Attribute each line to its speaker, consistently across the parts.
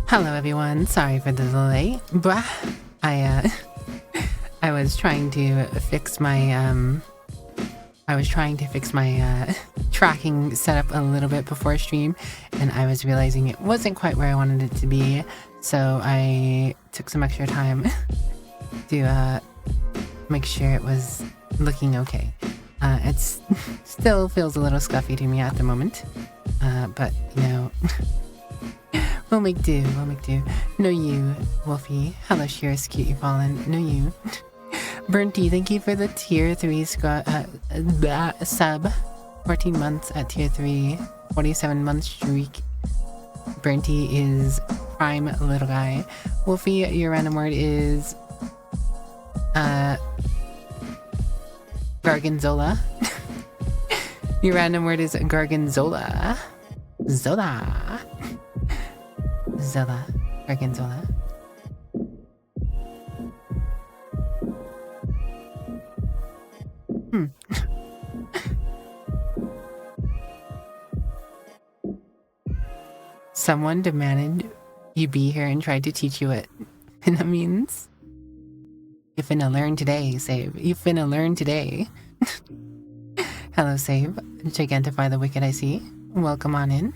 Speaker 1: Hello everyone, sorry for the delay. Bruh. I was trying to fix my tracking setup a little bit before stream, and I was realizing it wasn't quite where I wanted it to be, so I took some extra time to make sure it was looking okay. It's still feels a little scuffy to me at the moment, but you know, we'll make do, No you, Wolfie. Hello, Shears, Cute You Fallen. No you. Burnty, thank you for the tier 3 sub. 14 months at tier 3. 47 month streak. Burnty is prime little guy. Wolfie, your random word is Gargonzola. Your random word is Gargonzola. Zola. Gargonzola. Someone demanded you be here and tried to teach you what finna means. You finna learn today, Save. You finna learn today. Hello, Save. Gigantify the wicked I see. Welcome on in.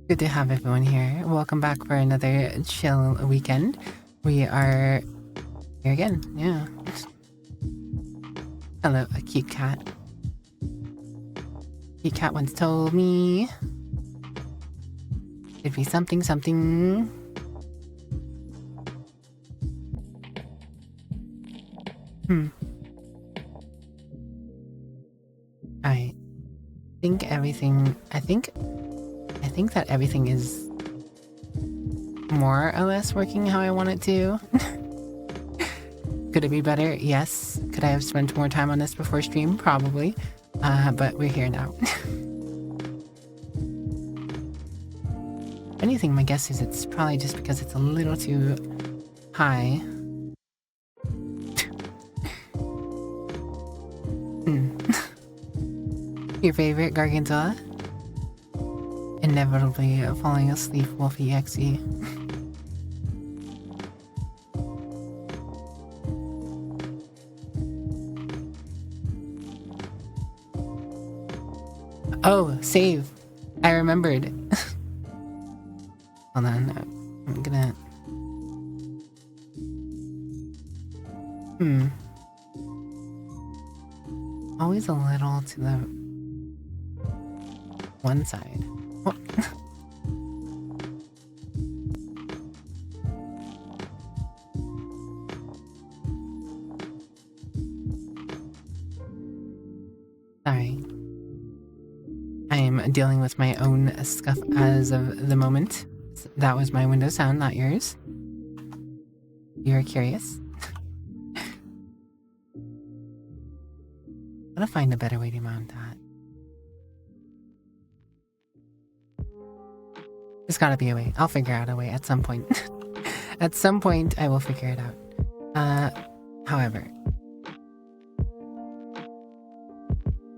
Speaker 1: Good to have everyone here. Welcome back for another chill weekend. We are here again, yeah. Hello, a cute cat. Cute cat once told me it'd be something. I think that everything is more or less working how I want it to. Could it be better? Yes. Could I have spent more time on this before stream? Probably. But we're here now. If anything, my guess is it's probably just because it's a little too high. Your favorite Gargantua? Inevitably falling asleep, Wolfie XE. Oh, save. I remembered. Hold on. I'm gonna... Always a little to the one side. Oh. Sorry. I am dealing with my own scuff as of the moment. That was my window sound, not yours. You're curious. I'm gonna find a better way to mount that. There's gotta be a way. I'll figure out a way at some point. At some point, I will figure it out. However,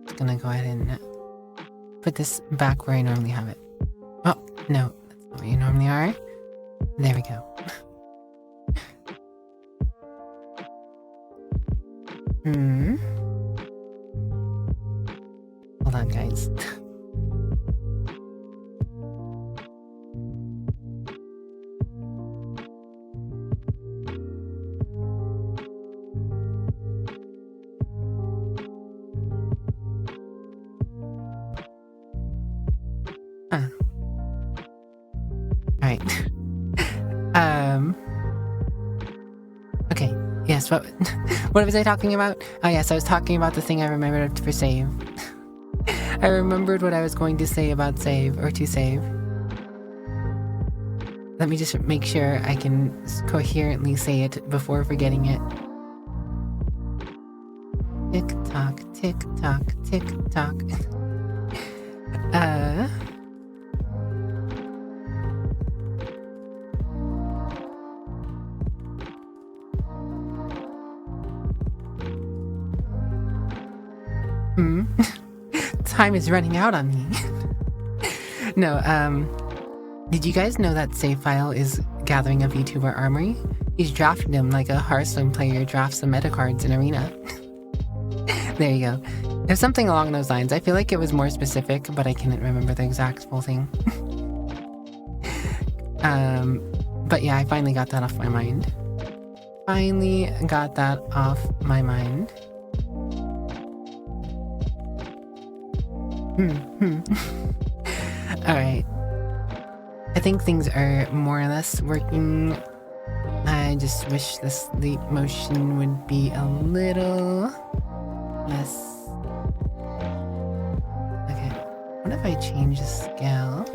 Speaker 1: I'm gonna go ahead and put this back where I normally have it. Oh, no, that's not where you normally are. There we go. Hold on, guys. Alright. Okay. Yes, what was I talking about? Oh yes, I was talking about the thing I remembered for save. I remembered what I was going to say about save, or to save. Let me just make sure I can coherently say it before forgetting it. Tick tock, tick tock, tick tock. Time is running out on me. No, did you guys know that save file is gathering a VTuber armory? He's drafting them like a Hearthstone player drafts the meta cards in Arena. There you go. There's something along those lines. I feel like it was more specific, but I can't remember the exact full thing. But yeah, I finally got that off my mind. Finally got that off my mind. Alright. I think things are more or less working. I just wish the sleep motion would be a little less. Okay, what if I change the scale?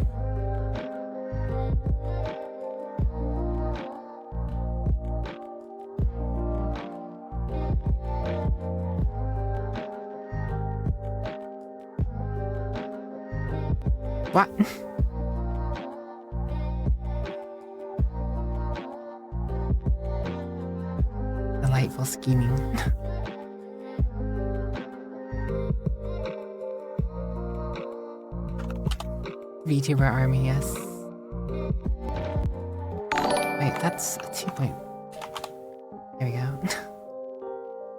Speaker 1: What? Delightful scheming. VTuber army, yes. Wait, that's a 2 point. There we go.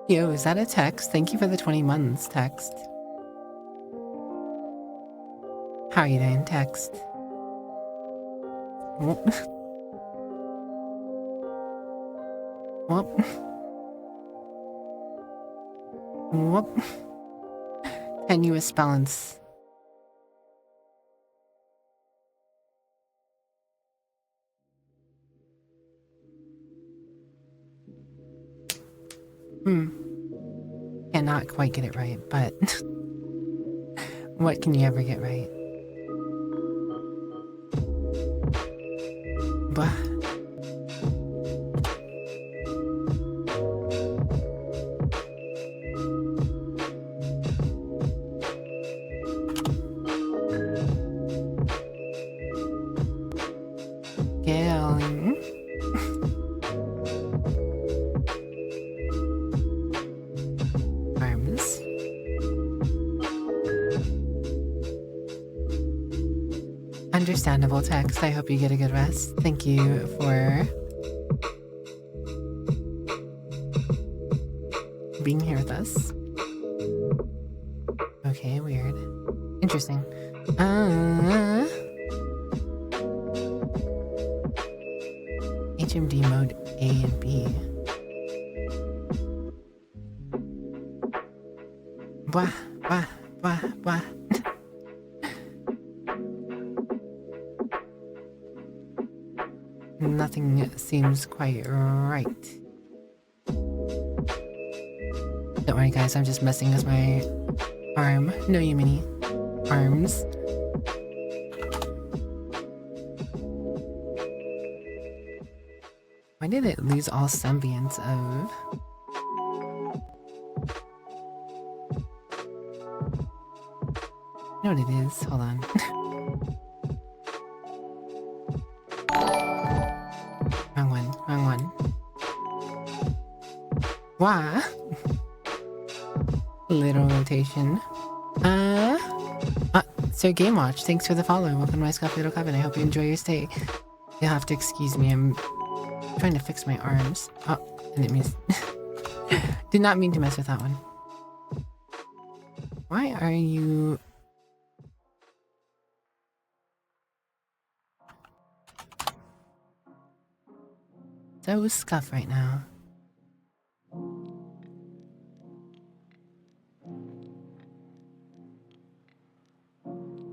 Speaker 1: Yo, is that a text? Thank you for the 20 months text. How are you doing, text? Whoop. Whoop. Whoop. Tenuous balance. Cannot quite get it right, but what can you ever get right? Bah. Scaling. Arms. Understandable, text. I hope you get a good rest. Thank you for being here with us. Okay, weird. Interesting. HMD mode A and B. Blah, blah, blah, blah. Nothing seems quite right. Don't worry guys, I'm just messing with my arm. No, you mini arms. Why did it lose all semblance of... You know what it is? Hold on. Wrong one. Why? Little rotation. So Game Watch, thanks for the follow. Welcome to my Scuffy Little Cabin. I hope you enjoy your stay. You'll have to excuse me, I'm trying to fix my arms. Oh, I didn't mean did not mean to mess with that one. Why are you... so scuff right now?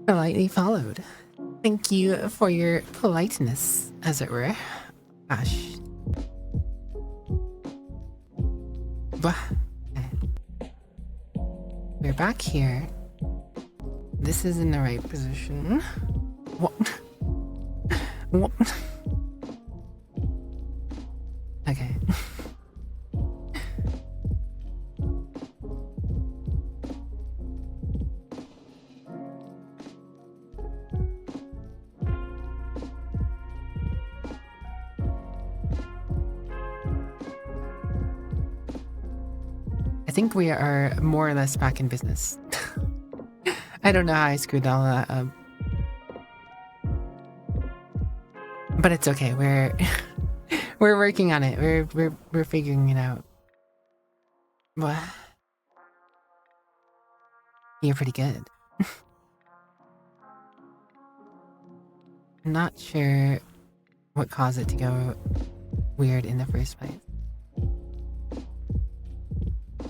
Speaker 1: Politely followed. Thank you for your politeness, as it were. Gosh. Okay. We're back here. This is in the right position. What? What? Okay. think we are more or less back in business. I don't know how I screwed all that up. But it's okay. We're we're working on it. We're figuring it out. What? You're pretty good. I'm not sure what caused it to go weird in the first place.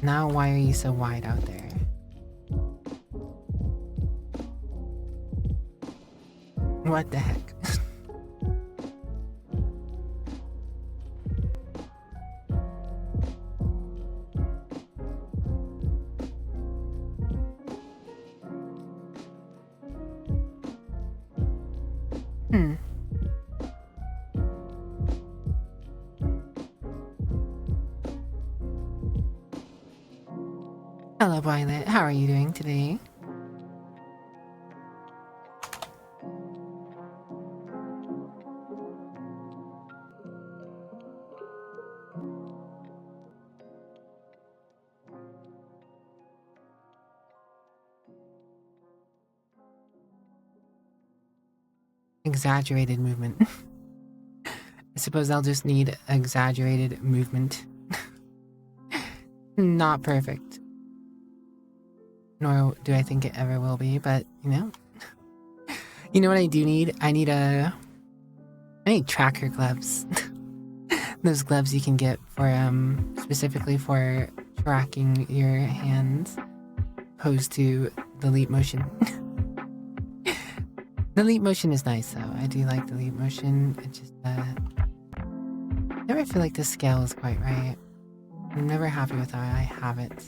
Speaker 1: Now why are you so wide out there? What the heck? Hello, Violet. How are you doing today? Exaggerated movement. I suppose I'll just need exaggerated movement. Not perfect. Nor do I think it ever will be, but you know. You know what I do need? I need tracker gloves. Those gloves you can get for specifically for tracking your hands opposed to the leap motion. The leap motion is nice though. I do like the leap motion. It just never feel like the scale is quite right. I'm never happy with how I have it.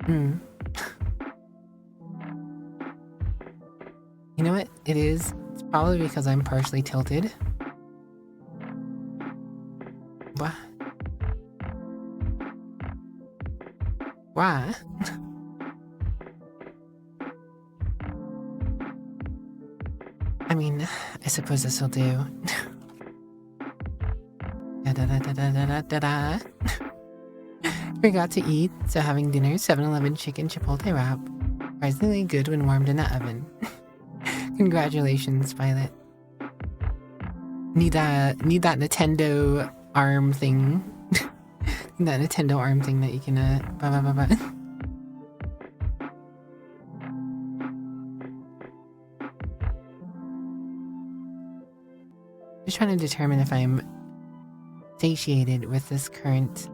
Speaker 1: You know what it is? It's probably because I'm partially tilted. What? Why? I mean, I suppose this will do. Forgot to eat, so having dinner, 7-Eleven chicken chipotle wrap. Surprisingly good when warmed in the oven. Congratulations, Violet. Need that Nintendo arm thing. That Nintendo arm thing that you can Just trying to determine if I'm satiated with this current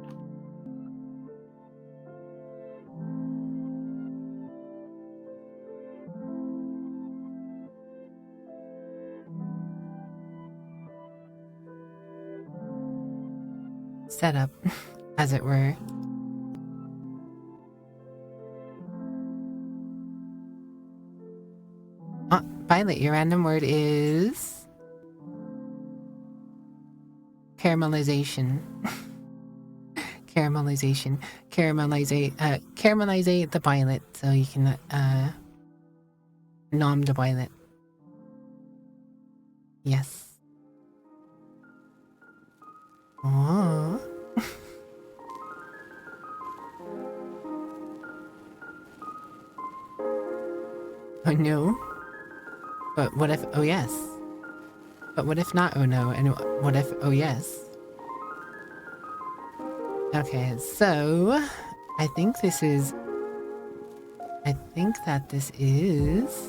Speaker 1: setup, as it were. Violet, your random word is caramelization. Caramelization. Caramelize the violet so you can nom the violet. Yes. Oh. Oh no. But what if oh yes? But what if not oh no? And what if oh yes? Okay, so I think that this is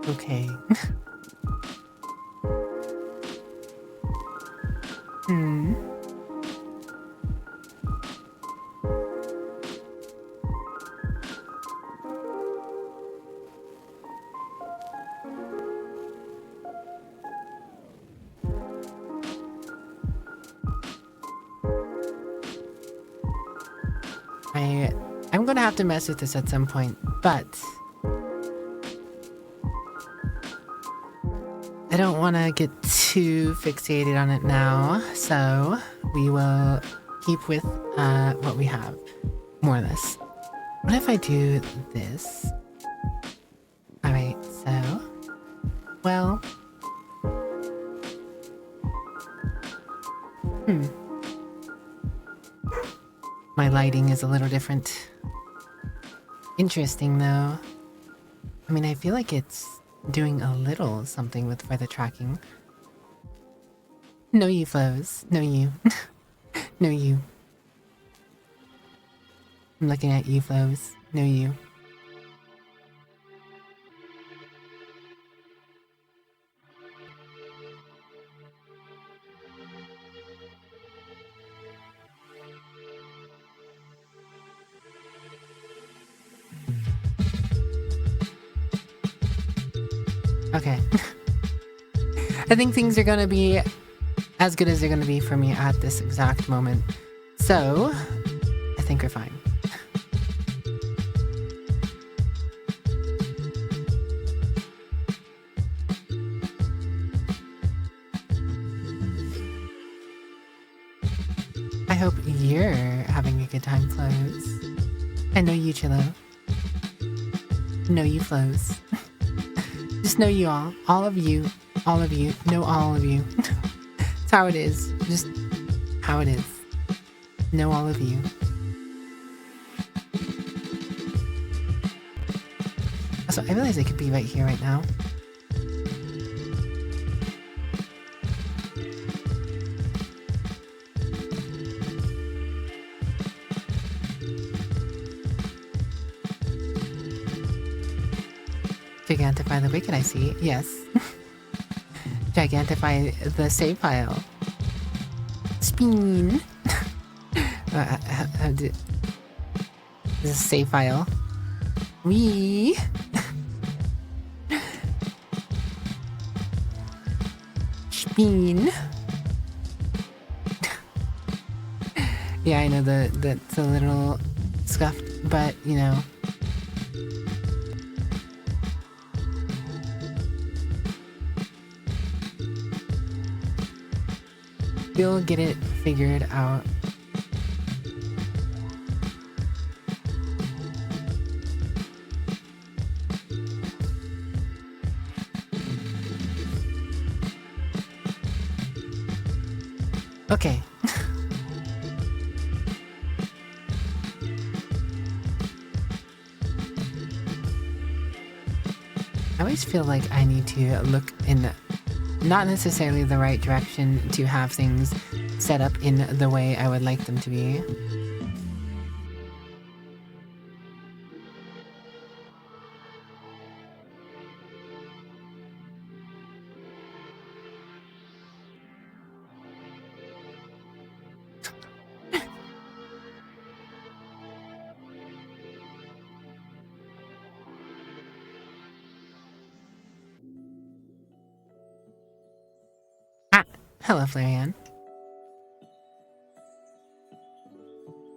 Speaker 1: okay. I'm gonna have to mess with this at some point, but I don't want to get too fixated on it now, so we will keep with what we have, more or less. What if I do this? Alright, so... Well... My lighting is a little different. Interesting, though. I mean, I feel like it's doing a little something with for the tracking. No you, flows. No you. No you. I'm looking at you, flows. No you. Okay. I think things are gonna be as good as they're gonna be for me at this exact moment. So, I think we're fine. I hope you're having a good time, Flows. I know you, Chillo. Know you, Flows. Just know you all. All of you. All of you. Know all of you. It's how it is. Just how it is. Know all of you. Also, I realize I could be right here right now. Gigantify the wicked, I see. Yes. Gigantify the save file. Spin. How did... This is a save file. Wee. Spin. Yeah, I know that's a little scuffed, but you know. We'll get it figured out. Okay. I always feel like I need to look in not necessarily the right direction to have things set up in the way I would like them to be. Hello, Flarian.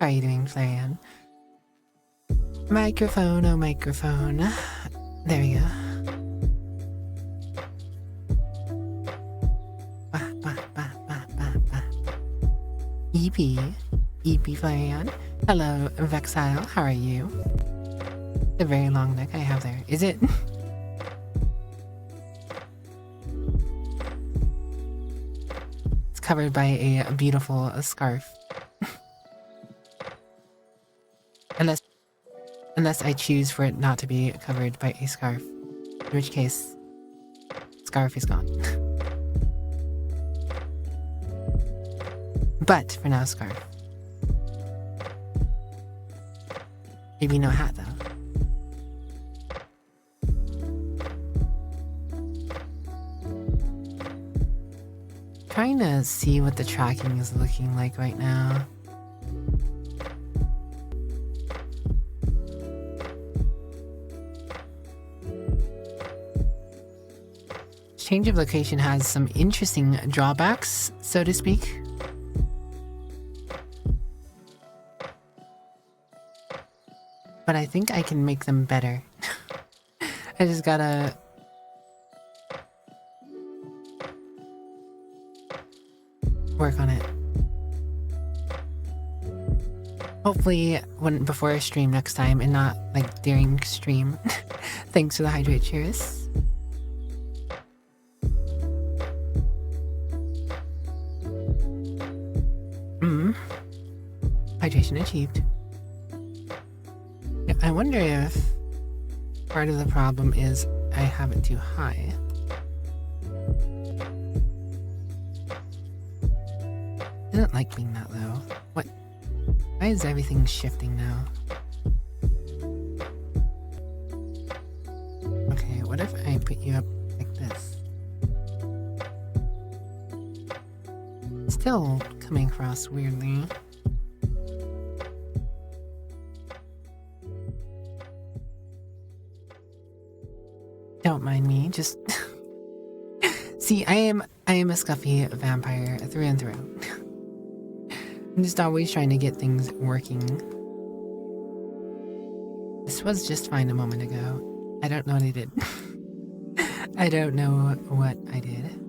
Speaker 1: How are you doing, Flarian? Microphone, oh microphone. There we go. EP Flarian. Hello, Vexile. How are you? The very long neck I have there. Is it? Covered by a beautiful scarf. Unless I choose for it not to be covered by a scarf. In which case, scarf is gone. But for now, scarf. Maybe no hat though. Trying to see what the tracking is looking like right now. Change of location has some interesting drawbacks, so to speak. But I think I can make them better. I just gotta... work on it. Hopefully when before I stream next time and not like during stream. Thanks for the hydrate, cheers. Hydration achieved. Yeah, I wonder if part of the problem is I have it too high. I don't like being that low. What? Why is everything shifting now? Okay, what if I put you up like this? Still coming across weirdly. Don't mind me, just see, I am a scuffy vampire through and through. I'm just always trying to get things working. This was just fine a moment ago. I don't know what I did. I don't know what I did.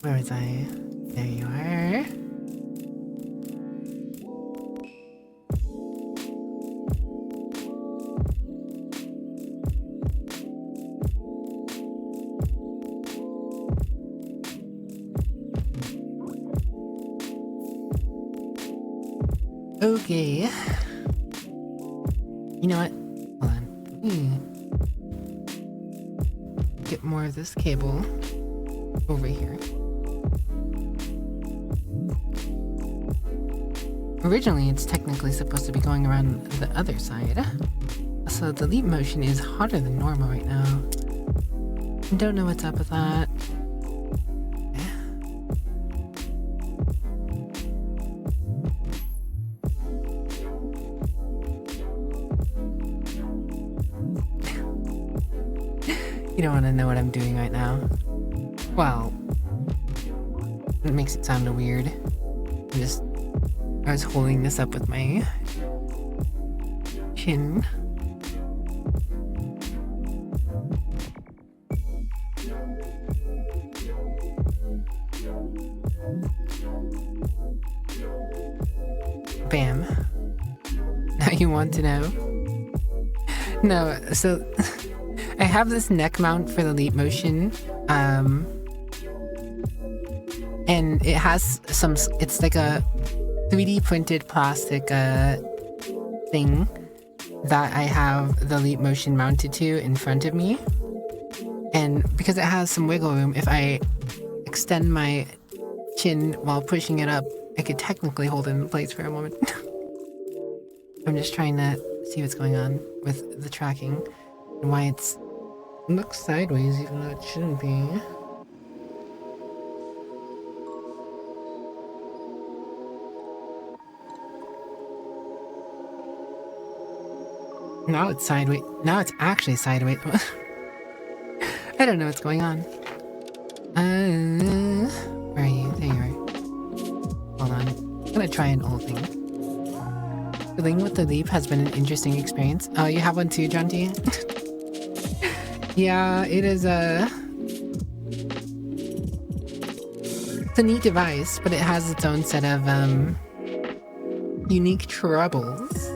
Speaker 1: Where was I? There you are. Okay. You know what? Hold on. Get more of this cable over here. Originally, it's technically supposed to be going around the other side. So the leap motion is harder than normal right now. Don't know what's up with that. You don't want to know what I'm doing right now. Well, it makes it sound weird. I was holding this up with my chin. Bam. Now you want to know? No, so I have this neck mount for the leap motion. And it has some, it's like a 3D printed plastic thing that I have the leap motion mounted to in front of me. And because it has some wiggle room, if I extend my chin while pushing it up, I could technically hold it in place for a moment. I'm just trying to see what's going on with the tracking and why it looks sideways even though it shouldn't be. Now it's sideways. Now it's actually sideways. I don't know what's going on. Where are you? There you are. Hold on. I'm gonna try an old thing. Dealing with the leap has been an interesting experience. Oh, you have one too, John T? Yeah, it is it's a neat device, but it has its own set of unique troubles.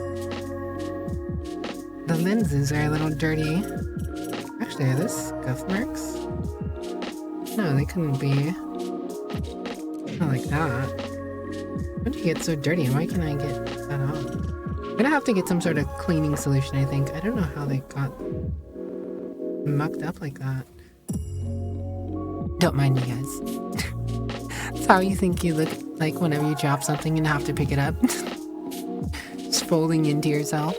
Speaker 1: The lenses are a little dirty. Actually, are those scuff marks? No, they couldn't be. Not like that. When did you get so dirty and why can't I get that off? I'm gonna have to get some sort of cleaning solution, I think. I don't know how they got mucked up like that. Don't mind me, guys. That's how you think you look like whenever you drop something and have to pick it up. Just folding into yourself.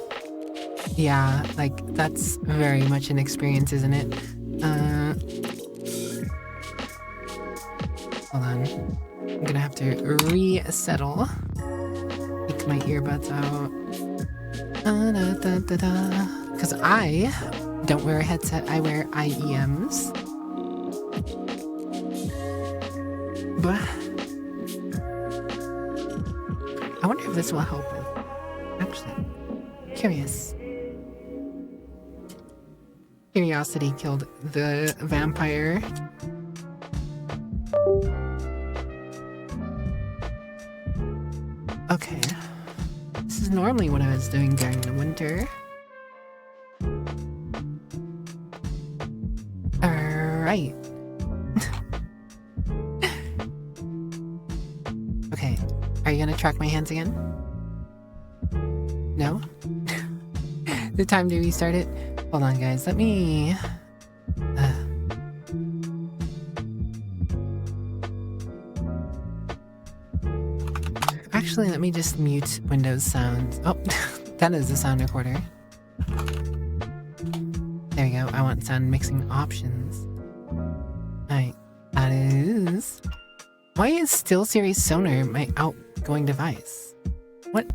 Speaker 1: Yeah, like, that's very much an experience, isn't it? Hold on. I'm gonna have to resettle. Take my earbuds out. Because I don't wear a headset, I wear IEMs. But I wonder if this will help with... Actually, curious. Curiosity killed the vampire. Okay. This is normally what I was doing during the winter. Alright. Okay. Are you gonna track my hands again? No? The time to restart it? Hold on, guys. Let me... Actually, let me just mute Windows sounds. Oh, that is the sound recorder. There we go. I want sound mixing options. Alright. That is... Why is SteelSeries Sonar my outgoing device? What?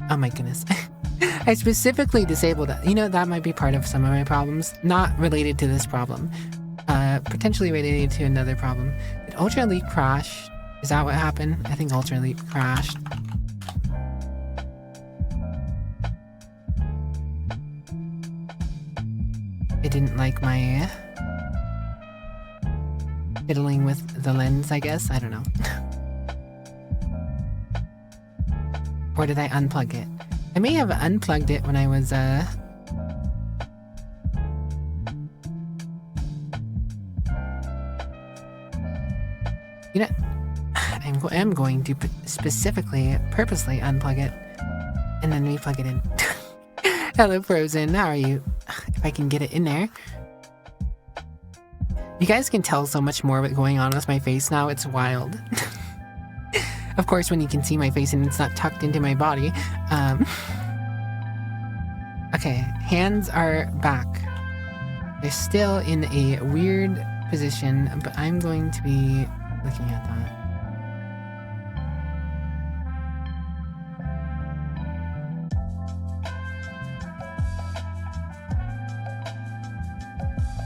Speaker 1: Oh my goodness. I specifically disabled that. You know, that might be part of some of my problems. Not related to this problem. Potentially related to another problem. Did Ultra Elite crash? Is that what happened? I think Ultra Elite crashed. It didn't like my fiddling with the lens, I guess. I don't know. Or did I unplug it? I may have unplugged it when I was, You know, I am going to specifically, purposely unplug it and then re-plug it in. Hello, Frozen. How are you? If I can get it in there. You guys can tell so much more what's going on with my face now. It's wild. Of course, when you can see my face and it's not tucked into my body. Okay, hands are back. They're still in a weird position, but I'm going to be looking at that.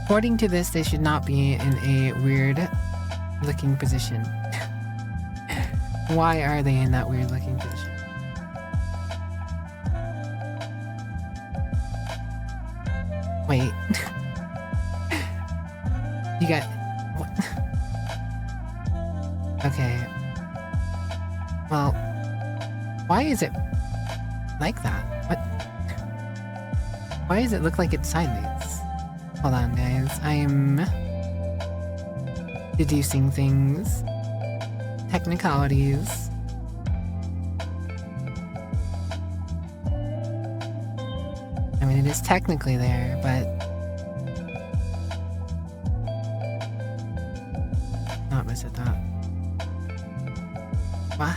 Speaker 1: According to this, they should not be in a weird looking position. Why are they in that weird looking position? Wait. You got... What? Okay. Well, why is it like that? What? Why does it look like it's sideways? Hold on, guys. I'm deducing things. Technicalities. I mean, it is technically there, but not was it that? What?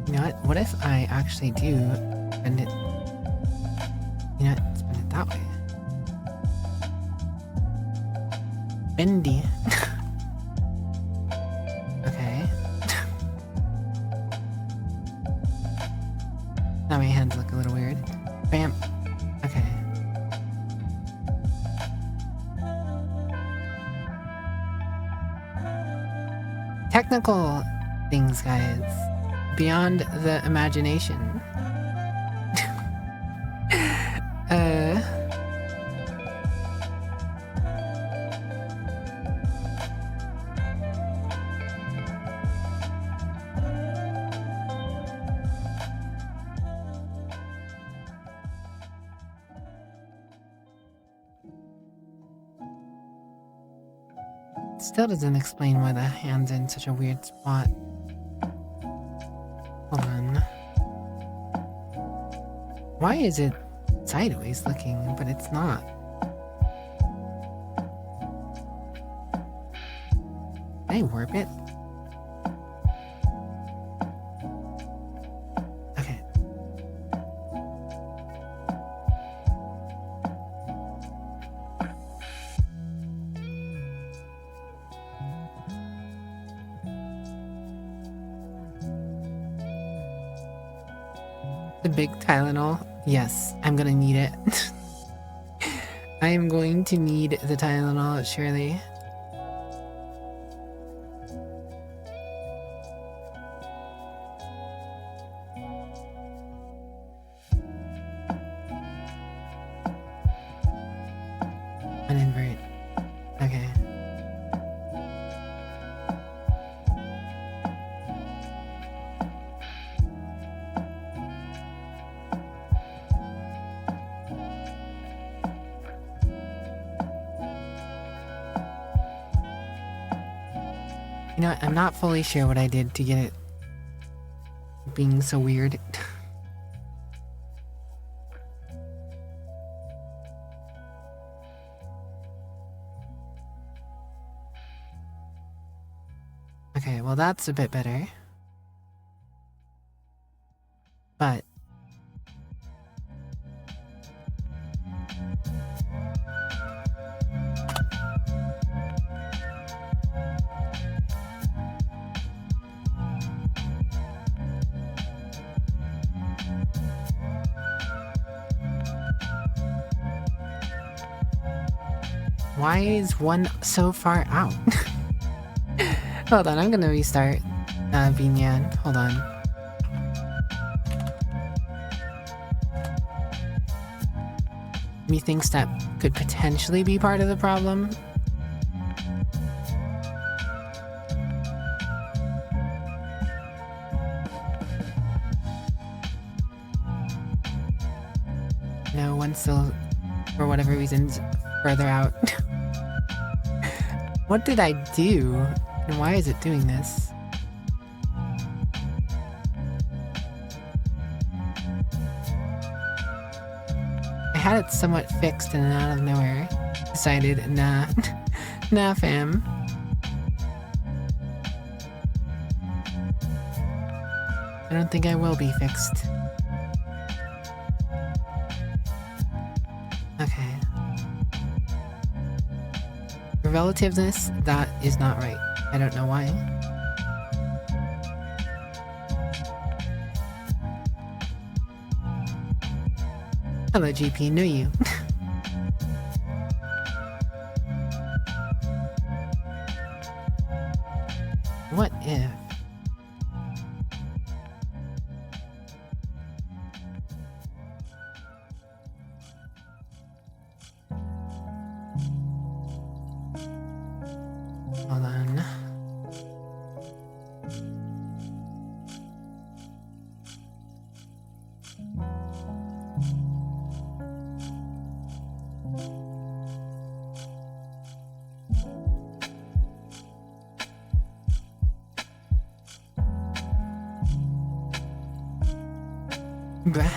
Speaker 1: You know what? What if I actually do bend it? You know what? Spin it that way. Bendy. Okay. Now my hands look a little weird. Bam. Okay. Technical things, guys. Beyond the imagination. Still doesn't explain why the hand's in such a weird spot. Hold on. Why is it sideways looking, but it's not? Can I warp it? Okay. The big Tylenol? Yes, I'm gonna need it. I am going to need the Tylenol, surely. An invert. Okay. You know what? I'm not fully sure what I did to get it being so weird. Okay, well that's a bit better. But why is one so far out? Hold on, I'm gonna restart Binyan. Hold on. Methinks that could potentially be part of the problem. No, one's still, for whatever reasons, further out. What did I do? And why is it doing this? I had it somewhat fixed and then out of nowhere decided, nah, nah fam. I don't think I will be fixed. Okay. Relativeness, that is not right. I don't know why. Hello GP, knew you. What if? Hold on. Bruh.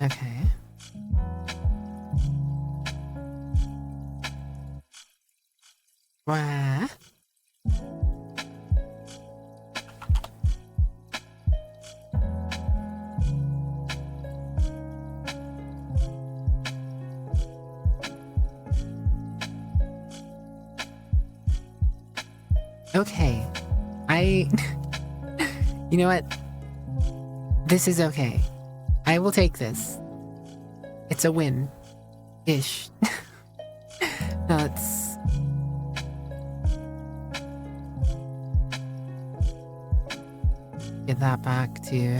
Speaker 1: Okay. What? Okay. You know what? This is okay. I will take this. It's a win. Ish. Now let's... get that back to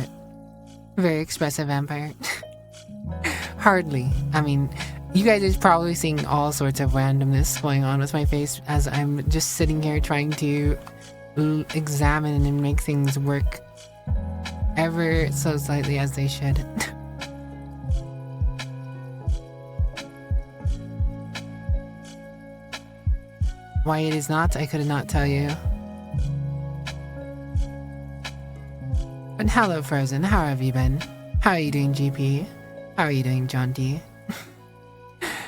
Speaker 1: very expressive vampire. Hardly. I mean, you guys are probably seeing all sorts of randomness going on with my face as I'm just sitting here trying to examine and make things work ever so slightly as they should. Why it is not, I could not tell you. But hello Frozen, how have you been? How are you doing GP? How are you doing John D?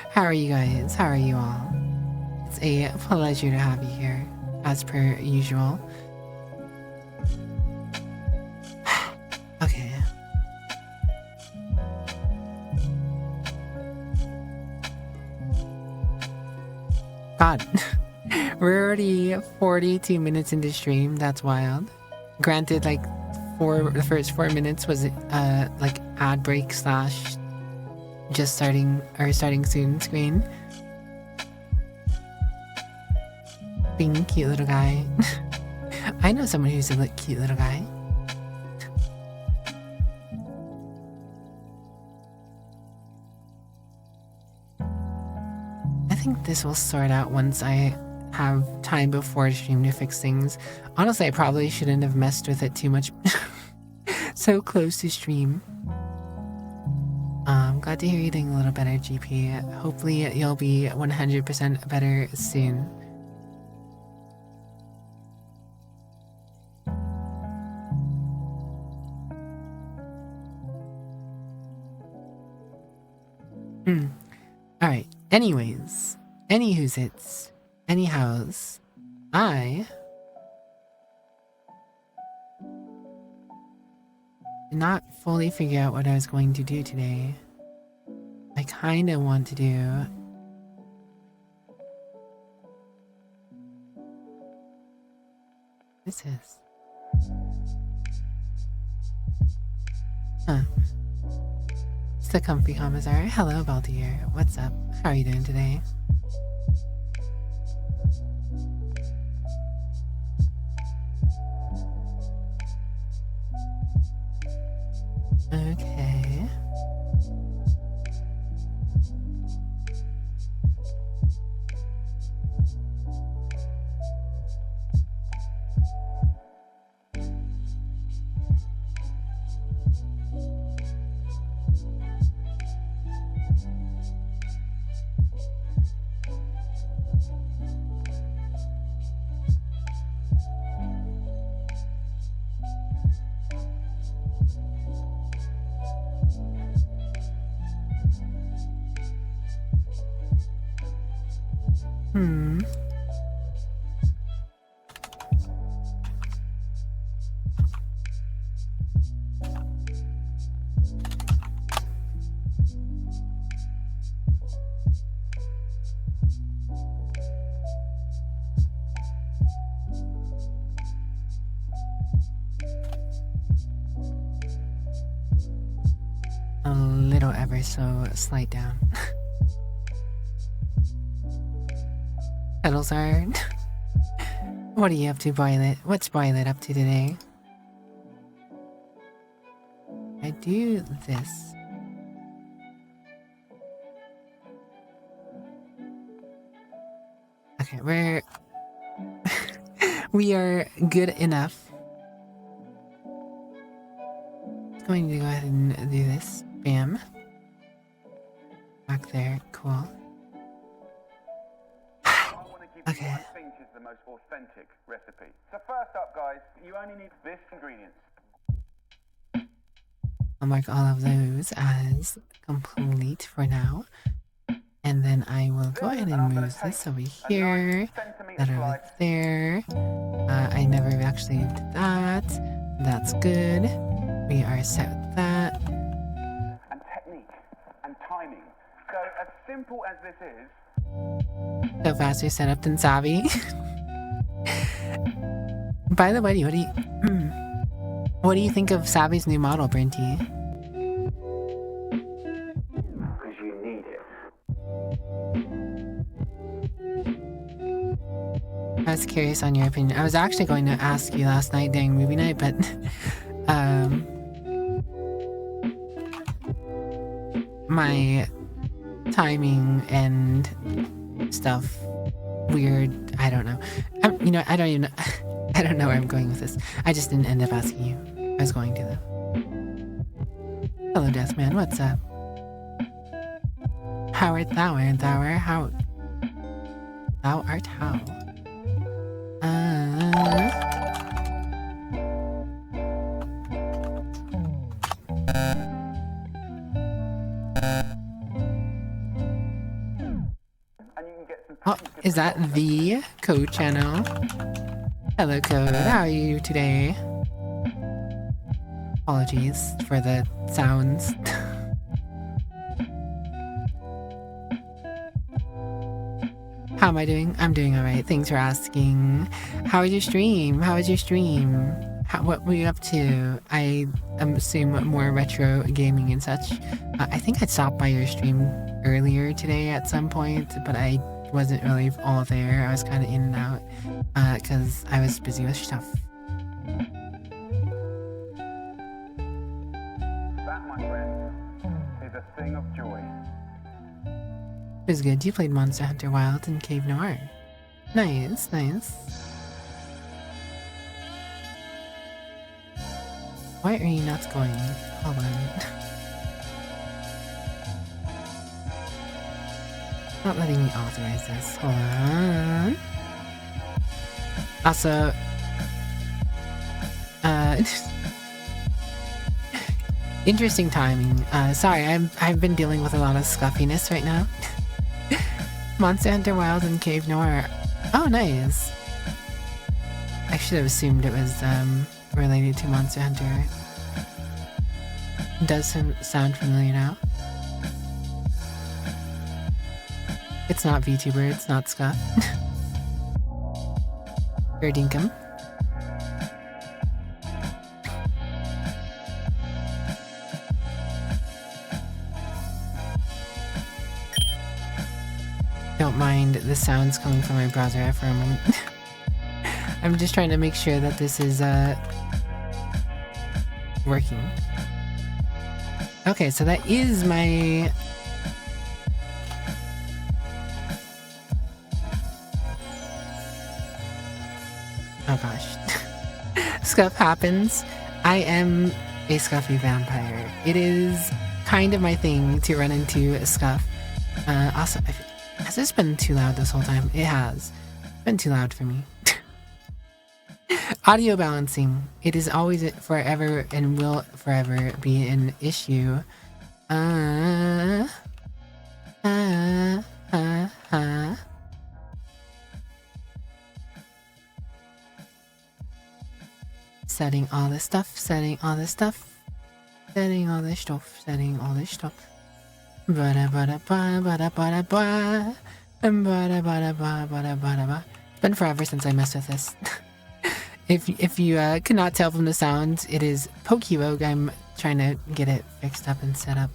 Speaker 1: How are you guys? How are you all? It's a pleasure to have you here, as per usual. Okay. God. We're already 42 minutes into stream, that's wild. Granted, like the first 4 minutes was like ad break / just starting or starting soon screen. Being cute little guy. I know someone who's a cute little guy. I think this will sort out once I have time before stream to fix things. Honestly, I probably shouldn't have messed with it too much. So close to stream. Glad to hear you doing a little better, GP. Hopefully you'll be 100% better soon. Alright, anyways. Anyhows, I did not fully figure out what I was going to do today. I kinda want to do this is it's the comfy commissar. Hello, Baltier. What's up? How are you doing today? Okay. A little ever so slight down. Petals are. What are you up to, Violet? What's Violet up to today? I do this. Okay, we are good enough. Going to go ahead and do this. Bam. Back there. Cool. Okay.
Speaker 2: I think is the most authentic recipe. So first up, guys, you only need this ingredients.
Speaker 1: I'll mark all of those as complete for now. And then I will go ahead and move this over here, that over there. I never actually did that. That's good. We are set with that.
Speaker 2: And technique and timing. So as simple as this is.
Speaker 1: So faster setup than Savvy. By the way, what do you think of Savvy's new model, Brinty?
Speaker 2: Because you need it.
Speaker 1: I was curious on your opinion. I was actually going to ask you last night during movie night, but my timing and stuff weird. I don't know. I don't even know. I don't know where I'm going with this. I just didn't end up asking you. I was going to though. Hello, Deathman. What's up? How art thou? How? Thou art how? Oh, is that the Code channel? Hello, Code. How are you today? Apologies for the sounds. How am I doing? I'm doing alright. Thanks for asking. How was your stream? How what were you up to? I assume more retro gaming and such. I think I stopped by your stream earlier today at some point, but I wasn't really all there. I was kind of in and out because I was busy with stuff.
Speaker 2: That, my friend, is a thing of joy.
Speaker 1: It was good. You played Monster Hunter Wilds and Cave Noir. Nice, nice. Why are you not going? Hold on. Not letting me authorize this. Hold on. Also, interesting timing. Sorry, I've been dealing with a lot of scuffiness right now. Monster Hunter Wilds and Cave Noir. Oh, nice. I should have assumed it was related to Monster Hunter. It does sound familiar now. It's not VTuber, it's not Scuff. Fair dinkum. Don't mind the sounds coming from my browser for a moment. I'm just trying to make sure that this is working. Okay, so that is my... Oh gosh. Scuff happens. I am a Scuffy vampire. It is kind of my thing to run into a Scuff. Also, has this been too loud this whole time? It has. It's been too loud for me. Audio balancing. It is always forever and will forever be an issue. Setting all this stuff, setting all this stuff, setting all this stuff, setting all this stuff. Bada bada ba bada bada ba bada bada ba bada bada ba. It's been forever since I messed with this. If you could not tell from the sounds, it is PolitelyWicked. I'm trying to get it fixed up and set up.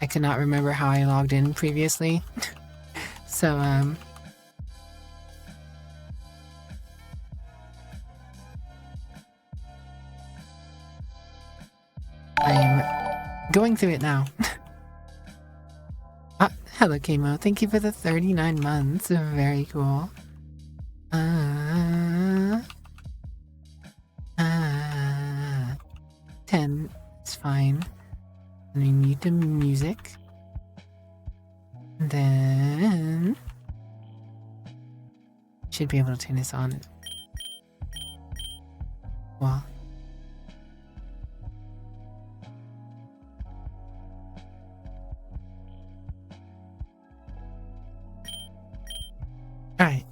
Speaker 1: I could not remember how I logged in previously. So I'm going through it now. Hello, Kamo. Thank you for the 39 months. Very cool. 10. It's fine. And we need the music. And then... should be able to turn this on. Well... Alright,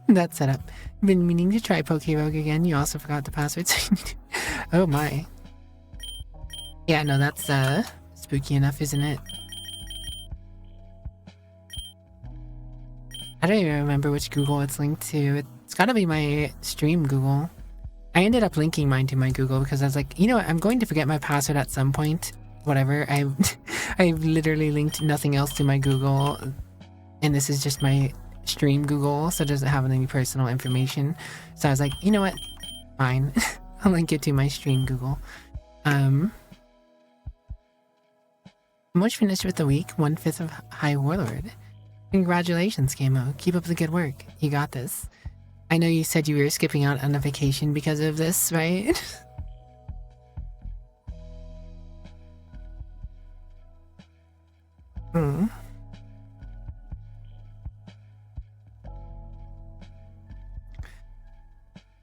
Speaker 1: that's set up. Been meaning to try PolitelyWicked again. You also forgot the password. Oh my. Yeah, no, that's spooky enough, isn't it? I don't even remember which Google it's linked to. It's gotta be my stream Google. I ended up linking mine to my Google because I was like, you know what, I'm going to forget my password at some point. Whatever. I've literally linked nothing else to my Google. And this is just my stream Google, so it doesn't have any personal information. So I was like, you know what? Fine. I'll link it to my stream Google. Almost finished with the week, 1/5 of High Warlord. Congratulations, Camo. Keep up the good work. You got this. I know you said you were skipping out on a vacation because of this, right?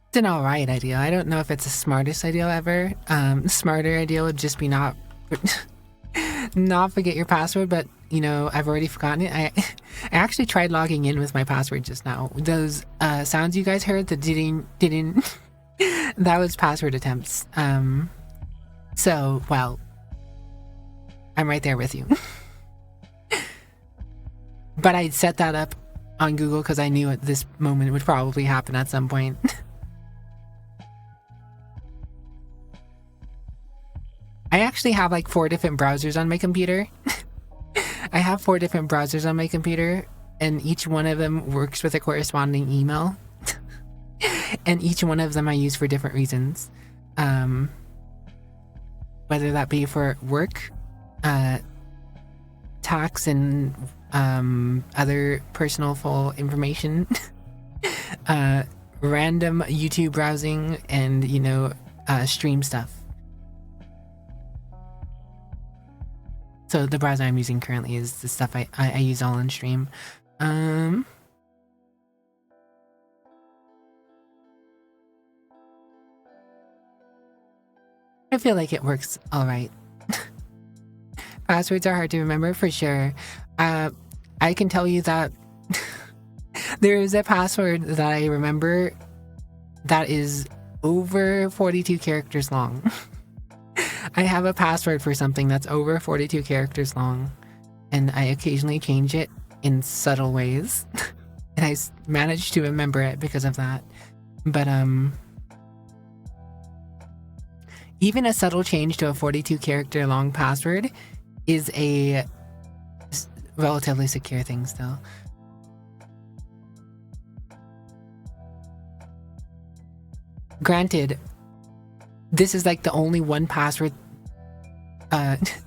Speaker 1: It's an alright idea. I don't know if it's the smartest idea ever. Smarter idea would just be not forget your password, but you know, I've already forgotten it. I actually tried logging in with my password just now. Those sounds you guys heard, the didn't that was password attempts. So, well, I'm right there with you. But I set that up on Google because I knew at this moment would probably happen at some point. I actually have like 4 different browsers on my computer. I have 4 different browsers on my computer, and each one of them works with a corresponding email. And each one of them I use for different reasons. Whether that be for work, tax, and other personal full information, random YouTube browsing, and, you know, stream stuff. So the browser I'm using currently is the stuff I use all in stream. I feel like it works all right. Passwords are hard to remember for sure. I can tell you that there is a password that I remember that is over 42 characters long. I have a password for something that's over 42 characters long, and I occasionally change it in subtle ways. And I managed to remember it because of that. But even a subtle change to a 42 character long password is a relatively secure thing still. Granted, this is like the only one password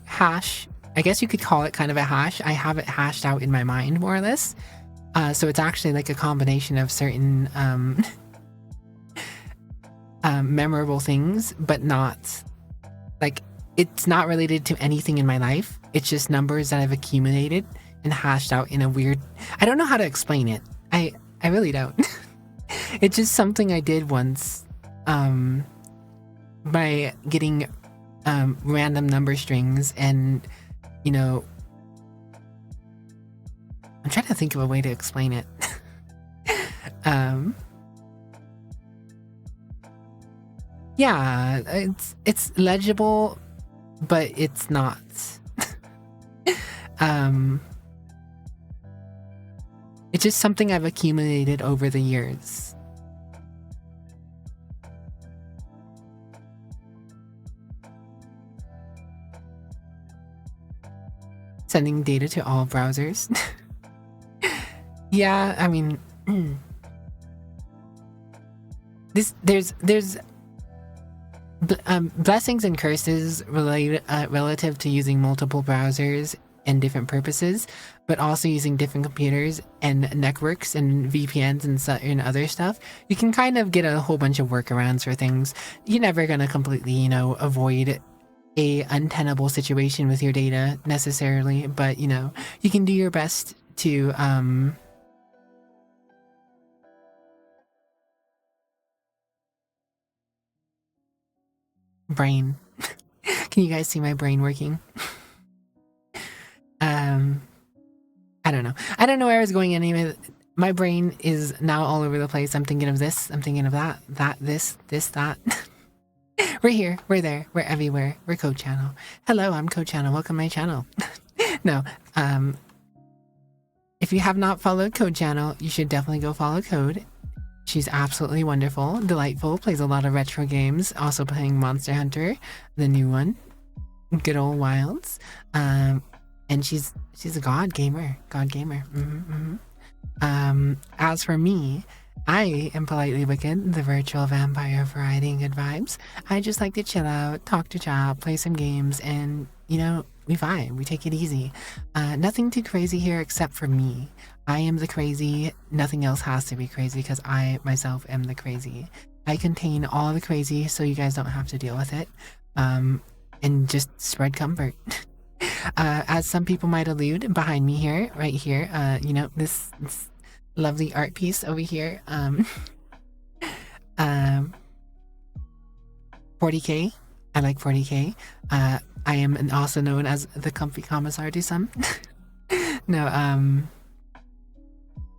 Speaker 1: hash. I guess you could call it kind of a hash. I have it hashed out in my mind, more or less. So it's actually like a combination of certain memorable things, but not like, it's not related to anything in my life. It's just numbers that I've accumulated and hashed out in a weird, I don't know how to explain it. I really don't. It's just something I did once by getting random number strings, and, you know, I'm trying to think of a way to explain it. Yeah, it's legible, but it's not. It's just something I've accumulated over the years. Sending data to all browsers. Yeah, I mean, there's blessings and curses relative to using multiple browsers and different purposes, but also using different computers and networks and VPNs and other stuff. You can kind of get a whole bunch of workarounds for things. You're never gonna completely, you know, avoid a untenable situation with your data necessarily, but, you know, you can do your best to brain. Can you guys see my brain working? I don't know. I don't know where I was going anyway. My brain is now all over the place. I'm thinking of this. I'm thinking of that. This, that. We're here. We're there. We're everywhere. We're Code Channel. Hello, I'm Code Channel. Welcome to my channel. No. If you have not followed Code Channel, you should definitely go follow Code. She's absolutely wonderful, delightful, plays a lot of retro games, also playing Monster Hunter, the new one. Good old Wilds. And she's a god gamer. As for me, I am Politely Wicked, the virtual vampire of variety and good vibes. I just like to chill out, talk to chat, play some games, and, you know, we vibe, we take it easy. Nothing too crazy here except for me. I am the crazy. Nothing else has to be crazy because I myself am the crazy. I contain all the crazy so you guys don't have to deal with it. And just spread comfort. As some people might allude, behind me here, right here, you know, this lovely art piece over here. 40K. I like 40K. I am also known as the Comfy Commissar to some. No,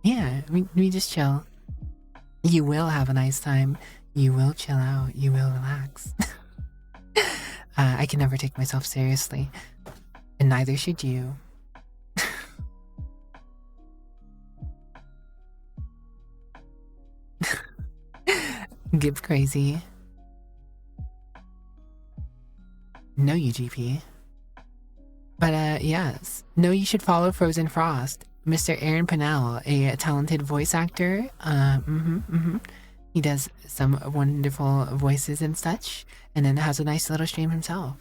Speaker 1: yeah, we just chill. You will have a nice time. You will chill out. You will relax. I can never take myself seriously. And neither should you. Give crazy. No UGP. But yes, no, you should follow Frozen Frost. Mr. Aaron Pennell, a talented voice actor. He does some wonderful voices and such, and then has a nice little stream himself.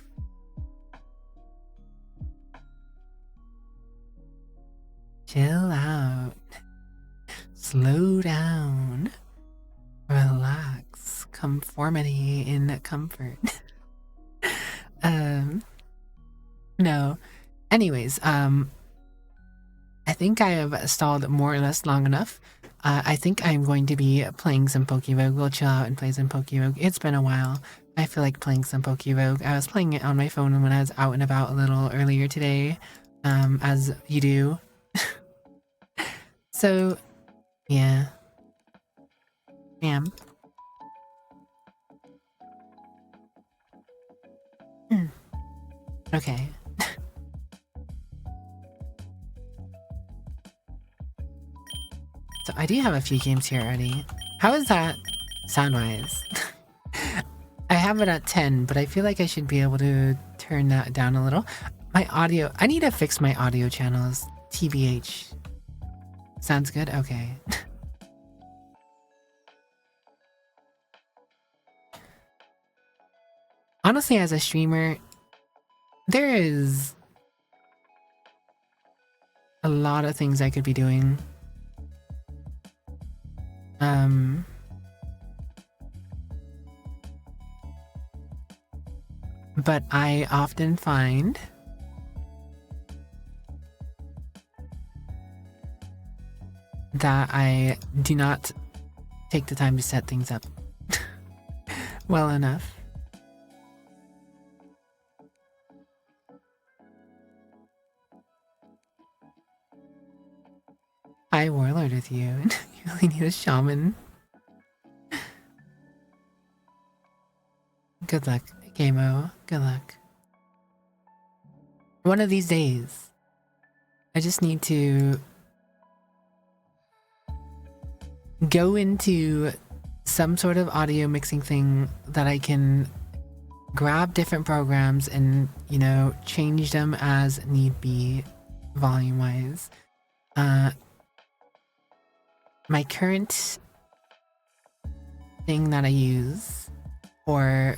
Speaker 1: Chill out. Slow down. Relax. Conformity in comfort. No. Anyways, I think I have stalled more or less long enough. I think I'm going to be playing some PokeRogue. We'll chill out and play some PokeRogue. It's been a while. I feel like playing some PokeRogue. I was playing it on my phone when I was out and about a little earlier today, as you do. So, yeah. Bam. Okay. So I do have a few games here already. How is that sound-wise? I have it at 10, but I feel like I should be able to turn that down a little. My audio, I need to fix my audio channels. TBH. Sounds good? Okay. Honestly, as a streamer, there is a lot of things I could be doing. But I often find that I do not take the time to set things up well enough. Hi, Warlord with you. You really need a shaman. Good luck, Gamo. Good luck. One of these days, I just need to go into some sort of audio mixing thing that I can grab different programs and, you know, change them as need be, volume-wise. My current thing that I use for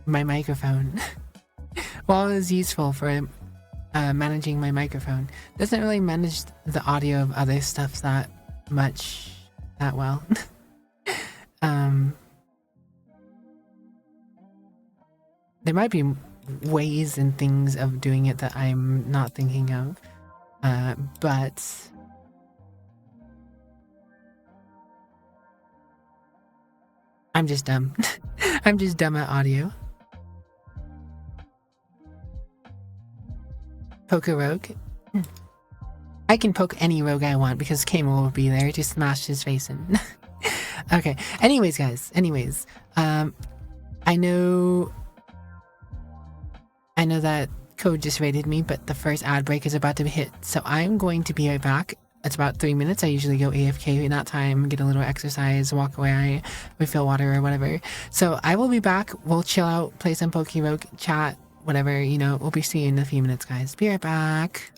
Speaker 1: my microphone, while it was useful for managing my microphone, doesn't really manage the audio of other stuff that well. There might be ways and things of doing it that I'm not thinking of, but I'm just dumb. I'm just dumb at audio. Poke a rogue? I can poke any rogue I want because Kamo will be there to smash his face in. Okay, anyways guys, I know that Code just raided me, but the first ad break is about to hit, so I'm going to be right back. It's about 3 minutes. I usually go AFK in that time, get a little exercise, walk away, refill water or whatever. So I will be back. We'll chill out, play some PokeRogue, chat, whatever, you know. We'll be seeing you in a few minutes, guys. Be right back.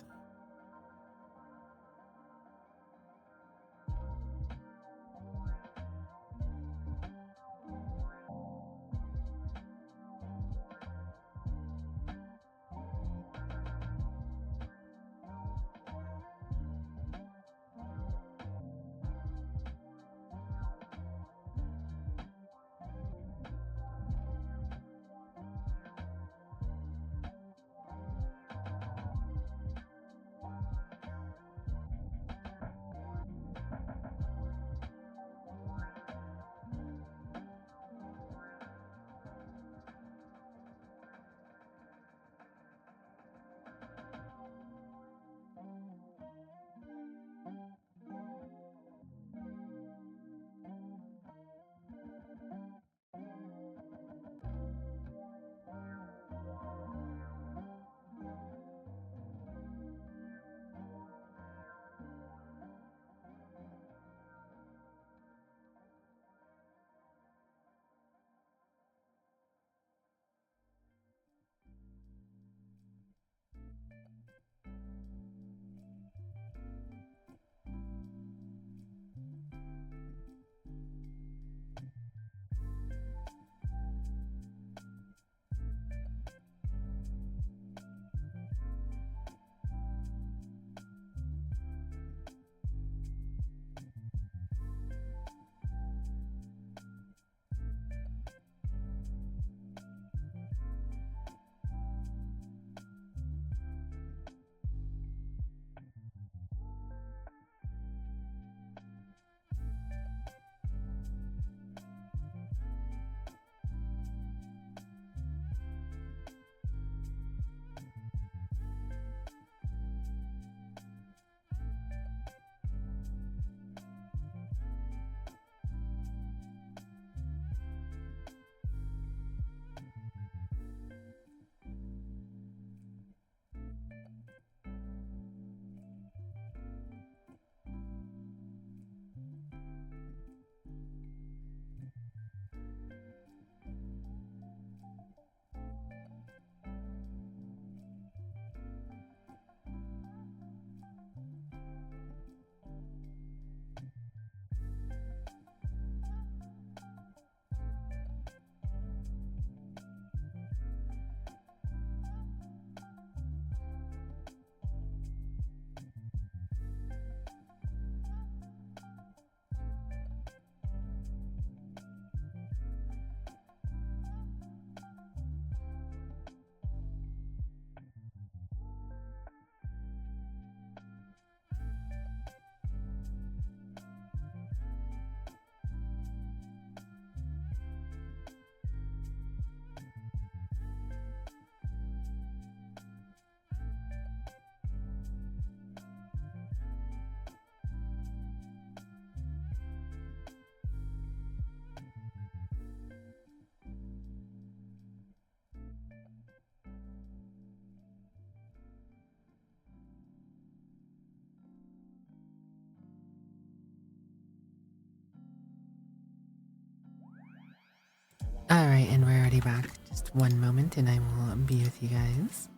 Speaker 1: and we're already back. Just one moment and I will be with you guys.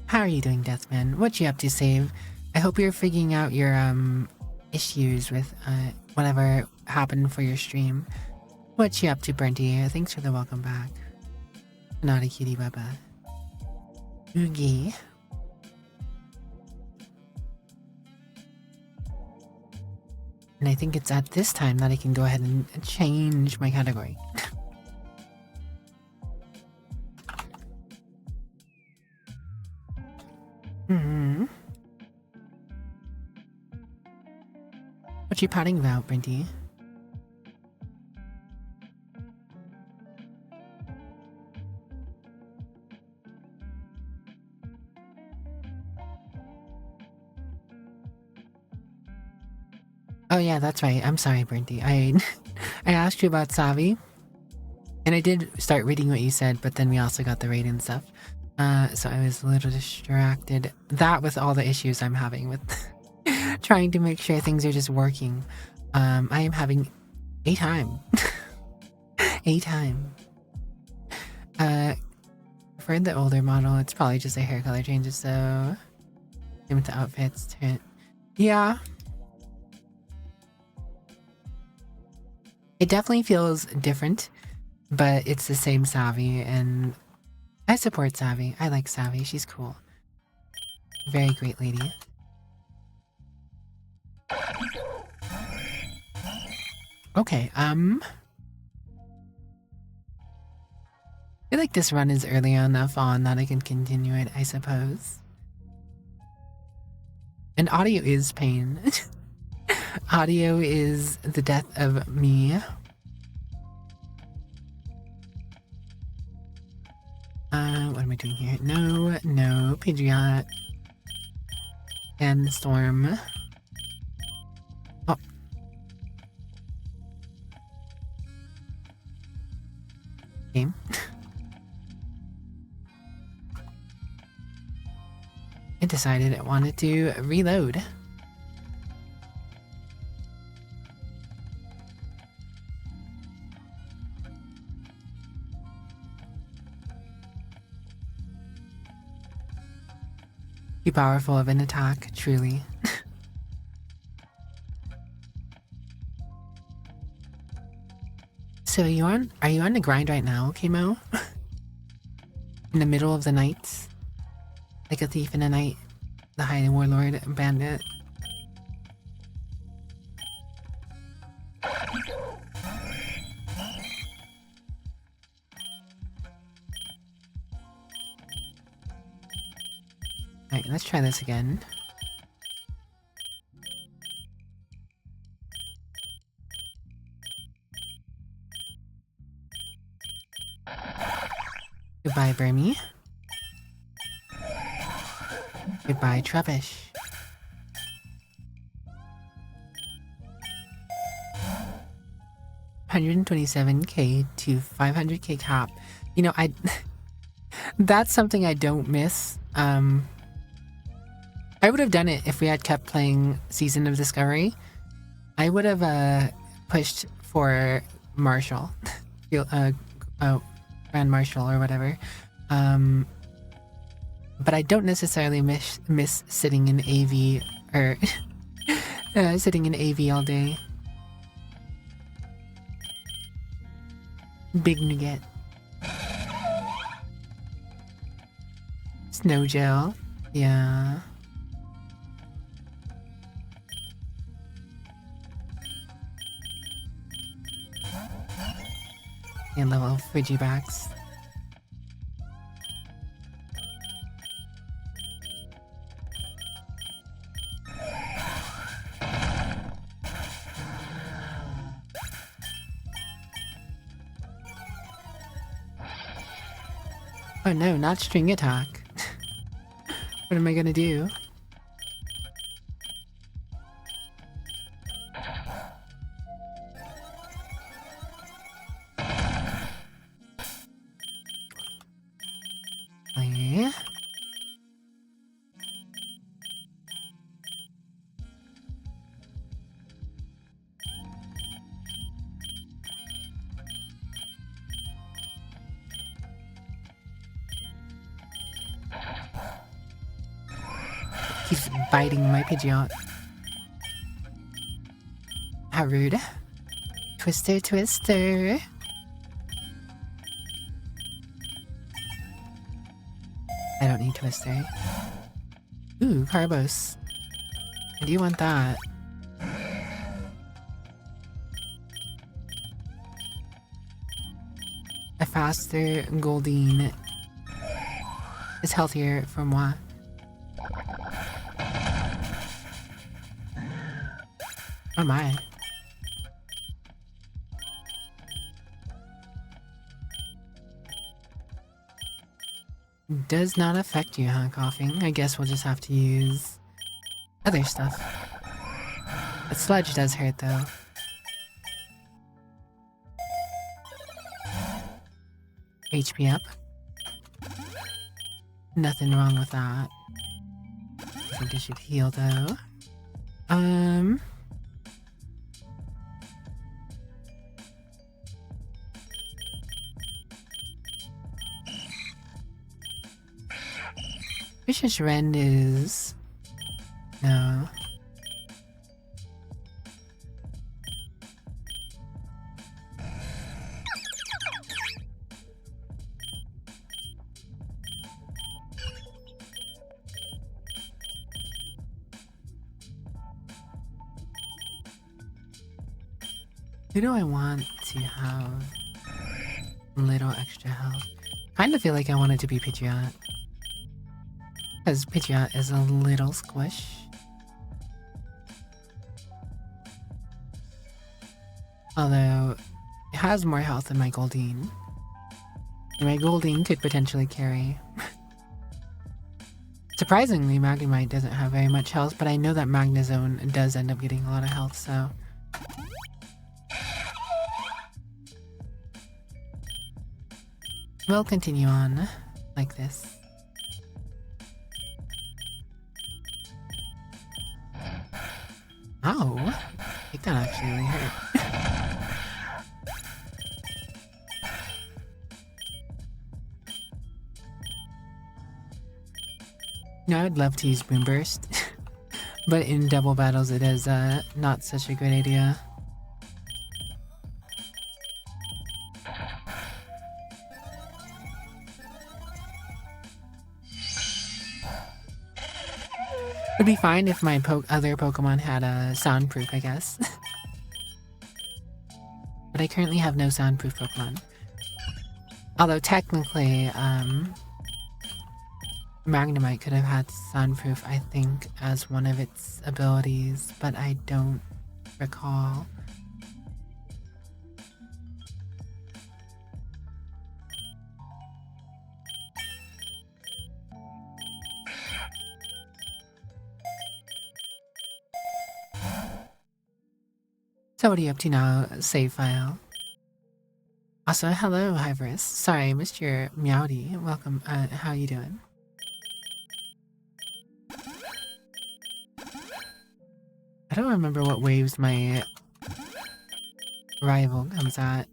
Speaker 1: How are you doing, Deathman? What you up to, Save? I hope you're figuring out your issues with whatever happened for your stream. What you up to, Brenty? Thanks for the welcome back. Naughty Kitty Baba. Oogie. And I think it's at this time that I can go ahead and change my category. What you pouting about, Brinty? Oh yeah, that's right. I'm sorry, Brinty. I asked you about Savi, and I did start reading what you said, but then we also got the raid and stuff. So I was a little distracted. That with all the issues I'm having with trying to make sure things are just working. I am having a time. a time. For the older model, it's probably just a hair color changes, so same with the outfits. Yeah. It definitely feels different, but it's the same Savi, and I support Savi. I like Savi. She's cool. Very great lady. Okay, I feel like this run is early enough on that I can continue it, I suppose. And audio is pain. Audio is the death of me. What am I doing here? No, Pidgeot. And Storm. Oh. Game. I decided I wanted to reload. Too powerful of an attack, truly. So are you on the grind right now, Kimo? In the middle of the night? Like a thief in the night? The High Warlord Bandit? Alright, let's try this again. Goodbye, Burmy. Goodbye, Trubbish. $127k to 500k cap. You know, that's something I don't miss. I would have done it if we had kept playing Season of Discovery. I would have pushed for Marshall, Grand Marshal or whatever. But I don't necessarily miss sitting in AV or sitting in AV all day. Big Nugget. Snow gel. Yeah. And level Frigibacks. Oh no, not string attack. What am I gonna do? He's biting my Pidgeot. How rude. Twister, twister. I don't need twister. Ooh, Carbos. I do want that. A faster Goldeen is healthier for moi. Oh my. Does not affect you, huh, coughing? I guess we'll just have to use other stuff. But sludge does hurt, though. HP up. Nothing wrong with that. I think I should heal, though. Vicious Rend is... no. Who do I want to have a little extra health? Kind of feel like I want it to be Pidgeot. Because Pidgeot is a little squish. Although, it has more health than my Goldeen. And my Goldeen could potentially carry. Surprisingly, Magnemite doesn't have very much health, but I know that Magnezone does end up getting a lot of health, so... we'll continue on like this. Ow! I think that actually really hurt. Now I'd love to use Boomburst, but in double battles it is not such a good idea. Would be fine if my other Pokemon had a soundproof, I guess. But I currently have no soundproof Pokemon. Although technically, Magnemite could have had soundproof, I think, as one of its abilities, but I don't recall. So what are you up to now, save file? Also, hello, Hyverus. Sorry, I missed your Meowdy. Welcome, how you doing? I don't remember what waves my rival comes at.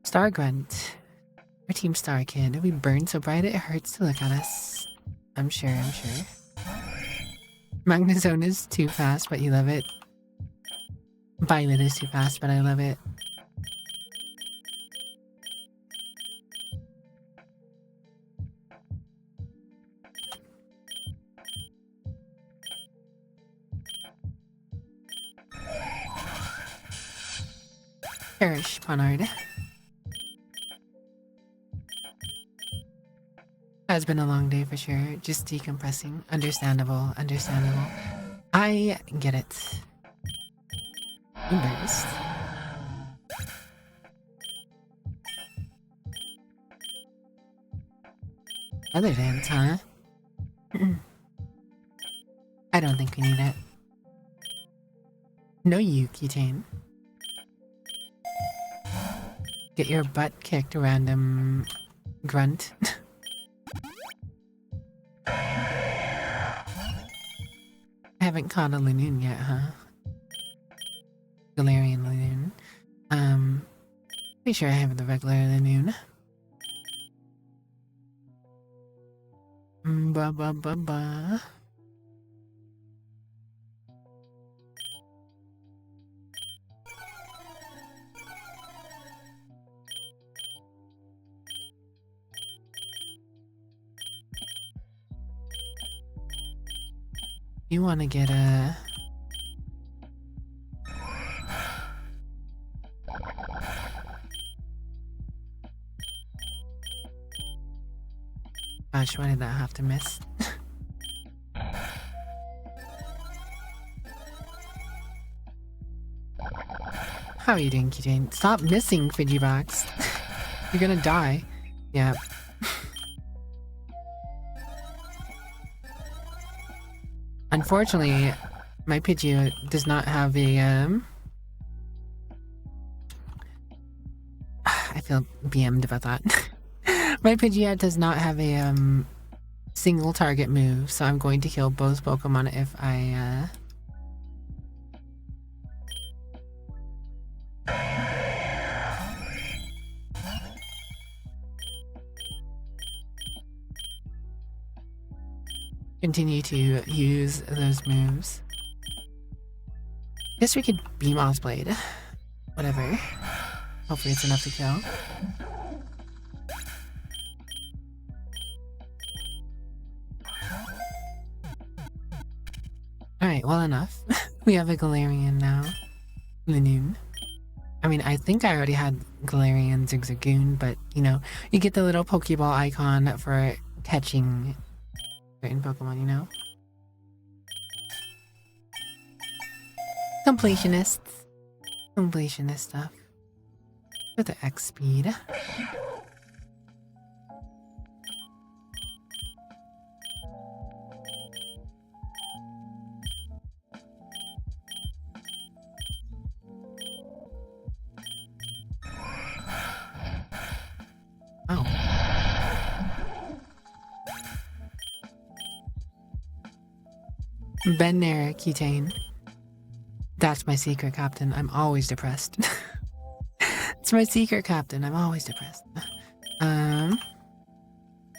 Speaker 1: Star Grunt. Our Team Star Kid. We burn so bright it hurts to look at us. I'm sure, I'm sure. Magnezone is too fast, but you love it. Violet is too fast, but I love it. Perish, Ponard. Has been a long day for sure. Just decompressing. Understandable, understandable. I get it. Burst. Other dance, huh? I don't think we need it. No you, Keychain. Get your butt kicked, random grunt. I haven't caught a Linoon yet, huh? Galarian Linoon. Pretty sure I have the regular Linoon. Ba ba ba ba. You want to get a... Gosh, why did that have to miss? How are you doing, Keychain? Stop missing, Figibox. You're gonna die. Yeah. Unfortunately, my Pidgey does not have a, I feel BM'd about that. My Pidgeot does not have a, single target move, so I'm going to kill both Pokemon if I, continue to use those moves. Guess we could Beam Blade. Whatever. Hopefully it's enough to kill. Alright, well enough. We have a Galarian now. Linoon. I mean, I think I already had Galarian Zigzagoon, but, you know, you get the little Pokeball icon for catching certain Pokemon, you know? Completionists. Completionist stuff. With the X speed. Oh. Ben there, Keychain. That's my secret, Captain. I'm always depressed. It's my secret, Captain. I'm always depressed.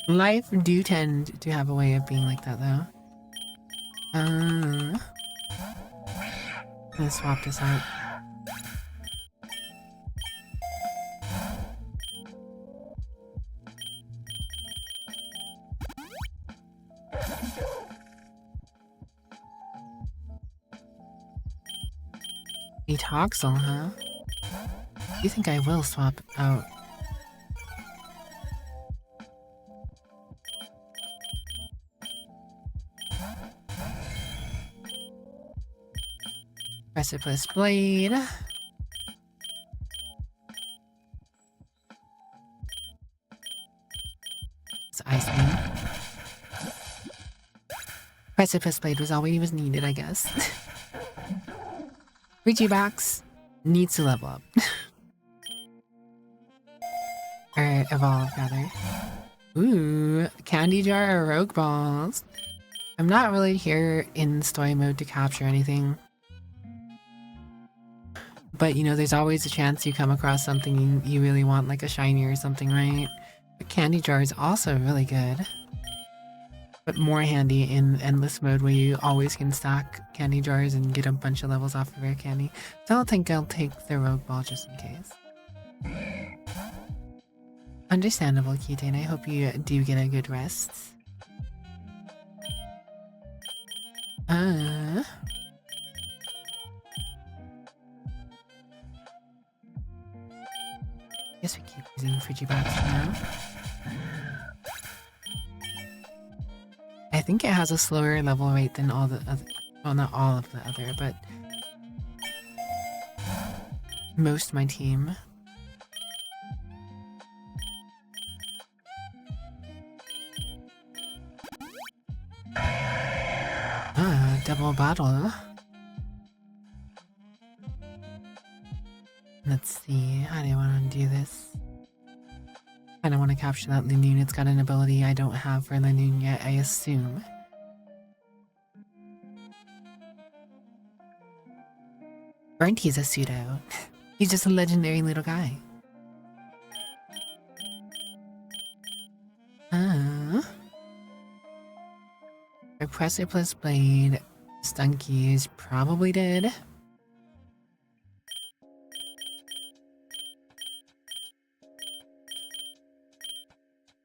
Speaker 1: Life do tend to have a way of being like that, though. I'm gonna swap this out. A Toxel, huh? You think I will swap out? Precipice Blade. It's Ice Beam. Precipice Blade was all we was needed, I guess. Regibox needs to level up. Or evolve, rather. Ooh, Candy Jar or Rogue Balls. I'm not really here in story mode to capture anything. But, you know, there's always a chance you come across something you really want, like a shiny or something, right? But Candy Jar is also really good. But more handy in endless mode where you always can stack candy jars and get a bunch of levels off of rare candy. So I think I'll take the Rogue Ball just in case. Understandable, Keytain. I hope you do get a good rest. Guess we keep using Frigibox for now. I think it has a slower level rate than all the other, well, not all of the other, but most of my team. Ah, double bottle. Let's see, how do I want to do this? I don't want to capture that Linoon. It's got an ability I don't have for Linoon yet, I assume. Burnty's a pseudo. He's just a legendary little guy. Suppressor plus blade. Stunky is probably dead.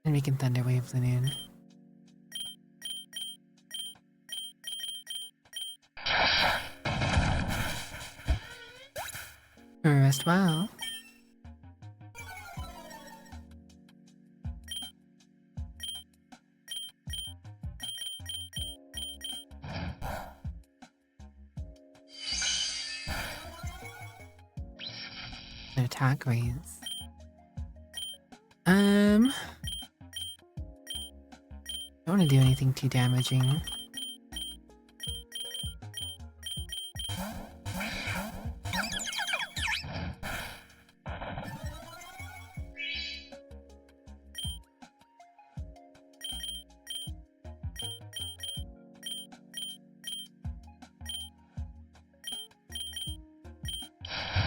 Speaker 1: And we can Thunder Wave Linen. Rest well. An attack raise. Don't want to do anything too damaging.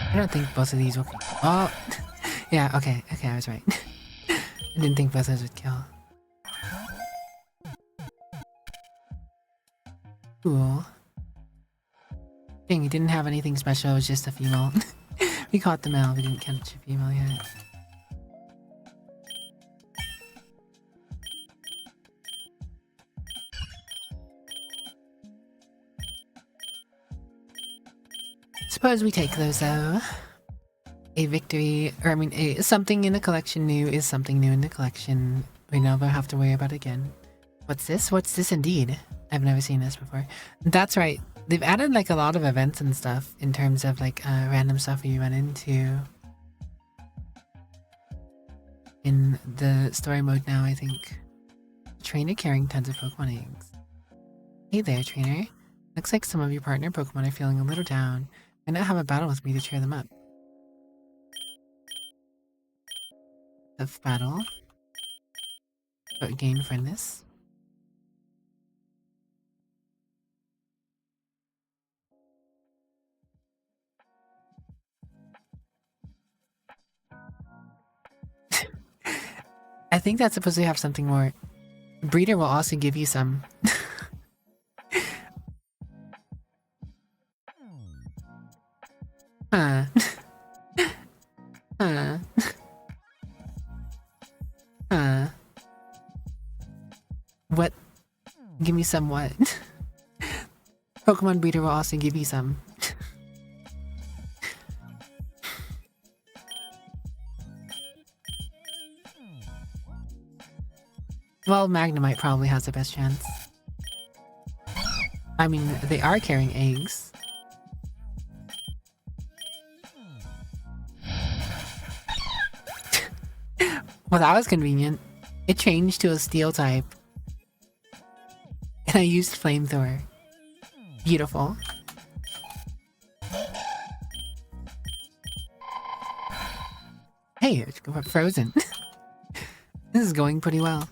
Speaker 1: I don't think both of these will. Oh, yeah. Okay, I was right. I didn't think both of those would kill. Cool. Dang, he didn't have anything special. It was just a female. We caught the male. We didn't catch a female yet. Suppose we take those though. A victory, or I mean, something in the collection new is something new in the collection. We never have to worry about it again. What's this? What's this indeed? I've never seen this before. That's right. They've added like a lot of events and stuff in terms of like random stuff you run into in the story mode now, I think. Trainer carrying tons of Pokemon eggs. Hey there, trainer. Looks like some of your partner Pokemon are feeling a little down. Why not have a battle with me to cheer them up? Of battle. But gain friendness. I think that's supposed to have something more. Breeder will also give you some. Huh. Huh. Huh. What? Give me some what? Pokemon Breeder will also give you some. Well, Magnemite probably has the best chance. I mean, they are carrying eggs. Well, that was convenient. It changed to a steel type. And I used flamethrower. Beautiful. Hey, it's frozen. This is going pretty well.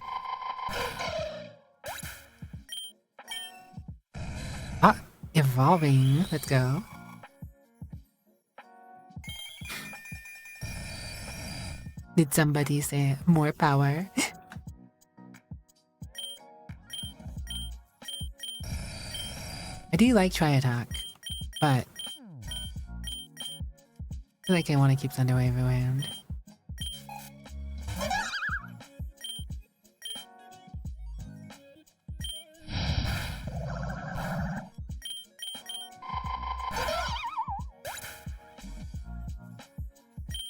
Speaker 1: Ah, evolving. Let's go. Did somebody say more power? I do like Tri-Attack, but I feel like I want to keep Thunder Wave around.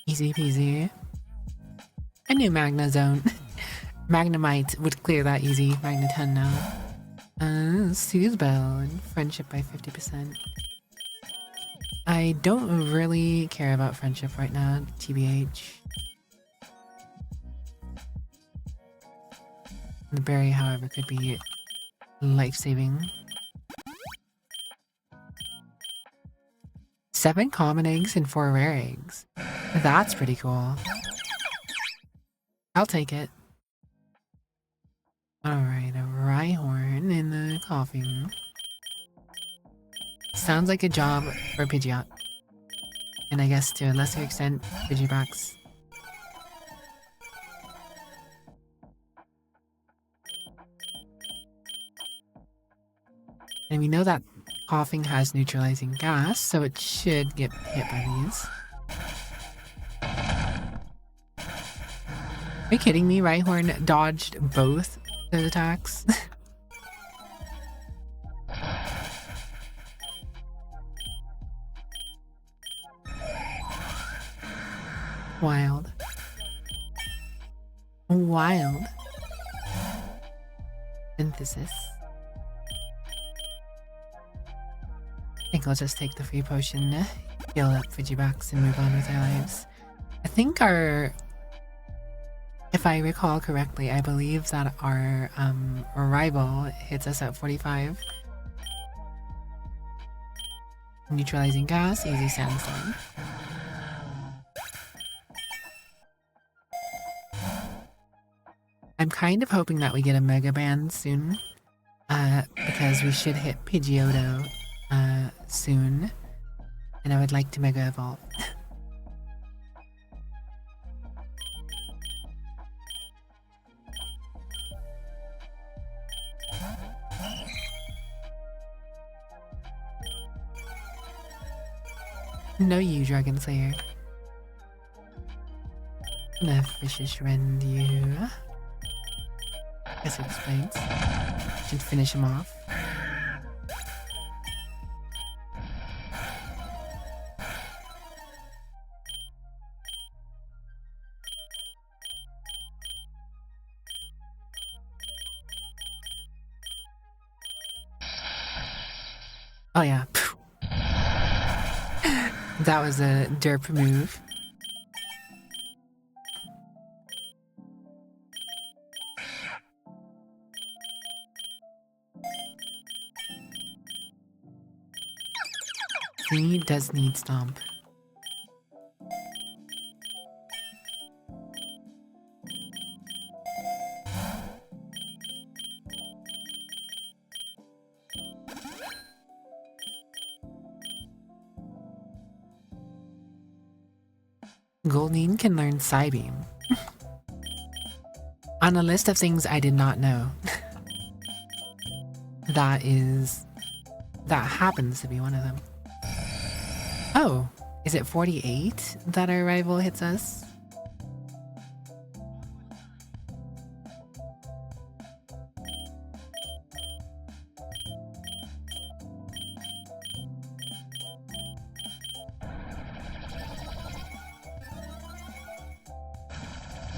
Speaker 1: Easy peasy. I knew Magna Zone. Magnemite would clear that easy. Magna 10 now. Soothe Bell and Friendship by 50%. I don't really care about Friendship right now, TBH. The berry, however, could be life-saving. 7 common eggs and 4 rare eggs. That's pretty cool. I'll take it. Alright, a Rhyhorn in the coffin. Sounds like a job for Pidgeot. And I guess to a lesser extent, Pidgeybacks. And we know that coughing has neutralizing gas, so it should get hit by these. Are you kidding me? Rhyhorn dodged both those attacks. Wild. Wild. Synthesis. I think I'll just take the free potion, heal up Frigibax, and move on with our lives. I think if I recall correctly, I believe that our rival hits us at 45. Neutralizing gas, easy sandstorm. I'm kind of hoping that we get a Mega Band soon, because we should hit Pidgeotto soon, and I would like to Mega Evolve. No, you, Dragon Slayer. The Vicious Rend you. Guess it explains. Should finish him off. Oh yeah. That was a derp move. He does need Stomp. Goldeen can learn Psybeam. On a list of things I did not know. That happens to be one of them. Oh, is it 48 that our rival hits us?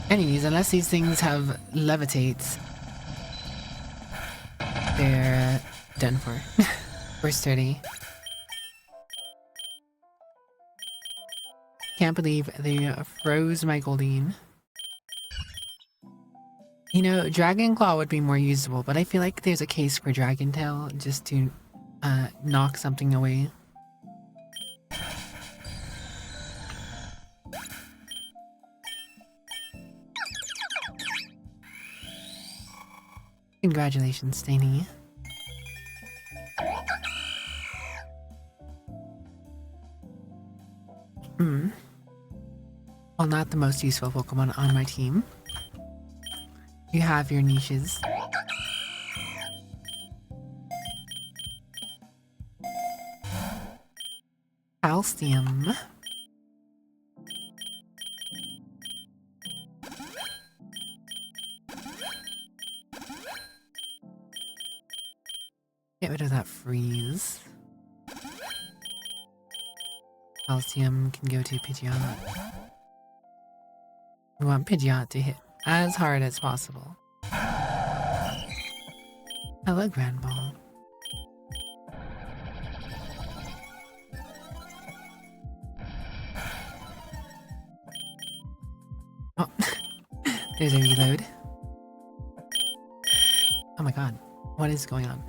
Speaker 1: Anyways, unless these things have levitates, they're done for. We're sturdy. Can't believe they froze my Goldeen. You know, Dragon Claw would be more usable, but I feel like there's a case for Dragon Tail just to knock something away. Congratulations, Stainy. Well, not the most useful Pokemon on my team. You have your niches. Calcium. Get rid of that freeze. Calcium can go to Pidgeot. We want Pidgeot to hit as hard as possible. Hello, Grand Ball. Oh, there's a reload. Oh my god, what is going on?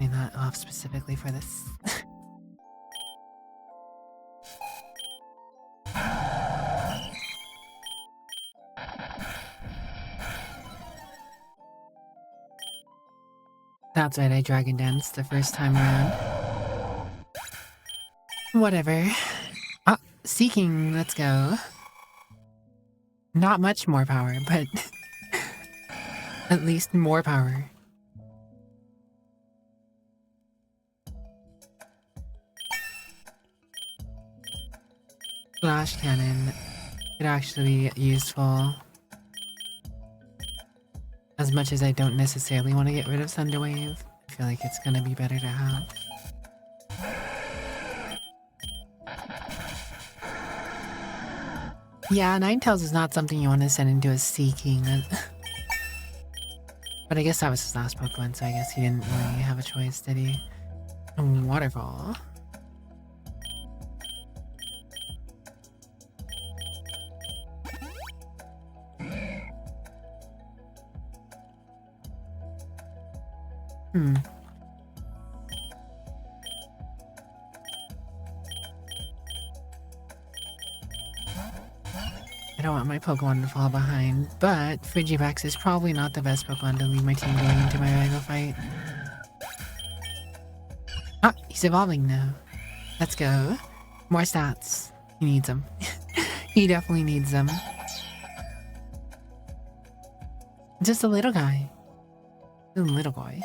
Speaker 1: turning that off specifically for this. That's right, I dragon danced the first time around. Whatever. Ah, seeking, let's go. Not much more power, but at least more power. Flash cannon could actually be useful. As much as I don't necessarily want to get rid of Thunderwave, I feel like it's gonna be better to have. Yeah, Ninetales is not something you want to send into a Seeking. But I guess that was his last Pokemon, so I guess he didn't really have a choice, did he? Waterfall. I don't want my Pokemon to fall behind, but Frigivax is probably not the best Pokemon to lead my team going into my rival fight. Ah, he's evolving now. Let's go. More stats. He needs them. He definitely needs them. Just a little guy. A little boy.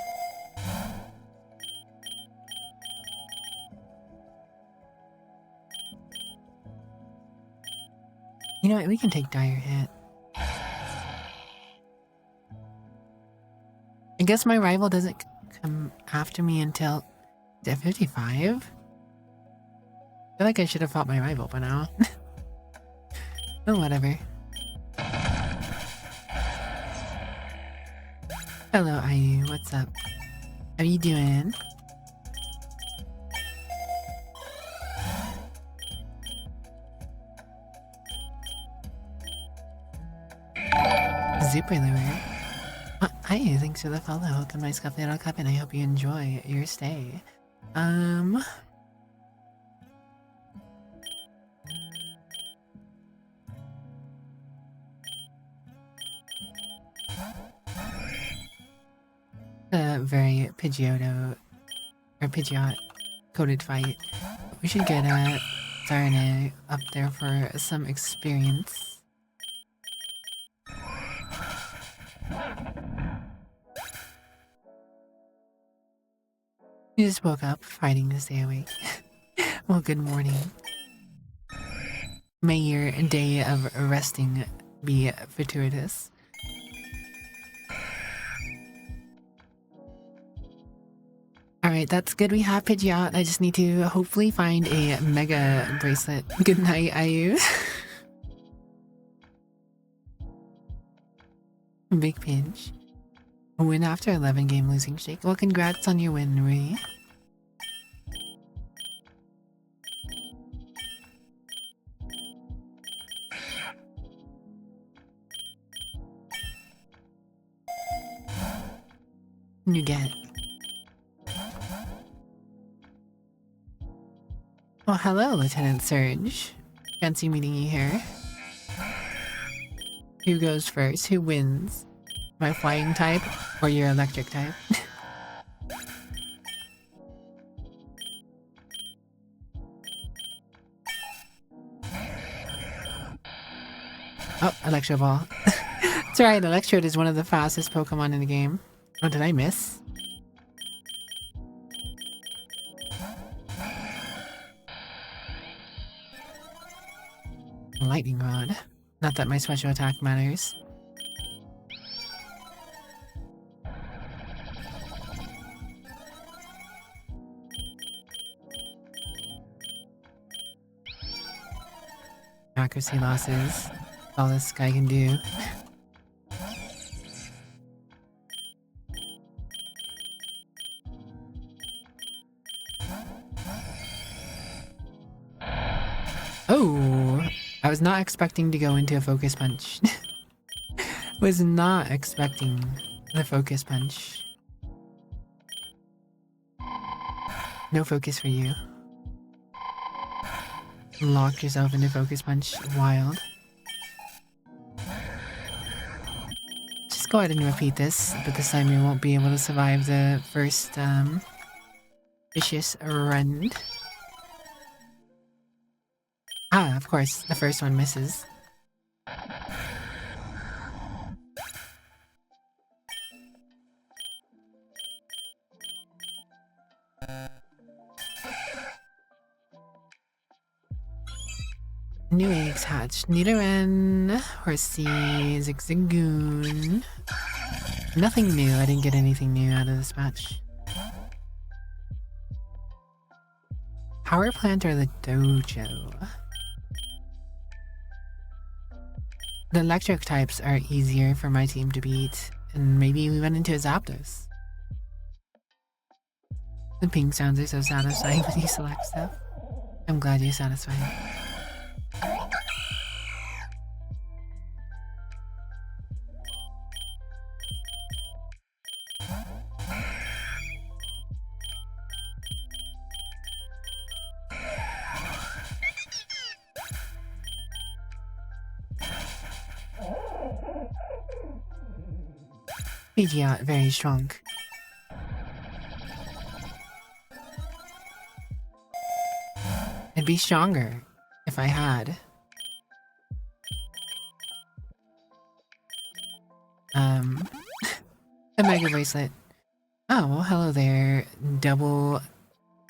Speaker 1: You know what, we can take Dire Hit. I guess my rival doesn't come after me until... Is it 55? I feel like I should have fought my rival by now. Oh, whatever. Hello, Ayu. What's up? How you doing? Super Lure. Hi, thanks for the follow. Welcome to my Scuff Little Cup, and I hope you enjoy your stay. A very Pidgeotto or Pidgeot coded fight. We should get Zarna up there for some experience. You just woke up fighting to stay awake. Well, good morning. May your day of resting be fortuitous. Alright, that's good. We have Pidgeot. I just need to hopefully find a Mega Bracelet. Good night, Ayu. Big pinch. A win after 11 game losing streak. Well, congrats on your win, Rui. You get. Well, hello, Lieutenant Surge. Fancy meeting you here. Who goes first? Who wins? My flying type or your electric type? Oh, Electro Ball. That's right, Electrode is one of the fastest Pokemon in the game. Oh, did I miss? Lightning Rod. Not that my special attack matters. Accuracy losses. All this guy can do. Oh, I was not expecting to go into a Focus Punch. Was not expecting the Focus Punch. No focus for you. Lock yourself into focus punch. Wild. Just go ahead and repeat this, but this time you won't be able to survive the first vicious run. Ah, of course, the first one misses. New eggs hatched. Nidoran, Horsey, Zigzagoon. Nothing new. I didn't get anything new out of this batch. Power Plant or the Dojo? The electric types are easier for my team to beat, and maybe we went into a Zapdos. The ping sounds are so satisfying when you select stuff. I'm glad you're satisfied. Pidgeot, very strong. I'd be stronger if I had. A Mega Bracelet. Oh, well, hello there, double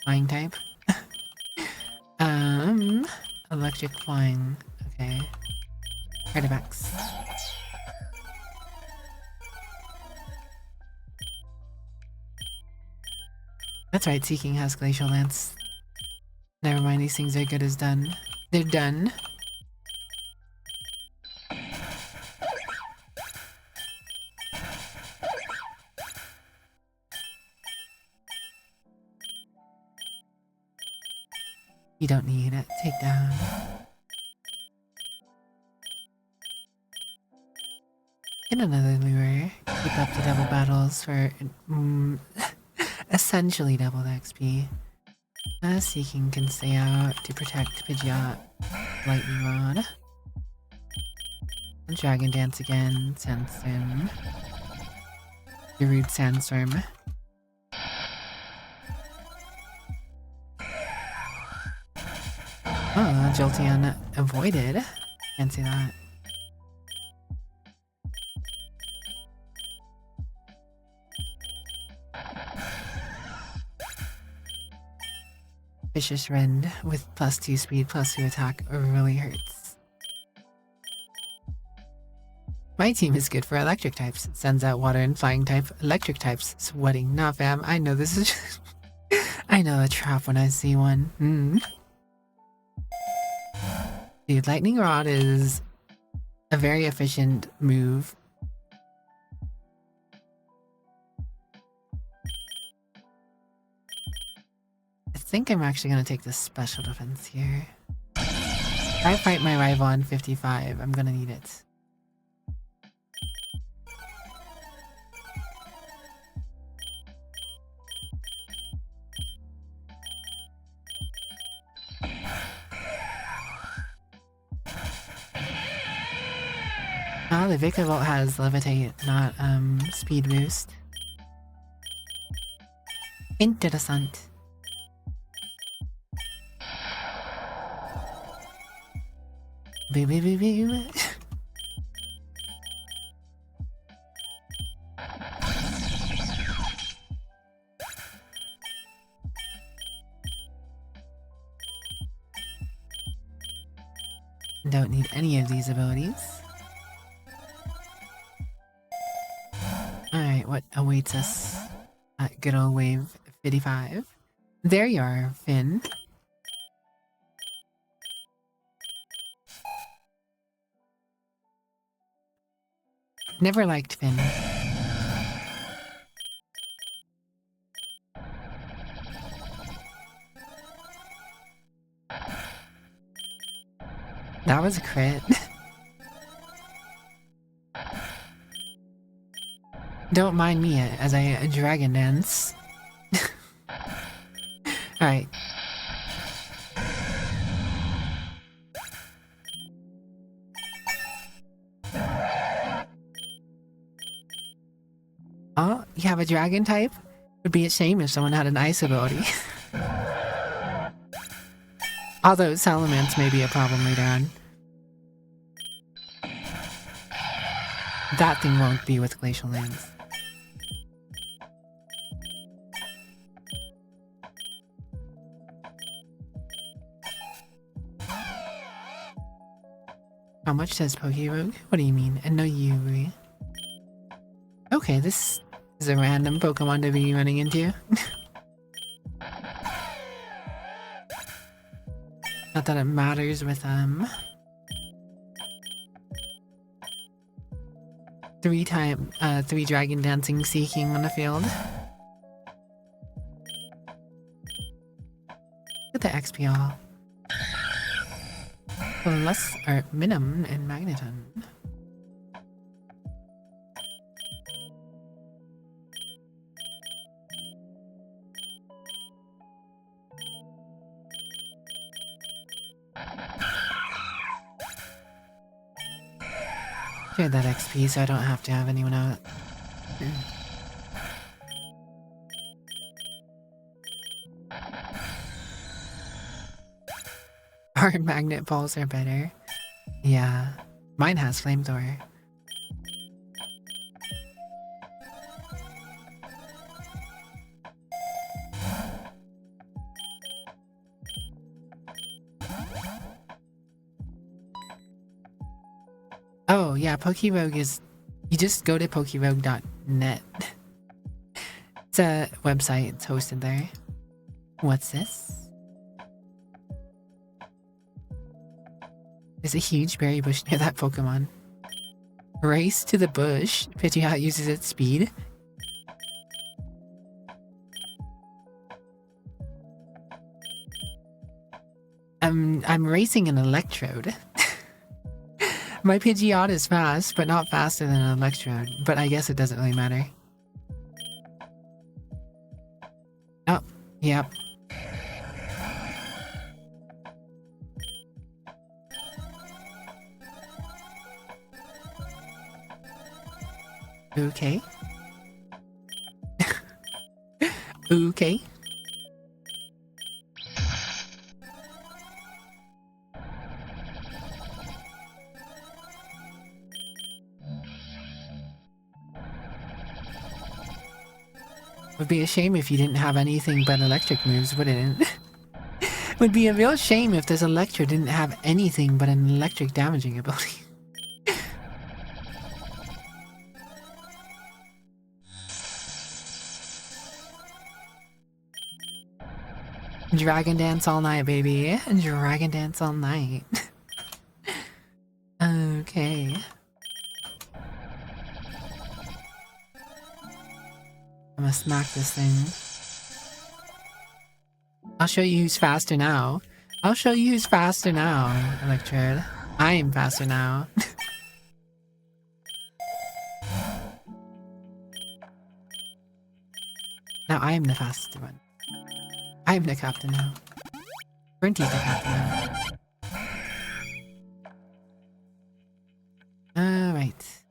Speaker 1: flying type. Electric flying. Okay. Artifacts. That's right, Seeking has Glacial Lance. Never mind, these things are good as done. They're done. You don't need it. Take down. Get another lure. Keep up the double battles for essentially double the XP. Seeking can stay out to protect Pidgeot. Lightning Rod. Dragon Dance again. Sandstorm. Gerudo Sandstorm. Oh, Jolteon avoided. Can't see that. Vicious Rend with +2 speed, +2 attack really hurts. My team is good for electric types. It sends out water and flying type. Electric types. Sweating. Nah, fam. I know this is I know a trap when I see one. Dude, Lightning Rod is a very efficient move. I think I'm actually gonna take the special defense here. If I fight my rival on 55, I'm gonna need it. Ah, the Vikavolt has Levitate, not speed boost. Interessant. Boo. Don't need any of these abilities. Alright, what awaits us at good old wave 55? There you are, Finn. Never liked Finn. That was a crit. Don't mind me as I dragon dance. Alright. Oh, you have a dragon type? Would be a shame if someone had an ice ability. Although salamence may be a problem later on. That thing won't be with glacial lands. How much says Pokerogue? What do you mean? And no Yuri. Okay, this is a random Pokemon to be running into. Not that it matters with three dragon dancing seeking on the field. Get the XP all. Plus, or Minimum and Magneton. Share that XP so I don't have to have anyone out. Our magnet balls are better. Yeah. Mine has flamethrower. Oh, yeah, Pokerogue is... You just go to pokerogue.net. It's a website, it's hosted there. What's this? There's a huge berry bush near that Pokemon. Race to the bush. Pidgeot uses its speed. I'm racing an Electrode. My Pidgeot is fast, but not faster than an Electrode. But I guess it doesn't really matter. Oh, yep. Okay. Okay. Would be a shame if you didn't have anything but electric moves, wouldn't it? Would be a real shame if this Electro didn't have anything but an electric damaging ability. Dragon dance all night, baby. Dragon dance all night. Okay. I'm gonna smack this thing. I'll show you who's faster now. I'll show you who's faster now, Electrode. I am faster now. Now I am the fastest one. I am the captain now. Brinty's the captain now. Alright.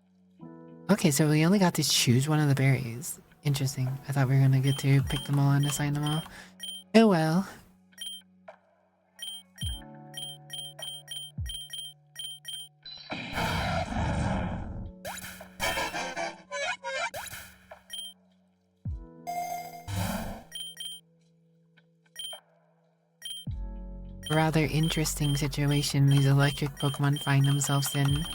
Speaker 1: Okay, so we only got to choose one of the berries. Interesting. I thought we were gonna get to pick them all and assign them all. Oh well. Rather interesting situation these electric Pokemon find themselves in.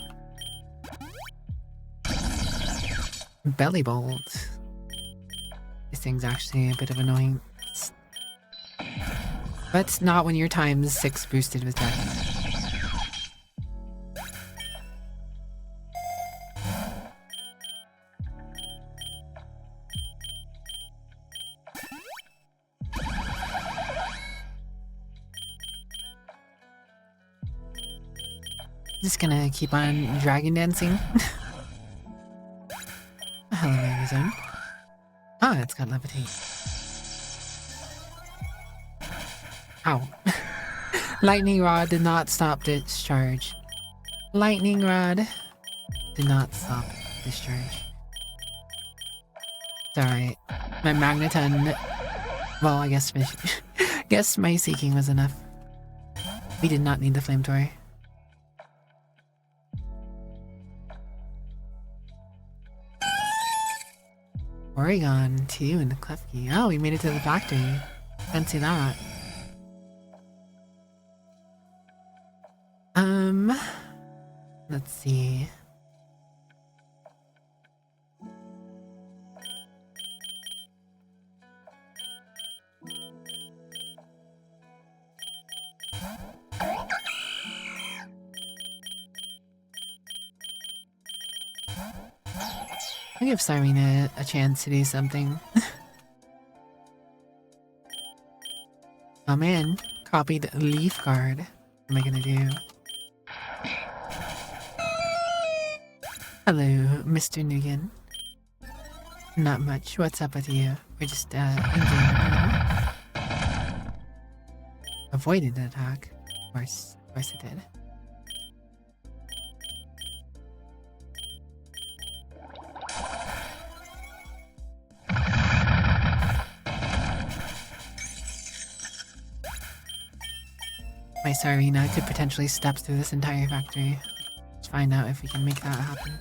Speaker 1: Belly Bolt. This thing's actually a bit of annoying. But not when you're times 6 boosted with Dragon. Just gonna keep on dragon dancing. Hello, Magazine. Ah, it's got levitate. Ow. Lightning rod did not stop discharge. Lightning rod did not stop discharge. It's alright. My magneton... Well, I guess guess my seeking was enough. We did not need the flamethrower. Oregon 2 in the Klefki. Oh, we made it to the factory. Fancy that. Let's see. I'll give Cyrena a chance to do something. Oh man, copied Leaf Guard. What am I gonna do? Hello, Mr. Nugan. Not much. What's up with you? We're just, in-game. Avoided the attack. Of course it did. My Cyrena could potentially step through this entire factory. Let's find out if we can make that happen.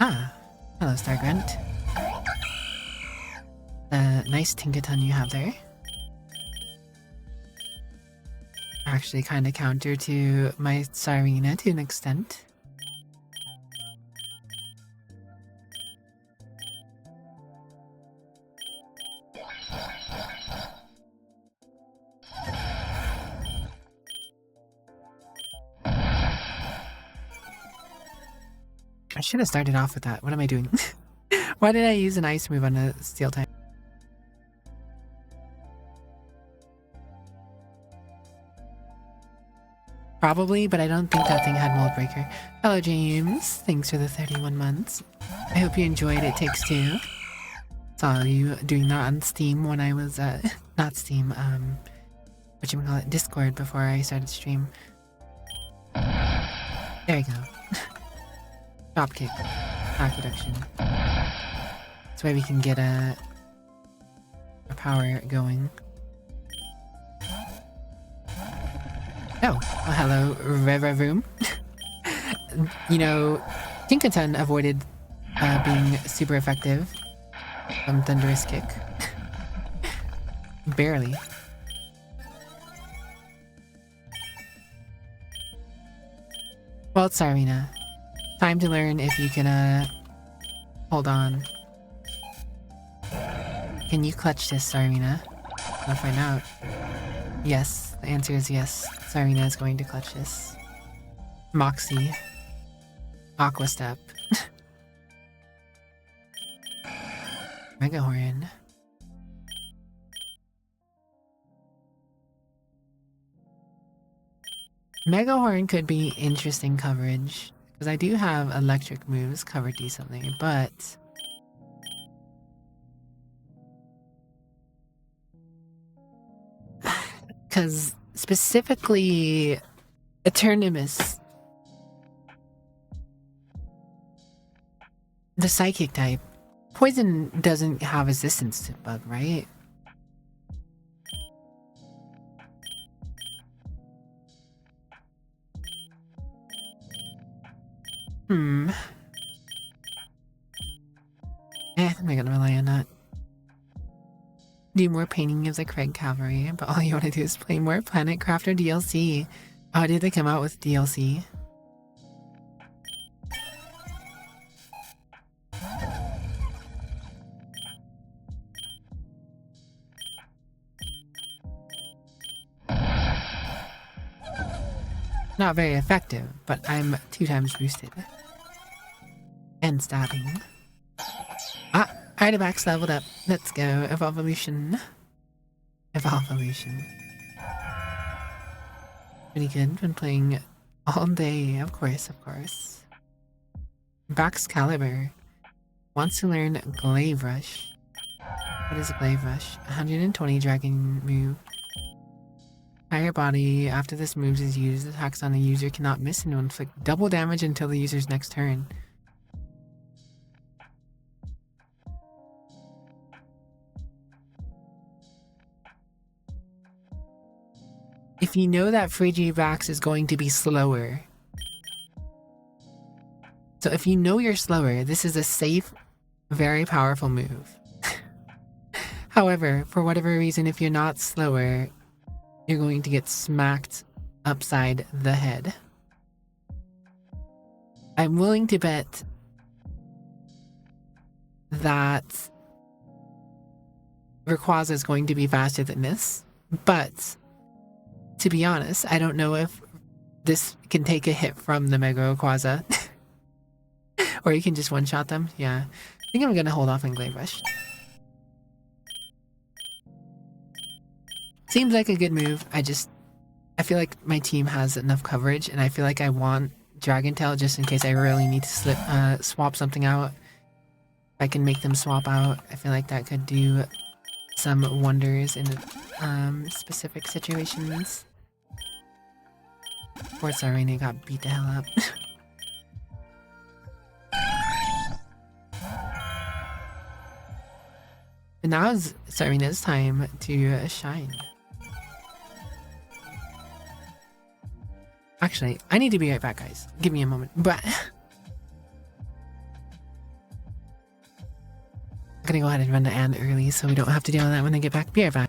Speaker 1: Ah, hello Stargrunt. Nice Tinkaton you have there. Actually kind of counter to my Cyrena to an extent. I should have started off with that. What am I doing? Why did I use an ice move on a steel type? Probably, but I don't think that thing had Mold Breaker. Hello, James. Thanks for the 31 months. I hope you enjoyed It Takes Two. Saw you doing that on Steam when I was, not Steam, whatchamacallit, Discord before I started stream. There you go. Drop kick. Attack reduction. This way we can get our power going. Oh, well, hello, Reveroom. You know, Tinkaton avoided being super effective from Thunderous Kick. Barely. Well, it's Cyrena. Time to learn if you can, hold on. Can you clutch this, Cyrena? I'll find out. Yes, the answer is yes. Cyrena is going to clutch this. Moxie. Aqua Step. Mega Horn. Mega Horn could be interesting coverage, because I do have electric moves covered decently, but... Because specifically, Eternimus, the Psychic type, Poison doesn't have resistance to bug, right? I'm not gonna rely on that. Do more painting of the Craig Cavalry, but all you want to do is play more Planet Crafter DLC. Oh, did they come out with DLC? Not very effective, but I'm 2 times boosted. And stabbing. Ah, Artifacts leveled up. Let's go. Evolution. Evolution. Pretty good. Been playing all day. Of course, of course. Baxcalibur wants to learn Glaive Rush. What is a Glaive Rush? 120 dragon move. Entire body after this move is used, attacks on the user cannot miss and will inflict double damage until the user's next turn. If you know that Frigivax is going to be slower, so if you know you're slower, this is a safe, very powerful move. However, for whatever reason, if you're not slower, you're going to get smacked upside the head. I'm willing to bet that Rayquaza is going to be faster than this, but to be honest, I don't know if this can take a hit from the Mega Rayquaza. Or you can just one-shot them. Yeah. I think I'm gonna hold off on Glaive Rush. Seems like a good move. I feel like my team has enough coverage, and I feel like I want Dragon Tail just in case I really need to swap something out. If I can make them swap out, I feel like that could do some wonders in specific situations. Poor Sarene got beat the hell up. And now is Sarena's time to shine. Actually, I need to be right back, guys. Give me a moment. But I'm gonna go ahead and run the ad early so we don't have to deal with that when I get back. Be right back.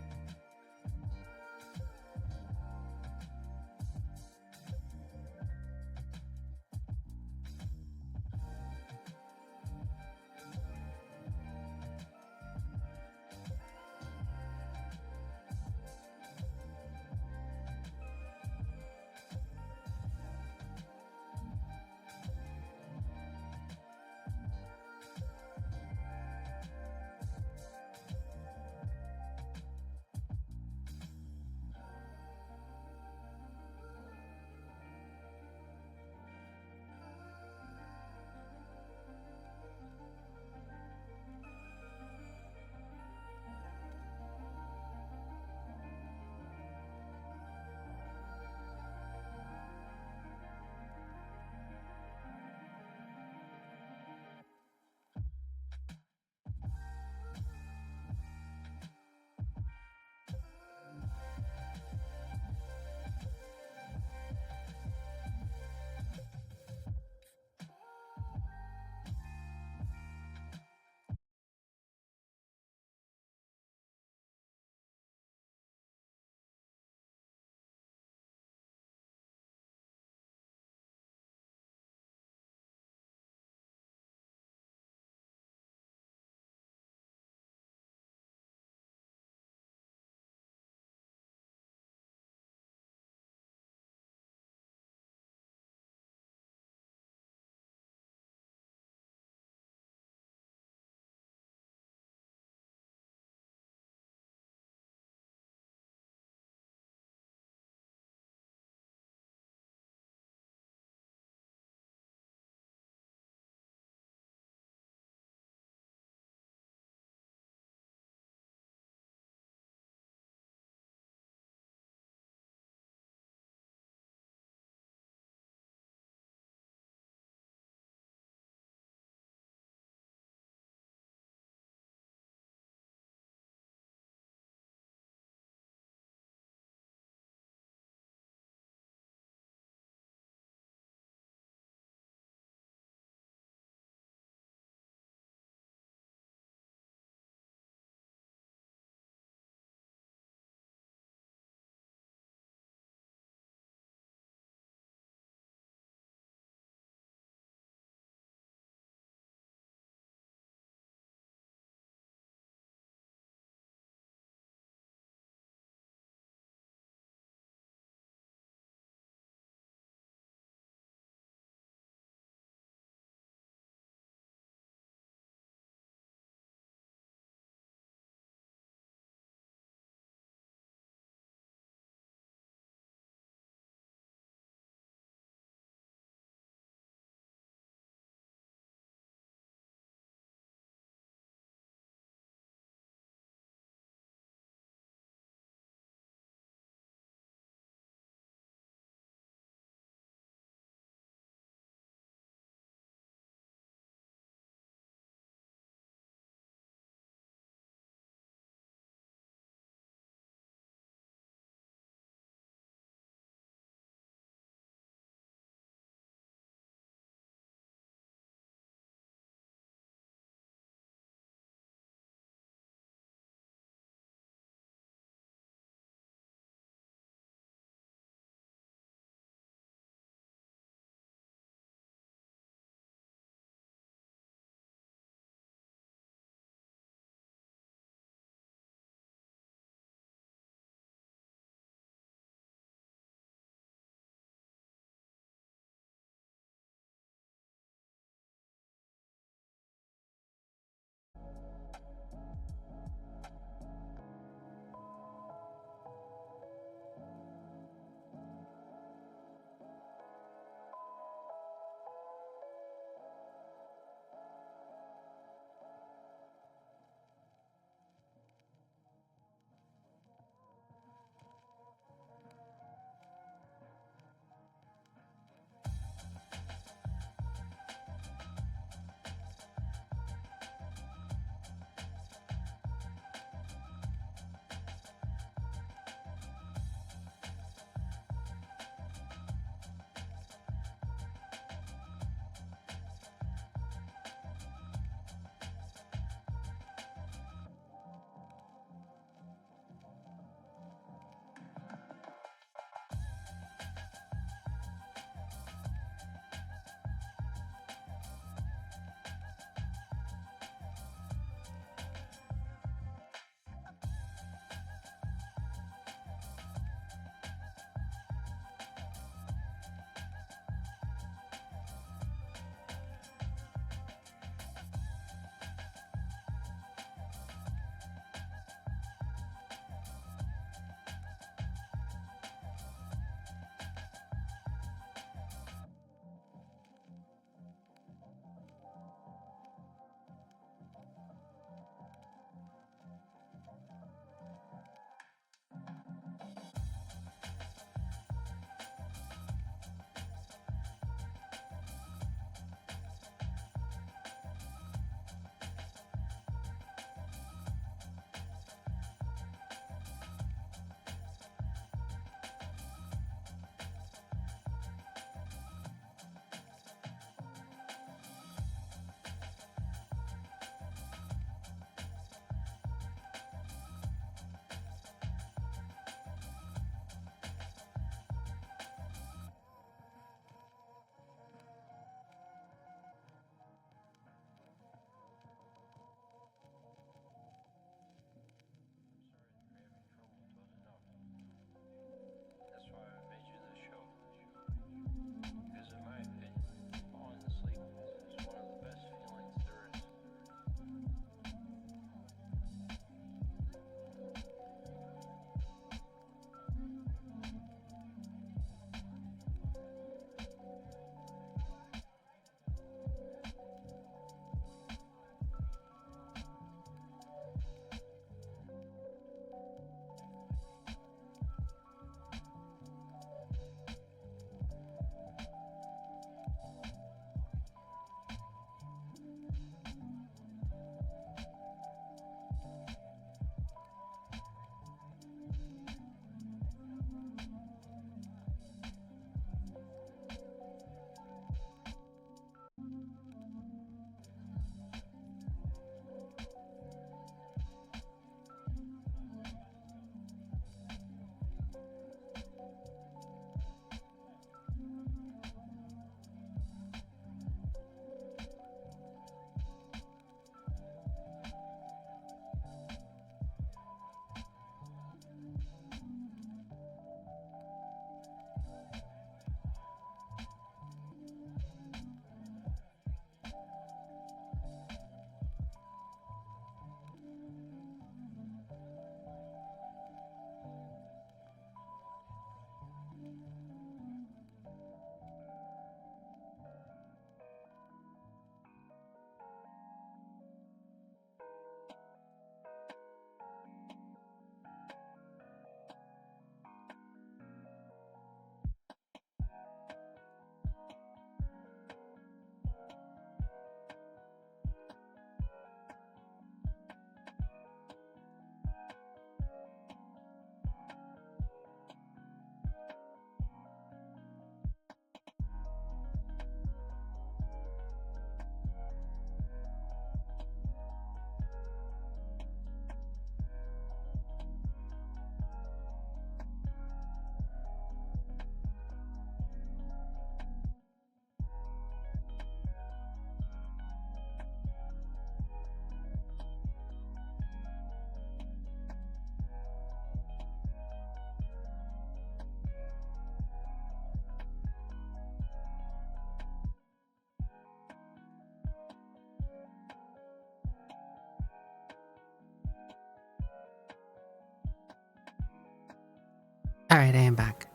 Speaker 1: Alright, I am back.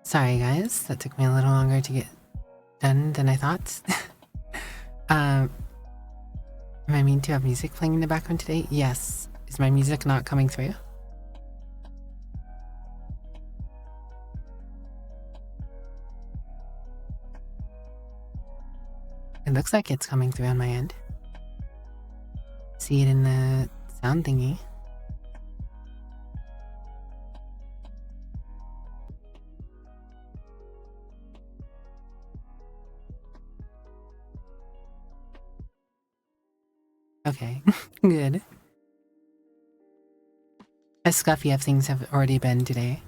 Speaker 1: Sorry guys, that took me a little longer to get done than I thought. Am I mean to have music playing in the background today? Yes. Is my music not coming through? It looks like it's coming through on my end. See it in the sound thingy. Okay, good. As scuffy as things have already been today.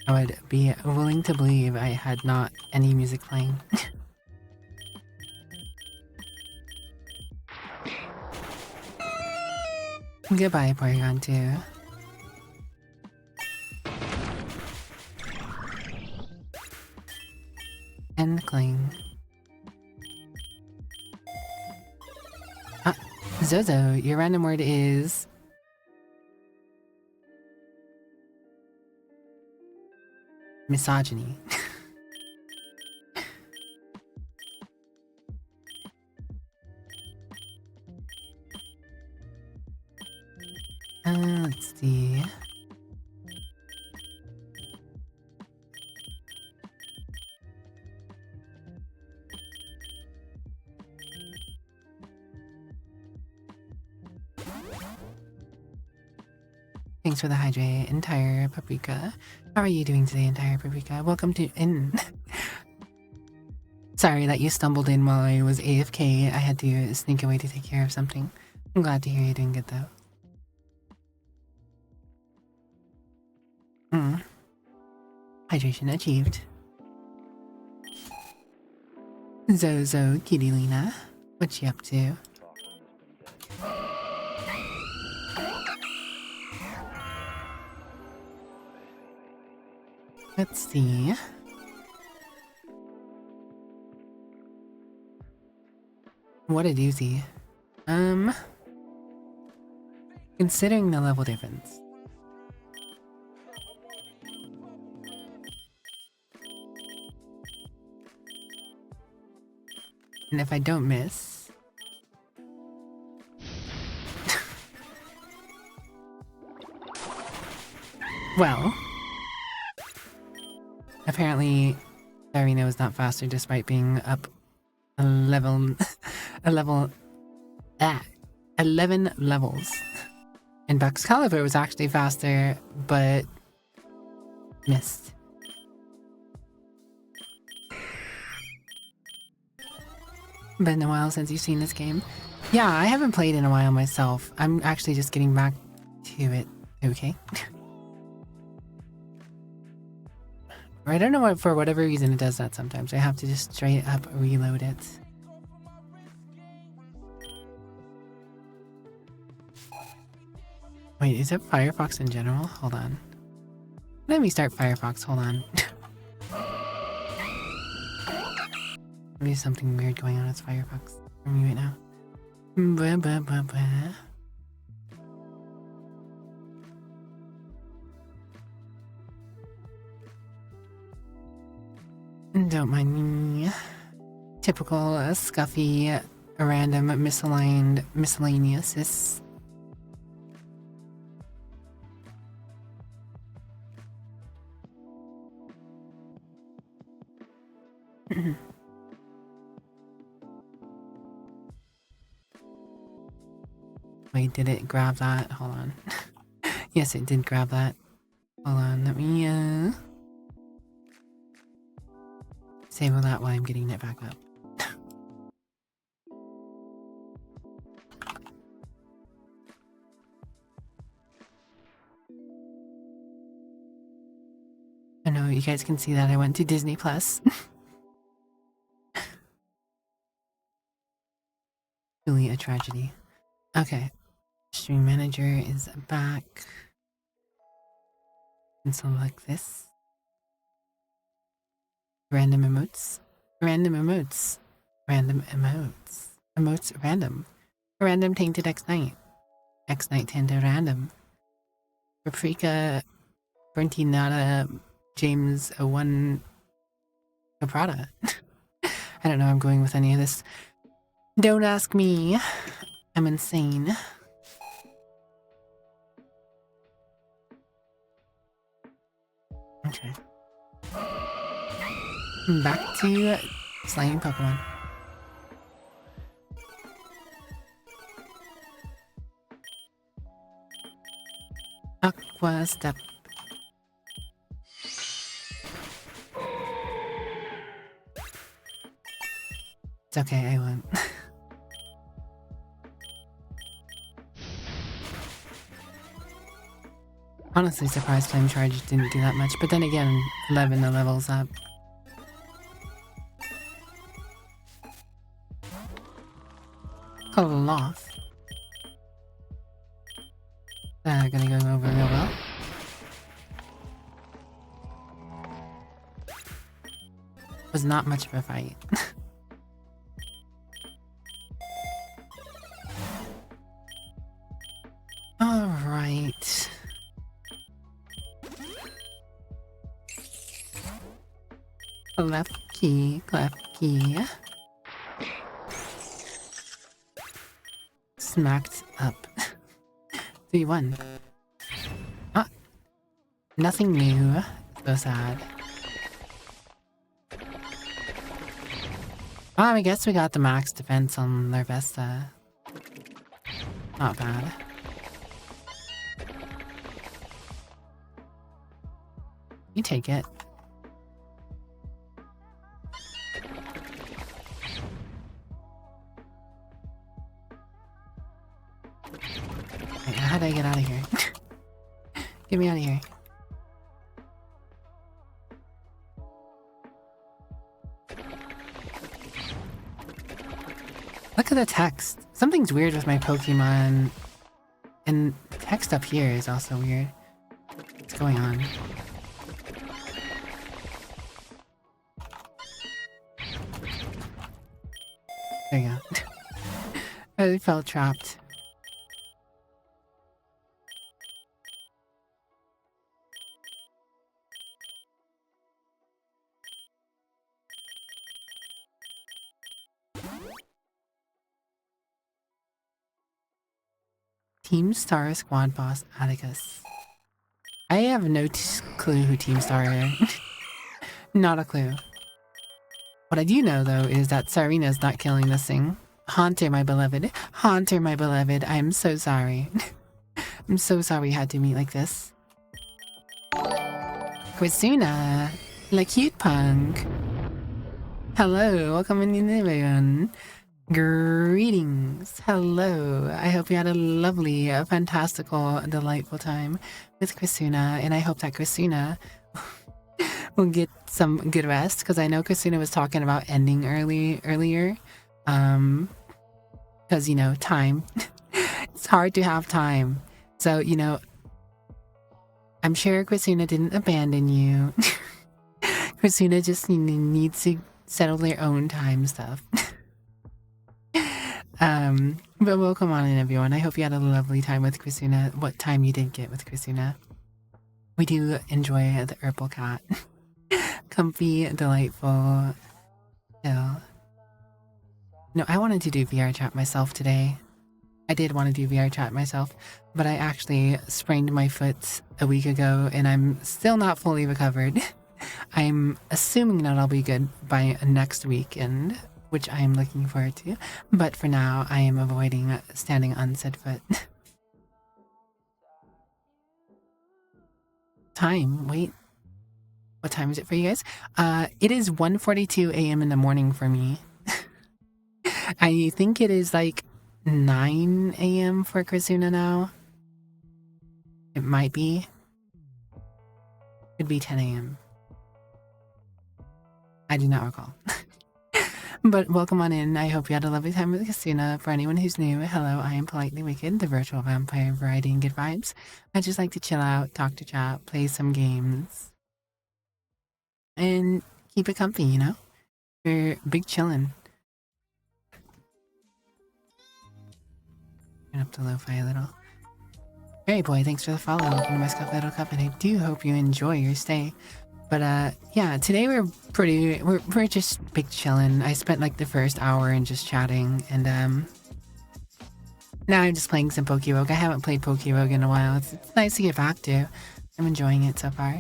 Speaker 1: I would be willing to believe I had not any music playing. Goodbye, Porygon 2. And cling. Ah, Zozo, your random word is... misogyny. Let's see. Thanks for the hydrate, entire paprika. How are you doing today, entire paprika? Welcome to in. Sorry that you stumbled in while I was AFK. I had to sneak away to take care of something. I'm glad to hear you're doing good though. Hydration achieved. Zozo, Kitty Lena, what you up to? Let's see. What a doozy. Considering the level difference. And if I don't miss... well... apparently, Irina was not faster despite being up a level... 11 levels. And Baxcalibur was actually faster, but... missed. Been a while since you've seen this game. Yeah, I haven't played in a while myself. I'm actually just getting back to it. Okay. I don't know what, for whatever reason it does that sometimes. I have to just straight up reload it. Wait, is it Firefox in general? Hold on. Let me start Firefox, hold on. Maybe something weird going on with Firefox for me right now. Blah, blah, blah, blah. Don't mind me. Typical scuffy, random, misaligned, miscellaneous. Wait, did it grab that? Hold on. Yes, it did grab that. Hold on, let me save that while I'm getting it back up. I know you guys can see that I went to Disney Plus. Really a tragedy. Okay. Stream manager is back. And so like this. Random emotes. Random emotes. Random emotes. Emotes random. Random tainted X-Knight. X-Knight tainted random. Paprika Berntinata James 01 Caprata. I don't know I'm going with any of this. Don't ask me. I'm insane. Okay. Back to slaying Pokemon. Aqua Step. It's okay, I won't. Honestly surprised Time Charge didn't do that much, but then again, 11 the levels up. Cloth. Gonna go over real well. Was not much of a fight. Alright. Left key, left key. Smacked up. 3-1. Ah! Nothing new. So sad. I guess we got the max defense on Larvesta. Not bad. You take it. Wait, how do I get out of here? Get me out of here. Look at the text. Something's weird with my Pokemon. And the text up here is also weird. What's going on? There you go. I felt trapped. Team Star Squad Boss Atticus. I have no clue who Team Star is. Not a clue. What I do know, though, is that Sarina's not killing this thing. Haunter, my beloved. Haunter, my beloved. I am so sorry. I'm so sorry we had to meet like this. Quizuna, la cute punk. Hello, welcome in everyone. Greetings. Hello. I hope you had a lovely, fantastical, delightful time with Quizuna, and I hope that Quizuna will get some good rest, because I know Quizuna was talking about ending earlier. Because, you know, time. It's hard to have time. So, you know, I'm sure Quizuna didn't abandon you. Quizuna just needs to settle their own time stuff. But welcome on in, everyone. I hope you had a lovely time with Quizuna. What time you did get with Quizuna. We do enjoy the Herbal Cat. Comfy, delightful, chill. No, I wanted to do VR chat myself today. I did want to do VR chat myself, but I actually sprained my foot a week ago and I'm still not fully recovered. I'm assuming that I'll be good by next weekend, which I am looking forward to. But for now, I am avoiding standing on said foot. Time, wait. What time is it for you guys? It is 1:42 a.m. in the morning for me. I think it is like 9 a.m. for Quizuna now. It might be. Could be 10 a.m. I do not recall. But welcome on in. I hope you had a lovely time with Quizuna. For anyone who's new, hello, I am PolitelyWicked, the virtual vampire variety and good vibes. I just like to chill out, talk to chat, play some games, and keep it comfy, you know? We're big chillin'. Turn up the lo-fi a little. Hey boy, thanks for the follow. Welcome to my Scuff Little Cup, and I do hope you enjoy your stay. But yeah, today we're just big chilling. I spent like the first hour in just chatting, and now I'm just playing some PolitelyWicked. I haven't played PolitelyWicked in a while. It's nice to get back to. I'm enjoying it so far.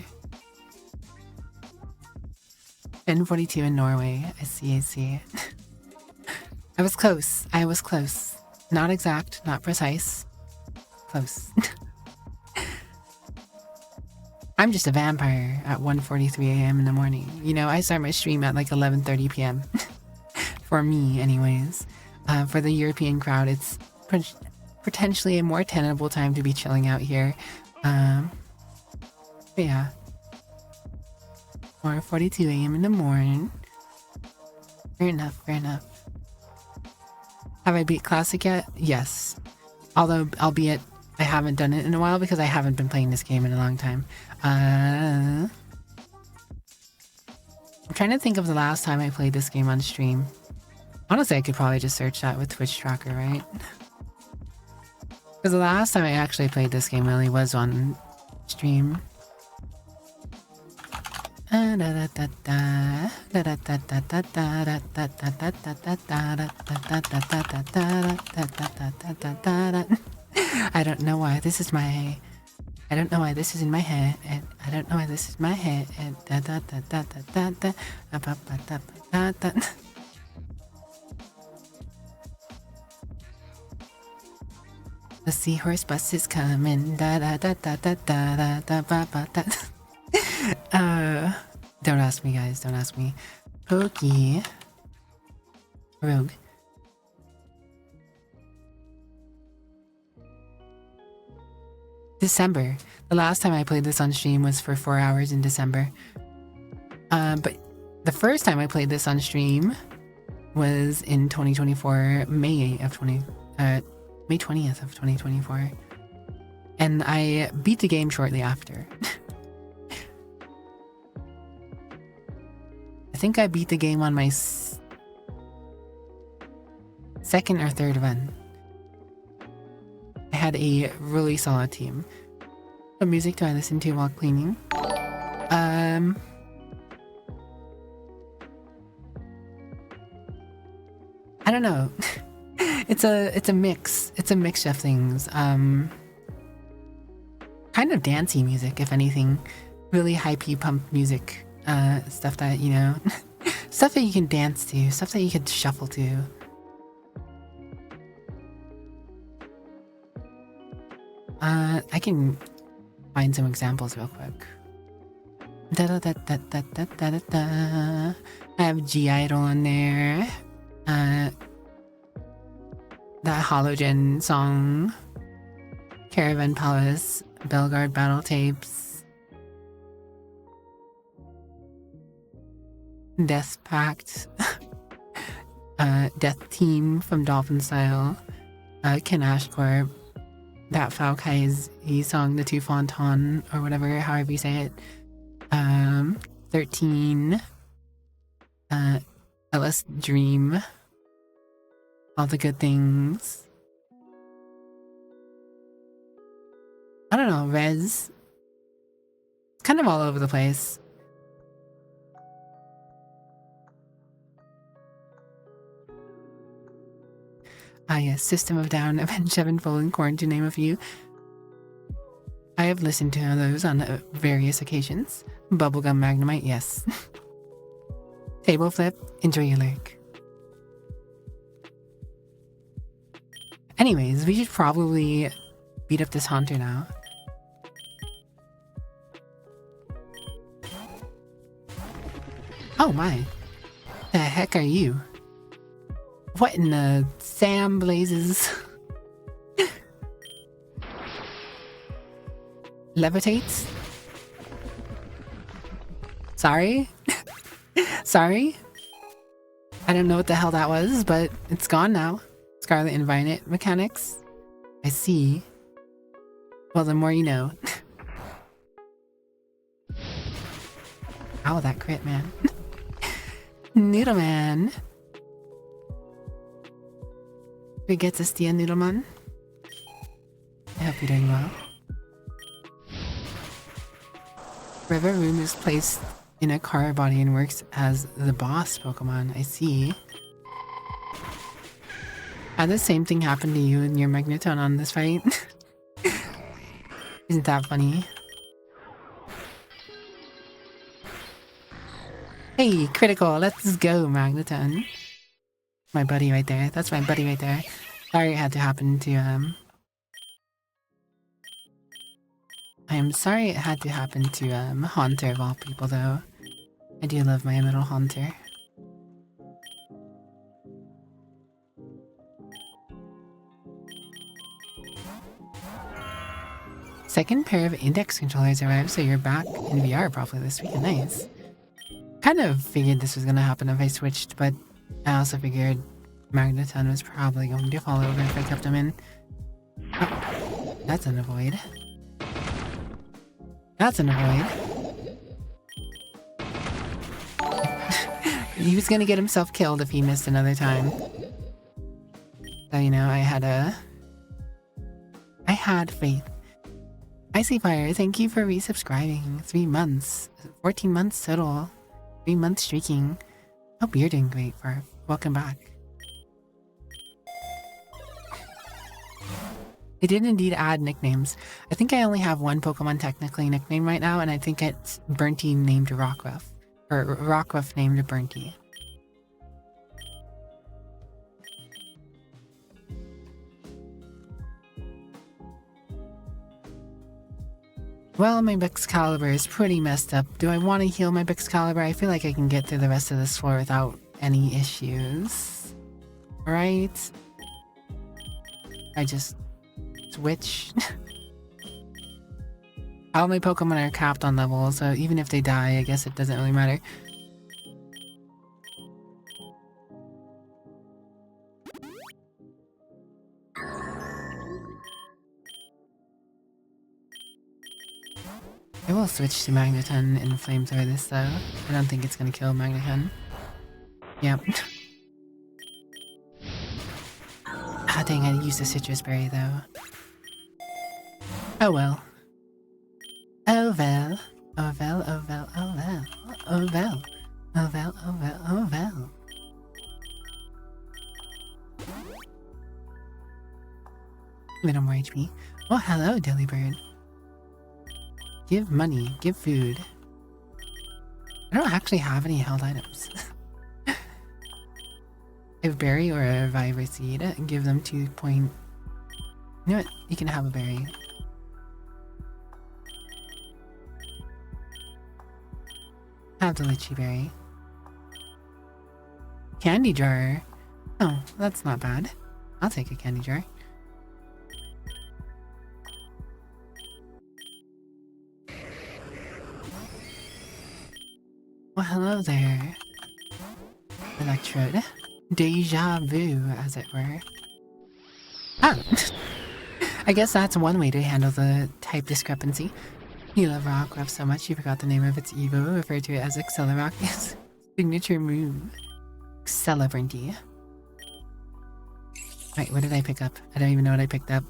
Speaker 1: 10:42 in Norway. I see. I was close. Not exact, not precise. Close. I'm just a vampire at 1:43 a.m. in the morning. You know, I start my stream at like 11:30 p.m. For me, anyways. For the European crowd, it's potentially a more tenable time to be chilling out here. But yeah. 4:42 a.m. in the morning. Fair enough. Have I beat Classic yet? Yes. Although, albeit, I haven't done it in a while because I haven't been playing this game in a long time. I'm trying to think of the last time I played this game on stream. Honestly, I could probably just search that with Twitch Tracker, right? Because the last time I actually played this game really was on stream. I don't know why this is my... I don't know why this is in my head. I don't know why this is my head. The seahorse bus is coming. Don't ask me, guys. Don't ask me. Pokey. Rogue. December. The last time I played this on stream was for 4 hours in December. But the first time I played this on stream was in 2024, May 20th of 2024. And I beat the game shortly after. I think I beat the game on my second or third run. I had a really solid team. What music do I listen to while cleaning? I don't know. It's a mix. It's a mix of things. Kind of dancey music, if anything. Really hypey pump music. Stuff that, you know, stuff that you can dance to, stuff that you could shuffle to. I can find some examples real quick. I have G-Idol on there. That Halogen song. Caravan Palace. Belgard Battle Tapes. Death Pact. Death Team from Dolphin Style. Ken Ashcorp. That Falkai's song, the Tu Fonton, or whatever, however you say it. 13. LS Dream. All the good things. I don't know, Rez. It's kind of all over the place. Ah yes, System of Down, Avenged Sevenfold, and Corn, to name a few. I have listened to those on various occasions. Bubblegum Magnemite, yes. Table Flip, enjoy your lyric. Anyways, we should probably beat up this Haunter now. Oh my. The heck are you? What in the Sam blazes? Levitates? Sorry? Sorry? I don't know what the hell that was, but it's gone now. Scarlet and Violet mechanics. I see. Well, the more you know. Ow, that crit, man. Noodleman. Who gets a steal, Noodleman? I hope you're doing well. Rivaroom is placed in a car body and works as the boss Pokemon. I see. Had the same thing happen to you and your Magneton on this fight? Isn't that funny? Hey, critical, let's go, Magneton. My buddy right there. That's my buddy right there. Sorry it had to happen to I am sorry it had to happen to Haunter of all people though. I do love my little Haunter. Second pair of index controllers arrived, so you're back in VR probably this weekend. Nice. Kind of figured this was gonna happen if I switched, but I also figured Magneton was probably going to fall over if I kept him in. Oh, that's an avoid. That's an avoid. He was gonna get himself killed if he missed another time. So, you know, I had faith. Icy Fire, thank you for resubscribing. 3 months. 14 months total. 3 months streaking. Hope you're doing great, Farf. Welcome back. They did indeed add nicknames. I think I only have one Pokemon technically nicknamed right now, and I think it's Burnty named Rockruff. Or Rockruff named Burnty. Well, my Excalibur is pretty messed up. Do I want to heal my Excalibur? I feel like I can get through the rest of this floor without any issues. Right? I just switch. All my Pokemon are capped on level, so even if they die, I guess it doesn't really matter. I will switch to Magneton and Flamethrower this though. I don't think it's gonna kill Magneton. Yep. Ah dang, I used a Citrus Berry though. Oh well. Oh well. Oh well, oh well, oh well. Oh well. Oh well, oh well, oh well. Little more HP. Oh hello, Delibird. Give money, give food. I don't actually have any held items. A berry or a Vivre Seed, and give them 2 point... You know what? You can have a berry. Have the Lychee Berry. Candy jar. Oh, that's not bad. I'll take a candy jar. Well, hello there. Electrode. Deja vu, as it were. Ah! I guess that's one way to handle the type discrepancy. You love Rockruff so much you forgot the name of its Evo, referred to it as Accelerock's signature move. Acceleranty. Wait, what did I pick up? I don't even know what I picked up.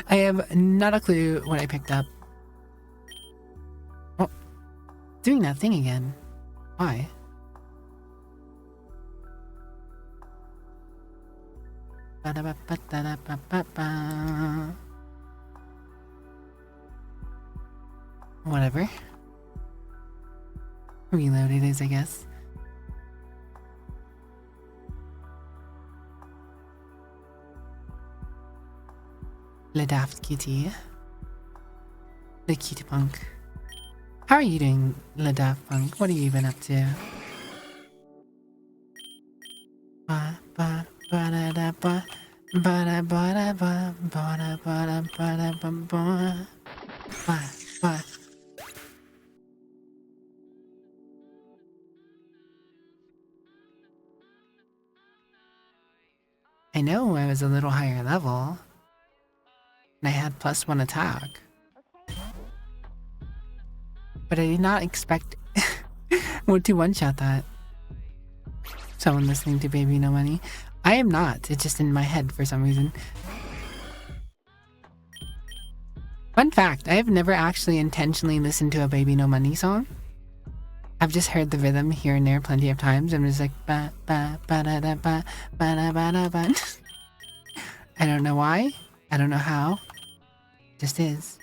Speaker 1: I have not a clue what I picked up. Oh, doing that thing again. Why? Whatever. Reload it is, I guess. Le Daft Kitty. The Kitty Punk. How are you doing, Le Daft Punk? What have you been up to? Ba ba ba da da ba ba da ba da ba ba da ba da ba da ba ba ba ba. I know I was a little higher level, and I had +1 attack, but I did not expect to one-shot that. Someone listening to Baby No Money. I am not. It's just in my head for some reason. Fun fact, I have never actually intentionally listened to a Baby No Money song. I've just heard the rhythm here and there plenty of times. I'm just like ba ba ba da da ba ba da ba da ba. I don't know why. I don't know how. It just is.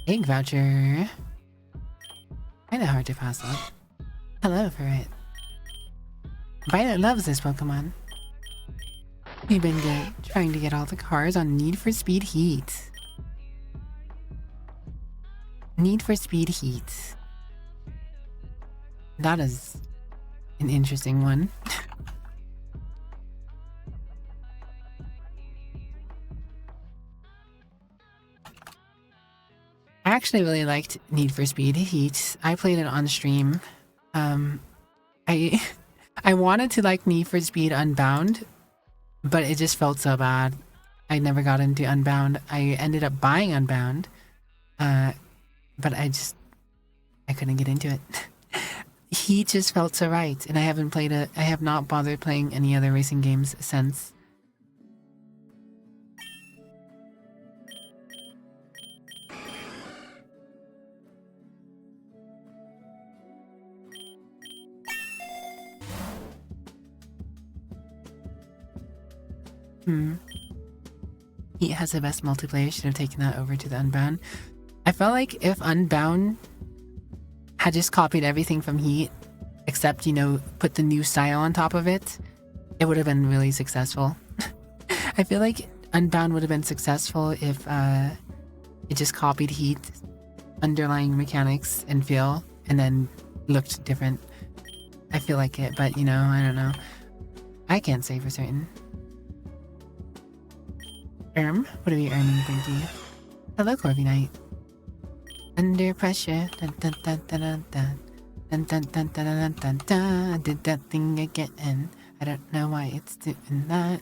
Speaker 1: Egg voucher. Kinda hard to pass up. Hello, Ferret. Violet loves this Pokemon. We've been trying to get all the cars on Need for Speed Heat. Need for Speed Heat. That is an interesting one. I actually really liked Need for Speed Heat. I played it on stream. I wanted to like Need for Speed Unbound, but it just felt so bad. I never got into Unbound. I ended up buying Unbound, but I couldn't get into it. Heat just felt so right, and I have not bothered playing any other racing games since. Heat has the best multiplayer. Should have taken that over to the Unbound. I felt like if Unbound had just copied everything from Heat, except, you know, put the new style on top of it, it would have been really successful. I feel like Unbound would have been successful if it just copied Heat, underlying mechanics and feel, and then looked different. I feel like it, but, you know, I don't know. I can't say for certain. What are we earning, Brinky? Hello, Corby Knight. Under pressure. Dun, dun, dun, dun, dun, dun. Dun, dun, dun, dun, dun, dun, dun. I did that thing again. I don't know why it's doing that.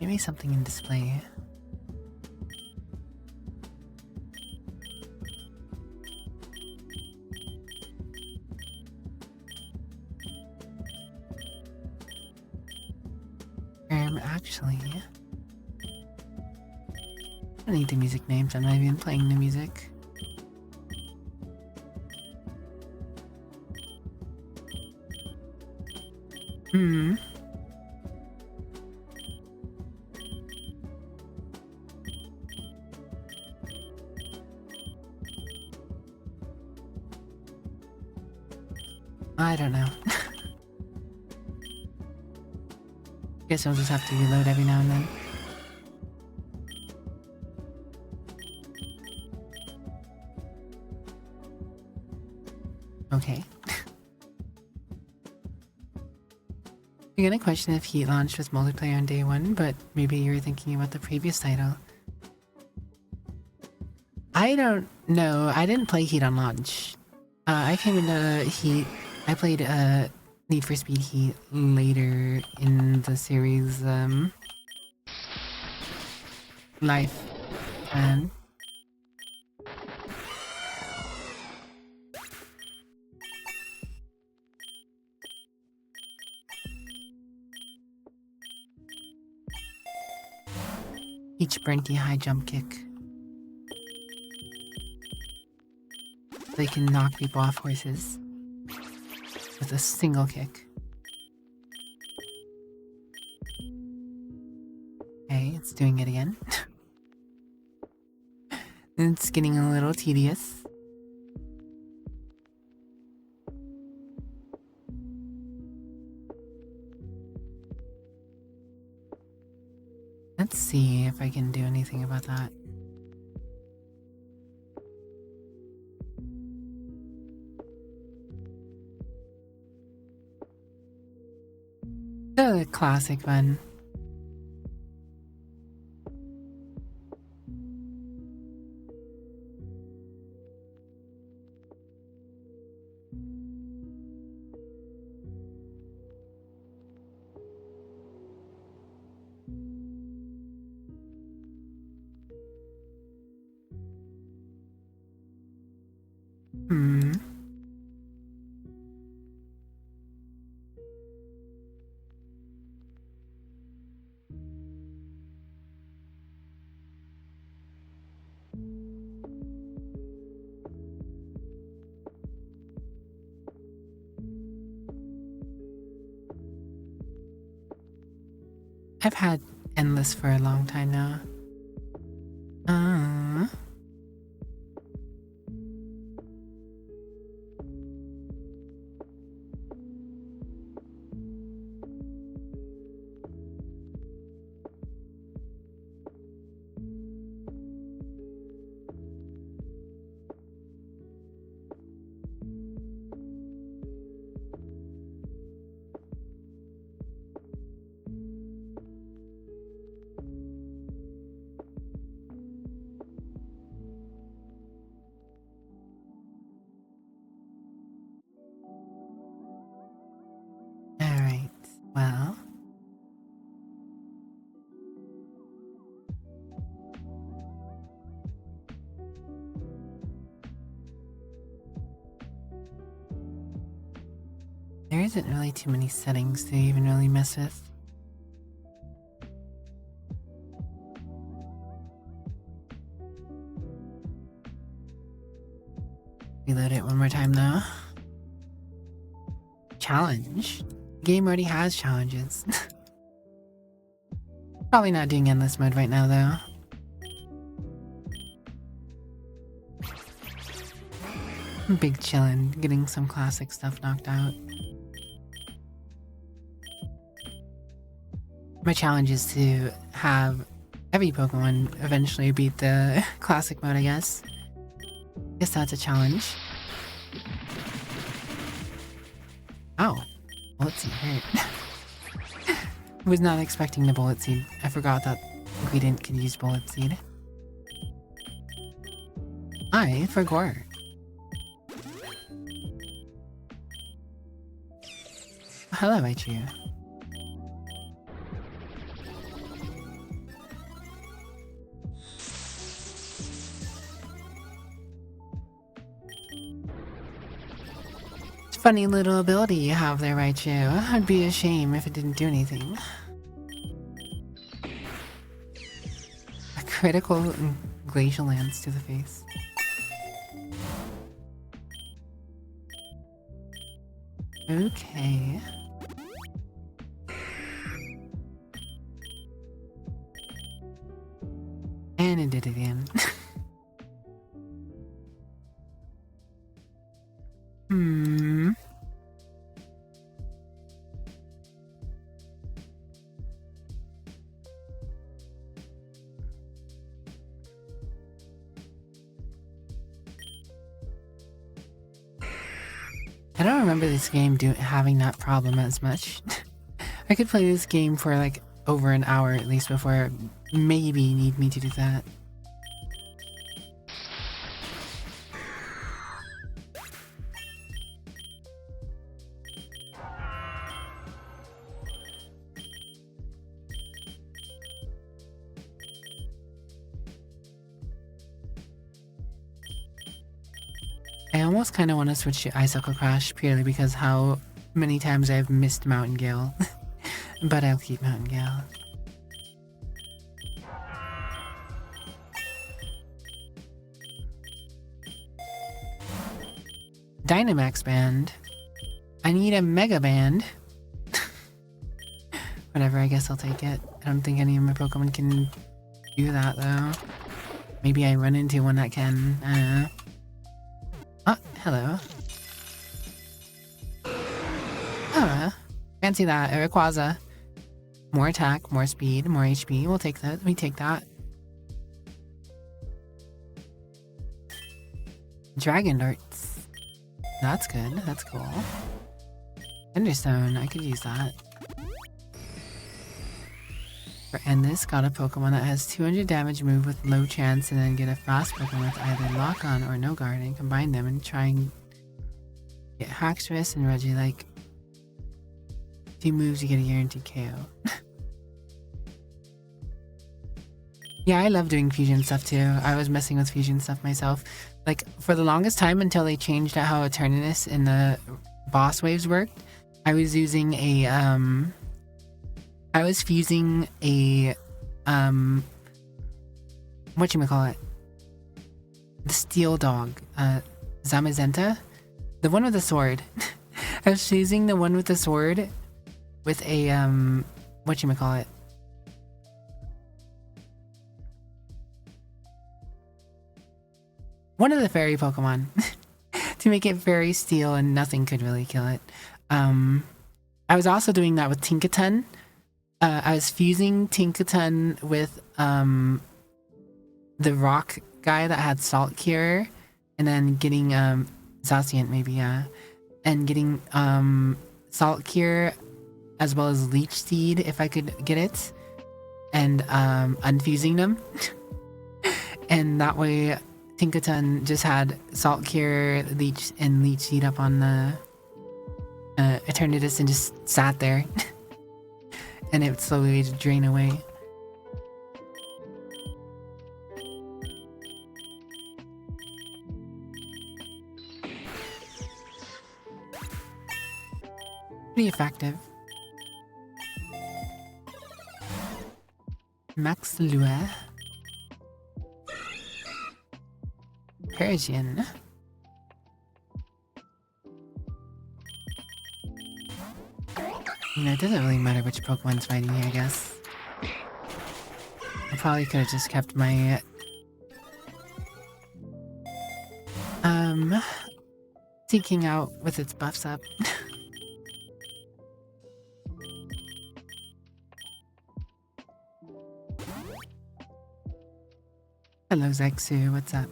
Speaker 1: Maybe something in display. Actually, I don't need the music names. I'm not even playing the music. I don't know. Guess I'll just have to reload every now and then. Okay. You're gonna question if Heat launched with multiplayer on day one, but maybe you're thinking about the previous title. I don't know. I didn't play Heat on launch. I came into Heat. I played Need for Speed Heat later in the series life. Each Brinky high jump kick. They can knock people off horses with a single kick. Okay, it's doing it again. It's getting a little tedious. Let's see if I can do anything about that. The classic one. I've had endless for a long time now. Alright, well. There isn't really too many settings to even really mess with. Reload it one more time though. Challenge? Game already has challenges. Probably not doing endless mode right now though. Big chillin', getting some classic stuff knocked out. My challenge is to have every Pokemon eventually beat the classic mode, I guess. Guess that's a challenge. Ow. Bullet Seed hurt. Was not expecting the Bullet Seed. I forgot that Ingredient could use Bullet Seed. I forgot. Hello, Aichu. Funny little ability you have there, Raichu. It'd be a shame if it didn't do anything. A critical glacial lance to the face. Okay. And it did it again. I don't remember this game having that problem as much. I could play this game for like over an hour at least before maybe need me to do that. I almost kind of want to switch to Icicle Crash purely because how many times I've missed Mountain Gale. But I'll keep Mountain Gale. Dynamax Band. I need a Mega Band. Whatever, I guess I'll take it. I don't think any of my Pokemon can do that though. Maybe I run into one that can. Oh, hello. Fancy that. A Rayquaza. More attack, more speed, more HP. We'll take that. We take that. Dragon Darts. That's good. That's cool. Thunderstone. I could use that. For Endless, got a Pokemon that has 200 damage, move with low chance, and then get a fast Pokemon with either Lock On or No Guard, and combine them and try and get Haxorus and Reggie. 2 moves, you get a guaranteed KO. Yeah, I love doing fusion stuff too. I was messing with fusion stuff myself. For the longest time until they changed out how Eternatus in the boss waves worked, I was using a, I was fusing a, whatchamacallit? The Steel Dog, Zamazenta? The one with the sword. I was fusing the one with the sword with a, whatchamacallit? one of the fairy Pokemon to make it fairy steel and nothing could really kill it. I was also doing that with Tinkaton. I was fusing Tinkaton with the rock guy that had Salt Cure, and then getting Zacian maybe, yeah, and getting Salt Cure as well as Leech Seed if I could get it, and unfusing them. And that way Tinkaton just had Salt Cure, Leech Seed up on the Eternatus and just sat there. And it would slowly drain away. Pretty effective. Max Lua. Persian. You know, it doesn't really matter which Pokemon's fighting me, I guess. I probably could have just kept my seeking out with its buffs up. Hello Zexu, what's up?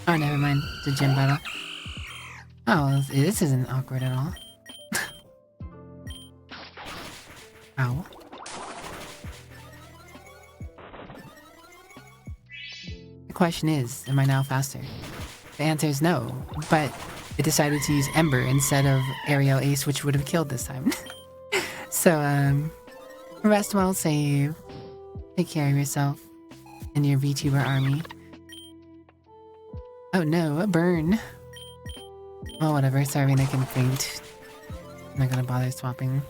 Speaker 1: Oh, never mind. It's a gym battle. Oh, this isn't awkward at all. Ow. The question is, am I now faster? The answer is no, but it decided to use Ember instead of Aerial Ace, which would have killed this time. So, rest well, save. Take care of yourself and your VTuber army. Oh no, a burn. Well, whatever, Sarvina can faint. I'm not gonna bother swapping.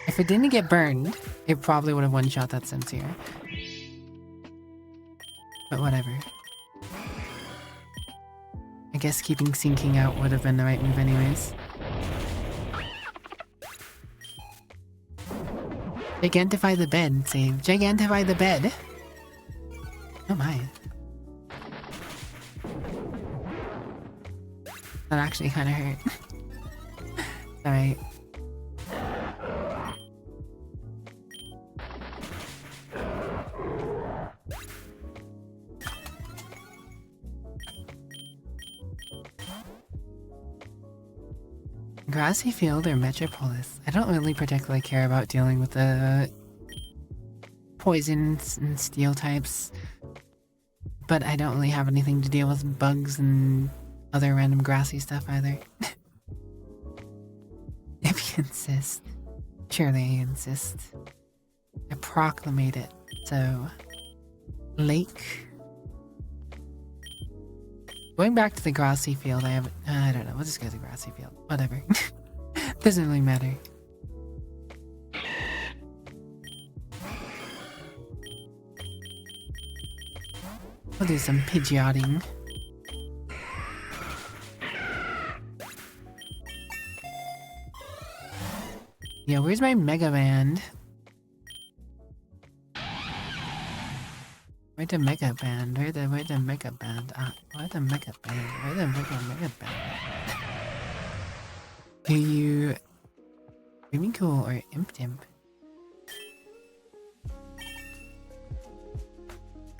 Speaker 1: If it didn't get burned, it probably would have one-shot that Sincere. But whatever. I guess keeping Sinking out would have been the right move anyways. Gigantify the bed, save. Gigantify the bed! Oh my. That actually kinda hurt. Alright. Grassy Field or Metropolis? I don't really particularly care about dealing with the poisons and steel types, but I don't really have anything to deal with bugs and other random grassy stuff either. If you insist. Surely I insist. I proclamate it. So, lake. Going back to the grassy field, I don't know, we'll just go to the grassy field. Whatever. Doesn't really matter. We'll do some Pidgeotting. Yeah, where's my Mega Band? Where's the Mega Band? Where's the Mega Band? Where's the Mega Band? Where's the Mega Band? Do you Screaming Cool or Imp Timp?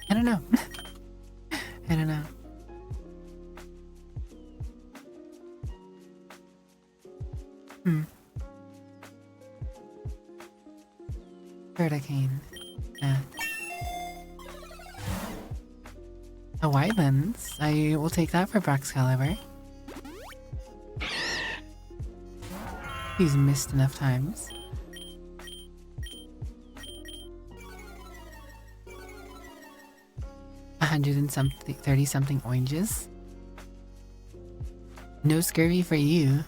Speaker 1: I don't know. I don't know. Hurricane. A Wylands. I will take that for Braxcalibur. He's missed enough times. $130 something oranges. No scurvy for you.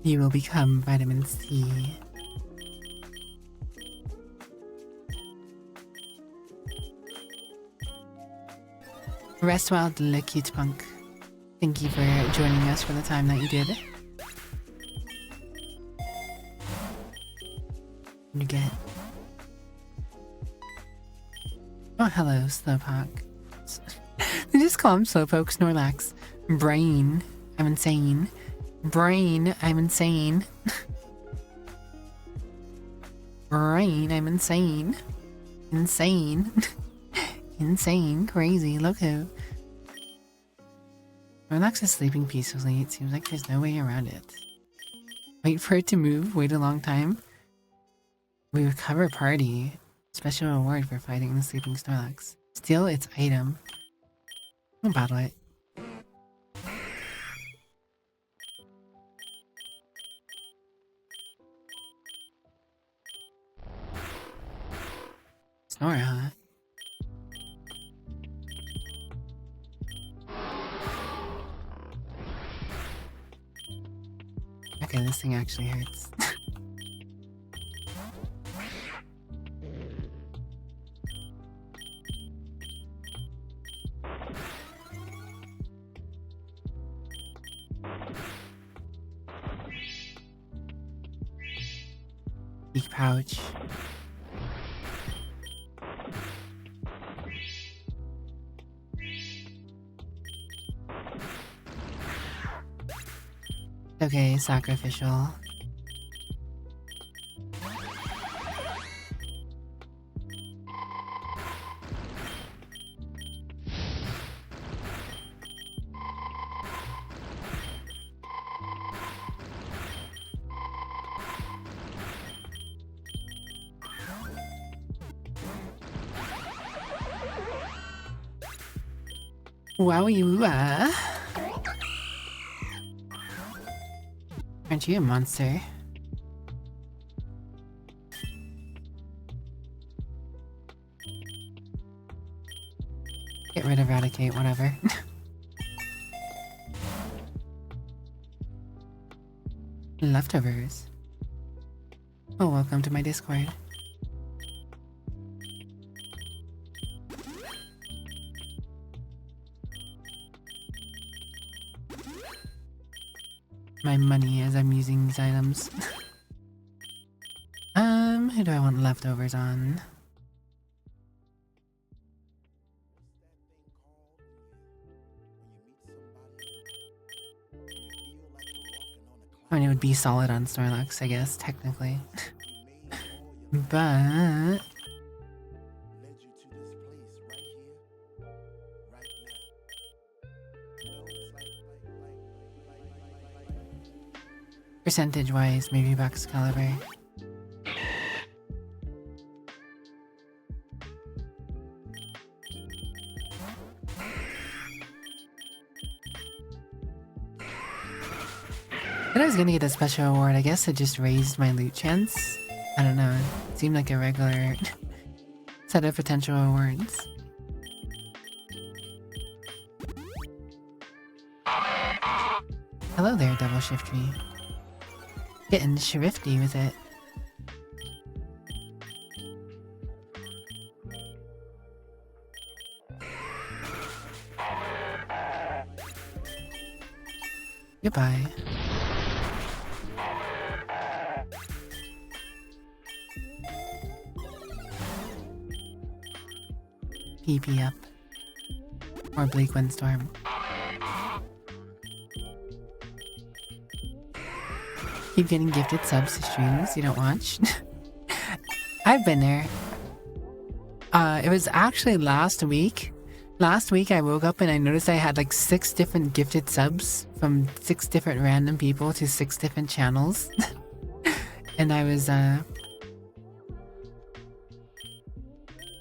Speaker 1: You will become vitamin C. Rest well, the cute punk. Thank you for joining us for the time that you did. You get. Oh, hello, Slowpoke. They just call him Slowpoke, Snorlax. Brain, I'm insane. Brain, I'm insane. Brain, I'm insane. Insane. Insane, crazy, loco. Snorlax is sleeping peacefully. It seems like there's no way around it. Wait for it to move, wait a long time. We recover party. Special reward for fighting the sleeping Snorlax. Steal its item. I'll battle it. Snore, huh? Okay, this thing actually hurts. Geek pouch. Okay, sacrificial. Wowie-wah. Aren't you a monster? Get rid of Eradicate, whatever. Leftovers. Oh, welcome to my Discord. My money as I'm using these items. Who do I want leftovers on? I mean, it would be solid on Snorlax, I guess, technically. But... percentage-wise, maybe Excalibur. I was gonna get a special award. I guess it just raised my loot chance. I don't know. It seemed like a regular set of potential awards. Hello there, Double Shiftry. Getting shrifty with it. Goodbye. PP up. Or Bleak Windstorm. Keep getting gifted subs to streams you don't watch. I've been there. It was actually last week. Last week I woke up and I noticed I had like 6 different gifted subs from 6 different random people to 6 different channels. And I was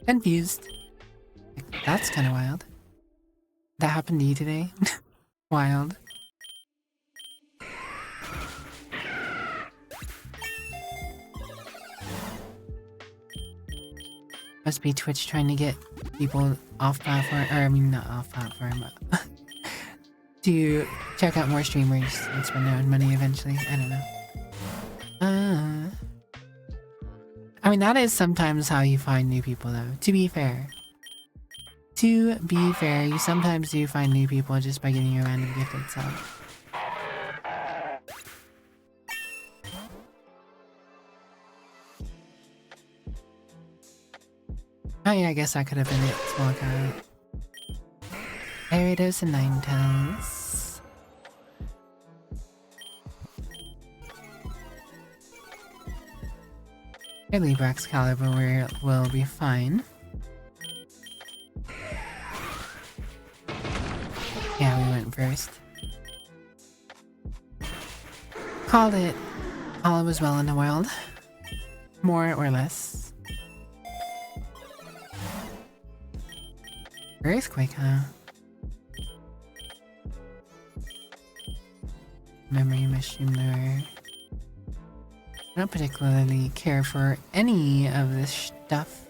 Speaker 1: confused. That's kind of wild. That happened to you today? Wild. Must be Twitch trying to get people off platform, or I mean not off platform, to check out more streamers and spend their own money eventually. I don't know. I mean that is sometimes how you find new people though, to be fair. to be fair, you sometimes do find new people just by getting a random gifted sub. Oh yeah, I guess I could have been it. Small cat. Aridos and Ninetales. Your Libra Excalibur will be fine. Yeah, we went first. Called it. All was well in the world. More or less. Earthquake, huh? Memory mushroom lure. I don't particularly care for any of this stuff.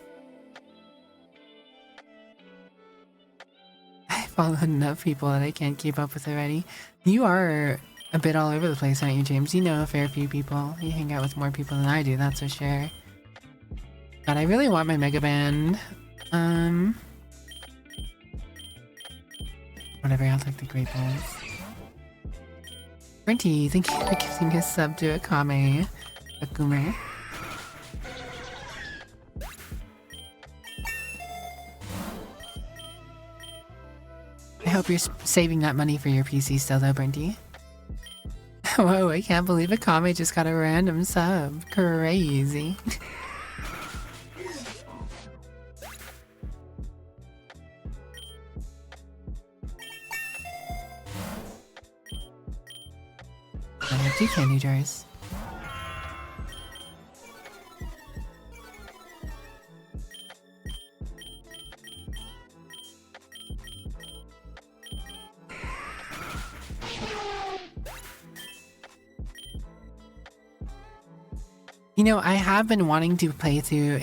Speaker 1: I follow enough people that I can't keep up with already. You are a bit all over the place, aren't you, James? You know a fair few people. You hang out with more people than I do, that's for sure. God, I really want my Mega Band. Whatever, I'll take the Great Balls. Brinty, thank you for giving a sub to Akame. Akumer. I hope you're saving that money for your PC still though, Brinty. Whoa, I can't believe Akame just got a random sub. Crazy. I have 2 candy jars. You know, I have been wanting to play through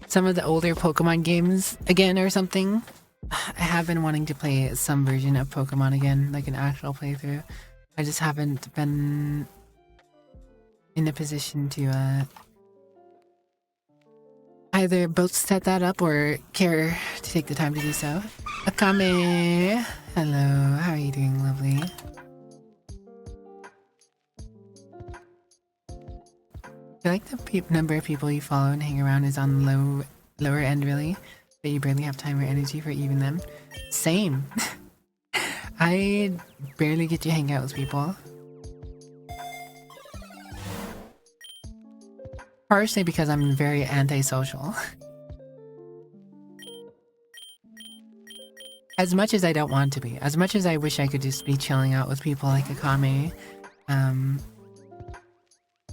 Speaker 1: some of the older Pokemon games again or something. I have been wanting to play some version of Pokemon again, like an actual playthrough. I just haven't been in a position to either both set that up or care to take the time to do so. Akame! Hello, how are you doing, lovely? I feel like the number of people you follow and hang around is on the lower end, really. But you barely have time or energy for even them. Same. I barely get to hang out with people. Partially because I'm very antisocial. As much as I don't want to be. As much as I wish I could just be chilling out with people like Akame.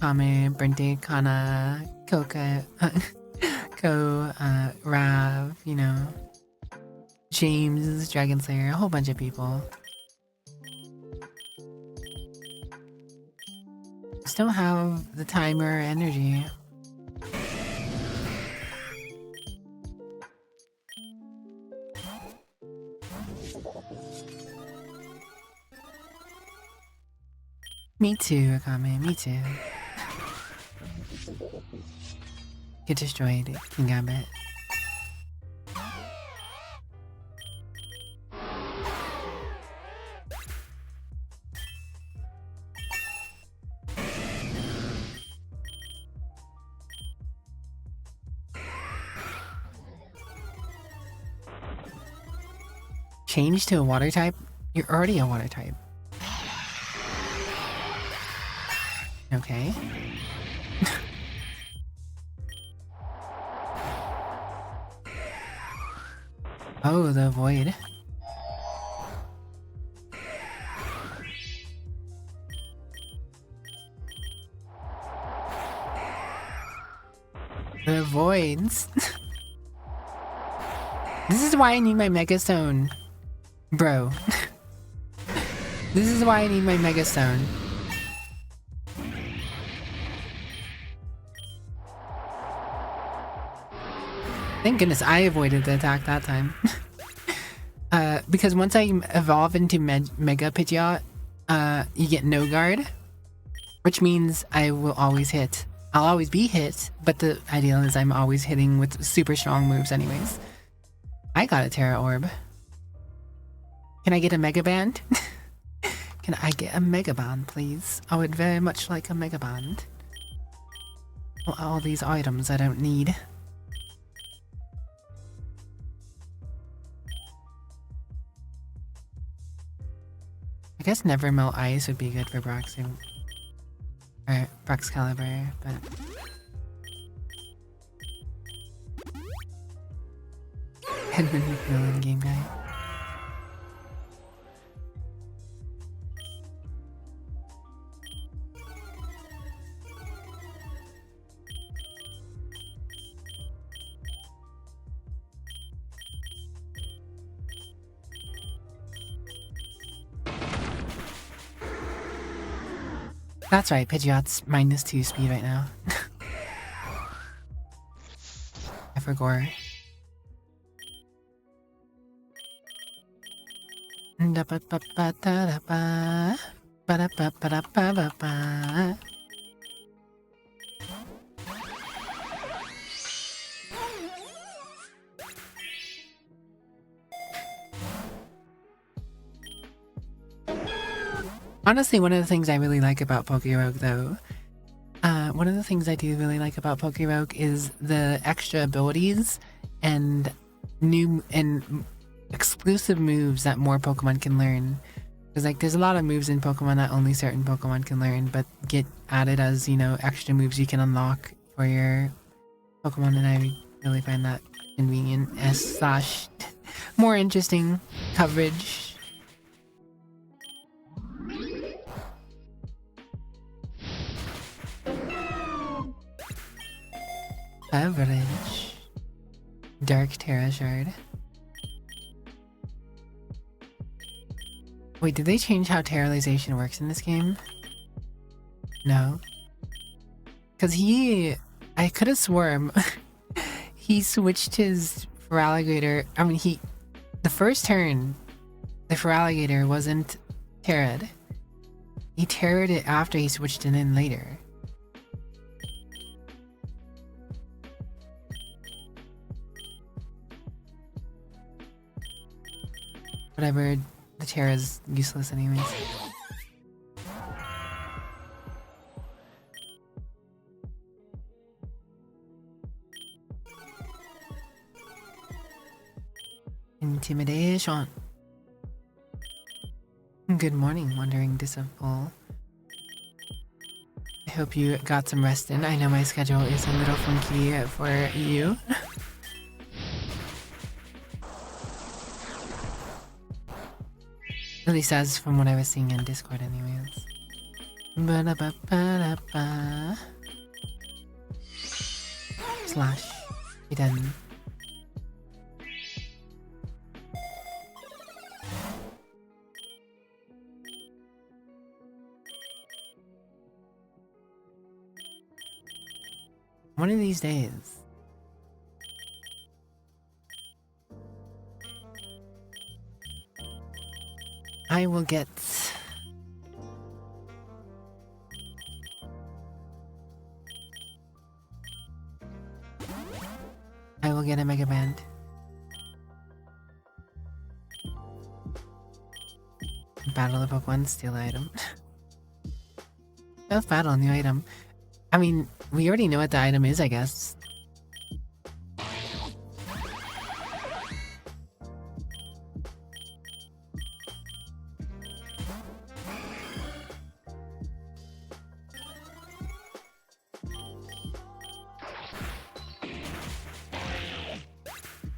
Speaker 1: Kame, Brente, Kana, Koka, Rav, you know, James, Dragon Slayer, a whole bunch of people. Just don't have the time or energy. Me too, Akame, me too. Get destroyed, King Gambit. Change to a water type? You're already a water type. Okay. Oh, the void. The voids. This is why I need my Mega Stone. Bro. This is why I need my Mega Stone. Thank goodness I avoided the attack that time. Because once I evolve into Mega Pidgeot, you get no guard. Which means I will always hit I'll always be hit, but the ideal is I'm always hitting with super strong moves anyways. I got a Terra Orb. Can I get a Mega Band? Can I get a Mega Band, please? I would very much like a Mega Band. All these items I don't need. I guess Nevermelt Ice would be good for Braxcalibur, but... Edmund McMillan game guy. That's right, Pidgeot's -2 speed right now. I forgot. Honestly, one of the things I really like about Pokerogue, though, one of the things I do really like about Pokerogue is the extra abilities and new and exclusive moves that more Pokemon can learn. Because like, there's a lot of moves in Pokemon that only certain Pokemon can learn, but get added as, you know, extra moves you can unlock for your Pokemon, and I really find that convenient / more interesting coverage. Beverage. Dark Terra Shard. Wait, did they change how Terralization works in this game? No. Because I could have sworn he switched his Feraligatr. I mean, the first turn, the Feraligatr wasn't Terra'd. He Terra'd it after he switched it in later. Whatever, the Terra's useless anyways. Intimidation. Good morning, Wandering Disciple. I hope you got some rest in. I know my schedule is a little funky for you. At least as from what I was seeing in Discord anyways. Ba-da-ba-ba-da-ba. Slash. Be done. One of these days. I will get... a Mega Band. Battle the Pokemon, steal the item. Self-battle, new item. I mean, we already know what the item is, I guess.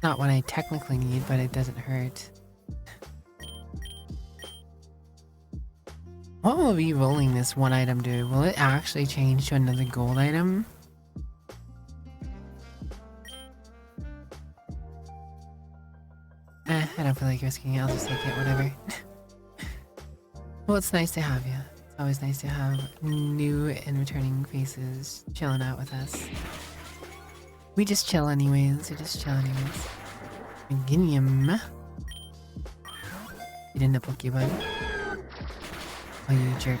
Speaker 1: Not what I technically need, but it doesn't hurt. What will re-rolling this one item do? Will it actually change to another gold item? I don't feel like risking it. I'll just take it, whatever. Well, it's nice to have you. It's always nice to have new and returning faces chilling out with us. We just chill anyways. We just chill anyways. Beginnium. Get in the Pokeball. Oh, you jerk.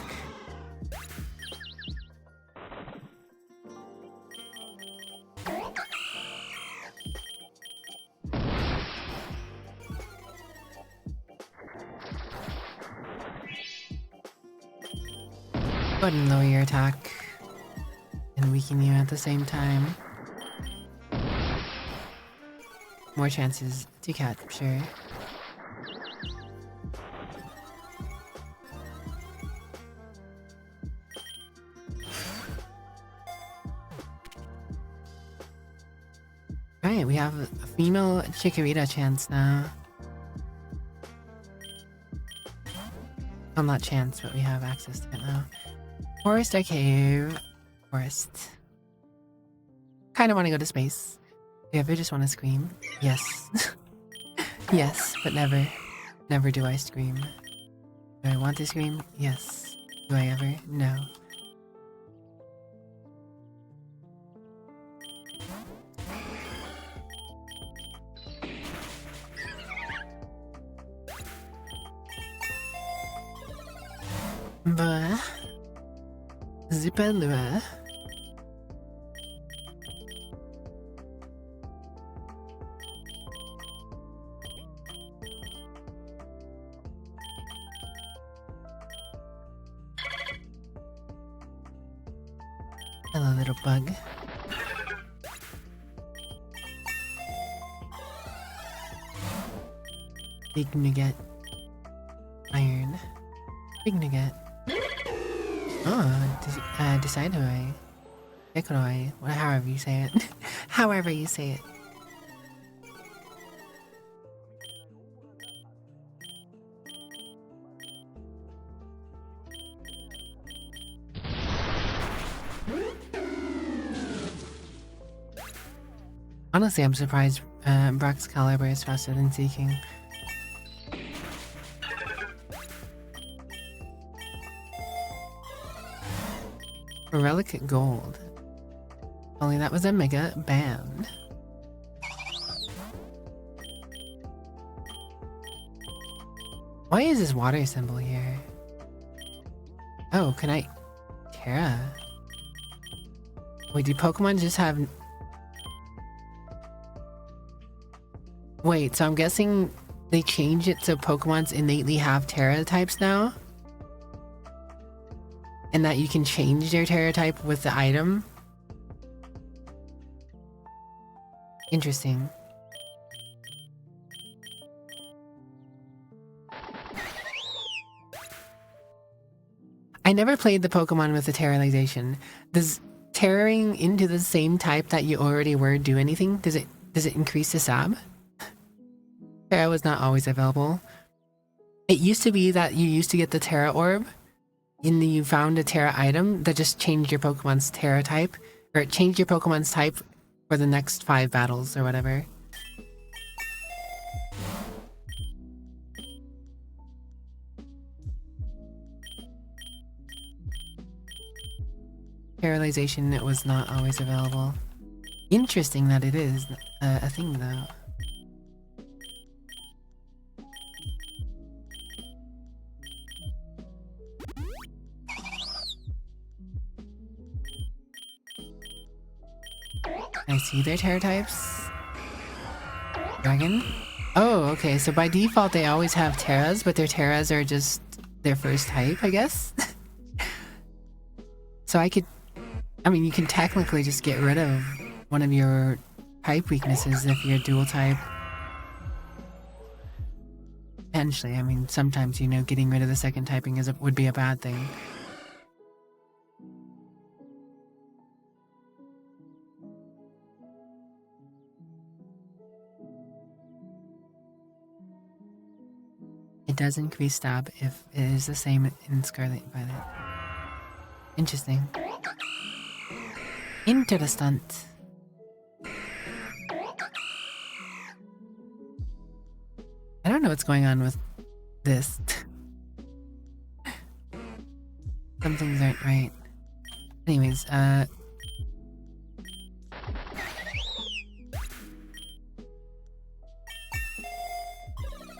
Speaker 1: Go ahead and lower your attack and weaken you at the same time. More chances to capture. Alright, we have a female Chikorita chance now. Well, not chance, but we have access to it now. Forest or cave? Forest. Kinda wanna go to space. Do you ever just wanna scream? Yes. Yes, but never. Never do I scream. Do I want to scream? Yes. Do I ever? No. Bah. Zipalua. Hello, little bug. Big nugget. Iron. Big nugget. Oh, decide who I... Dekoroi. However you say it. However you say it. Honestly, I'm surprised Brock's caliber is faster than Seeking. Relic Gold. Only that was a mega band. Why is this water symbol here? Oh, can I... Terra. Wait, do Pokemon just have... Wait, so I'm guessing they changed it so Pokemon's innately have Terra types now? And that you can change their Terra type with the item? Interesting. I never played the Pokemon with the Terraization. Does Terraing into the same type that you already were do anything? Does it increase the SAB? Terra was not always available. It used to be that you used to get the Terra Orb, and you found a Terra item that just changed your Pokemon's Terra type, or it changed your Pokemon's type for the next 5 battles or whatever. Paralyzation was not always available. Interesting that it is a thing though. I see their Terra types. Dragon? Oh, okay, so by default they always have Terras, but their Terras are just their first type, I guess? So I mean, you can technically just get rid of one of your type weaknesses if you're dual type. Potentially, I mean, sometimes, you know, getting rid of the second typing would be a bad thing. It does increase stab if it is the same in Scarlet Violet. Interesting. Interesting. I don't know what's going on with this. Some things aren't right. Anyways,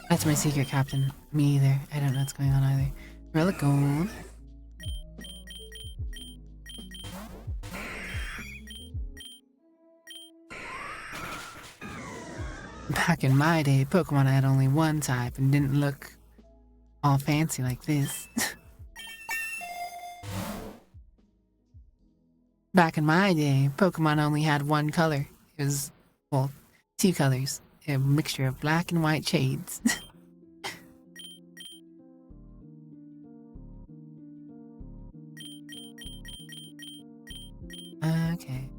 Speaker 1: that's my secret captain. Me either. I don't know what's going on either. Relic Gold. Back in my day, Pokemon had only one type and didn't look all fancy like this. Back in my day, Pokemon only had one color. It was, well, two colors. A mixture of black and white shades. Okay.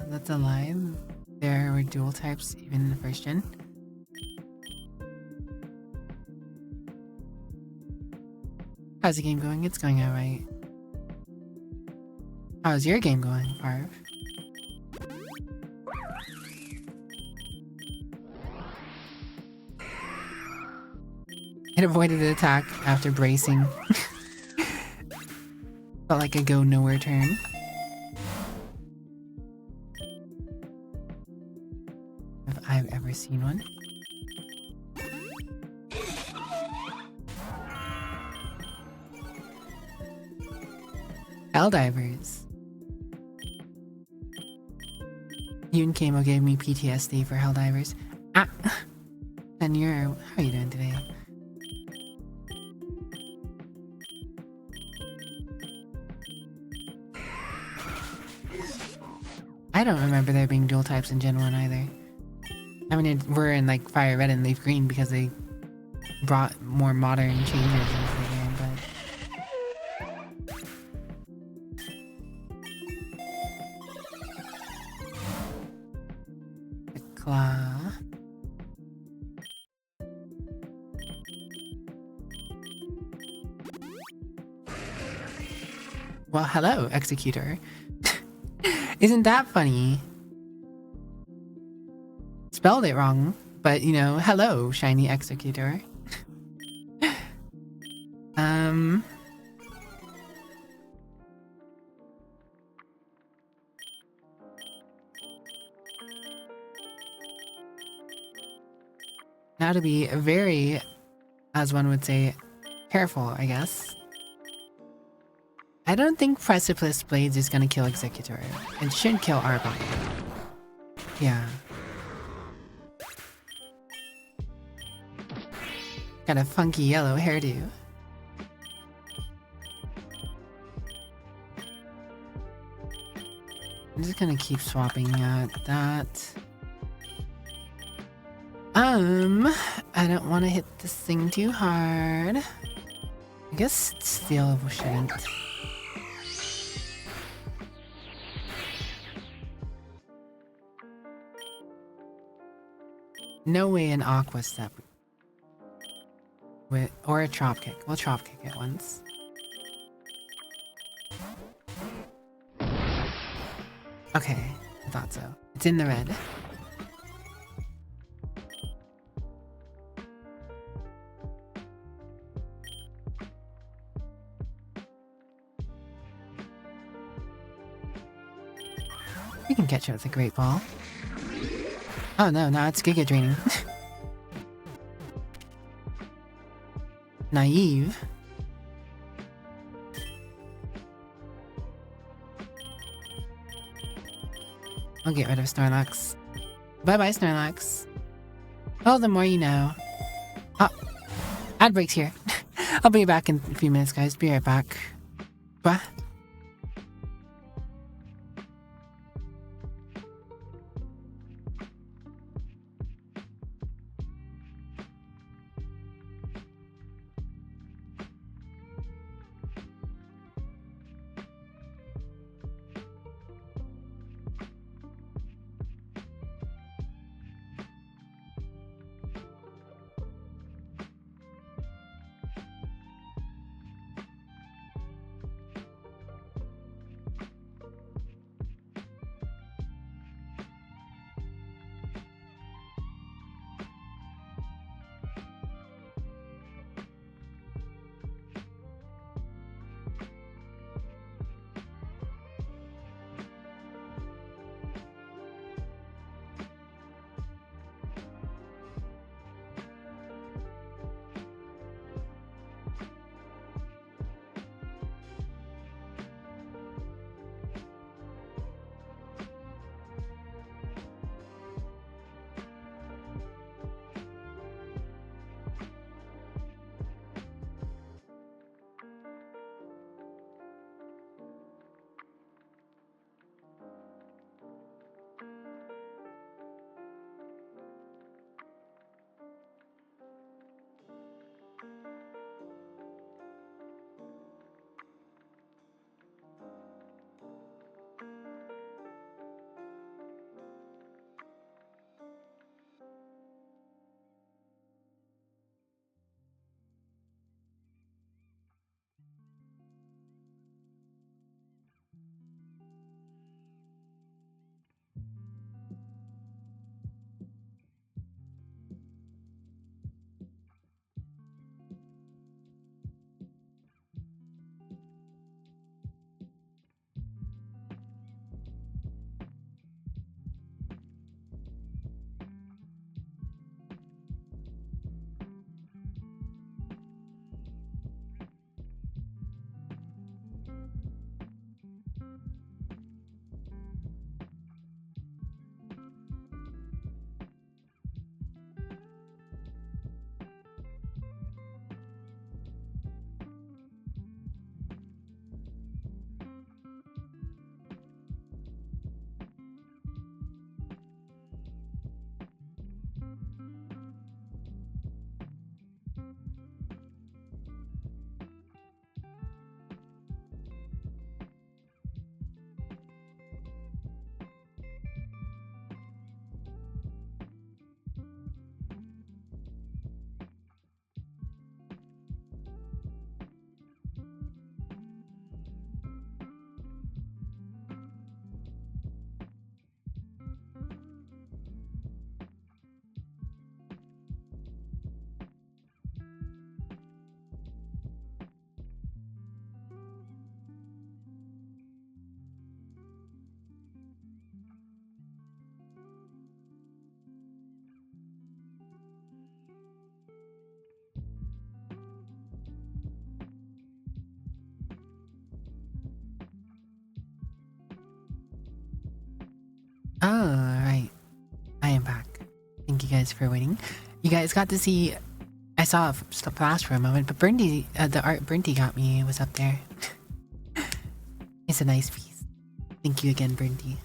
Speaker 1: That's a lie. There were dual types even in the first gen. How's the game going? It's going alright. How's your game going, Parv? It avoided the attack after bracing. Felt like a go nowhere turn. If I've ever seen one. Helldivers. You and Kamo gave me PTSD for Helldivers. Ah! And how are you doing today? I don't remember there being dual types in Gen 1 either. I mean, we're in like Fire Red and Leaf Green because they brought more modern changes into the game, but... The Claw... Well, hello, Executor. Isn't that funny? Spelled it wrong, but you know, hello, shiny Executor. Now to be very, as one would say, careful, I guess. I don't think Precipice Blades is gonna kill Executor. It should kill Arbok. Yeah. Got a funky yellow hairdo. I'm just gonna keep swapping that. I don't want to hit this thing too hard. I guess Steel shouldn't. No way an Aqua Step. Or a Trop Kick. We'll Trop Kick it once. Okay, I thought so. It's in the red. We can catch it with a Great Ball. Oh no, now it's Giga Draining. Naive. I'll get rid of Snorlax. Bye-bye, Snorlax. Oh, the more you know. Oh, ad break's here. I'll be back in a few minutes, guys. Be right back. Bye. Alright. I am back. Thank you guys for waiting. You guys got to see... I saw a flash for a moment, but Burndy, the art Burndy got me was up there. It's a nice piece. Thank you again, Burndy.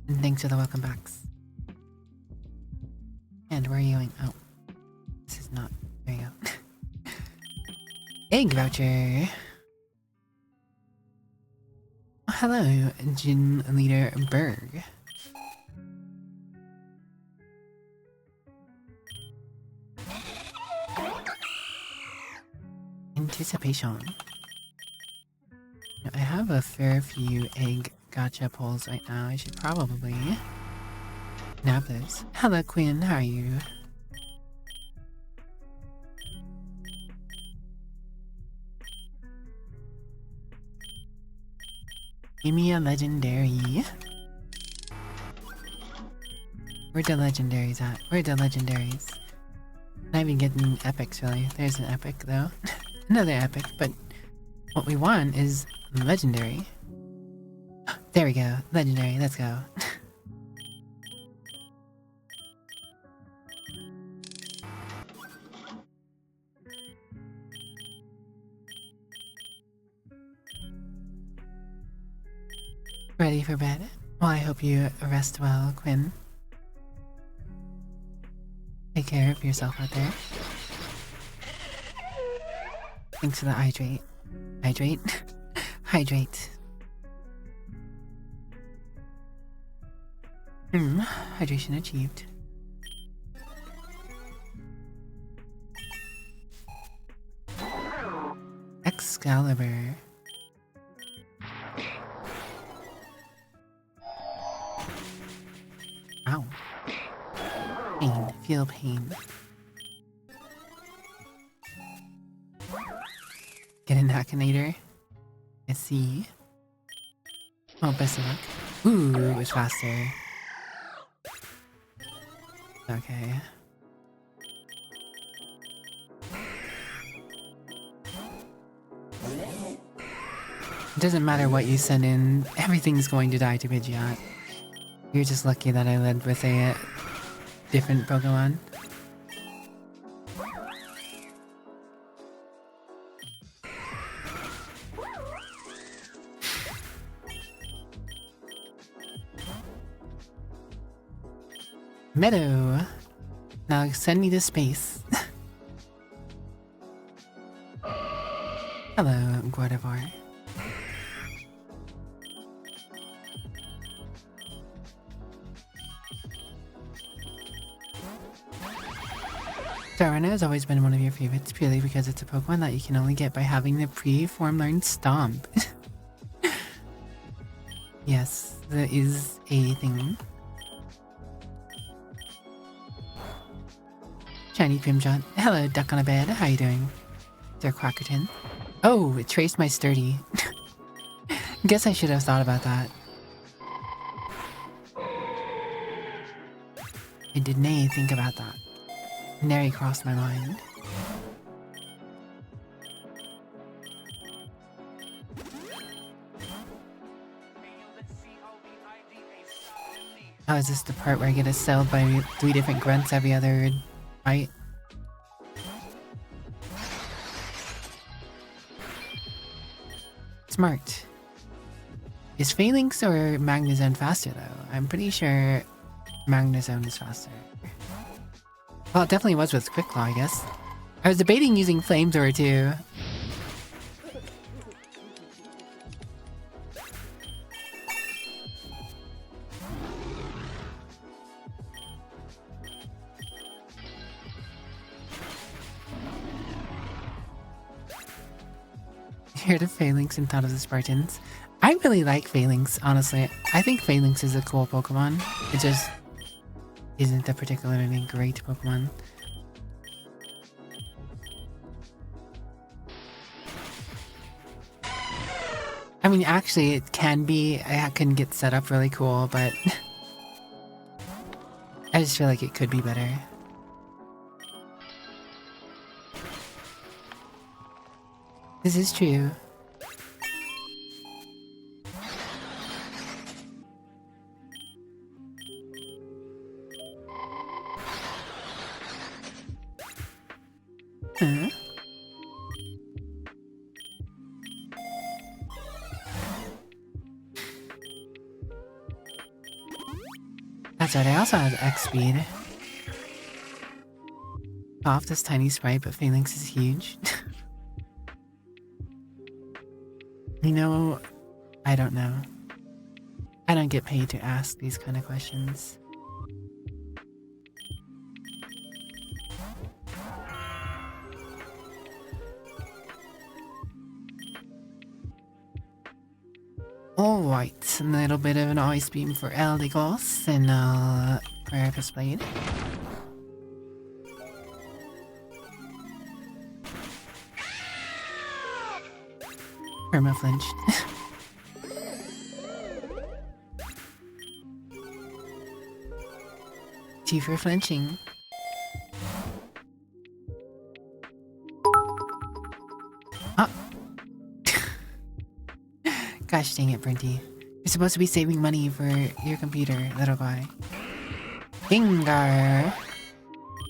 Speaker 1: And thanks for the welcome backs. And where are you going? Oh. This is not... There you go. Egg voucher! Hello, Gym Leader Berg. Anticipation. I have a fair few egg gacha pulls right now. I should probably nab those. Hello, Quinn. How are you? Give me a legendary. Where the legendaries at? Where the legendaries? Not even getting epics, really. There's an epic, though. Another epic, but what we want is legendary. There we go. Legendary. Let's go. Ready for bed? Well, I hope you rest well, Quinn. Take care of yourself out there. Thanks for the hydrate. Hydrate? Hydrate. Hydration achieved. Excalibur. Ow. Pain. Feel pain. Get an Akinator. I see. Oh, best of luck. Ooh, it was faster. Okay. It doesn't matter what you send in, everything's going to die to Pidgeot. You're just lucky that I led with a different Pokemon. Meadow! Now send me to space. Hello, Gardevoir. Darana has always been one of your favorites purely because it's a Pokemon that you can only get by having the pre-form learned Stomp. Yes, that is a thing. Shiny Primjot. Hello, Duck on a Bed. How you doing? Sir Quackerton. Oh, it traced my sturdy. Guess I should have thought about that. I did nay think about that. Nary crossed my mind. Oh, is this the part where I get assailed by 3 different grunts every other fight? Smart. Is Phalanx or Magnezone faster though? I'm pretty sure Magnezone is faster. Well, it definitely was with Quick Claw, I guess. I was debating using Flamethrower too. Heard of Phalanx and thought of the Spartans. I really like Phalanx, honestly. I think Phalanx is a cool Pokemon. It just isn't a particularly great Pokemon. I mean, actually, it can be. I can get set up really cool, but I just feel like it could be better. This is true. Huh? That's right, I also have X speed. Off this tiny sprite, but Phalanx is huge. You know, I don't know. I don't get paid to ask these kind of questions. Alright, a little bit of an ice beam for Eldegoss and Purpose Blade. Perma flinched. Two for flinching. Ah! Gosh dang it, Brinty. You're supposed to be saving money for your computer, little guy. Gengar!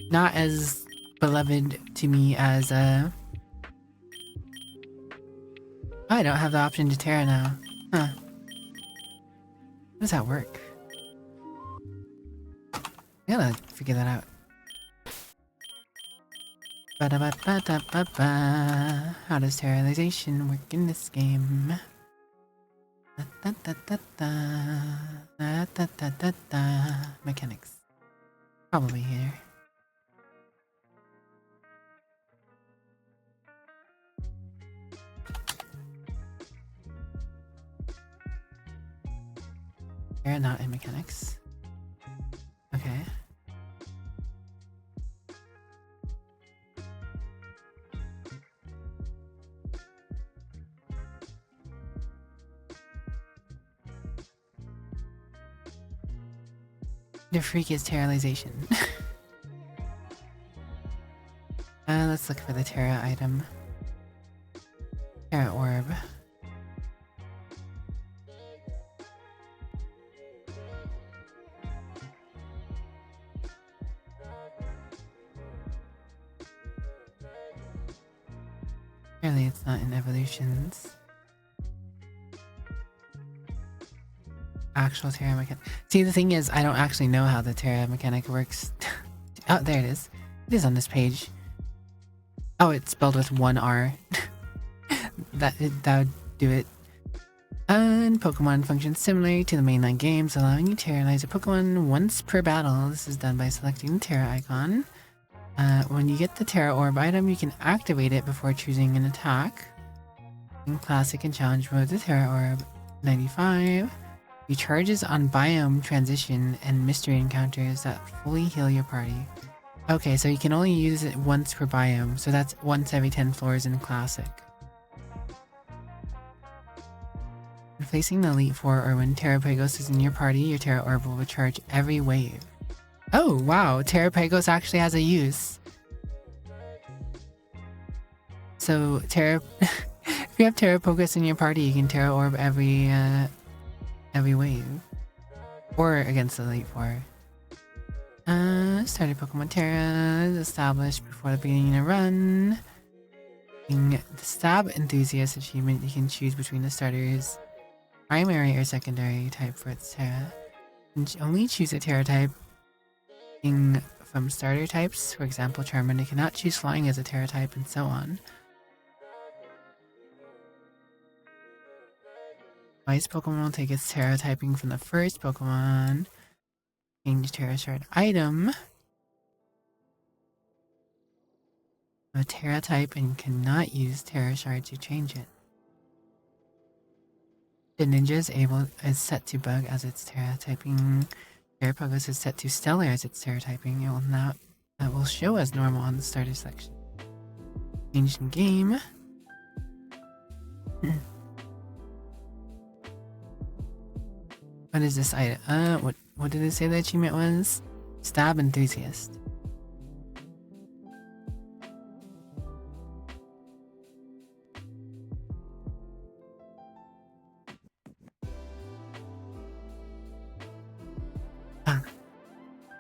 Speaker 1: Not as beloved to me as, I don't have the option to Terra now. Huh. How does that work? I gotta figure that out. Ba-da-ba-ba-da-ba-ba. How does terrorization work in this game? Mechanics. Probably here. They're not in mechanics. Okay. The freak is terrorization. Let's look for the Terra item. Terra orb. Apparently it's not in evolutions. Actual Terra mechanic. See, the thing is, I don't actually know how the Terra mechanic works. Oh, there it is. It is on this page. Oh, it's spelled with one R. that would do it. And Pokemon functions similarly to the mainline games, allowing you to terrorize a Pokemon once per battle. This is done by selecting the Terra icon. When you get the Terra Orb item, you can activate it before choosing an attack. In Classic and Challenge mode, the Terra Orb 95 recharges on biome transition and mystery encounters that fully heal your party. Okay, so you can only use it once per biome, so that's once every 10 floors in Classic. When facing the Elite Four or when Terrapagos is in your party, your Terra Orb will recharge every wave. Oh wow, Terrapagos actually has a use. So if you have Terrapagos in your party, you can Terra Orb every wave. Or against the Elite Four. Started Pokemon Terra is established before the beginning of the run. In the Stab Enthusiast achievement, you can choose between the starters primary or secondary type for its Terra. You can only choose a Terra type from starter types. For example, Charmander cannot choose flying as a Terra type, and so on. Ice Pokemon will take its Terra typing from the first Pokemon. Change Terra Shard item. A Terra type and cannot use Terra Shard to change it. The Ninja is set to Bug as its Terra typing. Terrapagos is set to Stellar as its Terra typing. It will show as normal on the starter section. Changed in game. What is this item? What did it say the achievement was? Stab Enthusiast.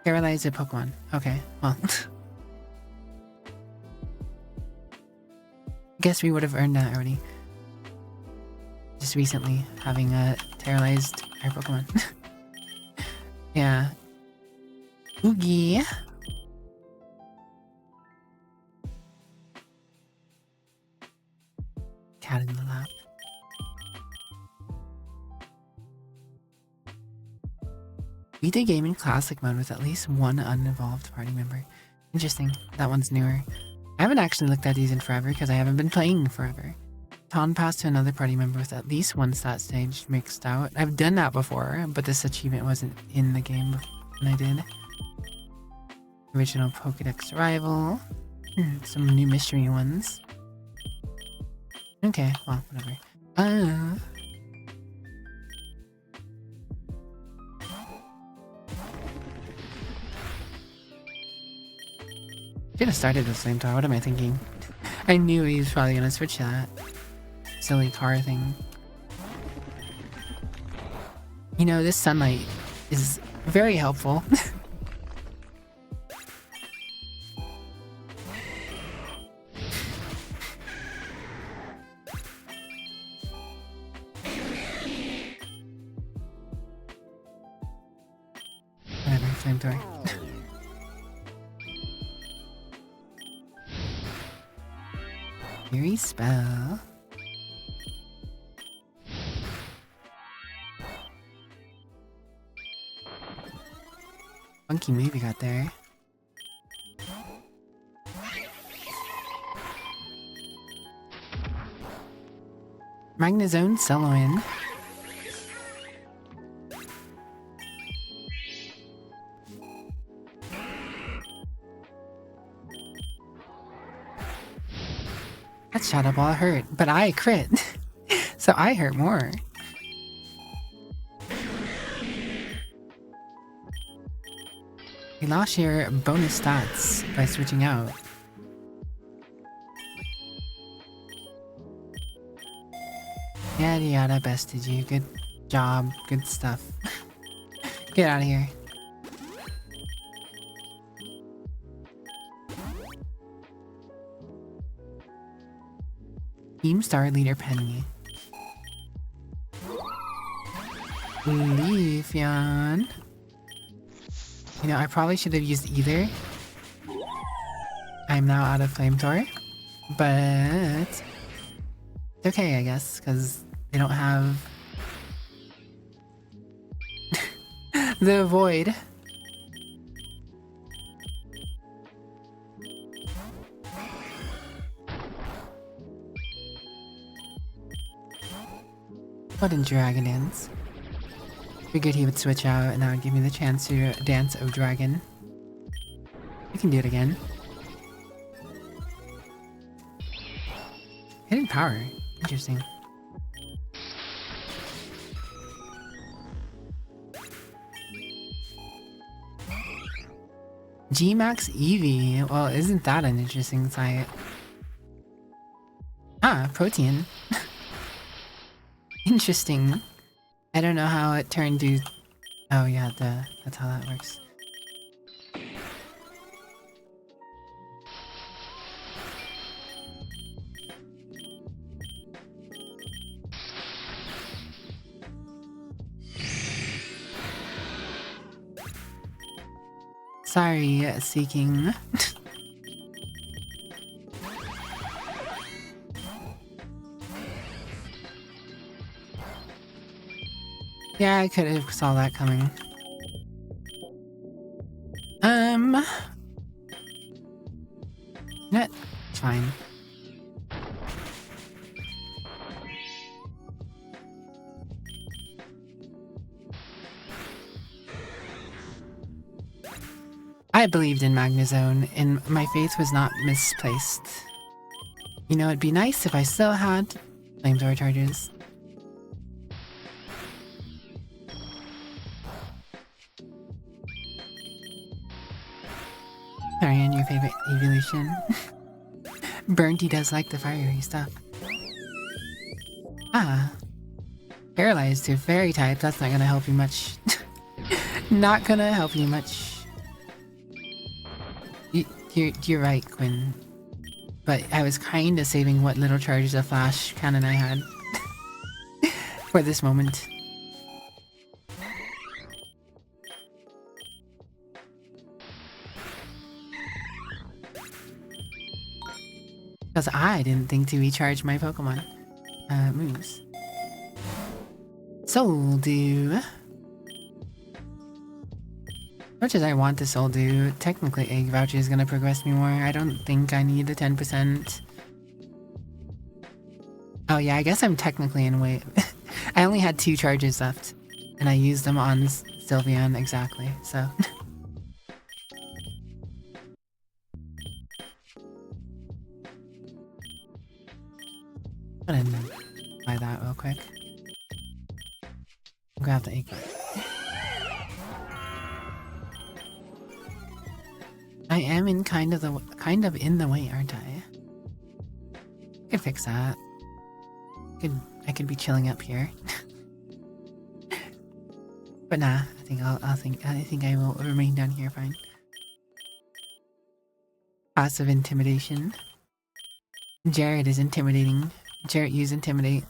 Speaker 1: Paralyze a Pokemon. Okay, well. guess we would have earned that already. Just recently, having terrorized our Pokemon. Yeah. Oogie. Cat in the lap. We did game in classic mode with at least one uninvolved party member. Interesting. That one's newer. I haven't actually looked at these in forever because I haven't been playing forever. Ton passed to another party member with at least one stat stage mixed out. I've done that before, but this achievement wasn't in the game when I did. Original Pokedex rival. Some new mystery ones. Okay, well, whatever. Should have started at the same time. What am I thinking? I knew he was probably gonna switch that. Silly car thing. You know, this sunlight is very helpful. Whatever, flamethrower. Fury spell. Funky move you got there. Magnezone Celoin. That Shadow Ball hurt, but I crit. So I hurt more. You lost your bonus stats by switching out. Yada yada, bested you. Good job. Good stuff. Get out of here. Team Star Leader Penny. Leafeon. You know, I probably should have used either. I'm now out of Flamethrower. But it's okay, I guess, because they don't have the Void. What in Dragon Dance? Figured he would switch out and that would give me the chance to dance O Dragon. We can do it again. Hidden power. Interesting. G-Max Eevee. Well, isn't that an interesting sight? Ah, Protein. Interesting. I don't know how it turned to... Oh yeah, that's how that works. Sorry, Seeking. Yeah, I could have saw that coming. No, it's fine. I believed in Magnezone, and my faith was not misplaced. You know, it'd be nice if I still had flamethrower charges. Ariane, your favorite evolution? Burnty does like the fiery stuff. Ah. Paralyzed to fairy type, that's not gonna help you much. Not gonna help you much. You're right, Quinn. But I was kind of saving what little charges of flash cannon I had for this moment. Because I didn't think to recharge my Pokemon moves. Soul Dew. As much as I want the Soul Dew, technically Egg Voucher is going to progress me more. I don't think I need the 10%. Oh yeah, I guess I'm technically in wave. I only had 2 charges left, and I used them on Sylveon exactly, so... I'm gonna buy that real quick. Grab the egg. I am in kind of in the way, aren't I? I could fix that. I could be chilling up here. But nah, I think I will remain down here fine. Passive intimidation. Jared is intimidating. Jared use intimidate.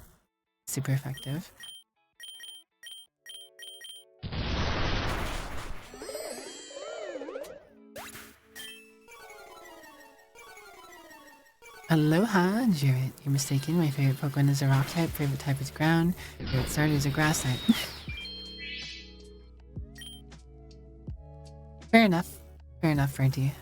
Speaker 1: Super effective. Aloha, Jared. You're mistaken. My favorite Pokemon is a rock type. Favorite type is ground. Favorite starter is a grass type. Fair enough. Fair enough, Frankie.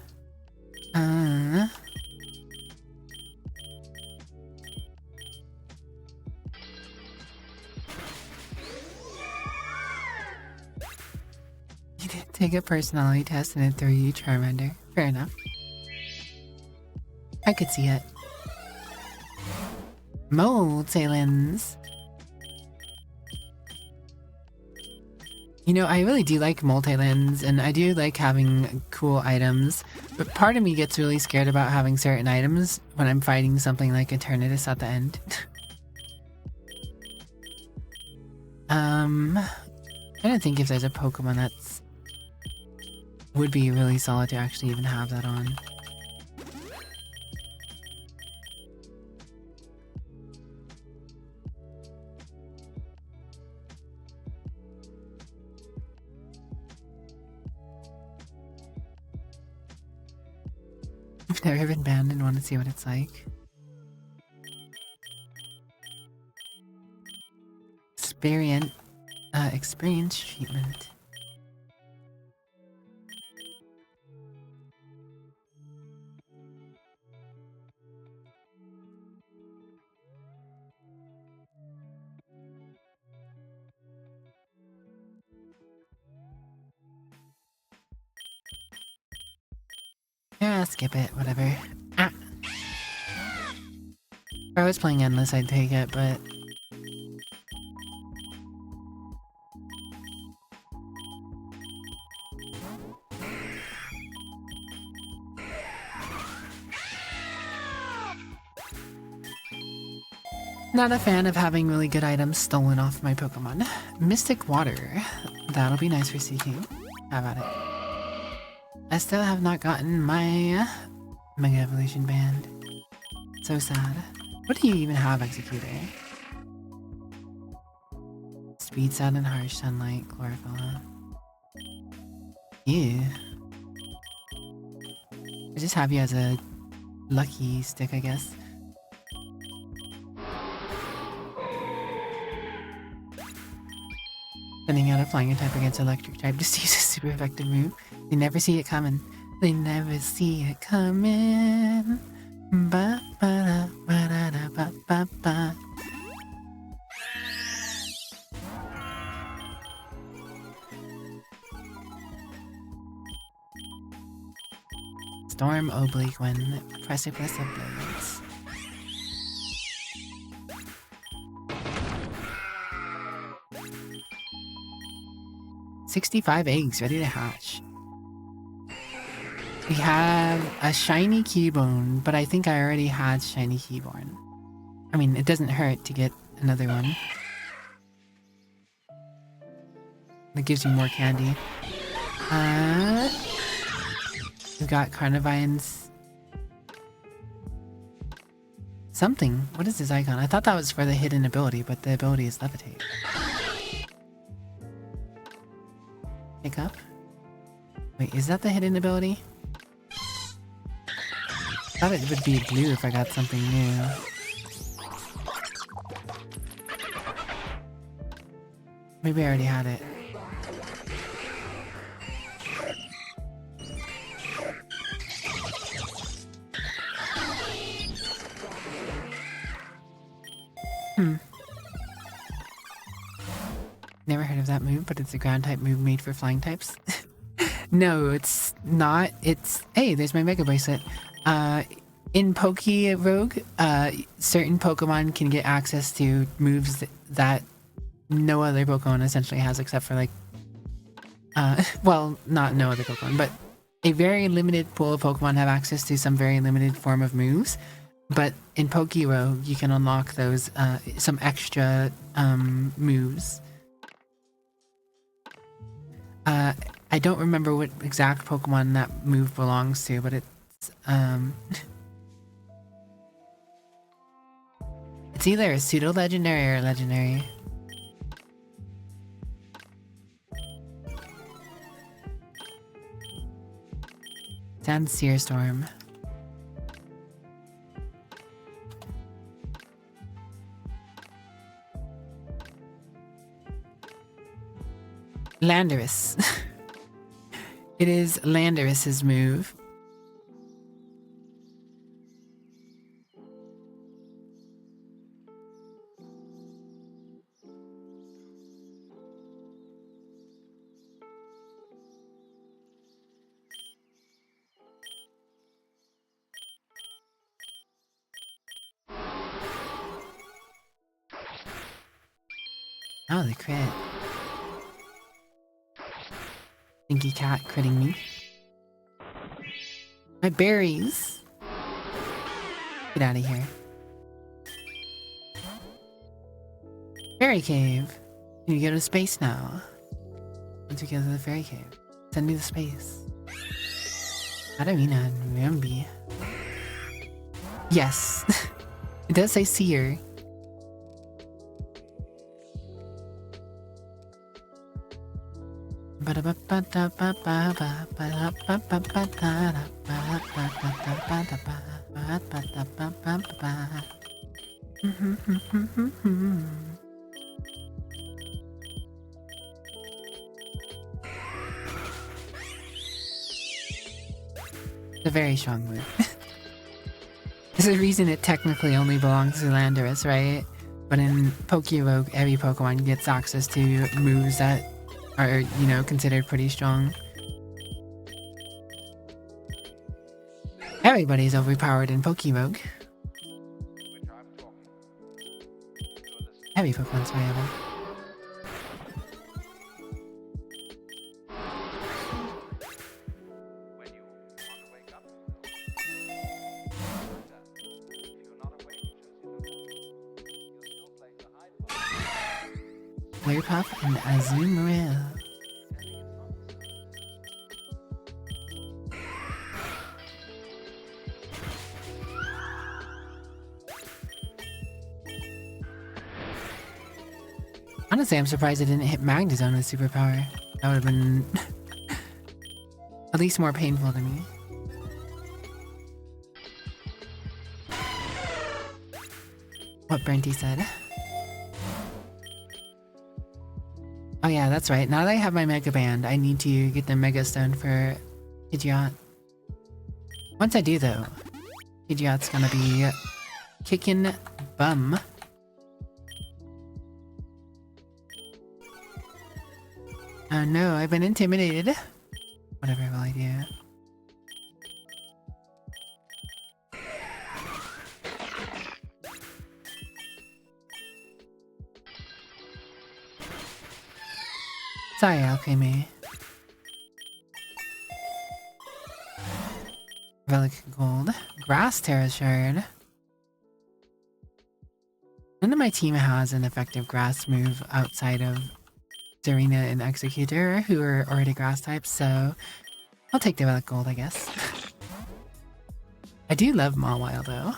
Speaker 1: You did take a personality test and it threw you Charmander. Fair enough. I could see it. Moltalens. You know, I really do like Moltalens, and I do like having cool items, but part of me gets really scared about having certain items when I'm fighting something like Eternatus at the end. I don't think if there's a Pokemon that's would be really solid to actually even have that on. I've never been banned and want to see what it's like. Experience treatment. Yeah, skip it, whatever. Ah. If I was playing Endless, I'd take it, but... Not a fan of having really good items stolen off my Pokemon. Mystic Water. That'll be nice for CQ. How about it? I still have not gotten my Mega Evolution band. So sad. What do you even have, Executor? Speed Sound and Harsh Sunlight, Chlorophyll. Ew. I just have you as a lucky stick, I guess. Sending out a flying type against electric type just to use a super effective move. They never see it coming. They never see it coming. Ba ba da ba da da ba ba ba. Storm Oblique when Precipice of Blades. $65 eggs ready to hatch. We have a shiny Keybone, but I think I already had shiny Keyborn. I mean, it doesn't hurt to get another one. That gives you more candy. We've got Carnivines. something. What is this icon? I thought that was for the hidden ability, but the ability is levitate. Pick up. Wait, is that the hidden ability? I thought it would be blue if I got something new. Maybe I already had it. Never heard of that move, but it's a ground type move made for flying types. No, it's not. It's... Hey, there's my Mega Bracelet. In Rogue, certain Pokemon can get access to moves that no other Pokemon essentially has, except for like... well, not no other Pokemon, but a very limited pool of Pokemon have access to some very limited form of moves. But in Rogue, you can unlock those, some extra moves. I don't remember what exact Pokemon that move belongs to, but it's, it's either a pseudo-legendary or a legendary. Sounds Seer Storm. Landorus. It is Landorus's move. Oh, the crit. Stinky cat critting me. My berries! Get out of here. Fairy cave! Can you go to space now? Once we go to the fairy cave. Send me the space. Katarina and Rambi. Yes! It does say seer. It's a very strong move. There's a reason it technically only belongs to Landorus, right? But in Rogue, every Pokemon gets access to moves that are, you know, considered pretty strong. Everybody's overpowered in Rogue. Every Pokemon's viable. Wirepuff and Azumarill. Honestly, I'm surprised it didn't hit Magnezone as superpower. That would have been at least more painful to me. What Brenty said. Oh yeah, that's right. Now that I have my Mega Band, I need to get the Mega Stone for Pidgeot. Once I do though, Pidgeot's gonna be kicking bum. Oh no, I've been intimidated. Whatever will I do? Sorry, Alchemy. Relic Gold. Grass Terra Shard. None of my team has an effective grass move outside of Serena and Executor, who are already grass types, so I'll take the Relic Gold, I guess. I do love Mawile, though.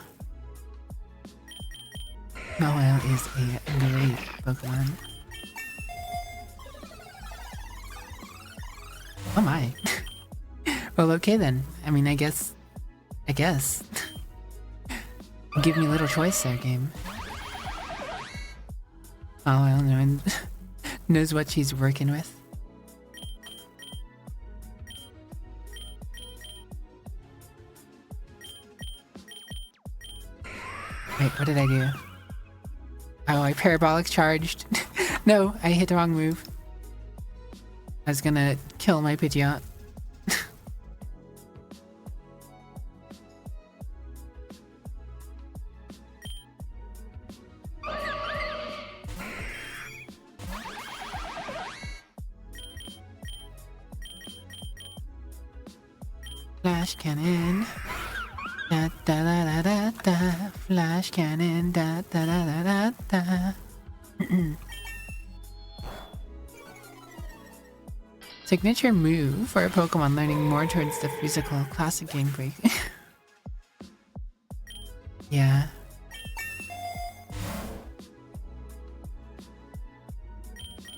Speaker 1: Noel is a great Pokemon. Oh my. Well, okay then. I mean, I guess. Give me a little choice there, game. Noel knows what she's working with. Wait, what did I do? Oh, I parabolic charged. No, I hit the wrong move. I was gonna kill my Pidgeot. Flash cannon. Da da da da da da. Flash cannon. Da da da da da da. Signature move for a Pokemon learning more towards the physical classic game break. Yeah.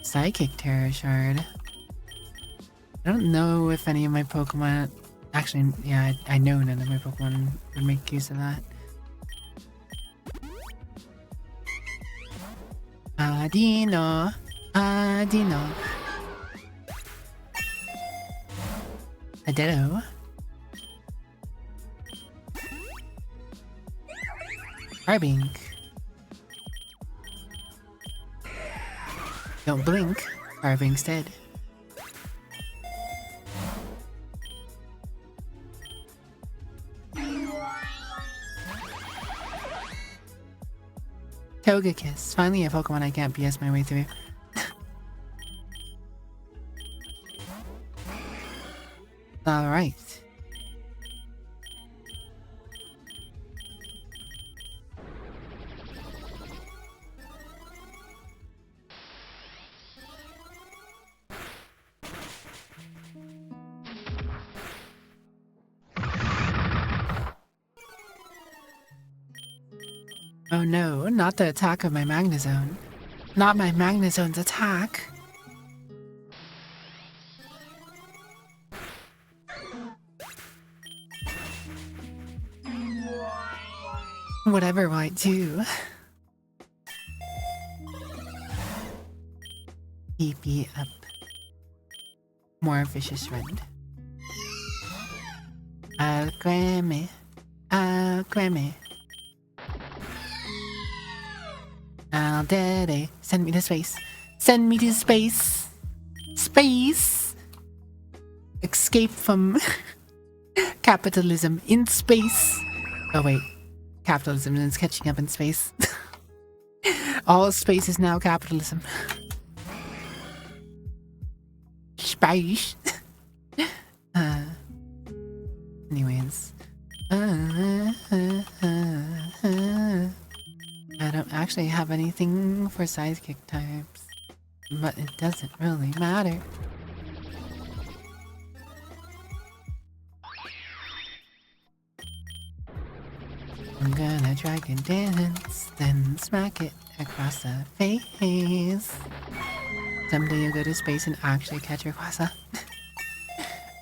Speaker 1: Psychic Terror Shard. I don't know if any of my Pokemon... Actually, yeah, I know none of my Pokemon would make use of that. Adino. Adino. A Ditto. Carbink. Don't blink. Carbink's dead. Togekiss. Finally a Pokemon I can't BS my way through. Alright. Oh no, not the attack of my Magnezone. Not my Magnezone's attack. Whatever might do. EP up. More vicious rend. Alqueme. Alqueme. Aldere. Send me to space. Send me to space. Space. Escape from capitalism in space. Oh wait. Capitalism is catching up in space. All space is now capitalism. Space. Anyways. I don't actually have anything for sidekick types, but it doesn't really matter. I'm gonna Dragon Dance, then smack it across the face. Someday you'll go to space and actually catch Rayquaza.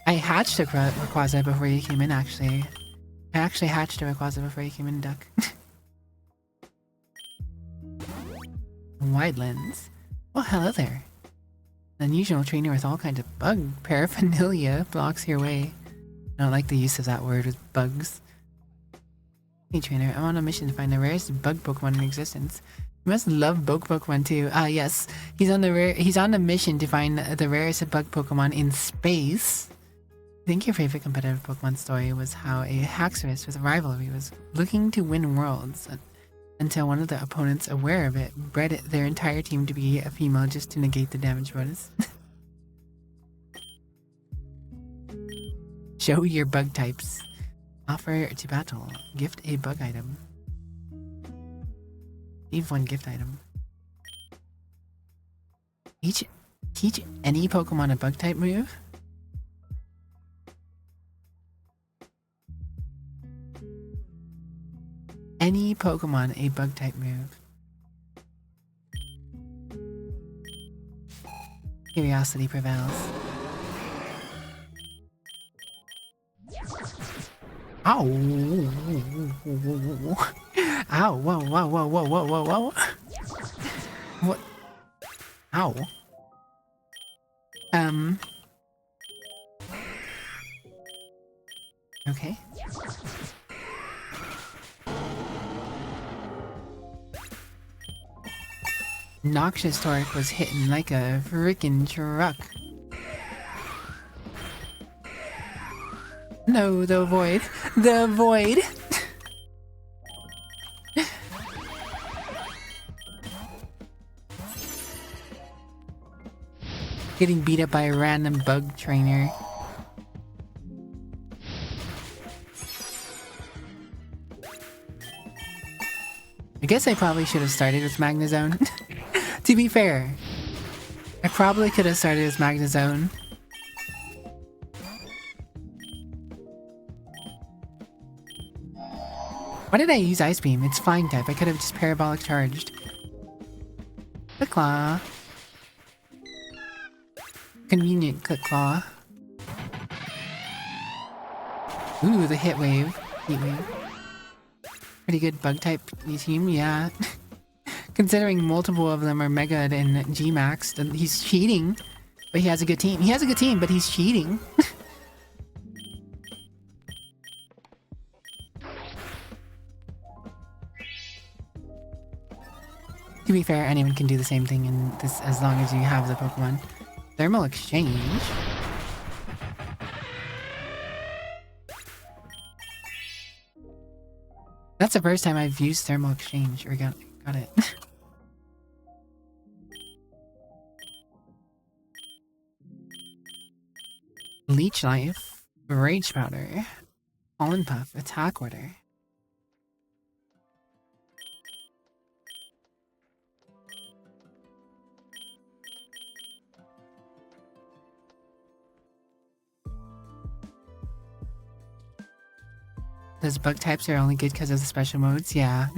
Speaker 1: I hatched a Rayquaza before you came in, actually. I actually hatched a Rayquaza before you came in, Duck. Wide lens. Well, hello there. An unusual trainer with all kinds of bug paraphernalia blocks your way. I don't like the use of that word with bugs. Hey trainer, I'm on a mission to find the rarest bug Pokemon in existence. You must love bug Pokemon too. Ah yes, he's on a mission to find the rarest bug Pokemon in space. I think your favorite competitive Pokemon story was how a Haxorus with a rivalry was looking to win worlds until one of the opponents, aware of it, bred their entire team to be a female just to negate the damage bonus. Show your bug types. Offer to battle. Gift a bug item. Leave one gift item. Teach any Pokemon a bug type move? Any Pokemon a bug type move. Curiosity prevails. Ow! Ow! Whoa! Whoa! Whoa! Whoa! Whoa! Whoa! Whoa! What? Ow! Okay. Noxious Torque was hitting like a freaking truck. No, the void. The void! Getting beat up by a random bug trainer. I guess I probably should have started with Magnezone. To be fair, I probably could have started with Magnezone. Why did I use Ice Beam? It's Flying type. I could have just Parabolic Charged. Click Claw. Convenient Click Claw. Ooh, the Hit Wave. Heat Wave. Pretty good bug type team, yeah. Considering multiple of them are Mega and G-Max, he's cheating. But he has a good team. He has a good team, but he's cheating. To be fair, anyone can do the same thing in this as long as you have the Pokemon. Thermal Exchange. That's the first time I've used Thermal Exchange, or got it. Leech Life, Rage Powder, Pollen Puff, Attack Order. Those bug types are only good because of the special modes? Yeah.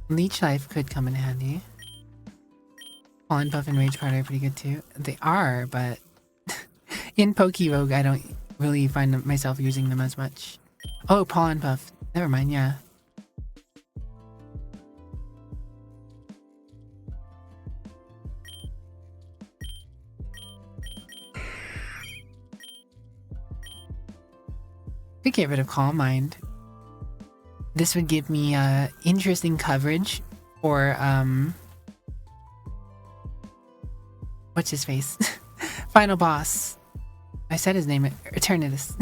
Speaker 1: Leech Life could come in handy. Pollen Puff and Rage Powder are pretty good too. They are, but in Pokevogue I don't really find myself using them as much. Oh, Pollen Puff. Never mind, yeah. Could get rid of Calm Mind. This would give me interesting coverage for what's his face? Final boss. I said his name, Eternatus.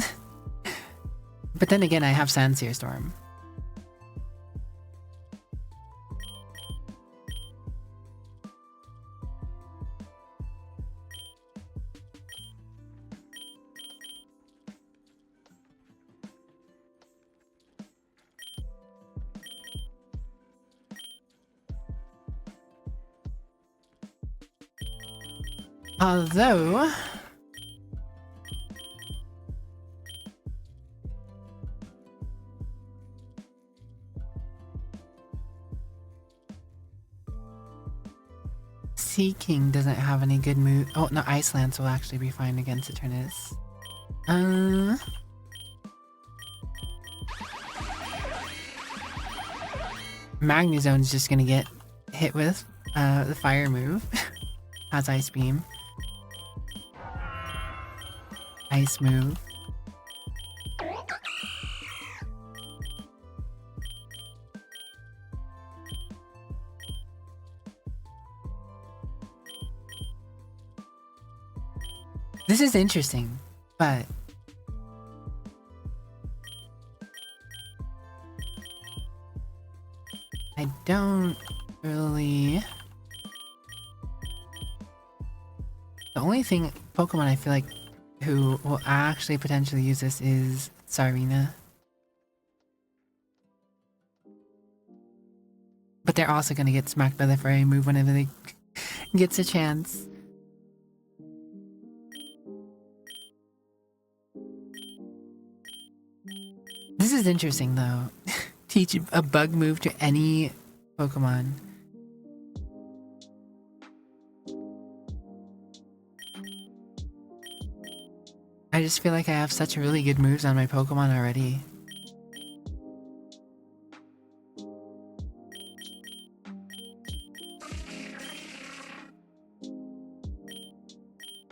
Speaker 1: But then again, I have Sandsear Storm. Although Sea King doesn't have any good move. Oh no, Ice Lance will actually be fine against Eternatus. Magnezone's just gonna get hit with the fire move. Has Ice Beam. Ice move. This is interesting, but I don't really... The only thing Pokemon I feel like who will actually potentially use this is Tsarina. But they're also gonna get smacked by the fairy move whenever they gets a chance. This is interesting though. Teach a bug move to any Pokemon. I just feel like I have such really good moves on my Pokemon already.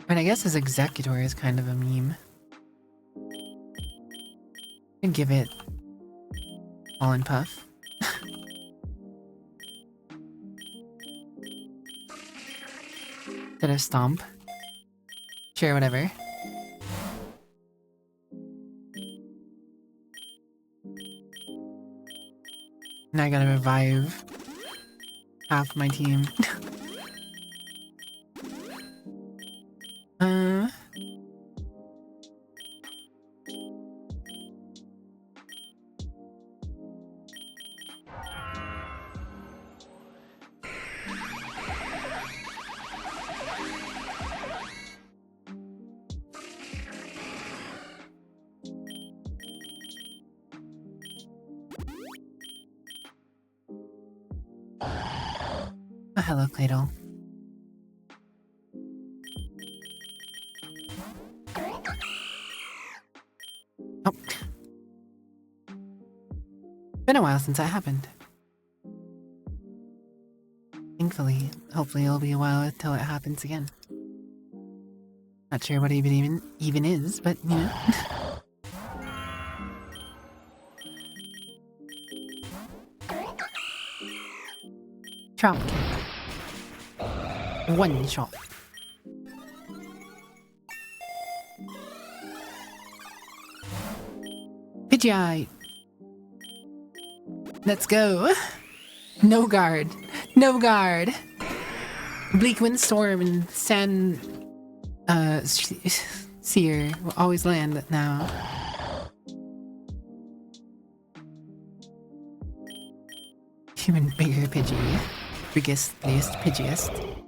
Speaker 1: And I guess his Executor is kind of a meme. I'd give it All in Puff. Instead of Stomp. Sure, whatever. Now I gotta revive half my team. Oh, hello, Claydol. Oh. Been a while since that happened. Thankfully, hopefully it'll be a while until it happens again. Not sure what even is, but you know. Drop kick. One shot. Pidgeot. Let's go. No guard. No guard. Bleak Windstorm and Sand Seer will always land now. Even bigger Pidgey. Biggest Pidgeist.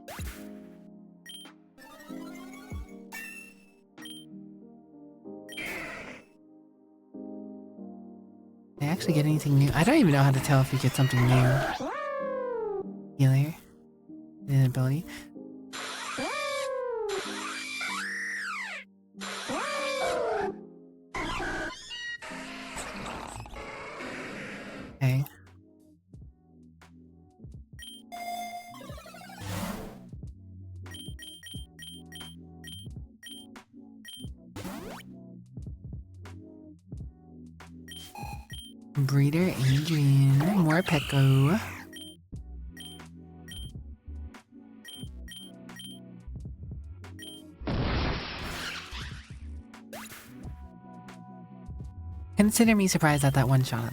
Speaker 1: Did I actually get anything new? I don't even know how to tell if you get something new. Healer. An ability. Okay. Breeder Adrian, more Pecco. Consider me surprised at that one shot.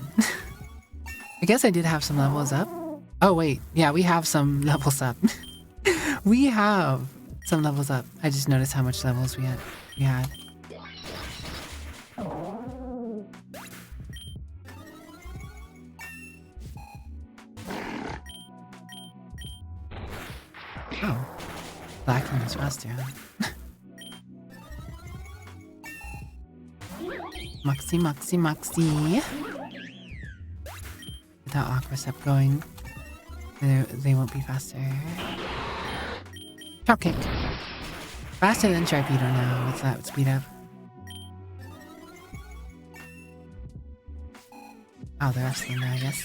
Speaker 1: I guess I did have some levels up. Oh wait, yeah, we have some levels up. We have some levels up. I just noticed how much levels we had. Oh, Blackman is faster, huh? Moxie. Without Aqua Step going, they won't be faster. Chop Kick. Faster than Sharpedo now with that speed up. Oh, they're wrestling now, I guess.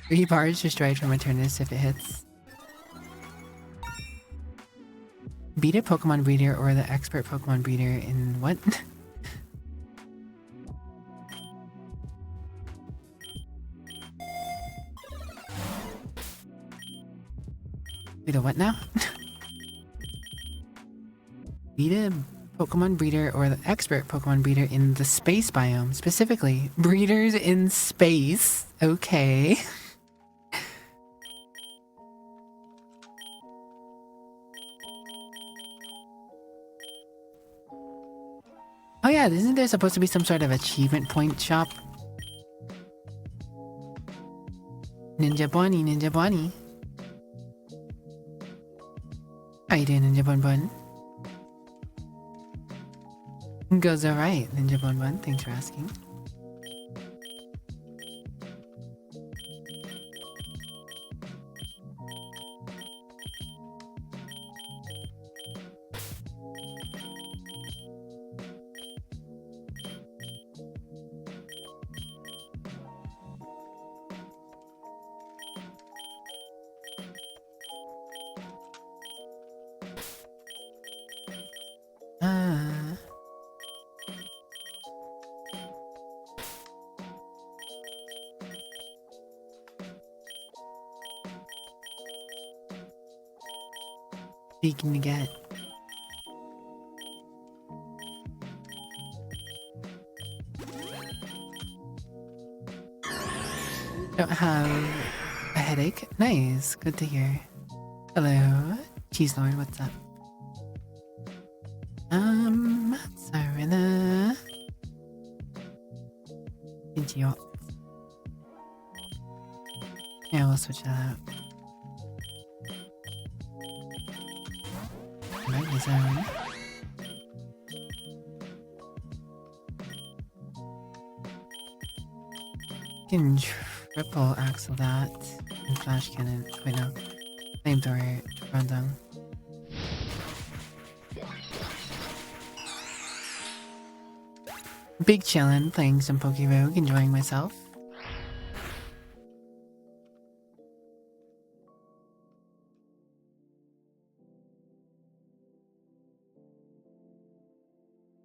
Speaker 1: 3 bars destroyed from Eternus if it hits. Beat a Pokemon breeder or the expert Pokemon breeder in what? Beat a what now? Beat a Pokemon breeder or the expert Pokemon breeder in the space biome. Specifically, breeders in space. Okay. Oh yeah, isn't there supposed to be some sort of achievement point shop? An Ninja Bunny, Ninja Bunny. How you doing, Ninja Bun Bun? Goes alright, Ninja Bun Bun. Thanks for asking. Speaking to get. Don't have a headache. Nice. Good to hear. Hello. Cheese Lord, what's up? Sarina. Idiot. Yeah, we'll switch that out. Right, zone. Can triple axle that and flash cannon. Wait, no. Flamethrower run down. Big chillin', playing some Pokerogue, enjoying myself.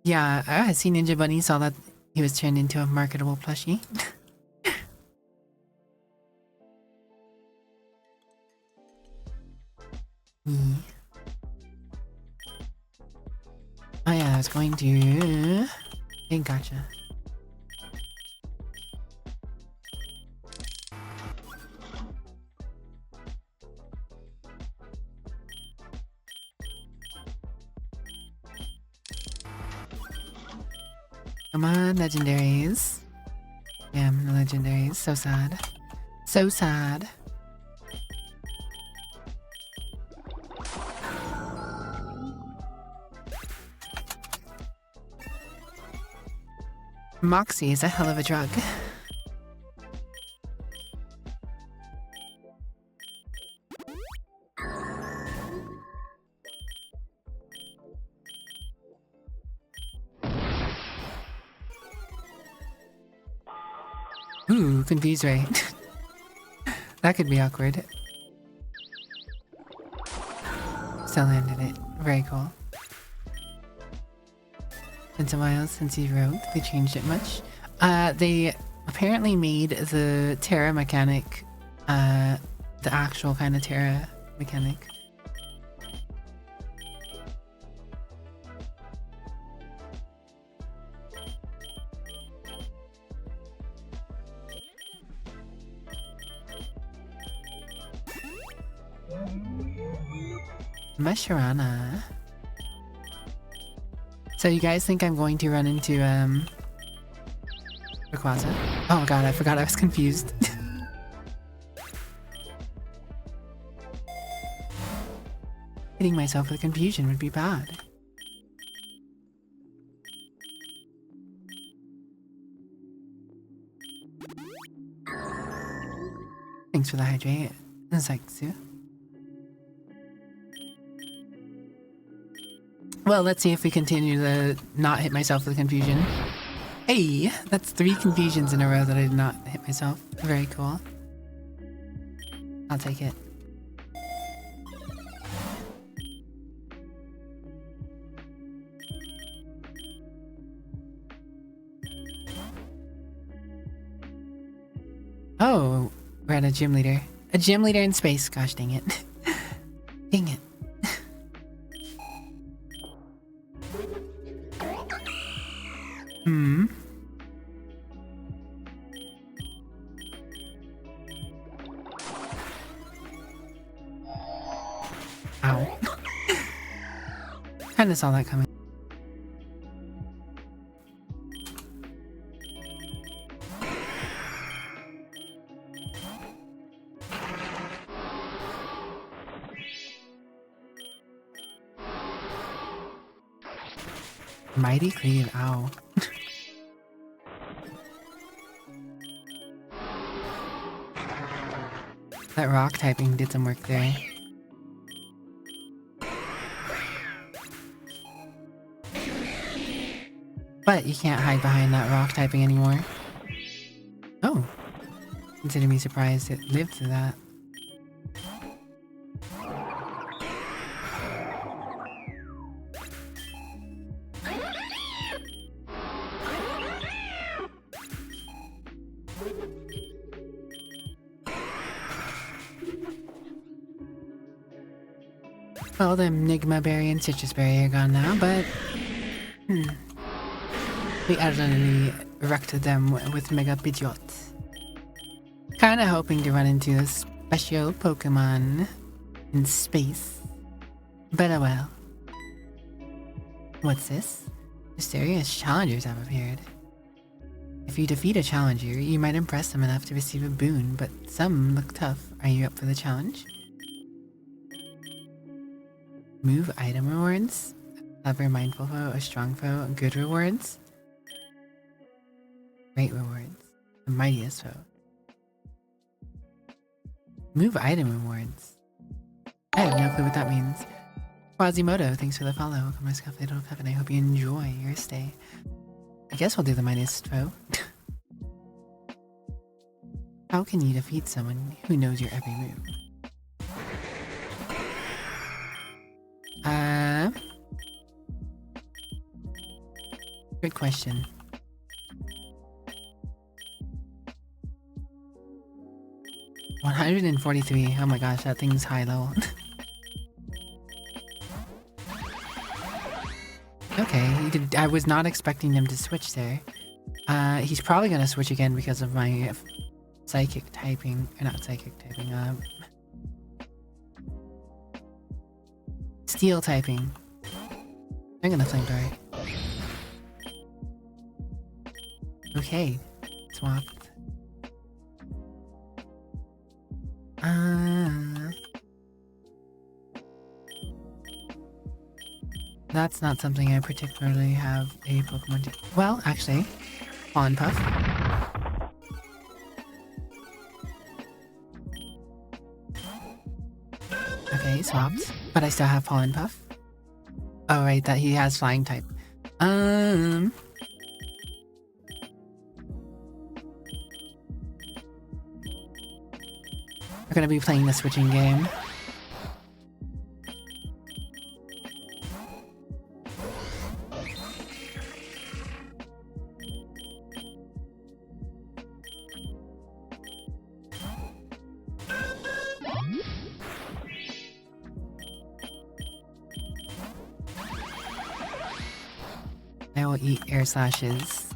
Speaker 1: Yeah, I see Ninja Bunny, saw that he was turned into a marketable plushie. Oh yeah, I was going to... Hey, gotcha. Come on, legendaries. Damn, the legendaries. So sad. So sad. Moxie is a hell of a drug. Ooh, confused Ray. That could be awkward. Still landed it. Very cool. Been a while since you wrote. They changed it much. They apparently made the Terra mechanic, the actual kind of Terra mechanic. Masharana. So you guys think I'm going to run into Rayquaza? Oh god, I forgot I was confused. Hitting myself with confusion would be bad. Thanks for the hydrate, Zexu. Well, let's see if we continue to not hit myself with confusion. Hey, that's 3 confusions in a row that I did not hit myself. Very cool. I'll take it. Oh, we're at a gym leader. A gym leader in space. Gosh dang it. Dang it. Ow. Kinda saw that coming. Mighty Cleave, ow. That rock typing did some work there. But you can't hide behind that rock typing anymore. Oh. Consider me surprised it lived through that. Well, the Enigma Berry and Citrus Berry are gone now, but... we utterly wrecked them with Mega Pidgeot. Kinda hoping to run into a special Pokemon in space. But oh well. What's this? Mysterious challengers have appeared. If you defeat a challenger, you might impress them enough to receive a boon, but some look tough. Are you up for the challenge? Move item rewards? Clever, mindful foe, a strong foe, good rewards? Great rewards. The mightiest foe. Move item rewards. I have no clue what that means. Quasimodo, thanks for the follow. Welcome to Scuffly Little Cup, and I hope you enjoy your stay. I guess we'll do the mightiest foe. How can you defeat someone who knows your every move? Good question. $143. Oh my gosh, that thing's high level. Okay, I was not expecting them to switch there. He's probably gonna switch again because of my psychic typing, or not psychic typing, steel typing. I'm gonna flamethrower. Okay, swapped. That's not something I particularly have a Pokemon to. Well, actually, Pollen Puff. Okay, swapped. But I still have Pollen Puff. Oh, right, that he has Flying type. We're gonna be playing the switching game. I will eat air slashes.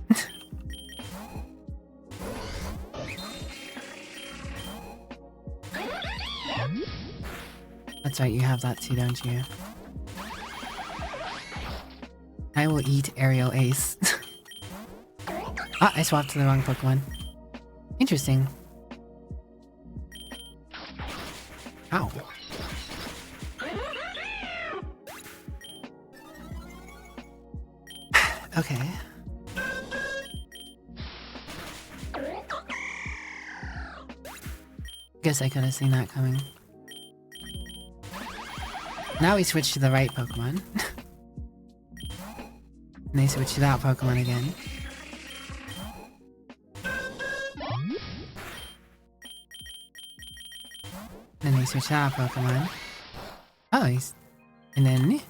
Speaker 1: That's right, you have that too, don't you? I will eat aerial ace. Ah, I swapped to the wrong Pokemon. Interesting. Ow. Okay. Guess I could have seen that coming. Now we switch to the right Pokemon. And they switch to that Pokemon again. Then they switch to that Pokemon. Oh, he's... And then... He's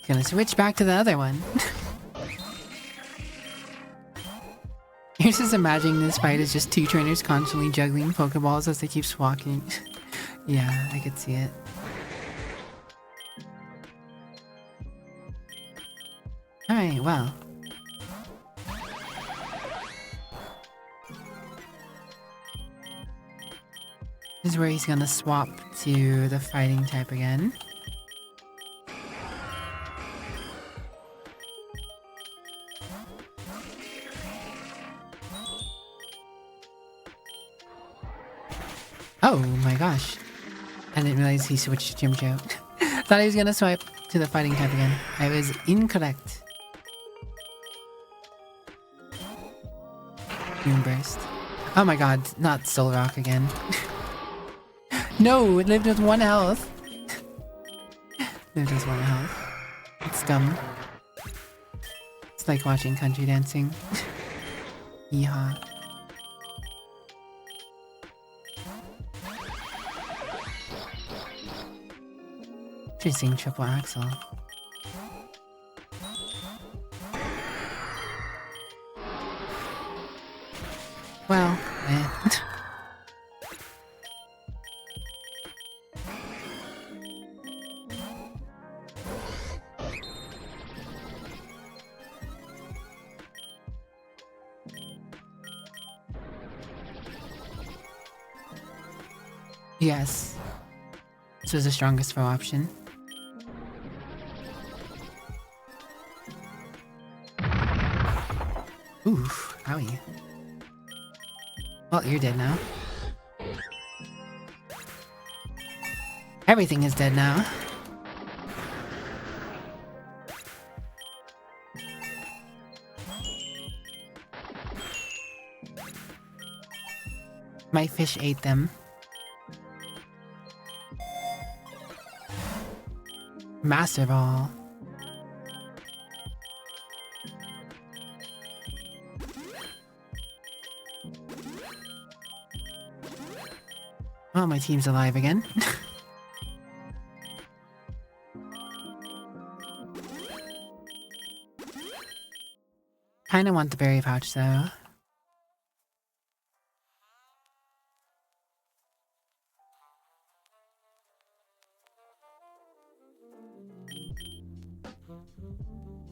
Speaker 1: gonna switch back to the other one. You're just imagining this fight as just two trainers constantly juggling Pokeballs as they keep swatting. Yeah, I could see it. Alright, well. This is where he's gonna swap to the fighting type again. Oh my gosh. I didn't realize he switched to Gym Joe. Thought he was gonna swipe to the fighting type again. I was incorrect. Moonburst. Oh my god, not Soul Rock again. No, it lived with 1 health. Lived with 1 health. It's dumb. It's like watching country dancing. Yeehaw. Interesting triple axle. Well, eh. Yes. This was the strongest foe option. Oof, owie. Well, you're dead now. Everything is dead now. My fish ate them. Master Ball. Well, my team's alive again. Kinda want the berry pouch though.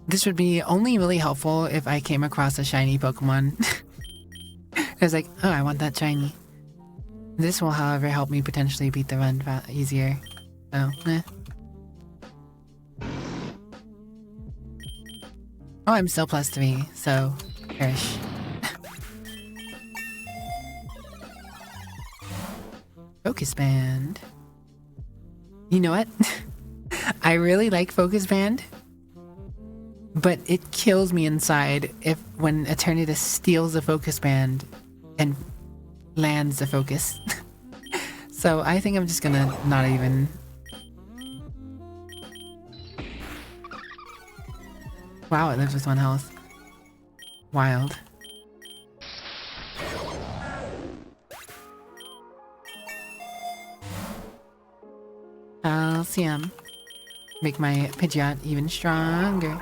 Speaker 1: This would be only really helpful if I came across a shiny Pokemon. I was like, oh, I want that shiny. This will, however, help me potentially beat the run easier. So, eh. Oh, I'm still +3, so perish. Focus Band. You know what? I really like Focus Band, but it kills me inside when Eternatus steals the Focus Band and lands the focus. So I think I'm just gonna not even. Wow, it lives with 1 health. Wild. Calcium. Make my Pidgeot even stronger.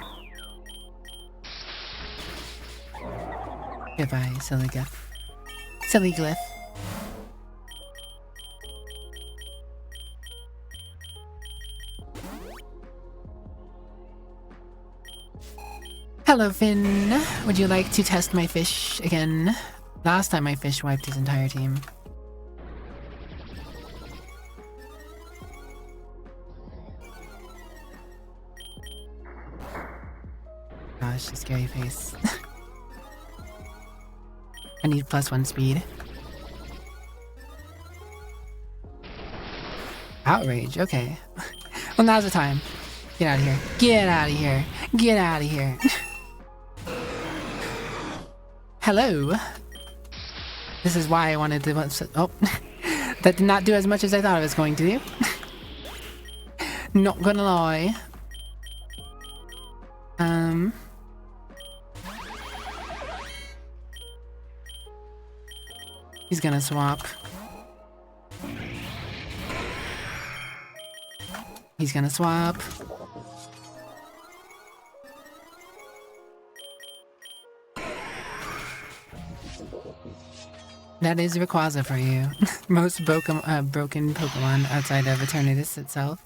Speaker 1: Goodbye, silly glyph. Silly glyph. Hello, Finn. Would you like to test my fish again? Last time my fish wiped his entire team. Gosh, the scary face. I need +1 speed. Outrage, okay. Well, now's the time. Get out of here. Get out of here. Get out of here. Hello. This is why I wanted to... Oh. That did not do as much as I thought it was going to do. Not gonna lie. He's gonna swap. He's gonna swap. That is Rayquaza for you. Most broken Pokemon outside of Eternatus itself.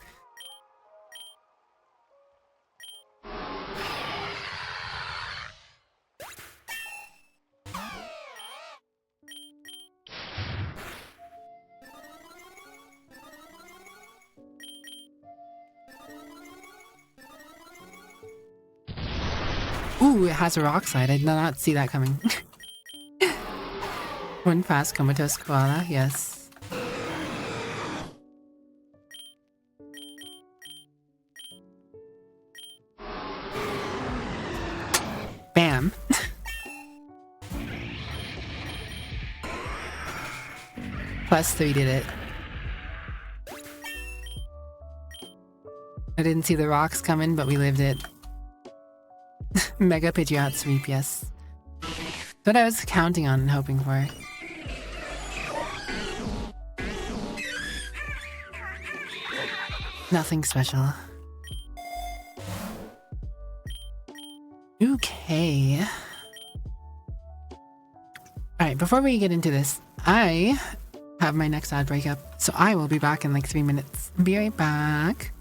Speaker 1: Ooh, it has a rock slide. I did not see that coming. One fast comatose koala, yes. Bam. +3 did it. I didn't see the rocks coming, but we lived it. Mega Pidgeot sweep, yes. That's what I was counting on and hoping for. Nothing special. Okay. Alright, before we get into this, I have my next ad breakup, so I will be back in like 3 minutes. Be right back.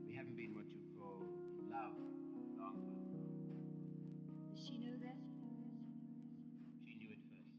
Speaker 3: We haven't been what you call in love long. Does she know that? She knew it first.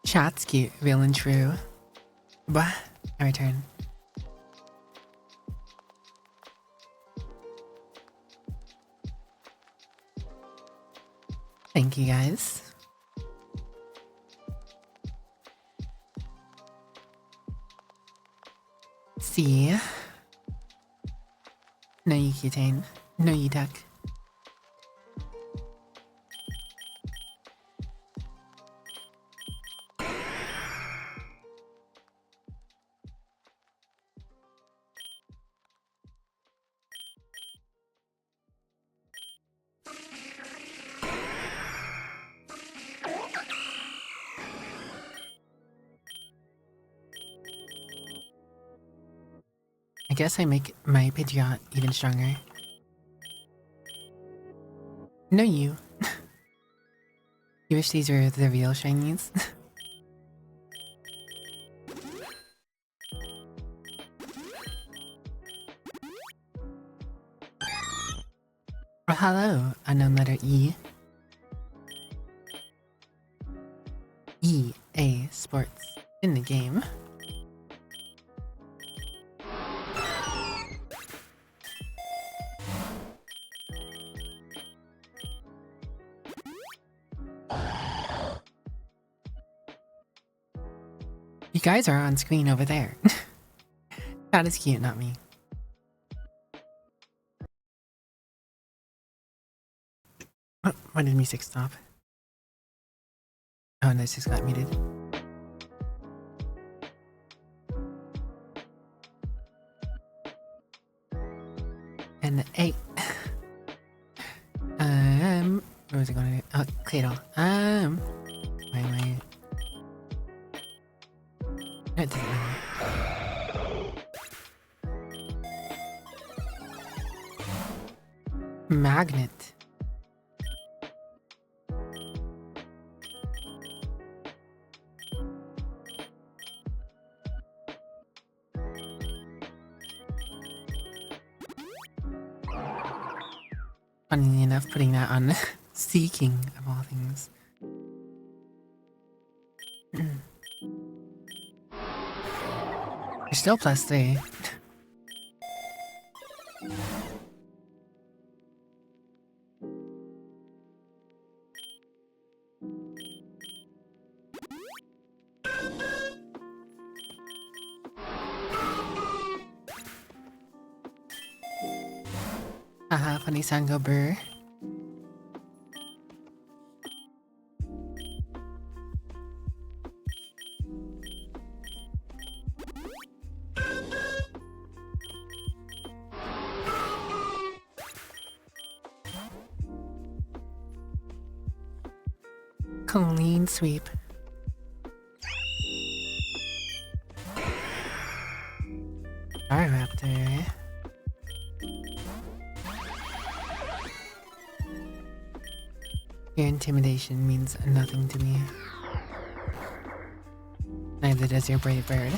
Speaker 1: Chat's cute, real and true. Bah, I return. Thank you guys. See? No you cutane. No you duck. I guess I make my Pidgeot even stronger. No you. You wish these were the real shinies? Oh, hello, unknown letter E. EA Sports in the game. You guys are on screen over there. That is cute, not me. Oh, why did music stop? Oh, this just got muted. And 8. What was it going to do? Oh, Claydol. Why am I? No, it doesn't matter. Magnet. Funnily enough, putting that on Seeking of all things. You're still +3. Haha, funny sound go brr. Clean sweep. Raptor. Your intimidation means nothing to me. Neither does your brave bird.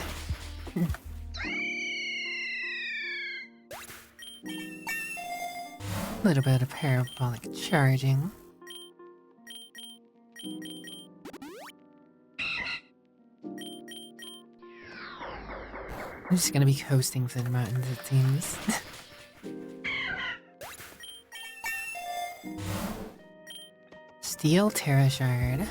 Speaker 1: Little bit of parabolic charging. I'm just gonna be coasting through the mountains, it seems. Steel Terra Shard.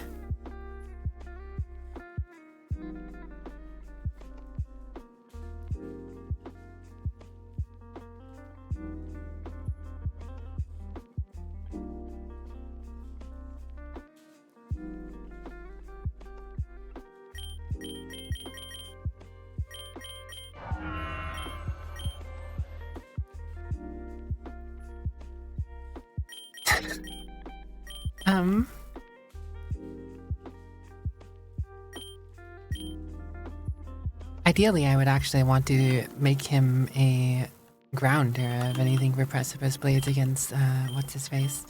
Speaker 1: Ideally, I would actually want to make him a grounder of anything for Precipice Blades against, what's his face?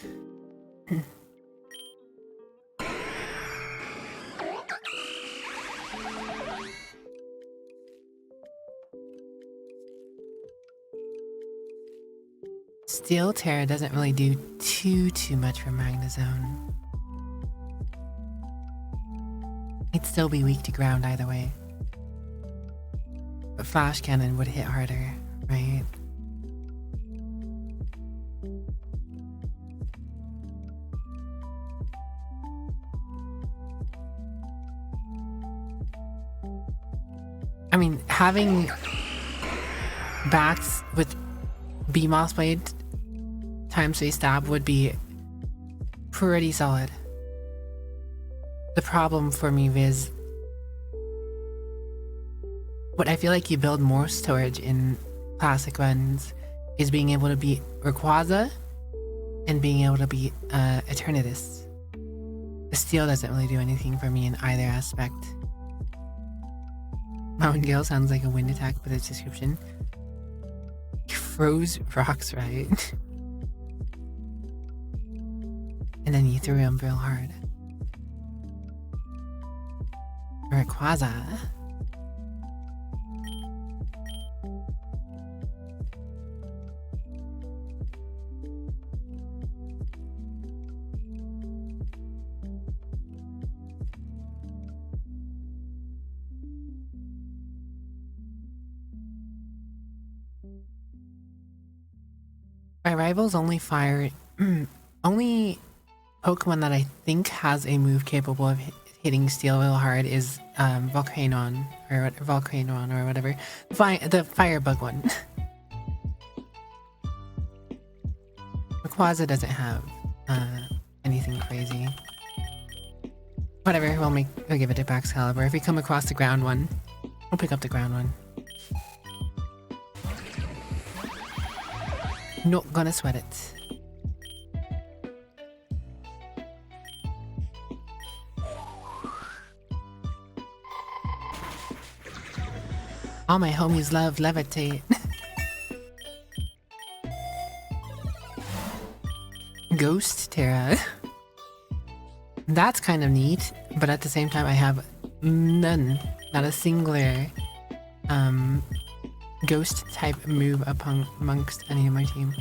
Speaker 1: Steel Terra doesn't really do too much for Magnezone. He'd still be weak to ground either way. But flash cannon would hit harder, right? I mean, having backs with BMOS blade times 3 stab would be pretty solid. The problem for me is what I feel like you build more storage in classic runs is being able to beat Rayquaza and being able to beat Eternatus. The steel doesn't really do anything for me in either aspect. Mountain Gale sounds like a wind attack with its description. You froze rocks, right? And then you threw him real hard. Rayquaza. My rivals only fire only Pokemon that I think has a move capable of hitting steel real hard is Volcanion or whatever. The Firebug one. Rayquaza doesn't have anything crazy. Whatever, we'll give it to Baxcalibur. If we come across the ground one, we'll pick up the ground one. Not gonna sweat it. All my homies love levitate. Ghost Terra. That's kind of neat, but at the same time I have none, not a singular ghost type move amongst any of my team.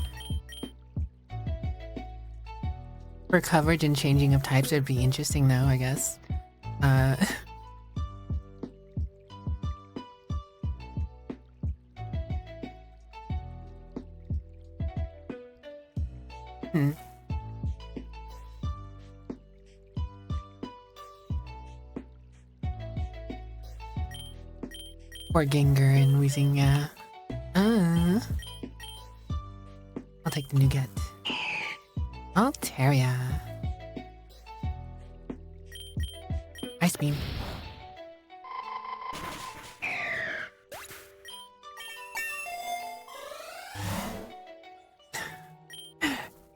Speaker 1: For coverage and changing of types, it'd be interesting though, I guess. Poor Gengar and Weezing, yeah. I'll take the nougat. Altaria. Ice Beam.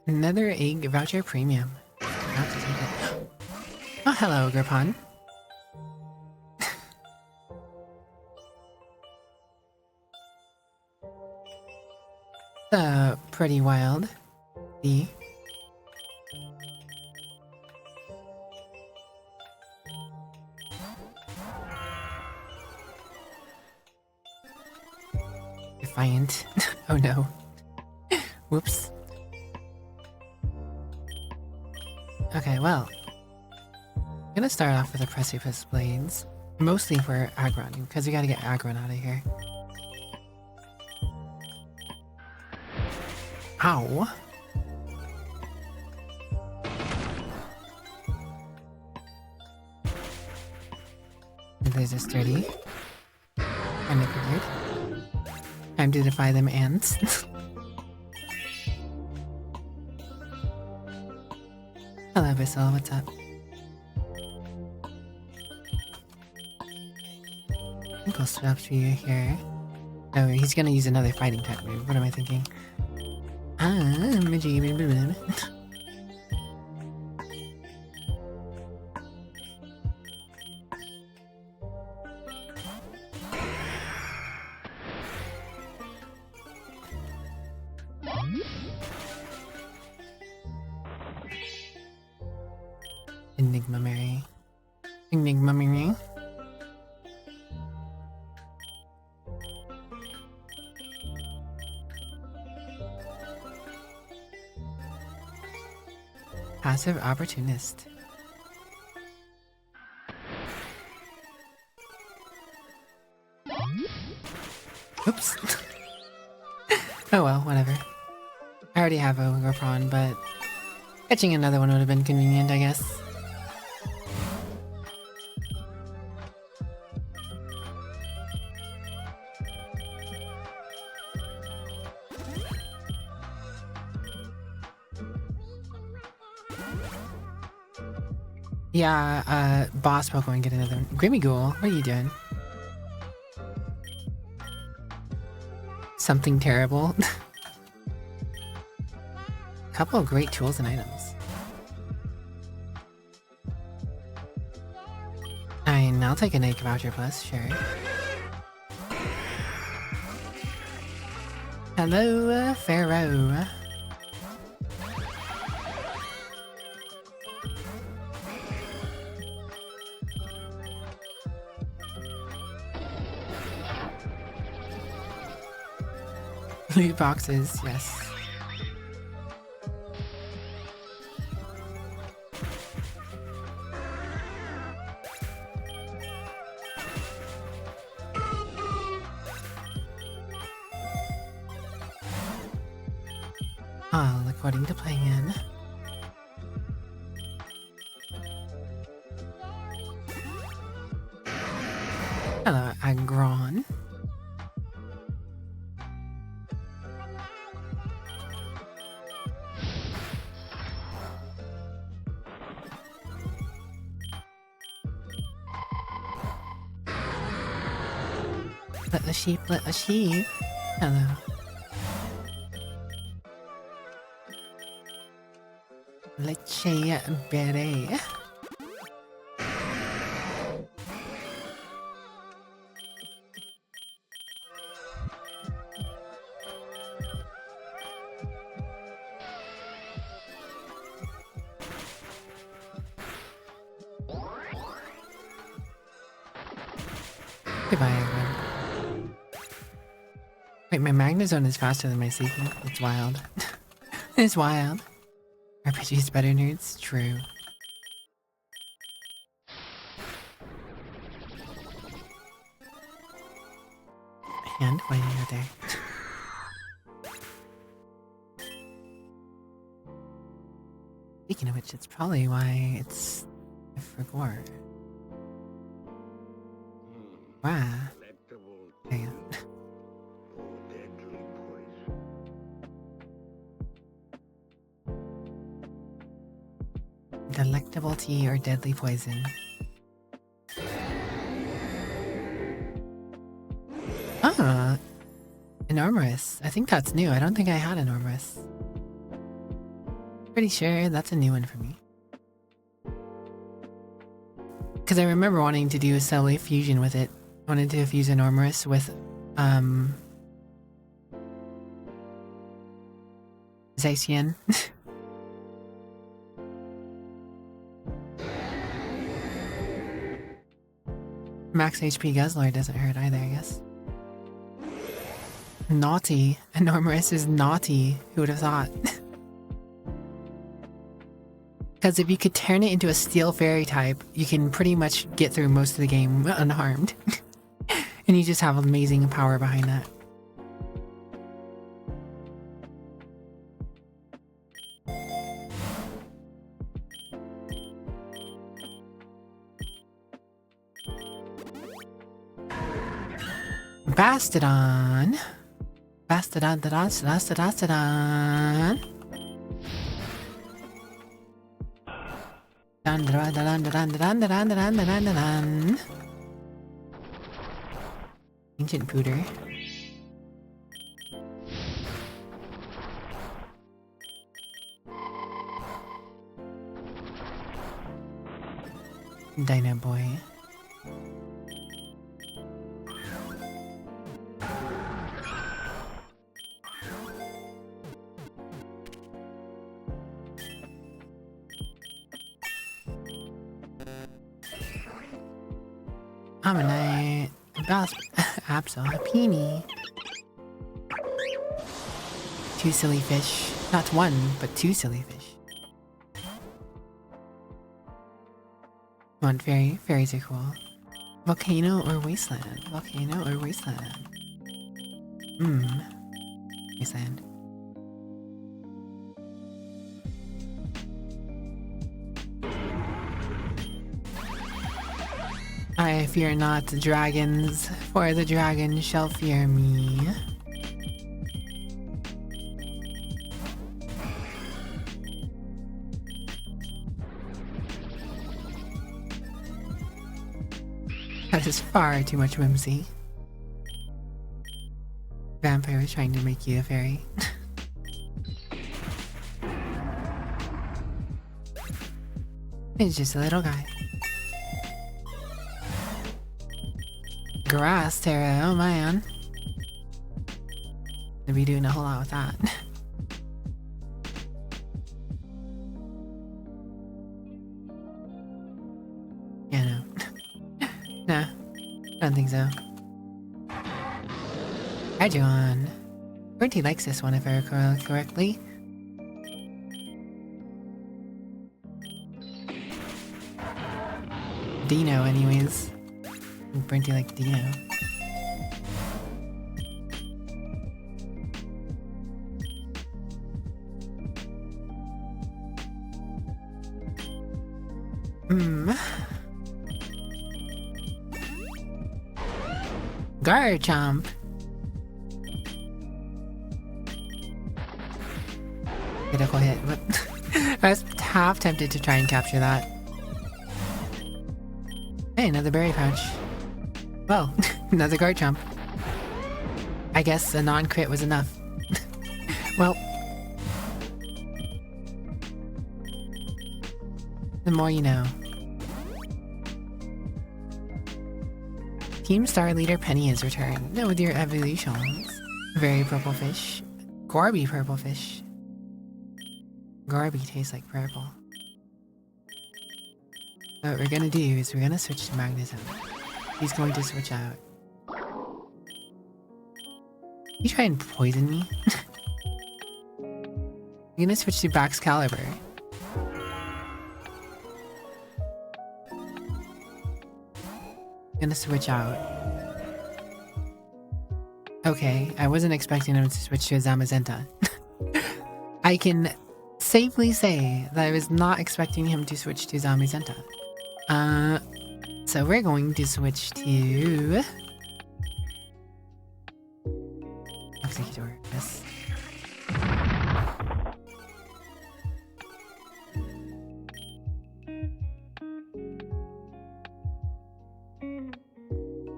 Speaker 1: Another egg voucher premium. Have to take it. Oh, hello, Grapon. Pretty wild. The Defiant. Oh no. Whoops. Okay, well. I'm gonna start off with the Precipice Blades. Mostly for Aggron, because we gotta get Aggron out of here. Ow. There's a sturdy. I'm prepared. Time to defy them ants. Hello, Bissell, what's up? I think I'll swap to you here. Oh, he's gonna use another fighting type move. What am I thinking? Enigma Mary. Enigma Mary. Passive Opportunist. Oops. Oh well, whatever. I already have a ogre prawn, but catching another one would have been convenient, I guess. Yeah, boss Pokemon get another one. Grimmy Ghoul, what are you doing? Something terrible. Couple of great tools and items. I'll take a Nike voucher plus, sure. Hello, Pharaoh. Loot boxes, yes. All according to plan. Hello, Agron. Let the sheep. Hello. Leche beret. Goodbye, everyone. Wait, my Magnezone is faster than my Seeking. It's wild. It's wild. RPG's better, nerds? True. And why are you there? Speaking of which, it's probably why it's for gore. Wow. Hang on. Delectable tea or deadly poison. Ah, enormous. I think that's new. I don't think I had enormous. Pretty sure that's a new one for me. Because I remember wanting to do a cellular fusion with it. I wanted to fuse enormous with Zacian. Max HP Guzzler doesn't hurt either, I guess. Naughty. Enormous is naughty. Who would have thought? Because if you could turn it into a steel fairy type, you can pretty much get through most of the game unharmed. And you just have amazing power behind that. Bastodon. Bastodon. Dun dun dun dun dun dun dun dun dun dun dun. Ancient Pooter. Dino Boy. Ammonite. Absolapini. Two silly fish. Not one, but two silly fish. One fairy. Fairies are cool. Volcano or wasteland? Volcano or wasteland? Nice land. I fear not dragons, for the dragon shall fear me. That is far too much whimsy. Vampire is trying to make you a fairy. He's just a little guy. Grass Terra, oh man. Gonna be doing a whole lot with that. Yeah, no. Nah, I don't think so. Edgeon. Bertie likes this one if I recall correctly. Dino, anyways. Bertie likes Dino. Garchomp. Critical hit. I was half tempted to try and capture that. Hey, another berry pouch. Well, another Garchomp. I guess a non-crit was enough. Well, the more you know. Team Star Leader Penny has returned with your evolutions. Very purple fish. Gorby purple fish. Gorby tastes like purple. So what we're gonna do is we're gonna switch to Magnetism. He's going to switch out. You try and poison me? I'm gonna switch to Baxcalibur. Gonna switch out. Okay, I wasn't expecting him to switch to a Zamazenta. I can safely say that I was not expecting him to switch to Zamazenta. So we're going to switch to Executor. Yes.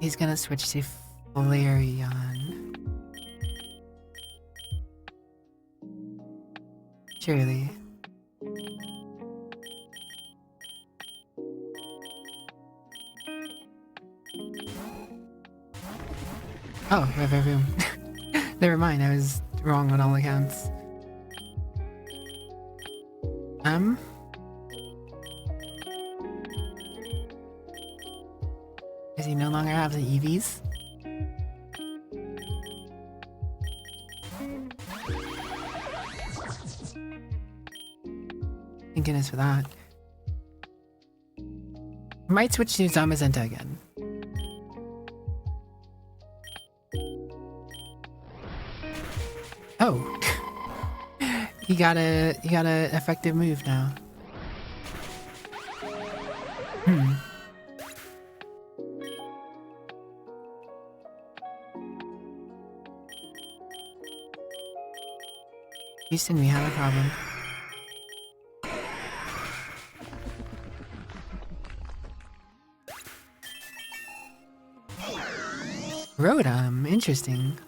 Speaker 1: He's gonna switch to Flareon. Surely. Oh, Reverboom. Never mind, I was wrong on all accounts. Does he no longer have the EVs? Thank goodness for that. Might switch to Zamazenta again. Oh. You got a effective move now. Houston, we have a problem. Rotom, interesting.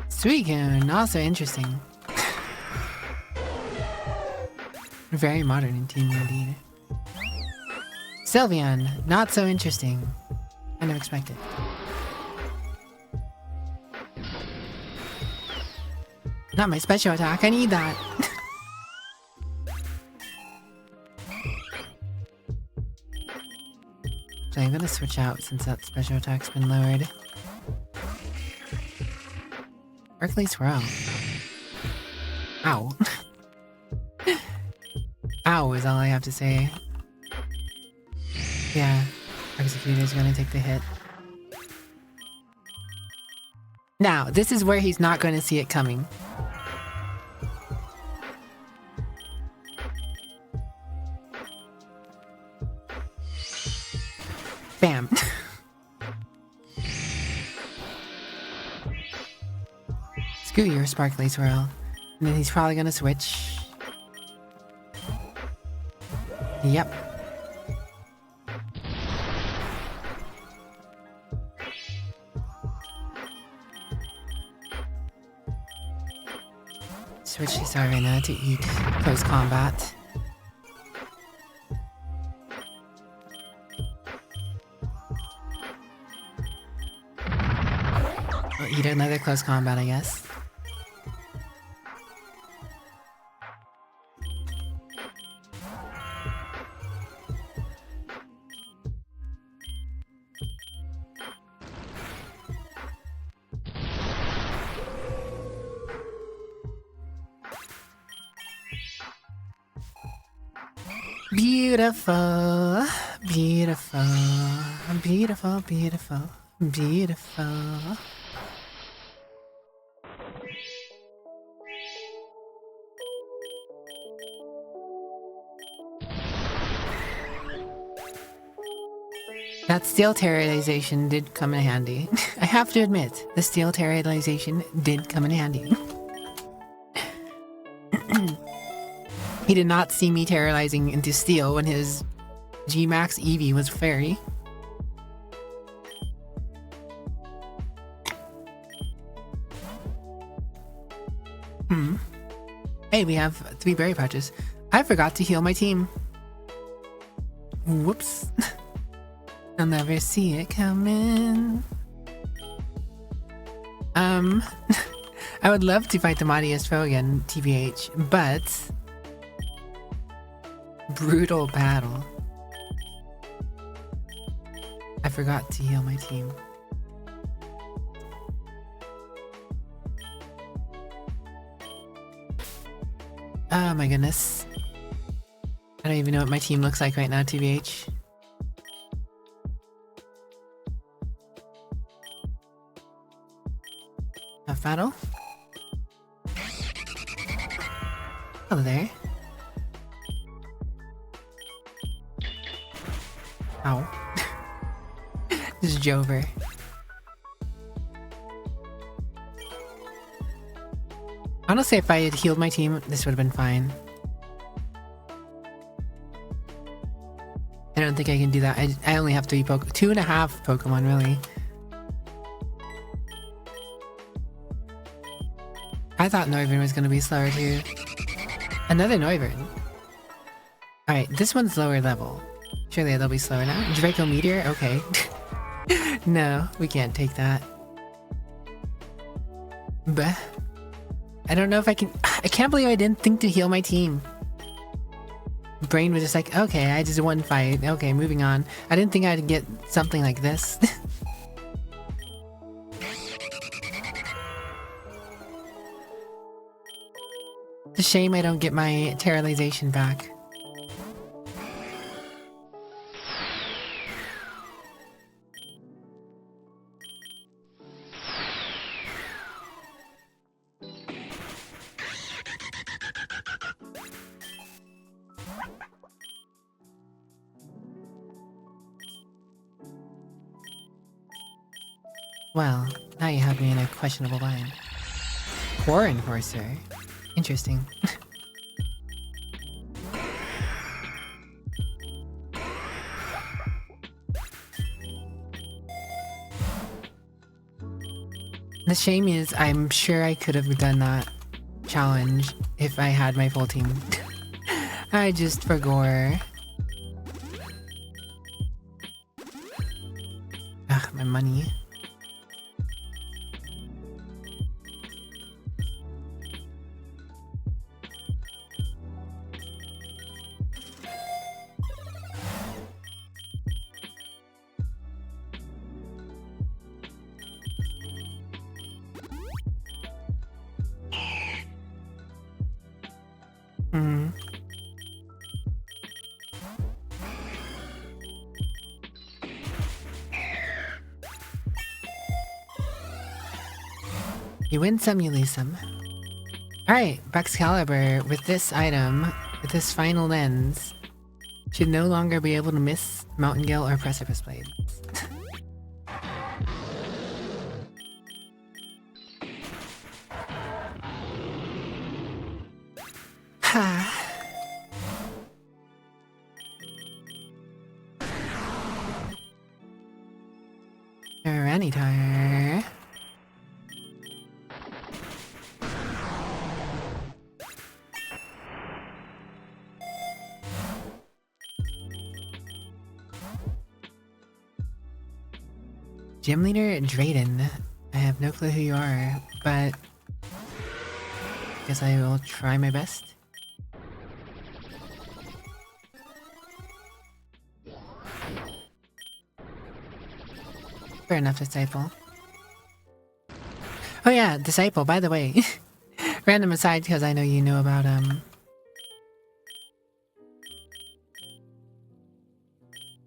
Speaker 1: Suicune, also interesting. Very modern in team indeed. Sylveon, not so interesting. Kind of expected. Not my special attack, I need that. So I'm gonna switch out since that special attack's been lowered. Berkeley Swirl. Ow. Ow is all I have to say. Yeah, Executor's gonna take the hit. Now, this is where he's not going to see it coming. Bam. Screw your sparkly swirl. And then he's probably going to switch. Yep. Switch his arena to eat close combat. We'll eat another close combat, I guess. Beautiful, beautiful, beautiful, beautiful, beautiful. That steel terrorization did come in handy. I have to admit, the steel terrorization did come in handy. He did not see me terrorizing into steel when his G-Max Eevee was fairy. Hey, we have 3 berry pouches. I forgot to heal my team. Whoops. I'll never see it coming. I would love to fight the mightiest foe again, TBH, but brutal battle. I forgot to heal my team. Oh my goodness. I don't even know what my team looks like right now, TBH. A battle? Hello there. Ow. This is Jover. Honestly, if I had healed my team, this would have been fine. I don't think I can do that. I only have 2.5 Pokemon, really. I thought Noivern was going to be slower too. Another Noivern. Alright, this one's lower level. Surely they'll be slower now. Draco Meteor? Okay. No, we can't take that. Bah. I don't know if I can... I can't believe I didn't think to heal my team. Brain was just like, okay, I just won fight. Okay, moving on. I didn't think I'd get something like this. It's a shame I don't get my terrorization back. Well, now you have me in a questionable bind. Core Enforcer. Interesting. The shame is, I'm sure I could have done that challenge if I had my full team. I just forgot. Ugh, my money. You win some, you lose some. Alright, Excalibur, with this item, with this final lens, should no longer be able to miss Mountain Gale or Precipice Blades. Ha! Tyranitar. Gym Leader Drayden. I have no clue who you are, but guess I will try my best. Fair enough, Disciple. Oh yeah, Disciple, by the way. Random aside, because I know you know about,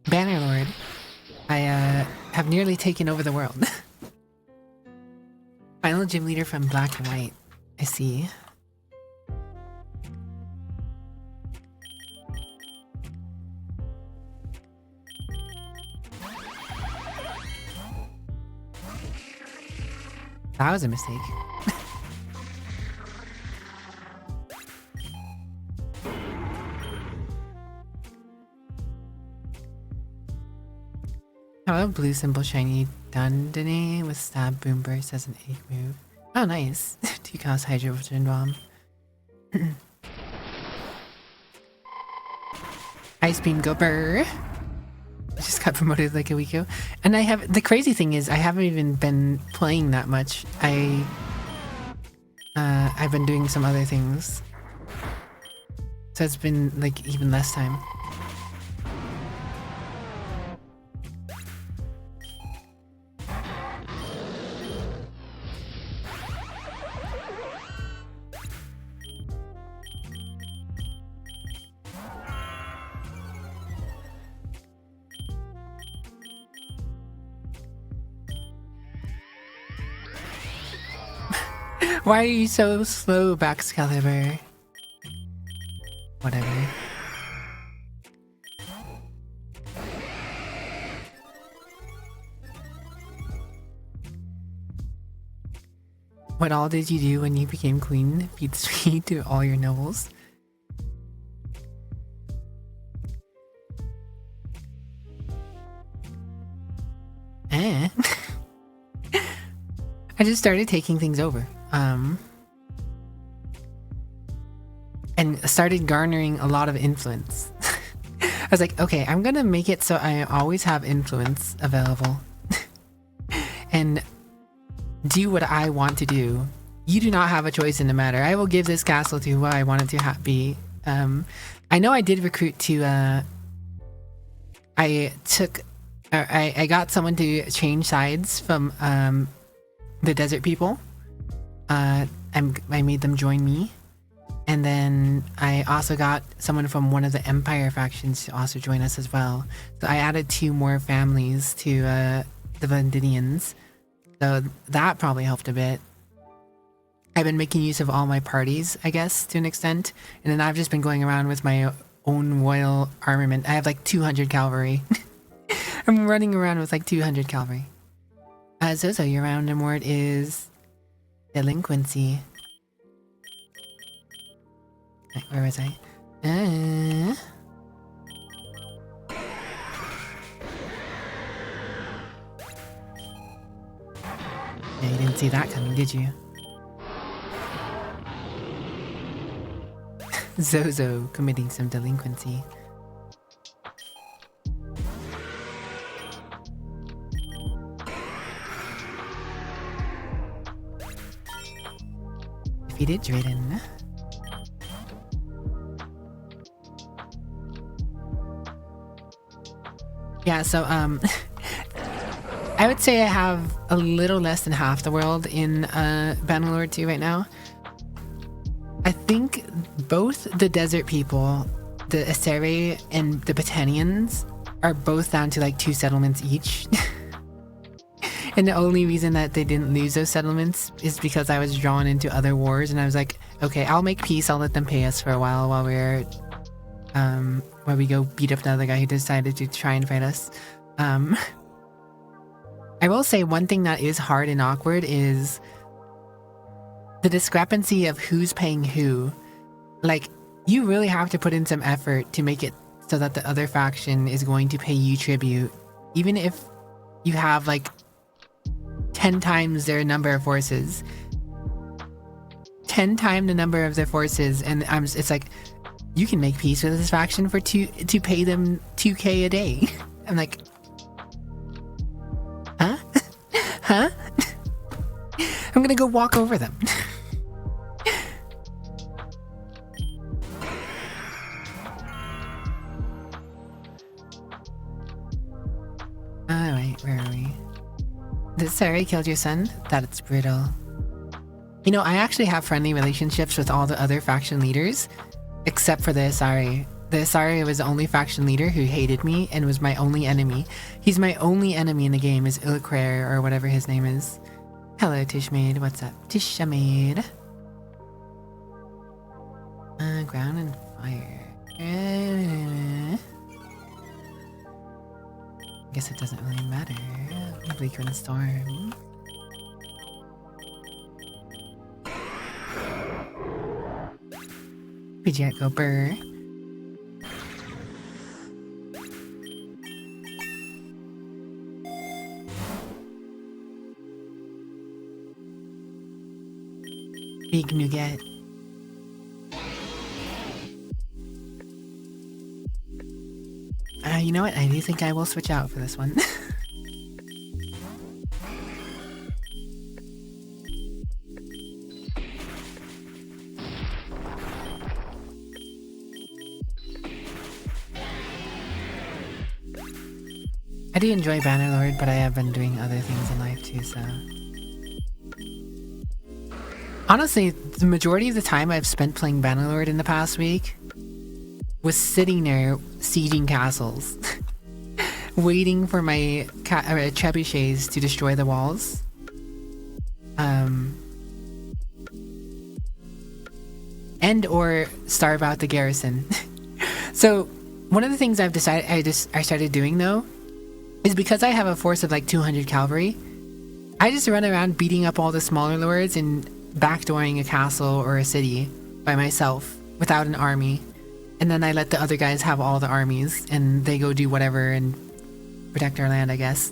Speaker 1: Bannerlord. I, have nearly taken over the world. Final gym leader from Black and White. I see. That was a mistake. Hello, blue symbol shiny Dundee with stab boom burst as an egg move. Oh, nice. 2 cost Hydro Bomb. Ice Beam go burr. I just got promoted like a week ago. And I have, the crazy thing is I haven't even been playing that much. I've been doing some other things. So it's been like even less time. Why are you so slow, Excalibur? Whatever. What all did you do when you became queen? Feed sweet to all your nobles? Eh? I just started taking things over. And started garnering a lot of influence. I was like, okay, I'm gonna make it so I always have influence available. And do what I want to do. You do not have a choice in the matter. I will give this castle to who I want it to be. I know I did recruit to, I got someone to change sides from, the desert people. I made them join me. And then I also got someone from one of the Empire factions to also join us as well. So I added 2 more families to the Vendinians. So that probably helped a bit. I've been making use of all my parties, I guess, to an extent. And then I've just been going around with my own royal armament. I have like 200 cavalry. I'm running around with like 200 cavalry. Zozo, your random word is delinquency. Where was I? Yeah, you didn't see that coming, did you? Zozo committing some delinquency. Defeated Drayden. Yeah, so, I would say I have a little less than half the world in, Bannerlord 2 right now. I think both the desert people, the Asere and the Botanians, are both down to like 2 settlements each. And the only reason that they didn't lose those settlements is because I was drawn into other wars, and I was like, okay, I'll make peace, I'll let them pay us for a while we're while we go beat up the other guy who decided to try and fight us. I will say one thing that is hard and awkward is the discrepancy of who's paying who. Like, you really have to put in some effort to make it so that the other faction is going to pay you tribute, even if you have like 10 times their number of forces. 10 times the number of their forces, and it's like, you can make peace with this faction for to pay them 2k a day. I'm like, huh? Huh? I'm gonna go walk over them. Alright, where are we? The Sari killed your son? That's brutal. You know, I actually have friendly relationships with all the other faction leaders, except for the Asari. The Asari was the only faction leader who hated me and was my only enemy. He's my only enemy in the game, is Ilcrair, or whatever his name is. Hello, Tishmaid. What's up? Tishamaid. Ground and fire. Guess it doesn't really matter. Bleak and storm. Pidgeot go burr. Big nougat. You know what? I do think I will switch out for this one. I do enjoy Bannerlord, but I have been doing other things in life too, so... Honestly, the majority of the time I've spent playing Bannerlord in the past week was sitting there sieging castles. Waiting for my trebuchets to destroy the walls. And or starve out the garrison. So, one of the things I've decided I started doing though is because I have a force of like 200 cavalry, I just run around beating up all the smaller lords and backdooring a castle or a city by myself without an army. And then I let the other guys have all the armies and they go do whatever and protect our land, I guess.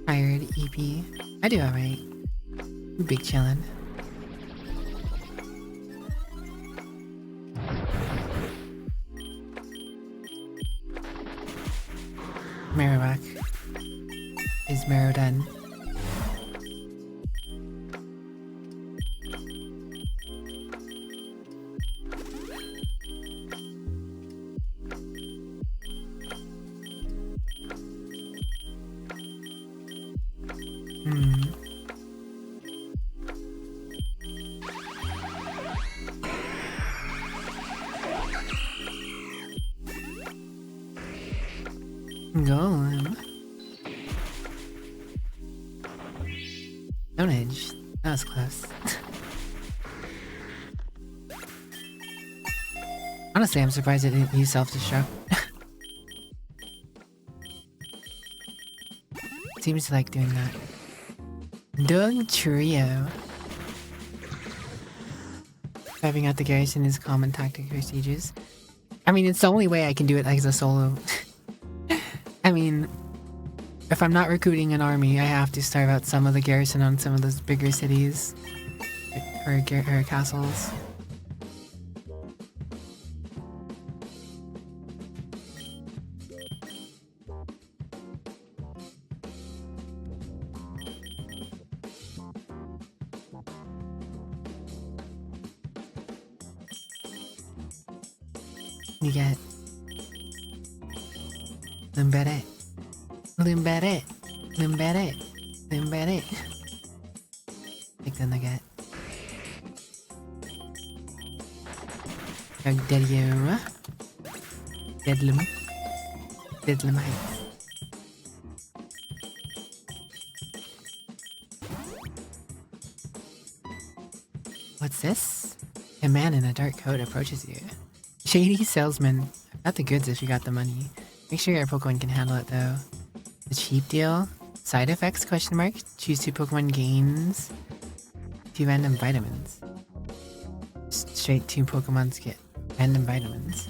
Speaker 1: Tired, EP. I do alright. Big chillin'. Marowak. Is Marrow done? Golem. Stonehenge. That was close. Honestly, I'm surprised it didn't use self-destruct. Seems to like doing that. Dog Trio. Driving out the garrison is common tactic for sieges. I mean, it's the only way I can do it as a solo. I mean, if I'm not recruiting an army, I have to starve out some of the garrison on some of those bigger cities or castles. You get Limberet. Limberet. Limberet. Limberet. Take the nugget. Dog Daddy-o. Bedlam. Bedlam Heights. What's this? A man in a dark coat approaches you. Shady salesman. I've got the goods if you got the money. Make sure your Pokemon can handle it though. The cheap deal? Side effects? Question mark. Choose 2 Pokemon gains. 2 random vitamins. Straight 2 Pokemons get random vitamins.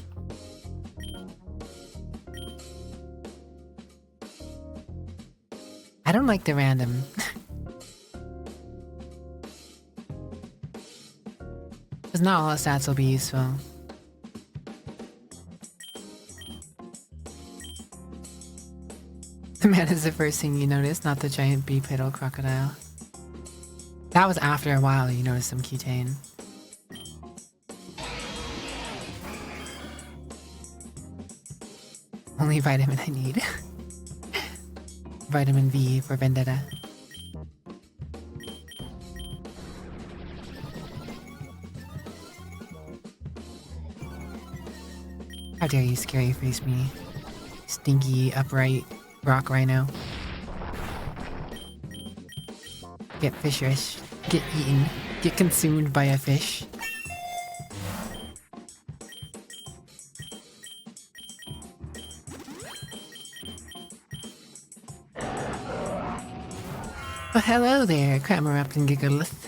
Speaker 1: I don't like the random. Because not all stats will be useful. The man is the first thing you notice, not the giant bipedal crocodile. That was after a while you noticed some cutane. Only vitamin I need. Vitamin V for Vendetta. How dare you scary face me, stinky, upright rock rhino. Get fisherish. Get eaten. Get consumed by a fish. Oh, hello there, Cramerupt and Gigalith.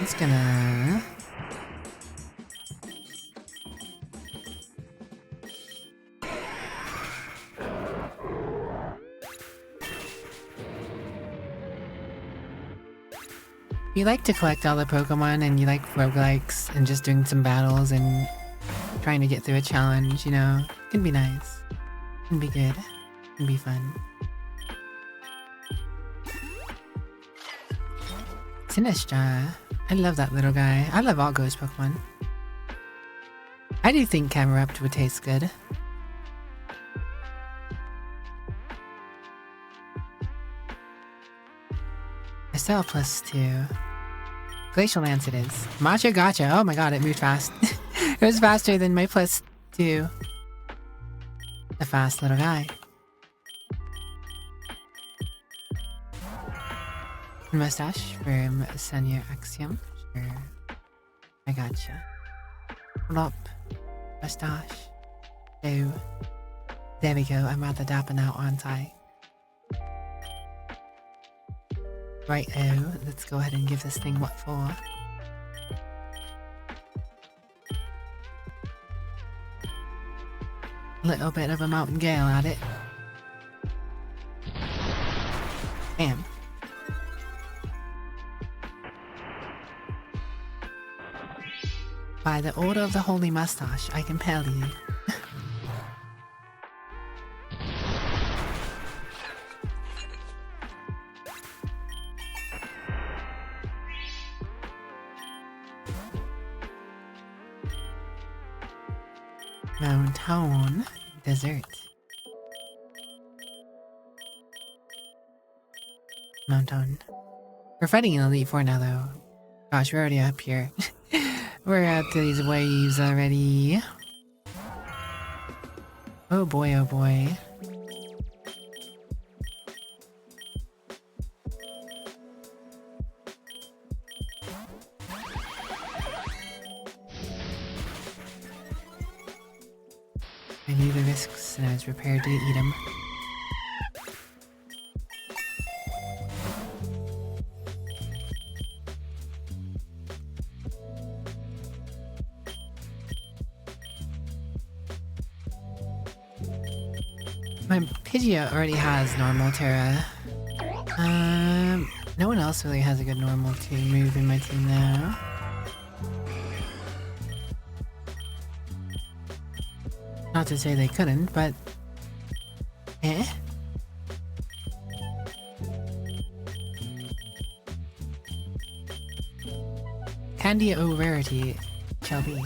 Speaker 1: It's gonna... You like to collect all the Pokemon and you like roguelikes and just doing some battles and trying to get through a challenge, you know, it can be nice. It can be good. It can be fun. Sinistra. I love that little guy. I love all ghost Pokemon. I do think Camerupt would taste good. I still have +2. Glacial Lance it is. Macho Gotcha. Oh my god, it moved fast. It was faster than my +2. A fast little guy. Mustache from Sanya Axiom. Sure. I gotcha. Flop. Mustache. Oh. There we go. I'm rather dapping out, aren't I? Right, oh. Let's go ahead and give this thing what for. Little bit of a mountain gale at it. Bam. By the order of the Holy Mustache, I compel you. Mountain Desert. Mountain. We're fighting in Elite Four now, though. Gosh, we're already up here. We're at these waves already. Oh boy, oh boy. I knew the risks and I was prepared to eat them. My Pidgeot already has normal Terra. No one else really has a good normal move in my team now. Not to say they couldn't, but... Eh? Candy O rarity shall be.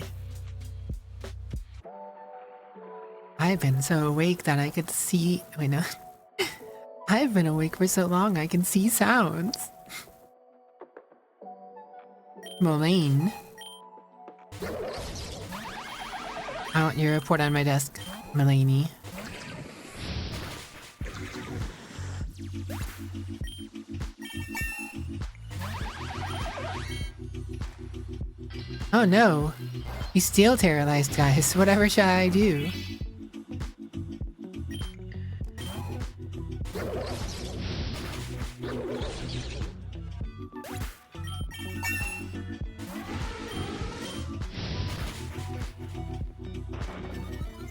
Speaker 1: I've been so awake that I could see... Wait, no. I've been awake for so long I can see sounds. I want your report on my desk, Mulaney. Oh no! You still terrorized, guys. Whatever shall I do?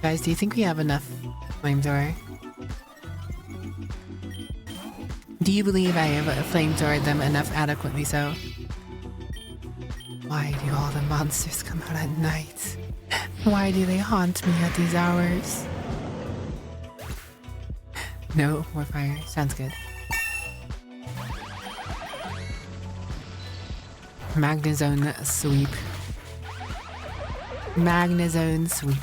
Speaker 1: Guys, do you think we have enough flamethrower? Do you believe I have flamethrowered them enough adequately so? Why do all the monsters come out at night? Why do they haunt me at these hours? No, more fire. Sounds good. Magnezone sweep. Magnezone sweep.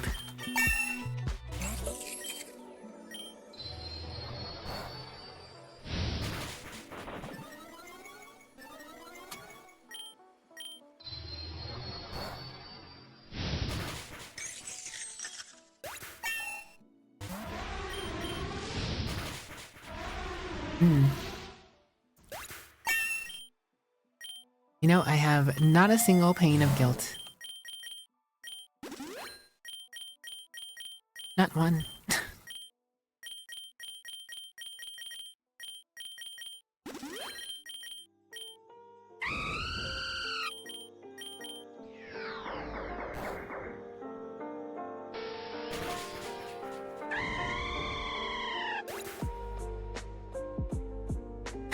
Speaker 1: You know, I have not a single pain of guilt. Not one.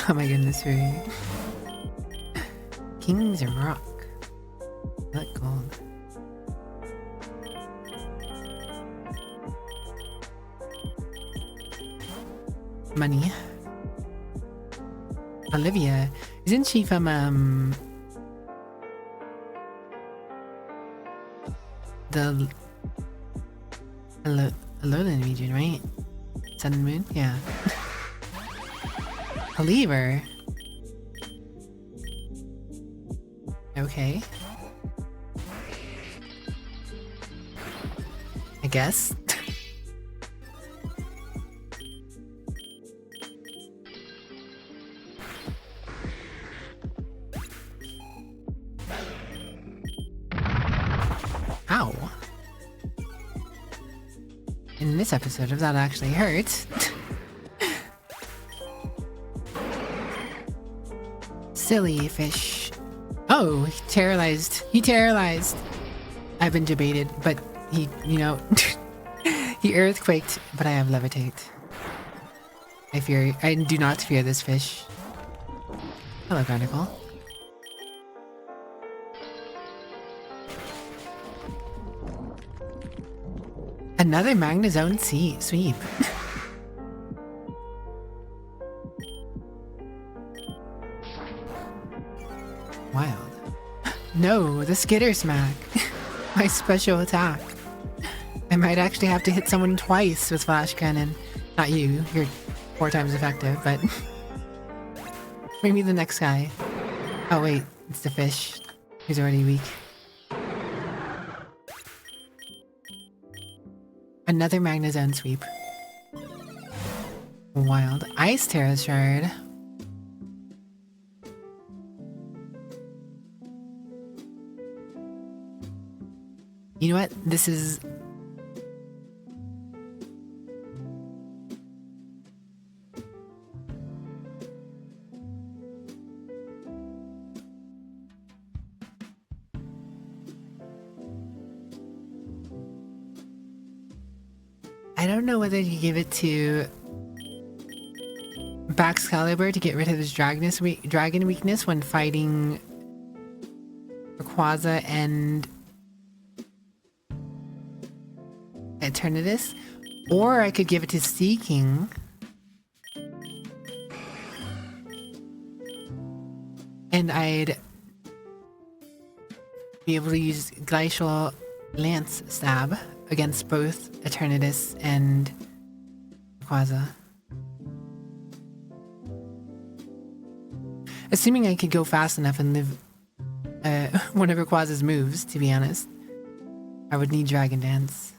Speaker 1: Oh my goodness, really. Kings of Rock. I like gold. Money. Olivia. Isn't she from, the Lowland region, right? Sun and Moon? Yeah. A lever. Okay. I guess. Ow. In this episode of That Actually Hurts. Silly fish. Oh, he terrorized. He terrorized. I've been debated, but he, you know, he earthquaked, but I have levitate. I do not fear this fish. Hello, Barnacle. Another Magnezone sweep. Wild. No, the skitter smack. My special attack. I might actually have to hit someone twice with flash cannon. Not you, you're 4 times effective, but maybe the next guy. Oh wait, it's the fish. He's already weak. Another Magnezone sweep. Wild Ice Terra Shard. You know what? This is... I don't know whether to give it to Baxcalibur to get rid of his dragon weakness when fighting Rayquaza and Eternatus, or I could give it to Seeking. And I'd be able to use Glacial Lance Stab against both Eternatus and Rayquaza. Assuming I could go fast enough and live one of Rayquaza's moves, to be honest. I would need Dragon Dance.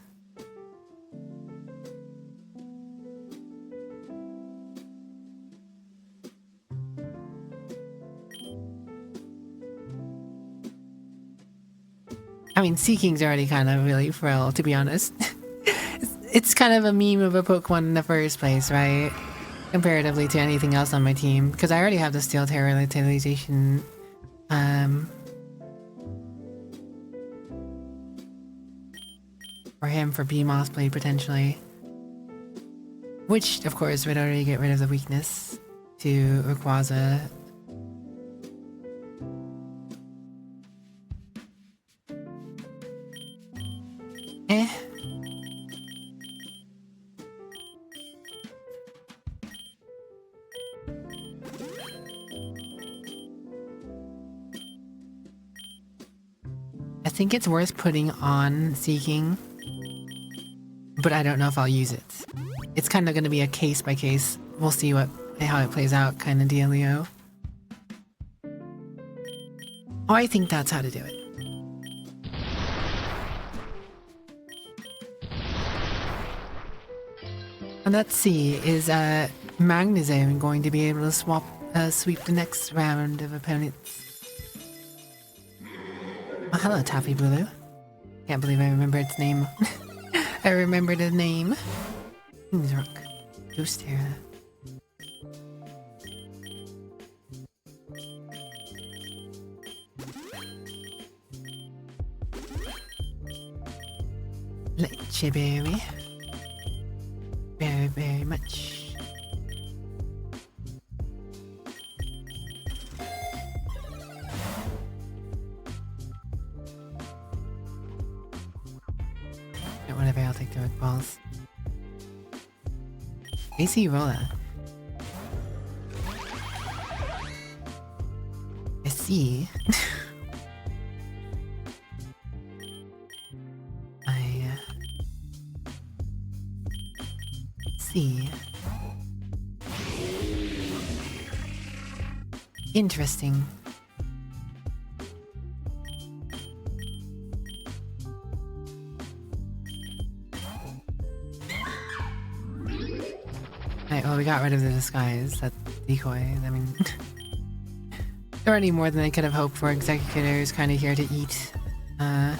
Speaker 1: I mean, Seeking's already kind of really frail, to be honest. It's kind of a meme of a Pokemon in the first place, right? Comparatively to anything else on my team. Because I already have the Steel Terror Revitalization. For him, for Beamos Blade, potentially. Which, of course, would already get rid of the weakness to Rayquaza. Eh. I think it's worth putting on Seeking, but I don't know if I'll use it. It's kind of going to be a case by case. We'll see how it plays out kind of dealio. Oh, I think that's how to do it. And let's see, is Magnezone going to be able to sweep the next round of opponents? Oh, hello, Taffy Bulu. Can't believe I remember its name. I remember the name. King's Rock. Ghost Terra. Leche Berry. Very, very much. Yeah, whatever, I'll take the Rick Balls. AC Rolla. I see. Interesting. Right, well, we got rid of the disguise, that decoy. I mean, already more than I could have hoped for. Executor's kind of here to eat. That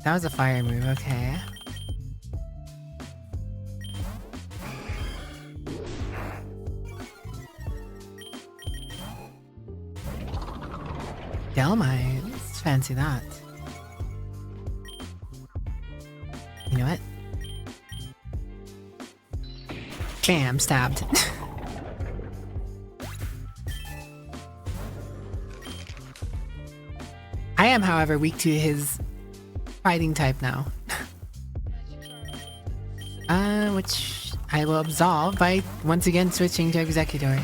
Speaker 1: was a fire move, okay. Delmine, let's fancy that. You know what? Bam, stabbed. I am, however, weak to his fighting type now. Which I will absolve by once again switching to Executor.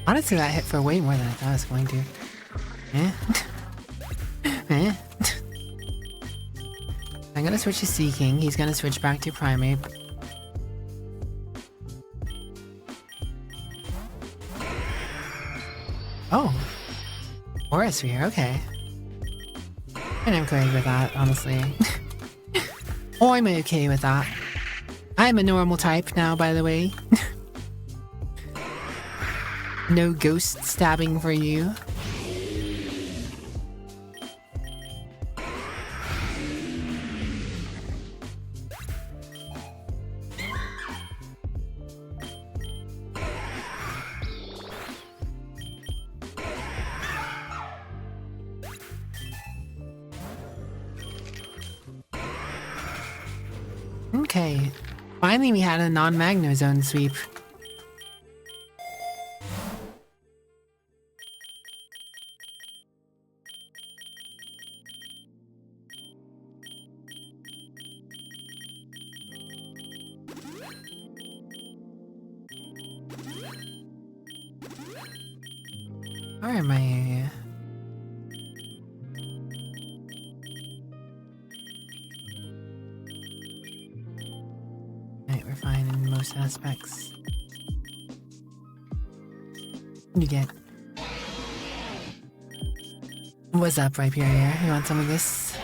Speaker 1: Honestly, that hit for way more than I thought it was going to. Eh? Eh? I'm gonna switch to Seeking. He's gonna switch back to Primate. Oh. Aura Sphere, okay. And I'm okay with that, honestly. Oh, I'm okay with that. I'm a normal type now, by the way. No ghost stabbing for you. Okay. Finally we had a non-Magno Zone sweep. Where am I? Alright, we're fine in most aspects. You get. What's up, Rhyperior? You want some of this?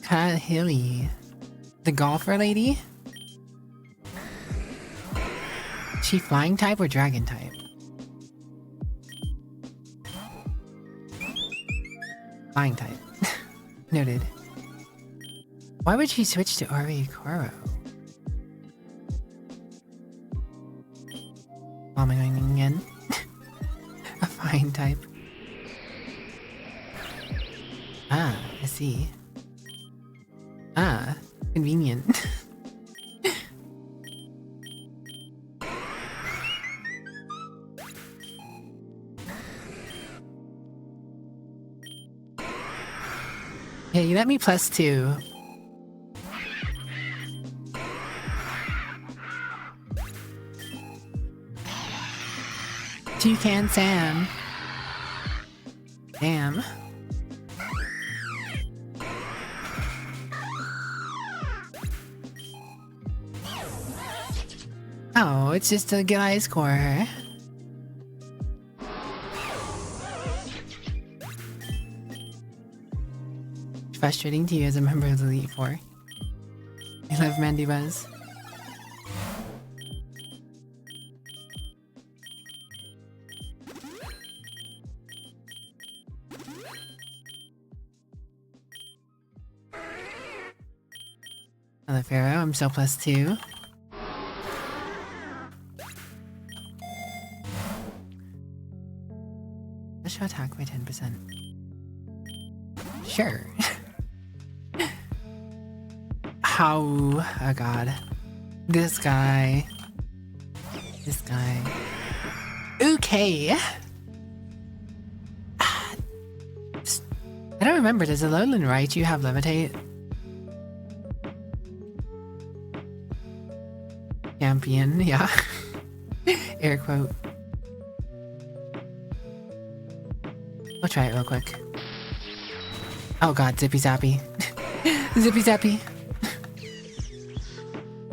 Speaker 1: Cat Hilly. The golfer lady? She flying type or dragon type? Flying type. Noted. Why would she switch to Orikoro? Oh, am I going again? A flying type. Ah, I see. Ah, convenient. Yeah, you let me +2. Toucan Sam. Damn. Oh, it's just a good ice core. Frustrating to you as a member of the Elite Four. I love Mandy Buzz. Another Pharaoh, I'm still +2. Special attack by 10%. Sure. How? Oh god. This guy. This guy. Okay. I don't remember. Does Alolan Raichu have Levitate? Champion, yeah. Air quote. I'll try it real quick. Oh god, Zippy Zappy. Zippy Zappy.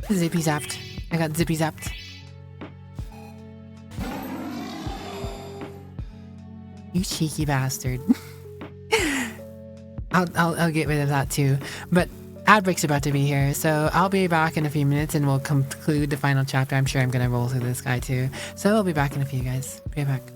Speaker 1: Zippy Zapped. I got Zippy Zapped. You cheeky bastard. I'll get rid of that too. But ad break's about to be here, so I'll be back in a few minutes and we'll conclude the final chapter. I'm sure I'm gonna roll through this guy too. So I'll be back in a few, guys. Be right back.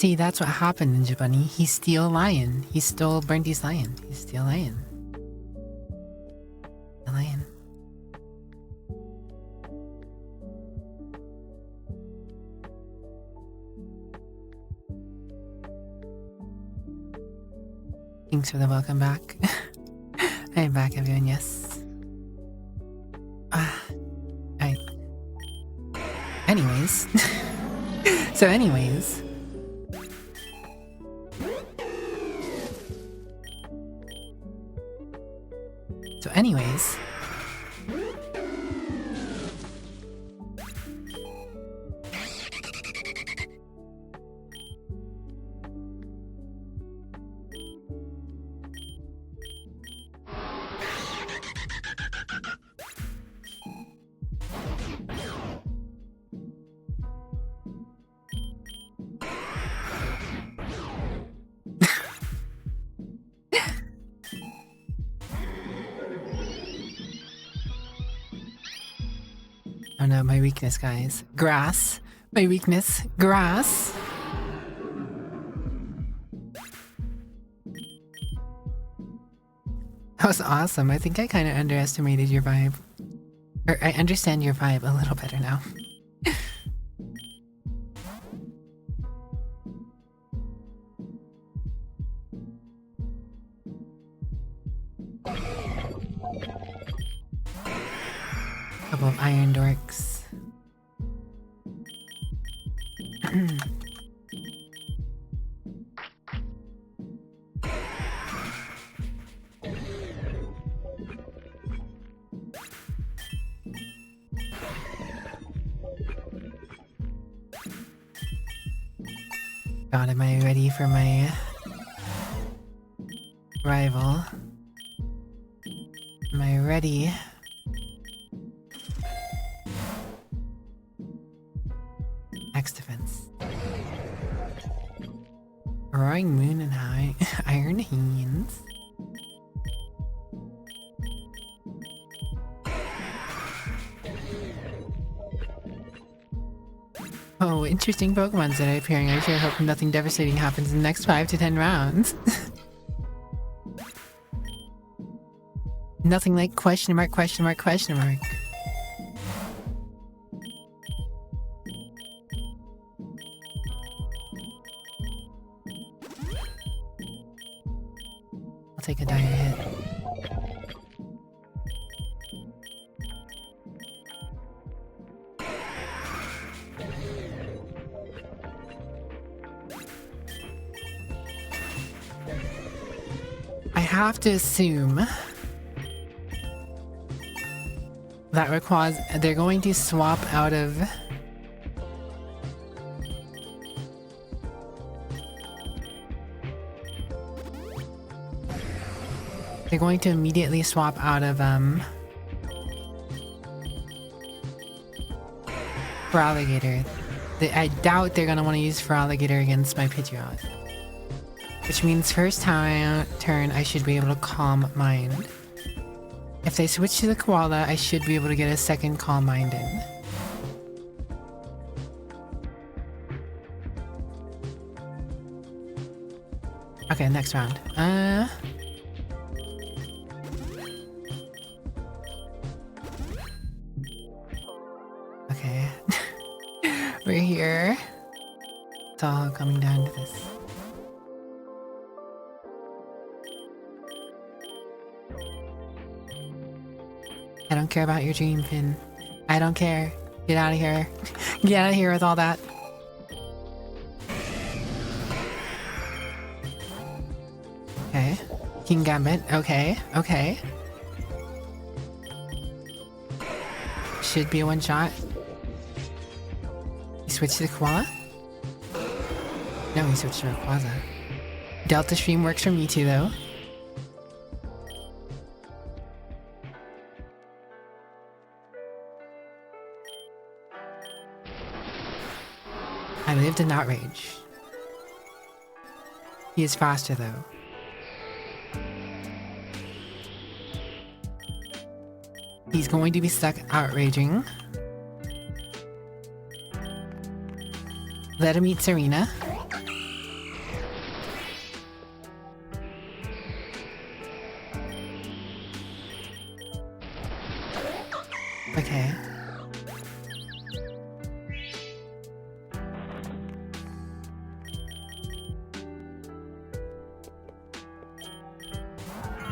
Speaker 1: See, that's what happened, Ninja Bunny. He's still lying. He stole Burnty's lion. He's still lying. Still lying. Thanks for the welcome back. I am back, everyone, yes. Alright. Anyways. So anyways. So anyways. Oh no, my weakness, guys. Grass. My weakness. Grass. That was awesome. I think I kind of underestimated your vibe. Or I understand your vibe a little better now. Couple of iron dorks. God, am I ready for my rival? Am I ready? Next defense. Roaring moon and high iron hands. Oh, interesting Pokemons that are appearing. I sure hope nothing devastating happens in the next 5 to 10 rounds. Nothing like question mark, question mark, question mark. I'll take a dire hit. I have to assume that Rayquaza, they're going to swap out of they're going to immediately swap out of for Alligator. I doubt they're gonna want to use for Alligator against my Pidgeot. Which means first turn I should be able to Calm Mind. If they switch to the Koala, I should be able to get a second Calm Mind in. Okay, next round. Okay. We're here. It's all coming down to this. I don't care about your dream, Finn. I don't care. Get out of here. Get out of here with all that. Okay. King Gambit. Okay. Okay. Should be a one shot. He switched to the Koala? No, he switched to Rayquaza. Delta Stream works for me too, though. I lived in outrage. He is faster though. He's going to be stuck outraging. Let him eat Serena. Okay.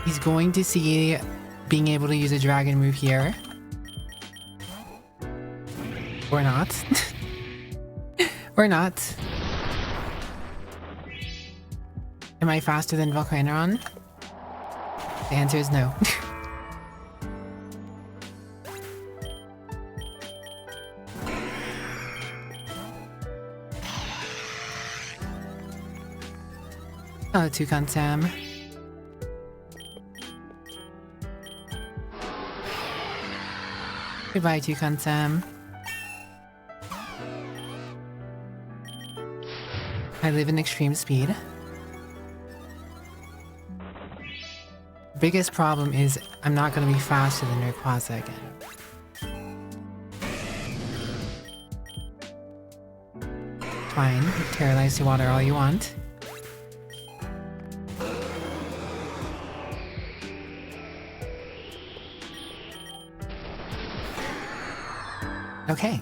Speaker 1: He's going to see being able to use a dragon move here. Or not. Or not. Am I faster than Volcanoron? The answer is no. Oh, Toucan Sam. Goodbye, Toucan Sam. I live in extreme speed. Biggest problem is I'm not going to be faster than Rayquaza again. Fine, terrorize the water all you want. Okay.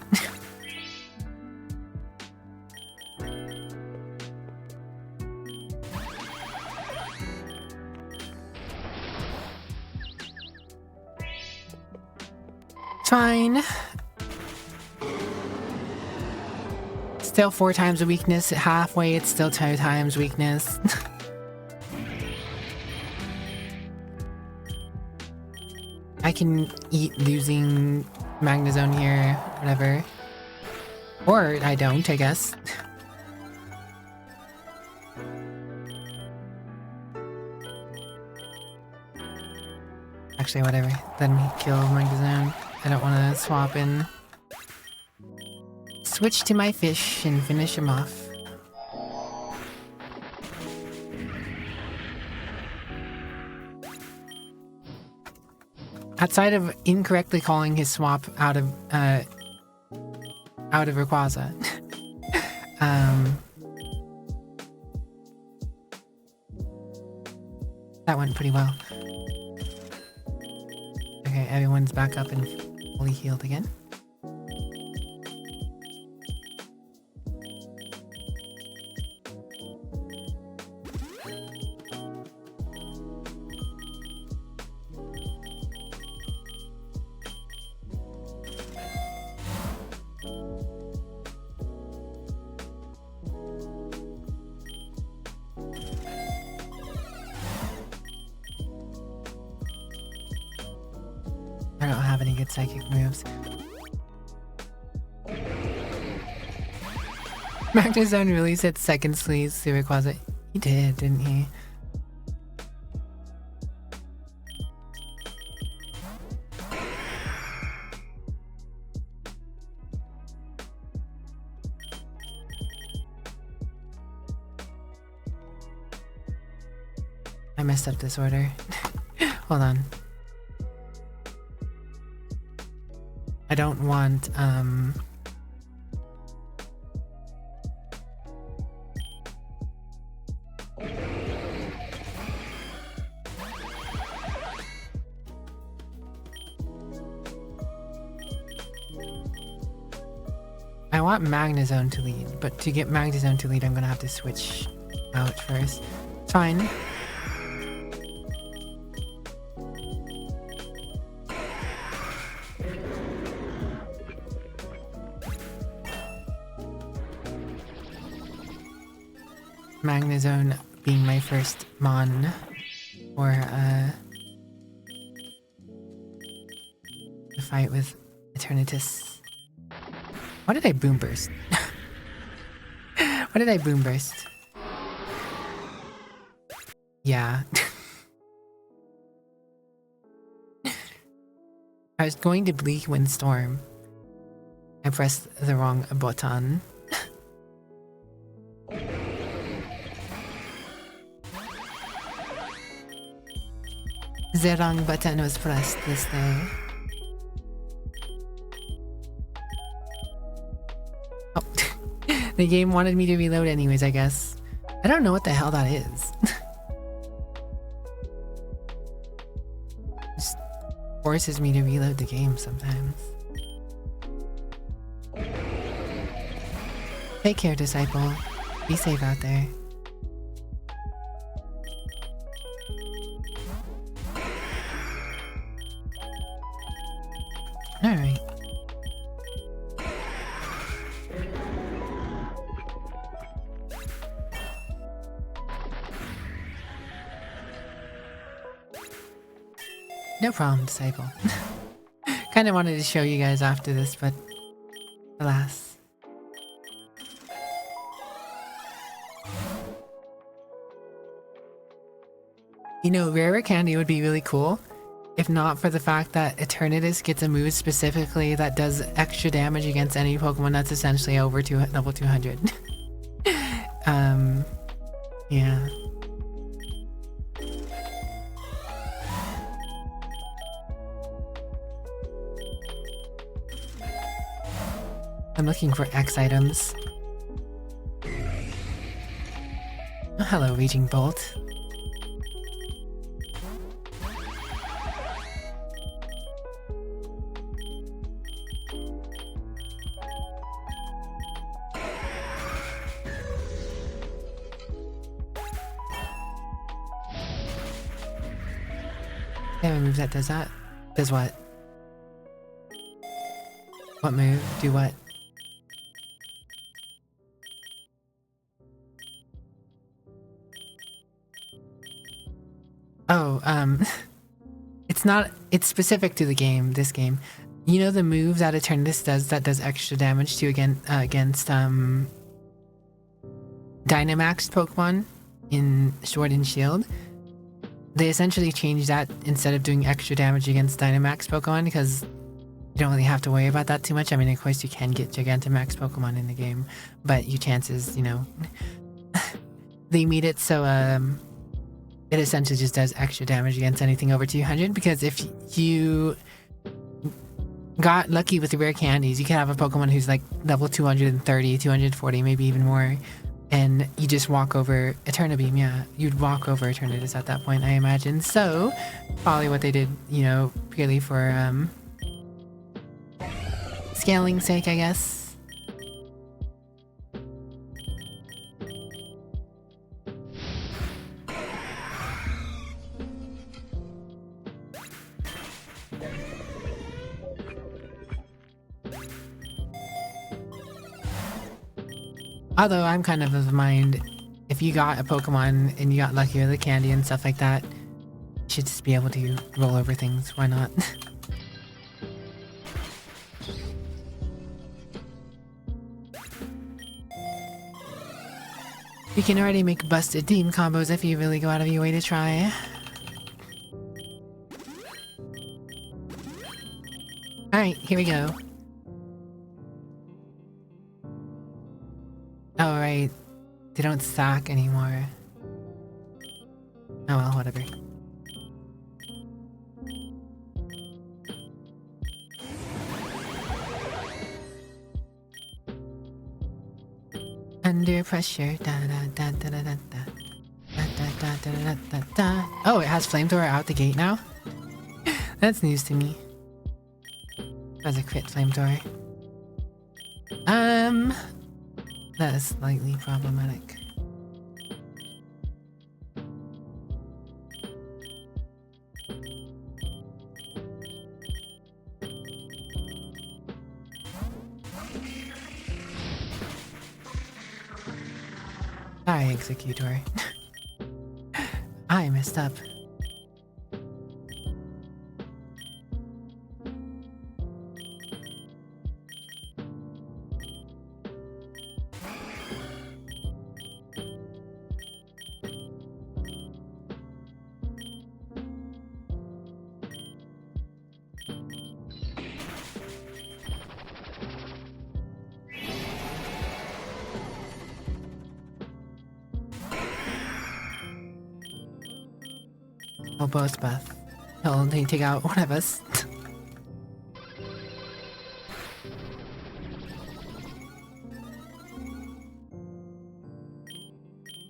Speaker 1: Fine. Still 4 times the weakness. Halfway, it's still 2 times weakness. I can eat losing Magnezone here, whatever. Or I don't, I guess. Actually, whatever. Let me kill Magnezone. I don't want to swap in. Switch to my fish and finish him off. Outside of incorrectly calling his swap out of Rayquaza. That went pretty well. Okay, everyone's back up and fully healed again. I don't have any good psychic moves. Magnezone really said second sleeves to Rayquaza. He did, didn't he? I messed up this order. Hold on. I don't want, I want Magnezone to lead, but to get Magnezone to lead, I'm gonna have to switch out first. It's fine. Magnezone being my first Mon or the fight with Eternatus. Why did I Boom Burst? Why did I Boom Burst? Yeah. I was going to Bleak Windstorm. I pressed the wrong button. The wrong button was pressed this day. Oh, the game wanted me to reload anyways, I guess. I don't know what the hell that is. Just forces me to reload the game sometimes. Take care, Disciple. Be safe out there. Alright. No problem, Disciple. Kinda wanted to show you guys after this, but alas. You know, rarer candy would be really cool, if not for the fact that Eternatus gets a move specifically that does extra damage against any Pokemon that's essentially over level 200. Yeah. I'm looking for X items. Oh, hello, Raging Bolt. I have a move that does that. Does what? What move? Do what? Oh, it's specific to the game, this game. You know the move that Eternatus does that does extra damage to against Dynamax Pokemon in Sword and Shield? They essentially changed that instead of doing extra damage against Dynamax Pokemon because you don't really have to worry about that too much. I mean, of course you can get Gigantamax Pokemon in the game, but your chances, you know, they made it so, it essentially just does extra damage against anything over 200 because if you got lucky with the rare candies, you could have a Pokemon who's like level 230, 240, maybe even more, and you just walk over Eternabeam. Yeah, you'd walk over Eternatus at that point, I imagine. So, probably what they did, you know, purely for scaling's sake, I guess. Although I'm kind of the mind, if you got a Pokemon and you got lucky with the candy and stuff like that, you should just be able to roll over things. Why not? You can already make busted team combos if you really go out of your way to try. Alright, here we go. Oh, right. They don't stack anymore. Oh well, whatever. Under pressure. Da da da da da da da. Da da da da da da. Oh, it has Flamethrower out the gate now? That's news to me. That's a crit Flamethrower. That is slightly problematic. Sorry, Executor. I messed up. We'll both buff. He'll only take out one of us.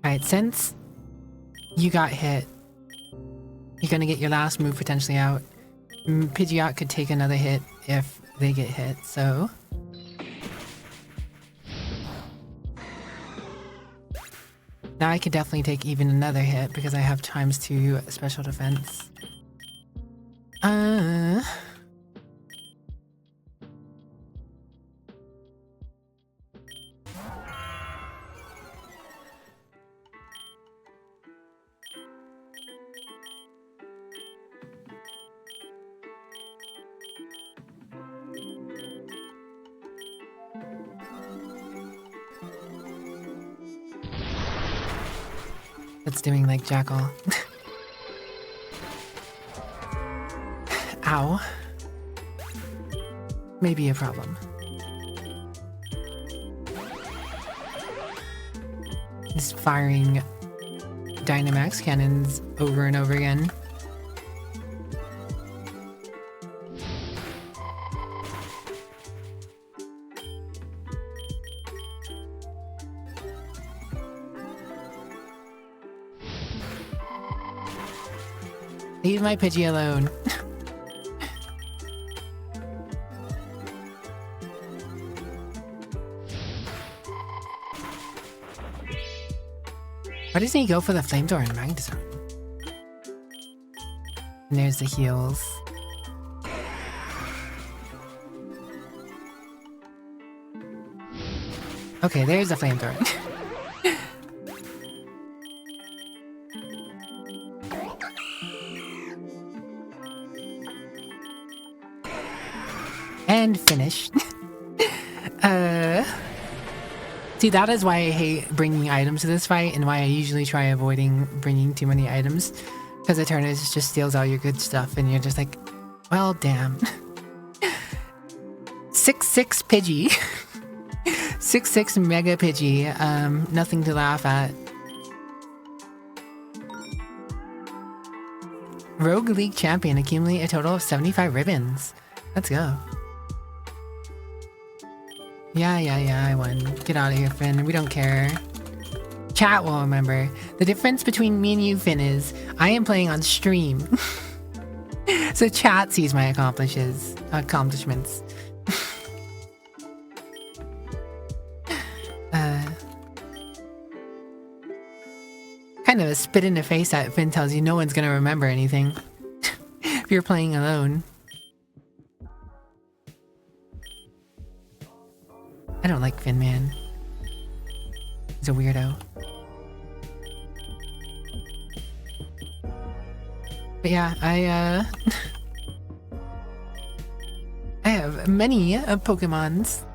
Speaker 1: Alright, since you got hit, you're gonna get your last move potentially out. Pidgeot could take another hit if they get hit, so... Now I could definitely take even another hit because I have ×2 special defense. It's doing like Jackal. Ow. Maybe a problem. Just firing Dynamax cannons over and over again. Leave my Pidgey alone. Why doesn't he go for the Flamethrower and Magnetism? And there's the heals. Okay, there's the Flamethrower. And finished. See, that is why I hate bringing items to this fight and why I usually try avoiding bringing too many items. Because Eternus just steals all your good stuff and you're just like, well, damn. 6'6" Pidgey. 6'6" Mega Pidgey. Nothing to laugh at. Rogue League Champion. Accumulate a total of 75 ribbons. Let's go. Yeah, I won. Get out of here, Finn. We don't care. Chat will remember. The difference between me and you, Finn, is I am playing on stream. So chat sees my accomplishments. Kind of a spit in the face that Finn tells you no one's gonna remember anything. If you're playing alone. I don't like Finn, man. He's a weirdo. But yeah, I have many Pokemons.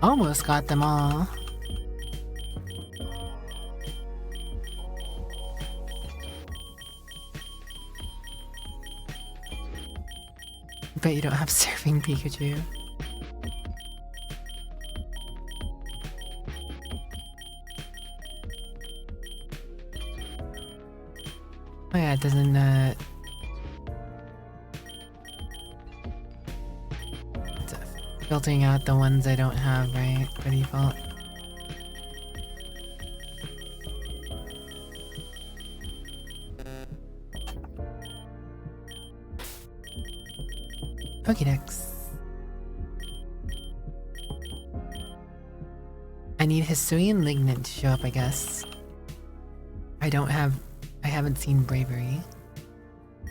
Speaker 1: Almost got them all. Bet you don't have Surfing Pikachu. Oh yeah, it doesn't, it's filtering out the ones I don't have, right, by default. Pokédex. I need Hisuian Lignet to show up, I guess. I haven't seen Bravery.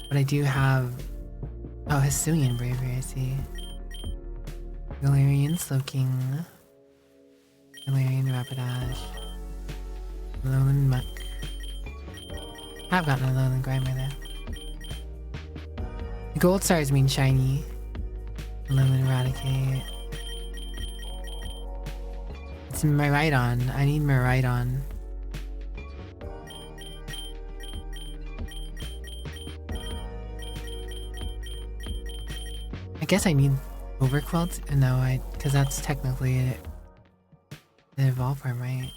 Speaker 1: But I do have... Oh, Hisuian Bravery, I see. Galarian Slowking. Galarian Rapidash. Alolan Muck. I've gotten a Alolan Grimer there. The gold stars mean shiny. Alolan Eradicate. It's Miraidon. I need Miraidon. I guess I need Overquilt? No, because that's technically it. The evolve form, right?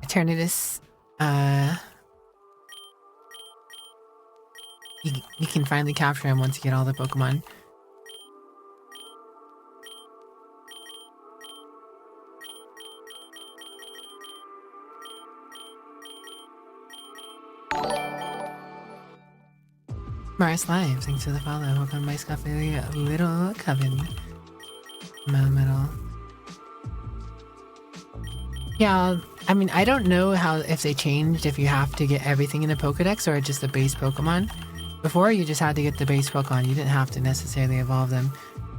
Speaker 1: Eternatus, you can finally capture him once you get all the Pokemon. Mars Live, thanks for the follow. Welcome my Scuffy Little Coven. Middle. Yeah, I mean, I don't know if they changed if you have to get everything in a Pokedex or just the base Pokemon. Before, you just had to get the base Pokemon. You didn't have to necessarily evolve them.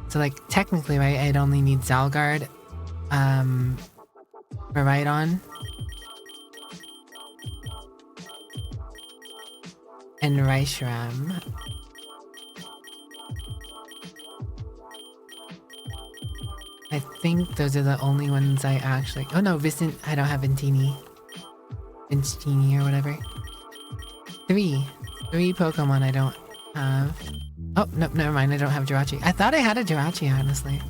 Speaker 1: So, like, technically, right, I'd only need Zalgard, for Rhydon. And Reshiram. I think those are the only ones I actually... Oh no, I don't have Vintini. Vincini or whatever. Three Pokemon I don't have. Oh, nope, never mind, I don't have Jirachi. I thought I had a Jirachi, honestly.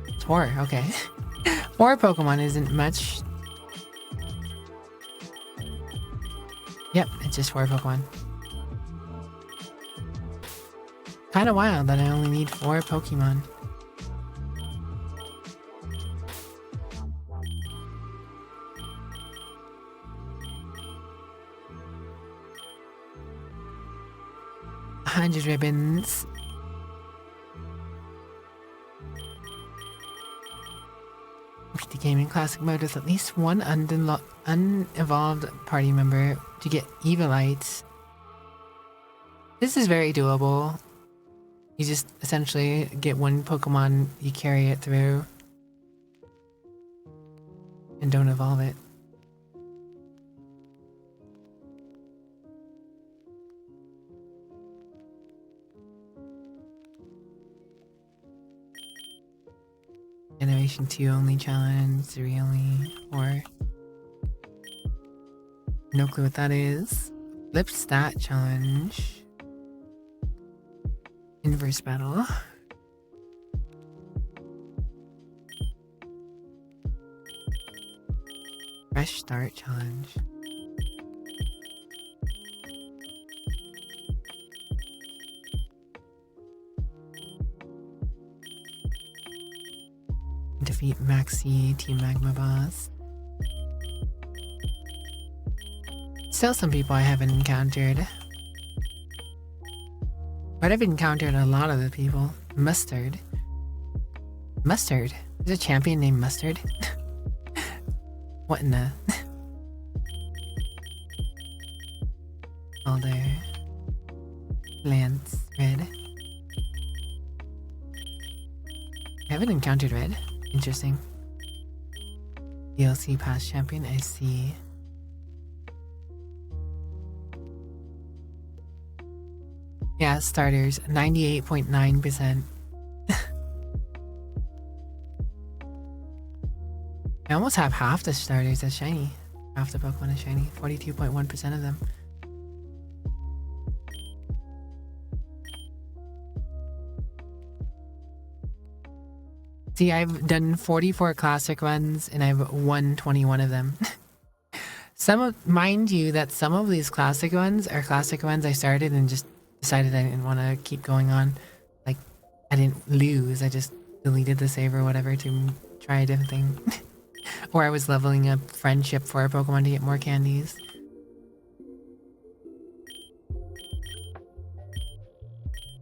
Speaker 1: It's 4, okay. 4 Pokemon isn't much. Yep, it's just 4 Pokemon. Kinda wild that I only need 4 Pokemon. $100 ribbons. The gaming classic mode with at least one unevolved party member to get Evilites. This is very doable. You just essentially get one Pokemon, you carry it through, and don't evolve it. Generation 2 only challenge, 3 only, 4. No clue what that is. Flip stat challenge. Inverse battle. Fresh start challenge. Defeat Maxi Team Magma boss. Still some people I haven't encountered. But I've encountered a lot of the people. Mustard. Mustard? There's a champion named Mustard? What in the... Alder. Lance. Red. I haven't encountered Red. Interesting. DLC past champion, I see. Yeah, starters, 98.9%. I almost have half the starters as shiny. Half the Pokemon is shiny. 42.1% of them. See, I've done 44 classic runs and I've won 21 of them. Mind you that some of these classic runs are classic runs I started and just decided I didn't want to keep going on. Like, I didn't lose, I just deleted the save or whatever to try a different thing. Or I was leveling up friendship for a Pokemon to get more candies.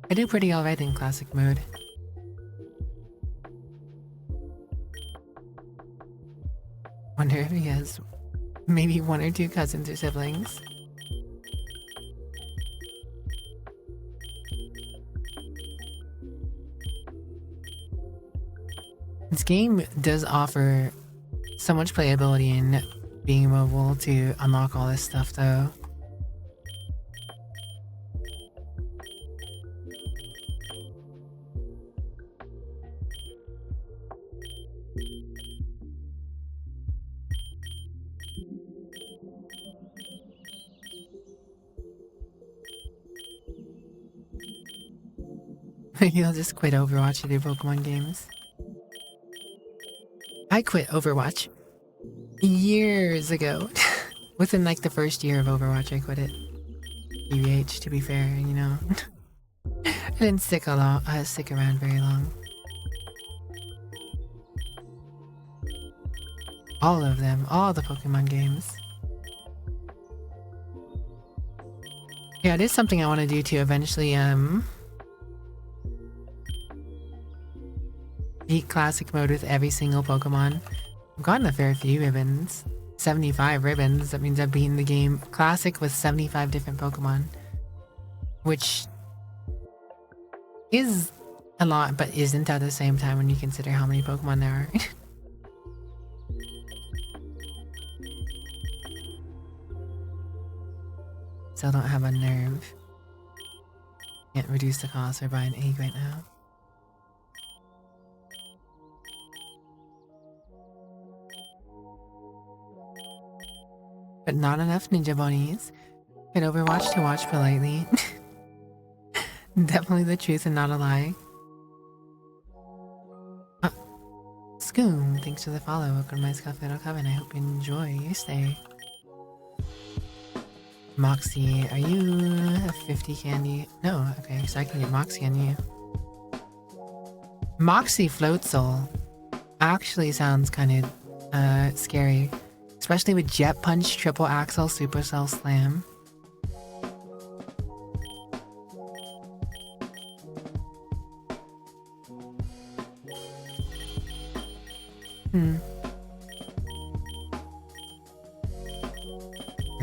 Speaker 1: I do pretty alright in classic mode. Wonder if he has maybe 1 or 2 cousins or siblings. This game does offer so much playability in being able to unlock all this stuff though. Maybe I'll just quit Overwatch to do Pokemon games. I quit Overwatch years ago. Within like the first year of Overwatch, I quit it. UH, to be fair, you know. I didn't stick around very long. All of them, all the Pokemon games. Yeah, it is something I want to do to eventually beat classic mode with every single Pokemon. I've gotten a fair few ribbons. 75 ribbons. That means I've beaten the game classic with 75 different Pokemon. Which is a lot, but isn't at the same time when you consider how many Pokemon there are. Still don't have a nerve. Can't reduce the cost or buy an egg right now. But not enough Ninja Bunnies. Hit Overwatch to watch politely. Definitely the truth and not a lie. Scoom, thanks for the follow. Welcome to my Scuff Little Coven. I hope you enjoy your stay. Moxie, are you a 50 candy? No, okay, so I can get Moxie on you. Moxie Float Soul actually sounds kind of scary. Especially with Jet Punch, Triple Axle, Supercell Slam.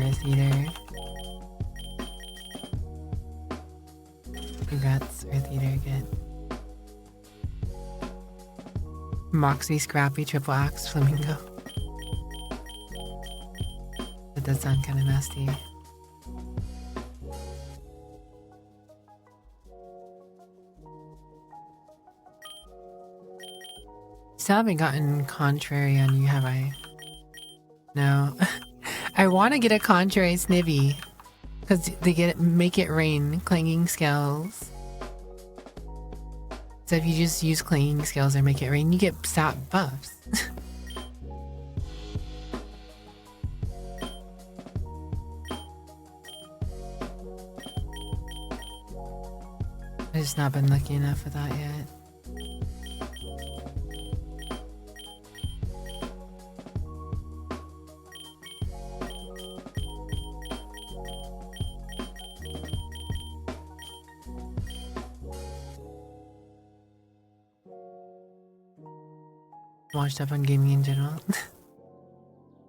Speaker 1: Earth Eater. Congrats, Earth Eater again. Moxie, Scrappy, Triple Axe, Flamingo. That does sound kind of nasty. Still haven't gotten Contrary on you, have I? No. I want to get a Contrary Snivy. Because they make it rain, Clanging Scales. So if you just use Clanging Scales or make it rain, you get stat buffs. I've just not been lucky enough for that yet. Washed up on gaming in general.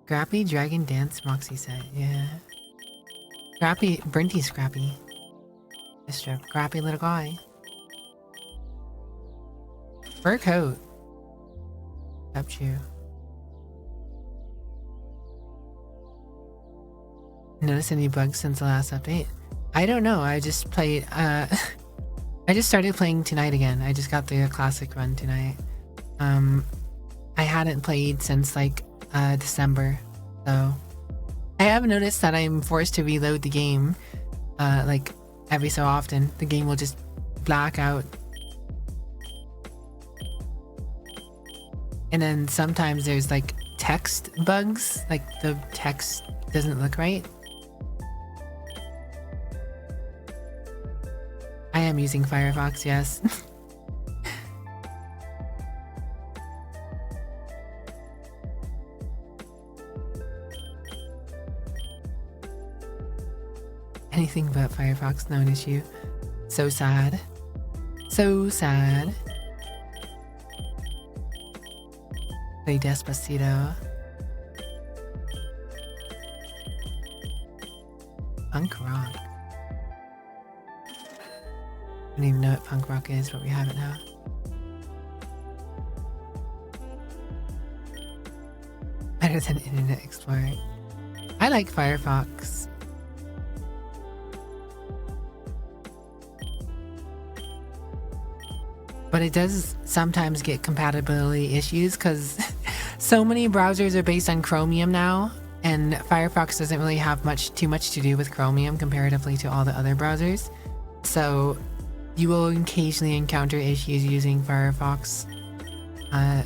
Speaker 1: Scrappy, Dragon Dance, Moxie set, yeah. Scrappy, Brinty Scrappy. Mr. Scrappy little guy. Fur coat. Up chew. Notice any bugs since the last update? I don't know, I just played, I just started playing tonight again. I just got the classic run tonight. I hadn't played since like December, so I have noticed that I'm forced to reload the game like every so often. The game will just black out, and then sometimes there's like text bugs, like the text doesn't look right. I am using Firefox, yes. Anything but Firefox, no issue. So sad. So sad. Play Despacito. Punk rock. I don't even know what punk rock is, but we have it now. Better than Internet Explorer. I like Firefox. But it does sometimes get compatibility issues because so many browsers are based on Chromium now, and Firefox doesn't really have too much to do with Chromium comparatively to all the other browsers. So you will occasionally encounter issues using Firefox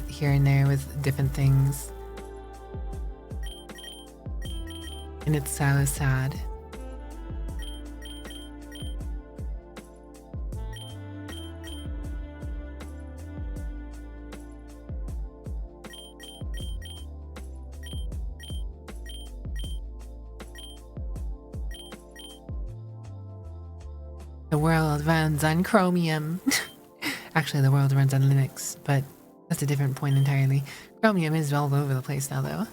Speaker 1: here and there with different things. And it's so sad. The world runs on Chromium. Actually, the world runs on Linux, but that's a different point entirely. Chromium is all over the place now, though.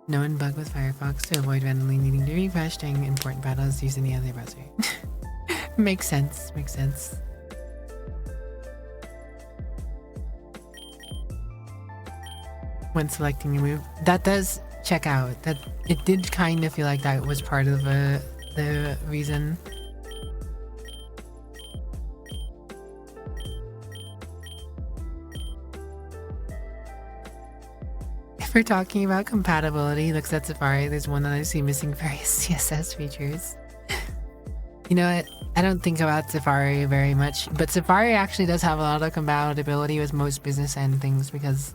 Speaker 1: Known bug with Firefox to avoid randomly needing to refresh during important battles using the other browser. Makes sense, makes sense. When selecting a move, that does check out. That it did kind of feel like that was part of the reason. If we're talking about compatibility, looks at Safari, there's one that I see missing various CSS features. You know what? I don't think about Safari very much, but Safari actually does have a lot of compatibility with most business end things because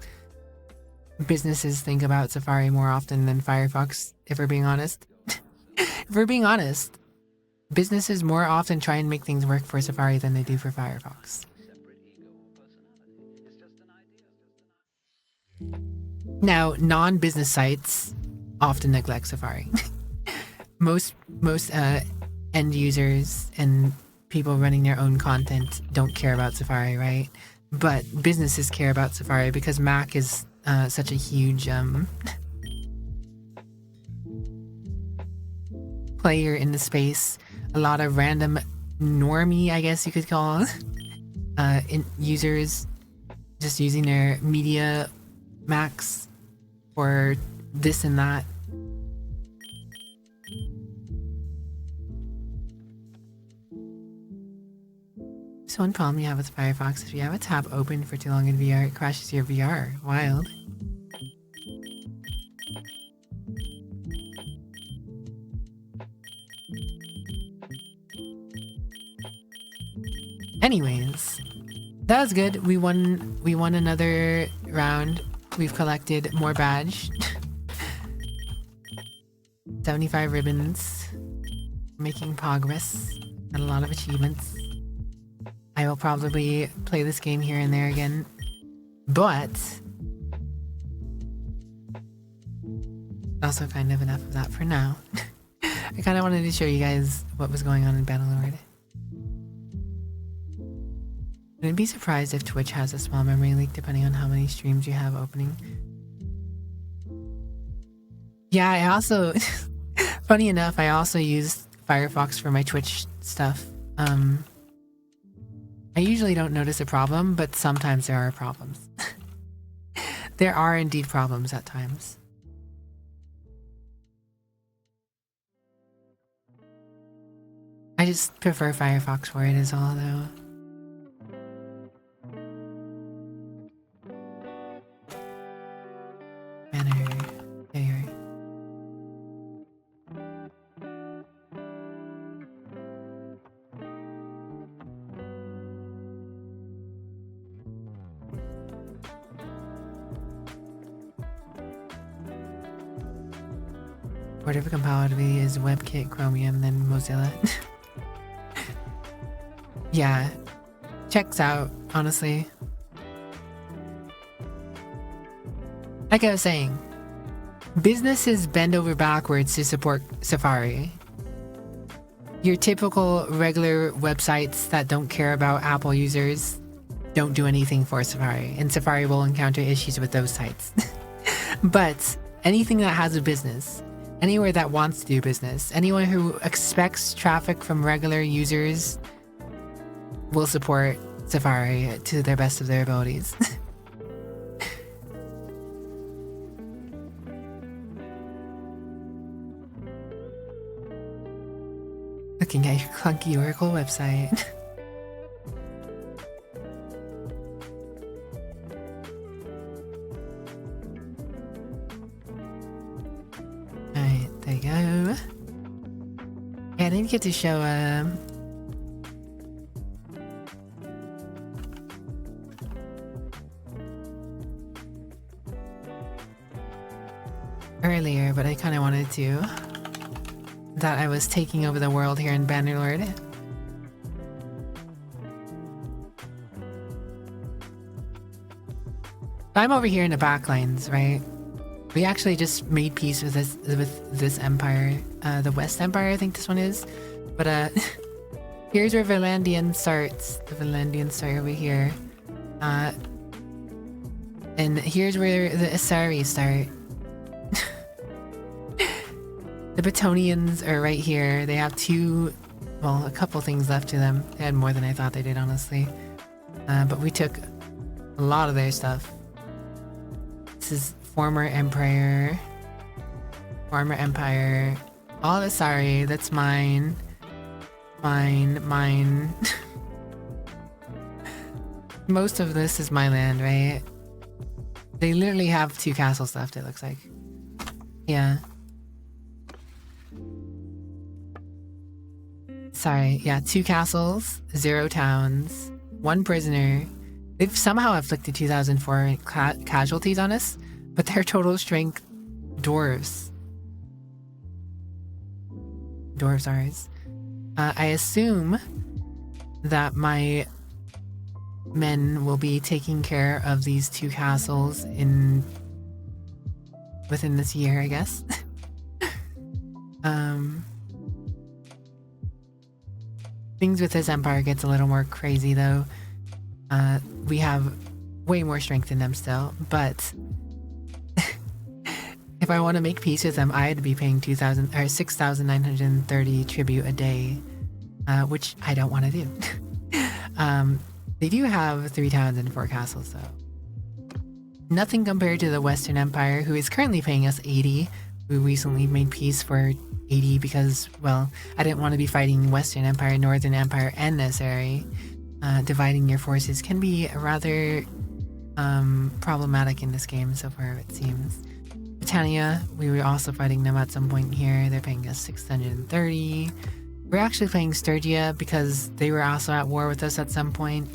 Speaker 1: businesses think about Safari more often than Firefox, if we're being honest. If we're being honest, businesses more often try and make things work for Safari than they do for Firefox. Now, non-business sites often neglect Safari. most end users and people running their own content don't care about Safari, right? But businesses care about Safari because Mac is such a huge player in the space. A lot of random normie, I guess you could call, users just using their media Macs for this and that. So one problem you have with Firefox, if you have a tab open for too long in VR, it crashes your VR. Wild. Anyways, that was good. We won another round. We've collected more badge. 75 ribbons. Making progress. And a lot of achievements. I will probably play this game here and there again. But also kind of enough of that for now. I kind of wanted to show you guys what was going on in Bannerlord. Wouldn't be surprised if Twitch has a small memory leak depending on how many streams you have opening. Yeah, I also, funny enough, I also used Firefox for my Twitch stuff. I usually don't notice a problem, but sometimes there are problems. There are indeed problems at times. I just prefer Firefox for it is all though. Banner. There. Whatever compatibility is WebKit, Chromium, then Mozilla. Yeah, checks out, honestly. Like I was saying, businesses bend over backwards to support Safari. Your typical regular websites that don't care about Apple users don't do anything for Safari, and Safari will encounter issues with those sites. But anything that has a business, anywhere that wants to do business, anyone who expects traffic from regular users will support Safari to their best of their abilities. Looking at your clunky Oracle website. Alright, there you go. Yeah, I didn't get to show earlier, but I kind of wanted to. That I was taking over the world here in Bannerlord. I'm over here in the backlines, right? We actually just made peace with this empire, the West Empire, I think this one is. But here's where Valandian starts. The Valandians start over here. And here's where the Asari start. The Batonians are right here. They have a couple things left to them. They had more than I thought they did, honestly. But we took a lot of their stuff. This is former empire. All Asari, that's mine. Mine. Most of this is my land, right? They literally have 2 castles left, it looks like. Yeah. Sorry, yeah, 2 castles, 0 towns, 1 prisoner. They've somehow inflicted 2,004 casualties on us, but their total strength, dwarves. Dwarves are ours. I assume that my men will be taking care of these 2 castles within this year, I guess. Things with this empire gets a little more crazy though. We have way more strength than them still, but if I want to make peace with them, I'd be paying 6,930 tribute a day, which I don't want to do. They do have 3 towns and 4 castles though. Nothing compared to the Western Empire, who is currently paying us 80. We recently made peace for 80 because, well, I didn't want to be fighting Western Empire, Northern Empire, and Asari. Dividing your forces can be rather problematic in this game so far, it seems. Britannia, we were also fighting them at some point here. They're paying us 630. We're actually playing Sturgia because they were also at war with us at some point,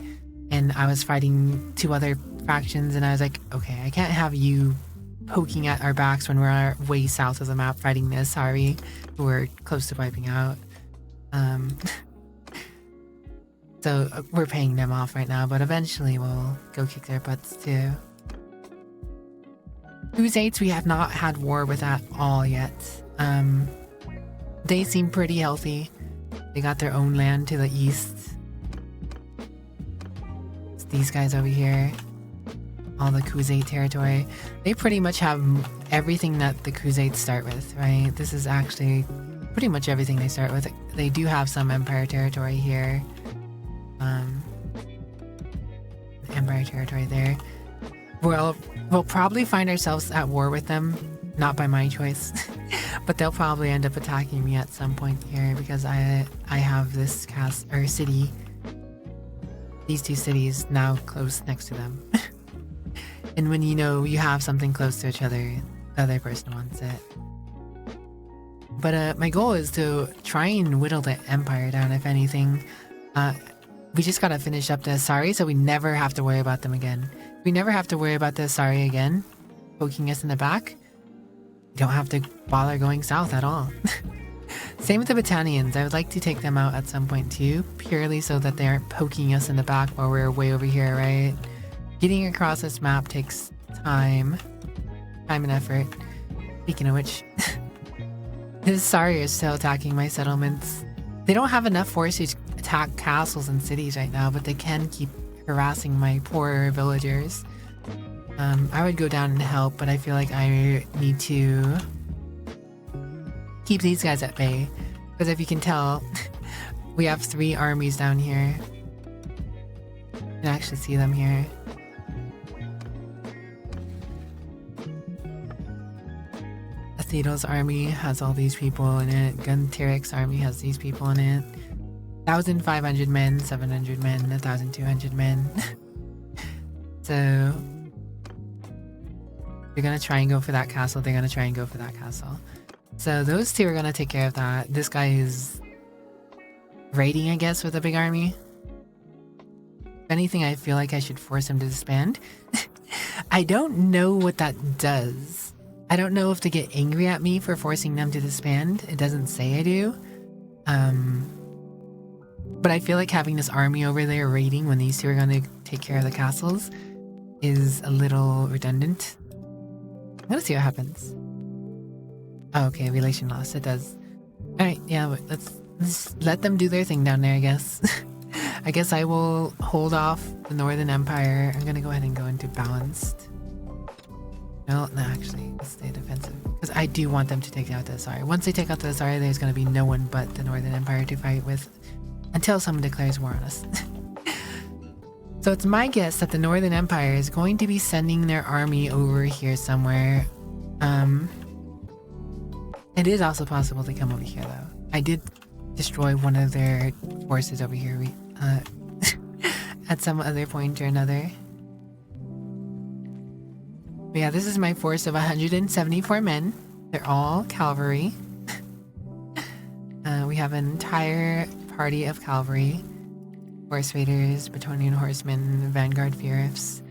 Speaker 1: and I was fighting 2 other factions, and I was like, okay, I can't have you poking at our backs when we're way south of the map fighting the Asari, who we're close to wiping out. So we're paying them off right now, but eventually we'll go kick their butts too. Crusades we have not had war with at all yet. They seem pretty healthy. They got their own land to the east. It's these guys over here. All the Crusade territory. They pretty much have everything that the Crusades start with, right? This is actually pretty much everything they start with. They do have some Empire territory here. Empire territory there. We'll probably find ourselves at war with them, not by my choice, but they'll probably end up attacking me at some point here because I have this city, these 2 cities now close next to them. And when you know you have something close to each other, the other person wants it. But my goal is to try and whittle the Empire down, if anything. We just gotta finish up the Asari so we never have to worry about them again. We never have to worry about the Asari again, poking us in the back. We don't have to bother going south at all. Same with the Britannians. I would like to take them out at some point too, purely so that they aren't poking us in the back while we're way over here, right? Getting across this map takes time and effort. Speaking of which, the Asari are still attacking my settlements. They don't have enough force to attack castles and cities right now, but they can keep harassing my poor villagers. I would go down and help, but I feel like I need to keep these guys at bay. Because if you can tell, we have 3 armies down here. You can actually see them here. Athedo's army has all these people in it. Guntiric's army has these people in it. 1,500 men, 700 men, 1,200 men. So they're gonna try and go for that castle. They're gonna try and go for that castle. So those 2 are gonna take care of that. This guy is raiding, I guess, with a big army. If anything, I feel like I should force him to disband. I don't know what that does. I don't know if they get angry at me for forcing them to disband. It doesn't say I do. But I feel like having this army over there raiding when these 2 are going to take care of the castles is a little redundant. gonna see what happens. Oh, okay, relation loss. It does. Alright, yeah, let's let them do their thing down there, I guess. I guess I will hold off the Northern Empire. I'm gonna go ahead and go into balanced. No, actually, let's stay defensive. Because I do want them to take out the Asari. Once they take out the Asari, there's gonna be no one but the Northern Empire to fight with until someone declares war on us. So it's my guess that the Northern Empire is going to be sending their army over here somewhere. It is also possible to come over here, though. I did destroy one of their forces over here at some other point or another. But yeah, this is my force of 174 men. They're all cavalry. We have an entire party of cavalry. Horse raiders, Battonian horsemen, vanguard fiefs,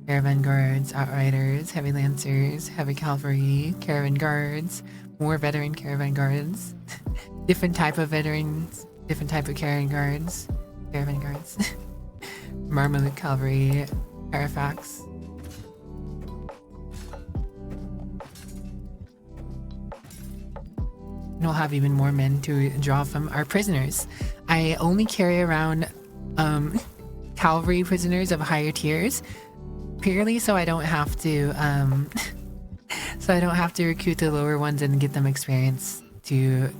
Speaker 1: caravan guards, outriders, heavy lancers, heavy cavalry, caravan guards, more veteran caravan guards, different type of veterans, different type of caravan guards, Marmaluke cavalry, Halifax. And we'll have even more men to draw from our prisoners. I only carry around cavalry prisoners of higher tiers purely so I don't have to recruit the lower ones and get them experience to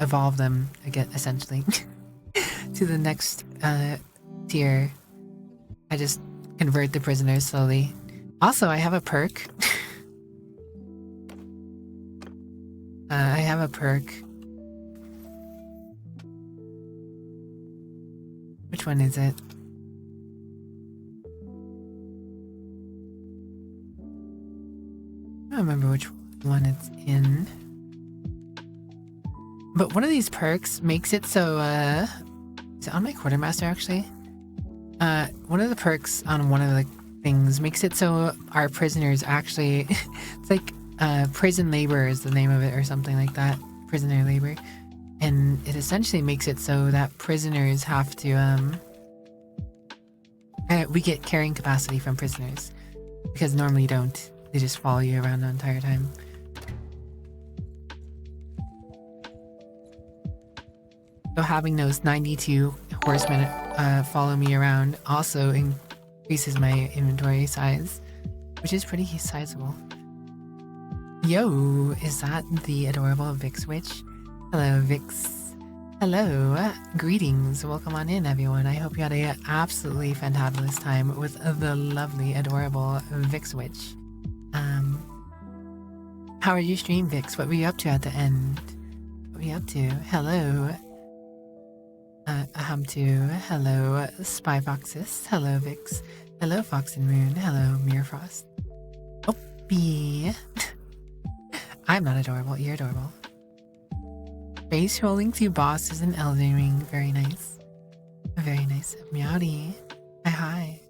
Speaker 1: evolve them again, essentially to the next tier. I just convert the prisoners slowly. Also, I have a perk. I have a perk. Which one is it? I don't remember which one it's in. But one of these perks makes it so, is it on my quartermaster actually? One of the perks on one of the things makes it so our prisoners actually, it's like prison labor is the name of it or something like that. Prisoner labor. And it essentially makes it so that prisoners have to, we get carrying capacity from prisoners. Because normally you don't. They just follow you around the entire time. So having those 92 horsemen follow me around also increases my inventory size, which is pretty sizable. Yo, is that the adorable Vix Witch? Hello, Vix. Hello. Greetings. Welcome on in, everyone. I hope you had an absolutely fantabulous time with the lovely, adorable Vix Witch. How are you stream, Vix? What were you up to at the end? What were you up to? Hello. Ahamtu. Hello, Spy Foxes. Hello, Vix. Hello, Fox and Moon. Hello, Mirrorfrost. Opie. I'm not adorable. You're adorable. Face rolling through bosses and Elden Ring. Very nice. Very nice. Meowdy. Hi.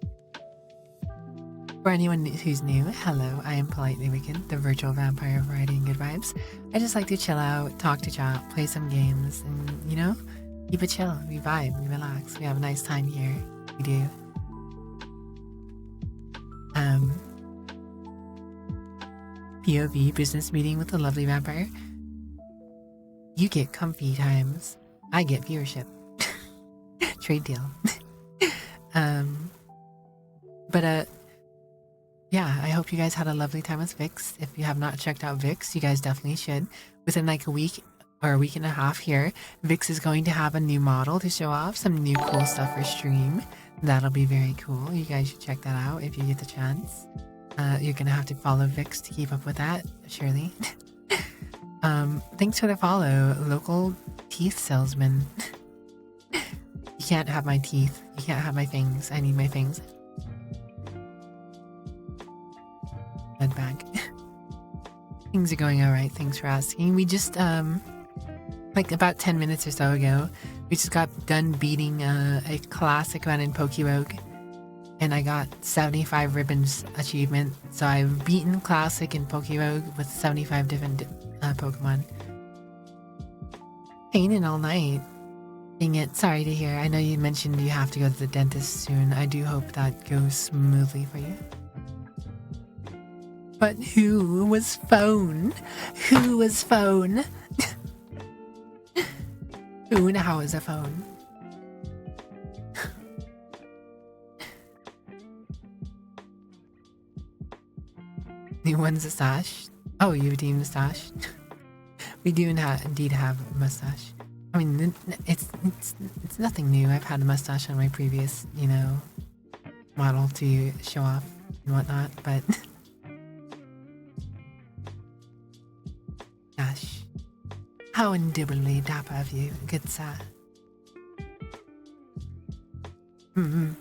Speaker 1: For anyone who's new, hello, I am Politely Wicked, the virtual vampire of variety and good vibes. I just like to chill out, talk to chat, play some games, and, you know, keep it chill. We vibe, we relax, we have a nice time here. We do. POV business meeting with the lovely vampire. You get comfy times. I get viewership. Trade deal. Yeah, I hope you guys had a lovely time with Vix. If you have not checked out Vix, you guys definitely should. Within like a week or a week and a half here, Vix is going to have a new model to show off, some new cool stuff for stream. That'll be very cool. You guys should check that out if you get the chance. You're gonna have to follow Vix to keep up with that, surely. Thanks for the follow, local teeth salesman. You can't have my teeth. You can't have my things. I need my things. Head back. Things are going alright, thanks for asking. We just, like about 10 minutes or so ago, we just got done beating a classic run in PolitelyWicked. And I got 75 ribbons achievement. So I've beaten classic in PolitelyWicked with 75 different Pokemon. Painting all night. Dang it, sorry to hear. I know you mentioned you have to go to the dentist soon. I do hope that goes smoothly for you. But who was phone? Who was phone? Who now is a phone? When's the stash? Oh, you redeemed the stash? We do indeed have a mustache. I mean, it's nothing new. I've had a mustache on my previous, you know, model to show off and whatnot, but... Gosh. How indubitably dapper of you, good sir. But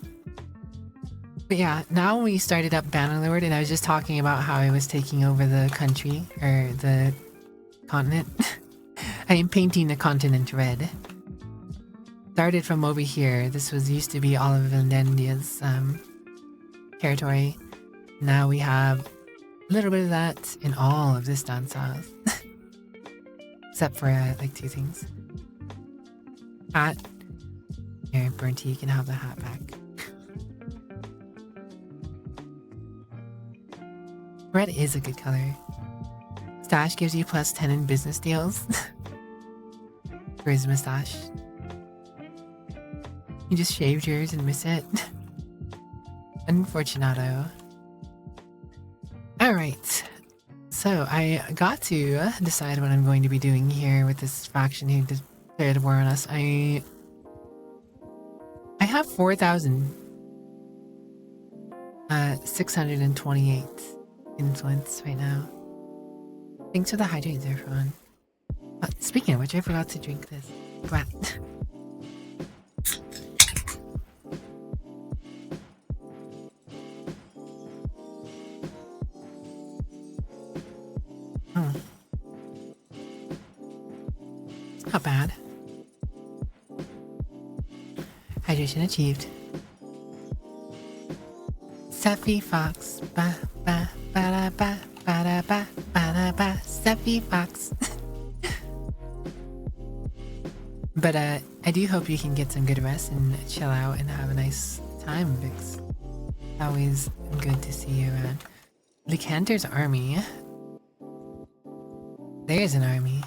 Speaker 1: yeah, now we started up Bannerlord, and I was just talking about how I was taking over the country, or the continent. I am painting the continent red. Started from over here. This used to be all of Vinlandia's territory. Now we have a little bit of that in all of this down south. Except for like 2 things. Hat. Here, Burnty, you can have the hat back. Red is a good color. Stash gives you +10 in business deals. For his mustache. You just shaved yours and miss it. Unfortunato. Alright. So I got to decide what I'm going to be doing here with this faction who declared war on us. I have 4,628 influence right now. Thanks for the hydrates, everyone. Speaking of which, I forgot to drink this. Brat. Not bad. Hydration achieved. Seffy Fox. Ba ba ba da ba ba da ba ba da ba. Seffy Fox. But I do hope you can get some good rest and chill out and have a nice time, Vix. Always good to see you around. Lycander's army. There's an army.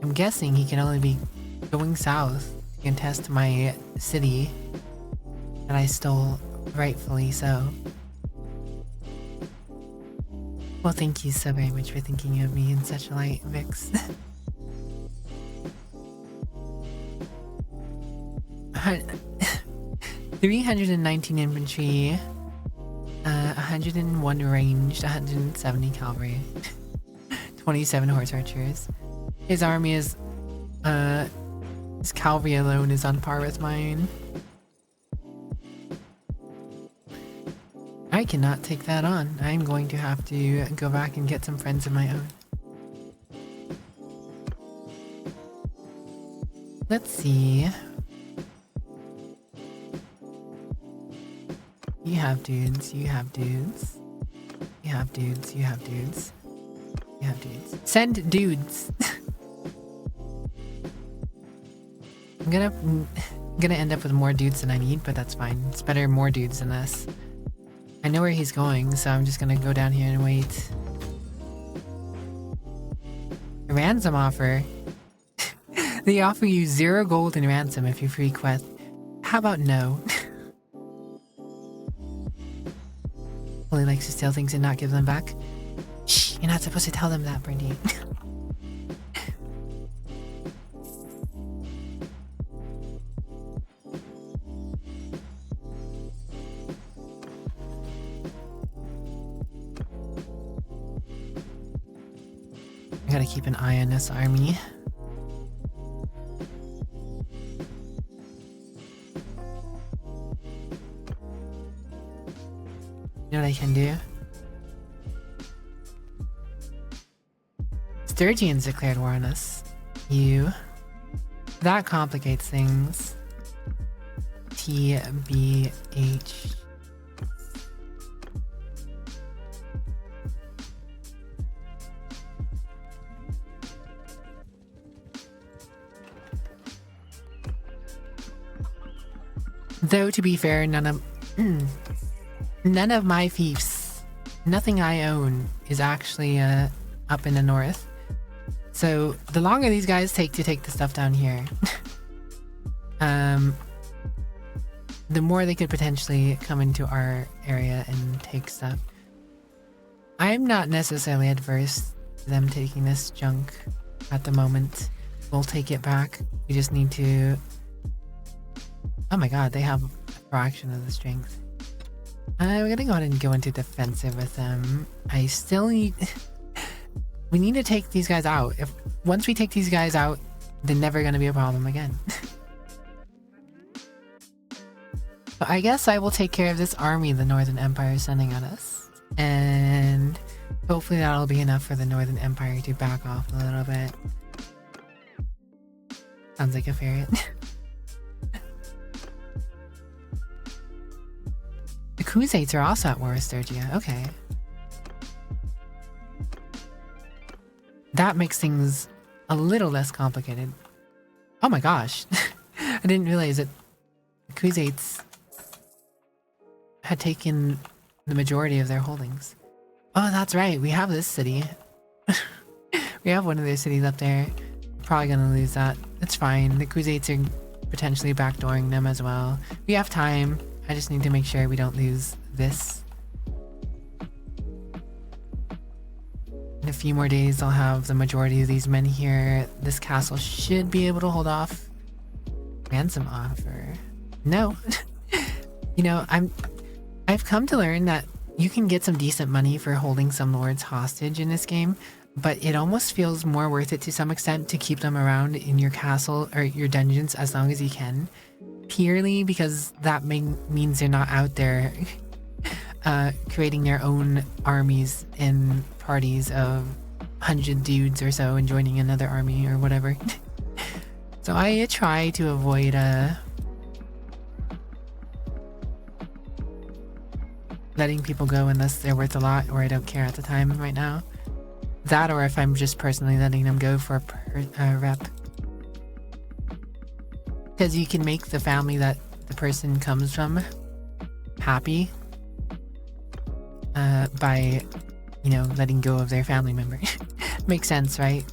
Speaker 1: I'm guessing he can only be going south to contest my city that I stole, rightfully so. Well, thank you so very much for thinking of me in such a light, Vix. 319 infantry, 101 ranged, 170 cavalry, 27 horse archers. His army is, his cavalry alone is on par with mine. I cannot take that on. I'm going to have to go back and get some friends of my own. Let's see. You have dudes, you have dudes. You have dudes, you have dudes. You have dudes. Send dudes! I'm gonna end up with more dudes than I need, but that's fine. It's better more dudes than less. I know where he's going, so I'm just gonna go down here and wait. Ransom offer. They offer you 0 gold in ransom if you free quest. How about no? Only likes to steal things and not give them back. Shh, you're not supposed to tell them that, Brandy. I gotta keep an eye on this army. You know what I can do? Sturgeons declared war on us. That complicates things. TBH. Though to be fair, none of my fiefs nothing I own is actually up in the north. So the longer these guys take to take the stuff down here, the more they could potentially come into our area and take stuff. I'm not necessarily adverse to them taking this junk at the moment. We'll take it back. We just need to... Oh my god, they have a fraction of the strength. We're gonna go ahead and go into defensive with them. I still need... We need to take these guys out. Once we take these guys out, they're never gonna be a problem again. But I guess I will take care of this army the Northern Empire is sending at us. And hopefully that'll be enough for the Northern Empire to back off a little bit. Sounds like a ferret. The Khuzaits are also at war with Sturgia. Okay. That makes things a little less complicated. Oh my gosh. I didn't realize that the Khuzaits had taken the majority of their holdings. Oh, that's right. We have this city. We have one of their cities up there. We're probably gonna lose that. It's fine. The Khuzaits are potentially backdooring them as well. We have time. I just need to make sure we don't lose this. In a few more days, I'll have the majority of these men here. This castle should be able to hold off. Ransom offer. No. You know, I've come to learn that you can get some decent money for holding some lords hostage in this game, but it almost feels more worth it to some extent to keep them around in your castle or your dungeons as long as you can. Purely because that means they're not out there creating their own armies in parties of 100 dudes or so and joining another army or whatever. So I try to avoid letting people go unless they're worth a lot or I don't care at the time right now. That or if I'm just personally letting them go for a rep. Because you can make the family that the person comes from happy by, you know, letting go of their family member. Makes sense, right?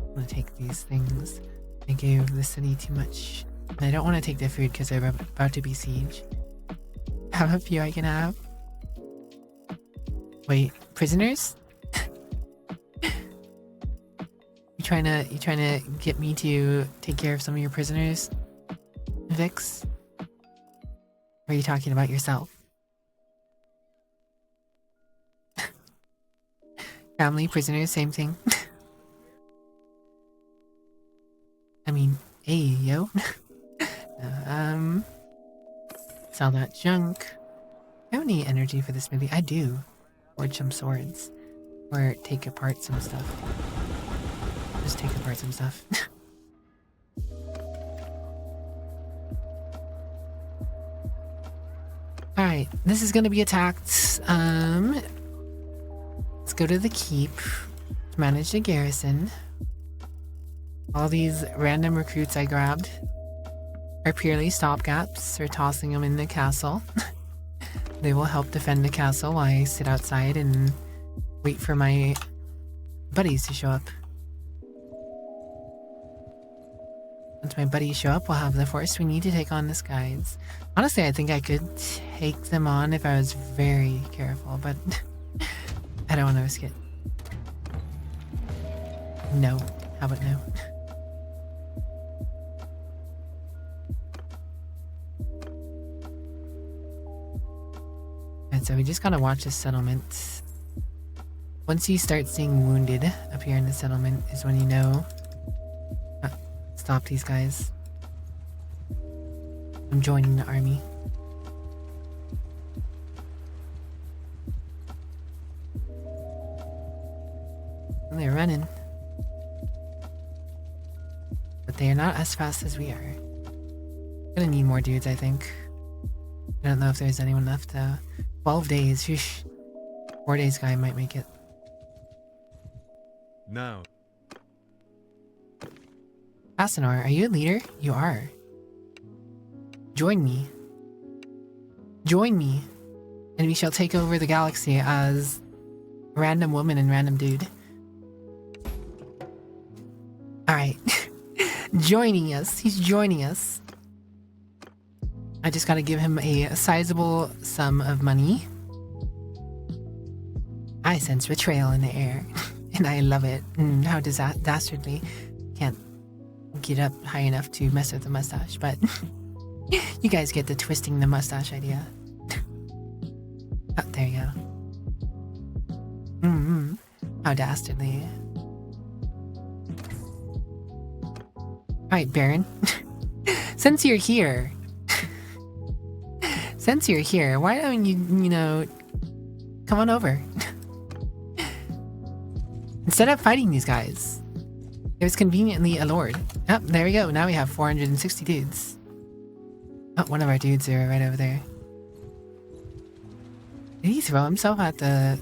Speaker 1: I'm gonna take these things. I gave the city too much. And I don't want to take their food because they're about to besiege. Have a few I can have. Wait, prisoners? You trying to get me to take care of some of your prisoners, Vix? Or are you talking about yourself? Family, prisoners, same thing. I mean, hey, yo. Sell that junk. I don't need energy for this movie. I do. Forge some swords. Or take apart some stuff. Just take apart some stuff. Alright, this is gonna be attacked. Let's go to the keep. Manage the garrison. All these random recruits I grabbed are purely stopgaps or tossing them in the castle. They will help defend the castle while I sit outside and wait for my buddies to show up. Once my buddies show up, we'll have the force we need to take on this guys. Honestly, I think I could take them on if I was very careful, but I don't want to risk it. No. How about no? And so we just gotta watch this settlement. Once you start seeing wounded appear in the settlement is when you know... stop these guys. I'm joining the army. And they're running. But they are not as fast as we are. Gonna need more dudes, I think. I don't know if there's anyone left. 12 days. Sheesh. 4 days guy might make it.
Speaker 4: Now.
Speaker 1: Asinor, are you a leader? You are. Join me. Join me, and we shall take over the galaxy as random woman and random dude. Alright. Joining us. He's joining us. I just gotta give him a sizable sum of money. I sense betrayal in the air, and I love it. How dastardly. Can't get up high enough to mess with the mustache, but you guys get the twisting the mustache idea. Oh, there you go. How dastardly. Alright, Baron. Since you're here, why don't you come on over? Instead of fighting these guys, it was conveniently a lord. Oh, there we go. Now we have 460 dudes. Oh, one of our dudes are right over there. Did he throw himself at the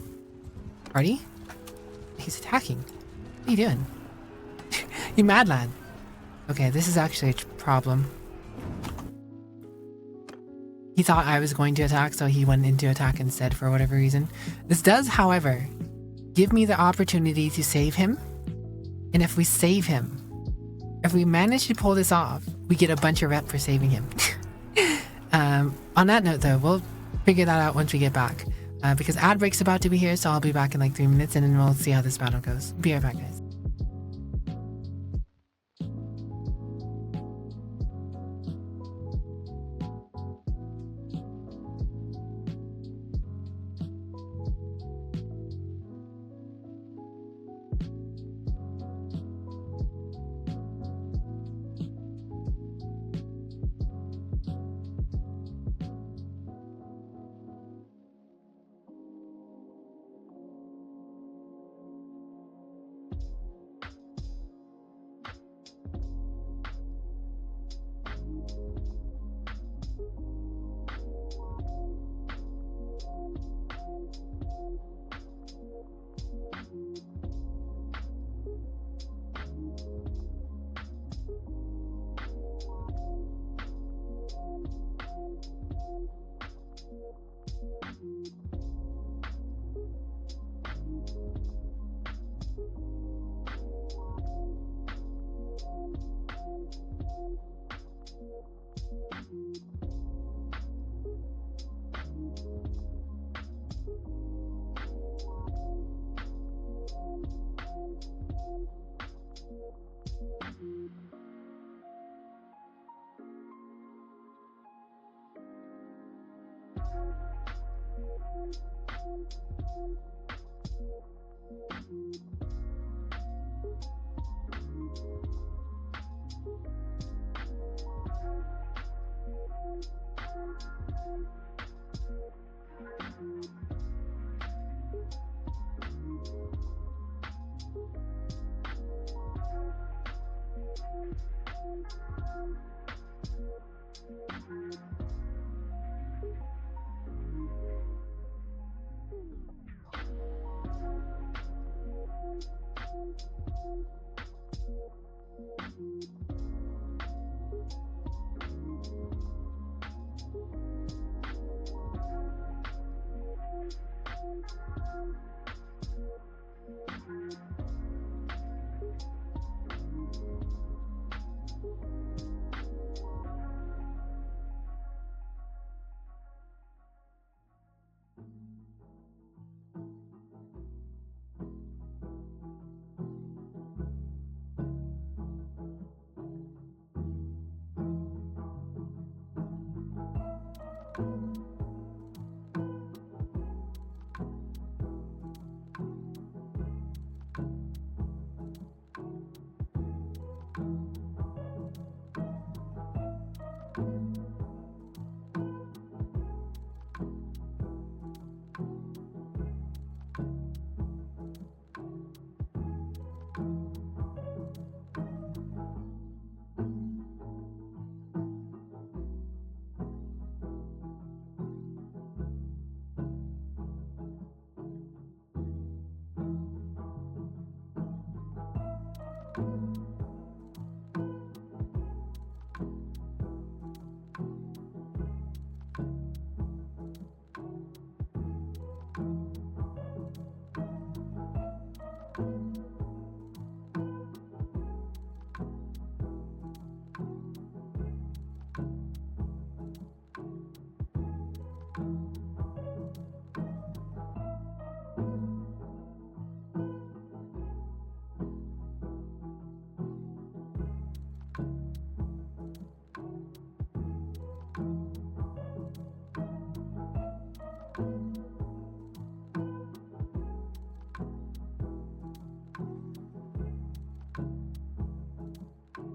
Speaker 1: party? He's attacking. What are you doing? You mad lad. Okay, this is actually a problem. He thought I was going to attack, so he went into attack instead for whatever reason. This does, however, give me the opportunity to save him. And if we save him, if we manage to pull this off, we get a bunch of rep for saving him. On that note, though, we'll figure that out once we get back. Because ad break's about to be here, so I'll be back in like 3 minutes, and then we'll see how this battle goes. Be right back, guys.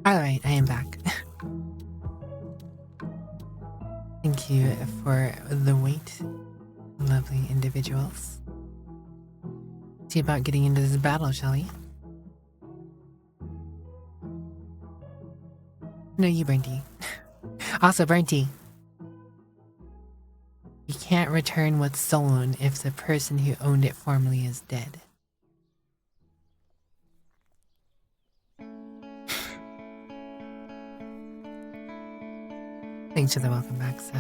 Speaker 1: Alright, I am back. Thank you for the wait, lovely individuals. See about getting into this battle, shall we? No, you, Burnty. Also, Burnty. You can't return what's stolen if the person who owned it formerly is dead. Thanks for the welcome back, so.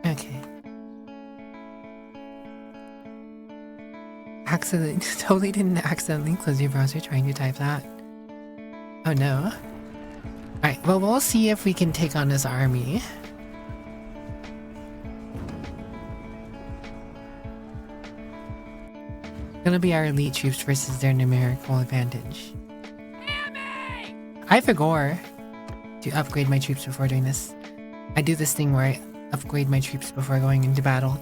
Speaker 1: Okay. Totally didn't accidentally close your browser trying to type that. Oh no. Alright, well, we'll see if we can take on this army. Gonna be our elite troops versus their numerical advantage. I forgot to upgrade my troops before doing this. I do this thing where I upgrade my troops before going into battle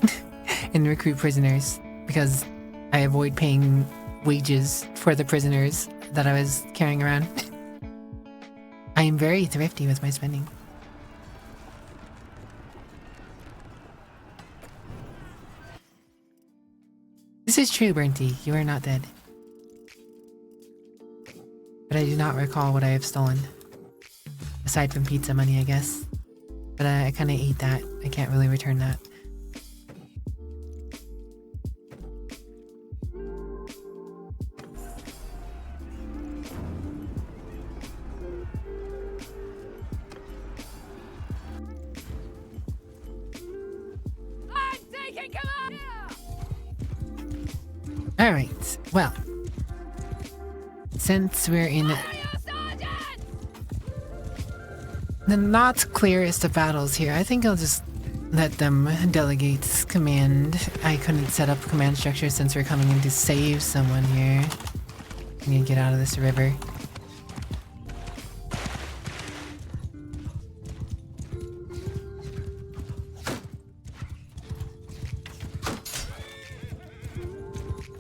Speaker 1: and recruit prisoners because I avoid paying wages for the prisoners that I was carrying around. I am very thrifty with my spending. This is true, Burnty. You are not dead. But I do not recall what I have stolen. Aside from pizza money, I guess. But I kind of ate that. I can't really return that. Alright, well. Since we're in the not clearest of battles here, I think I'll just let them delegate command. I couldn't set up command structure since we're coming in to save someone here. I need to get out of this river.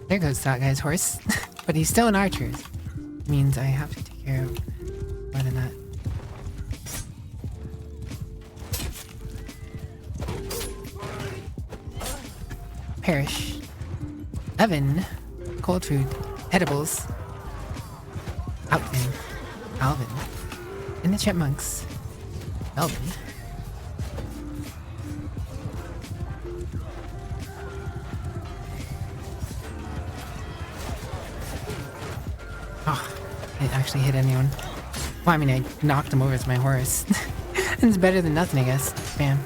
Speaker 1: There goes that guy's horse. But he's still an archer. Means I have to take care of more than that. Perish. Evan. Cold food. Edibles. Alvin. Alvin. And the chipmunks. Alvin. Oh, I didn't actually hit anyone. Well, I mean, I knocked him over with my horse. It's better than nothing, I guess. Bam.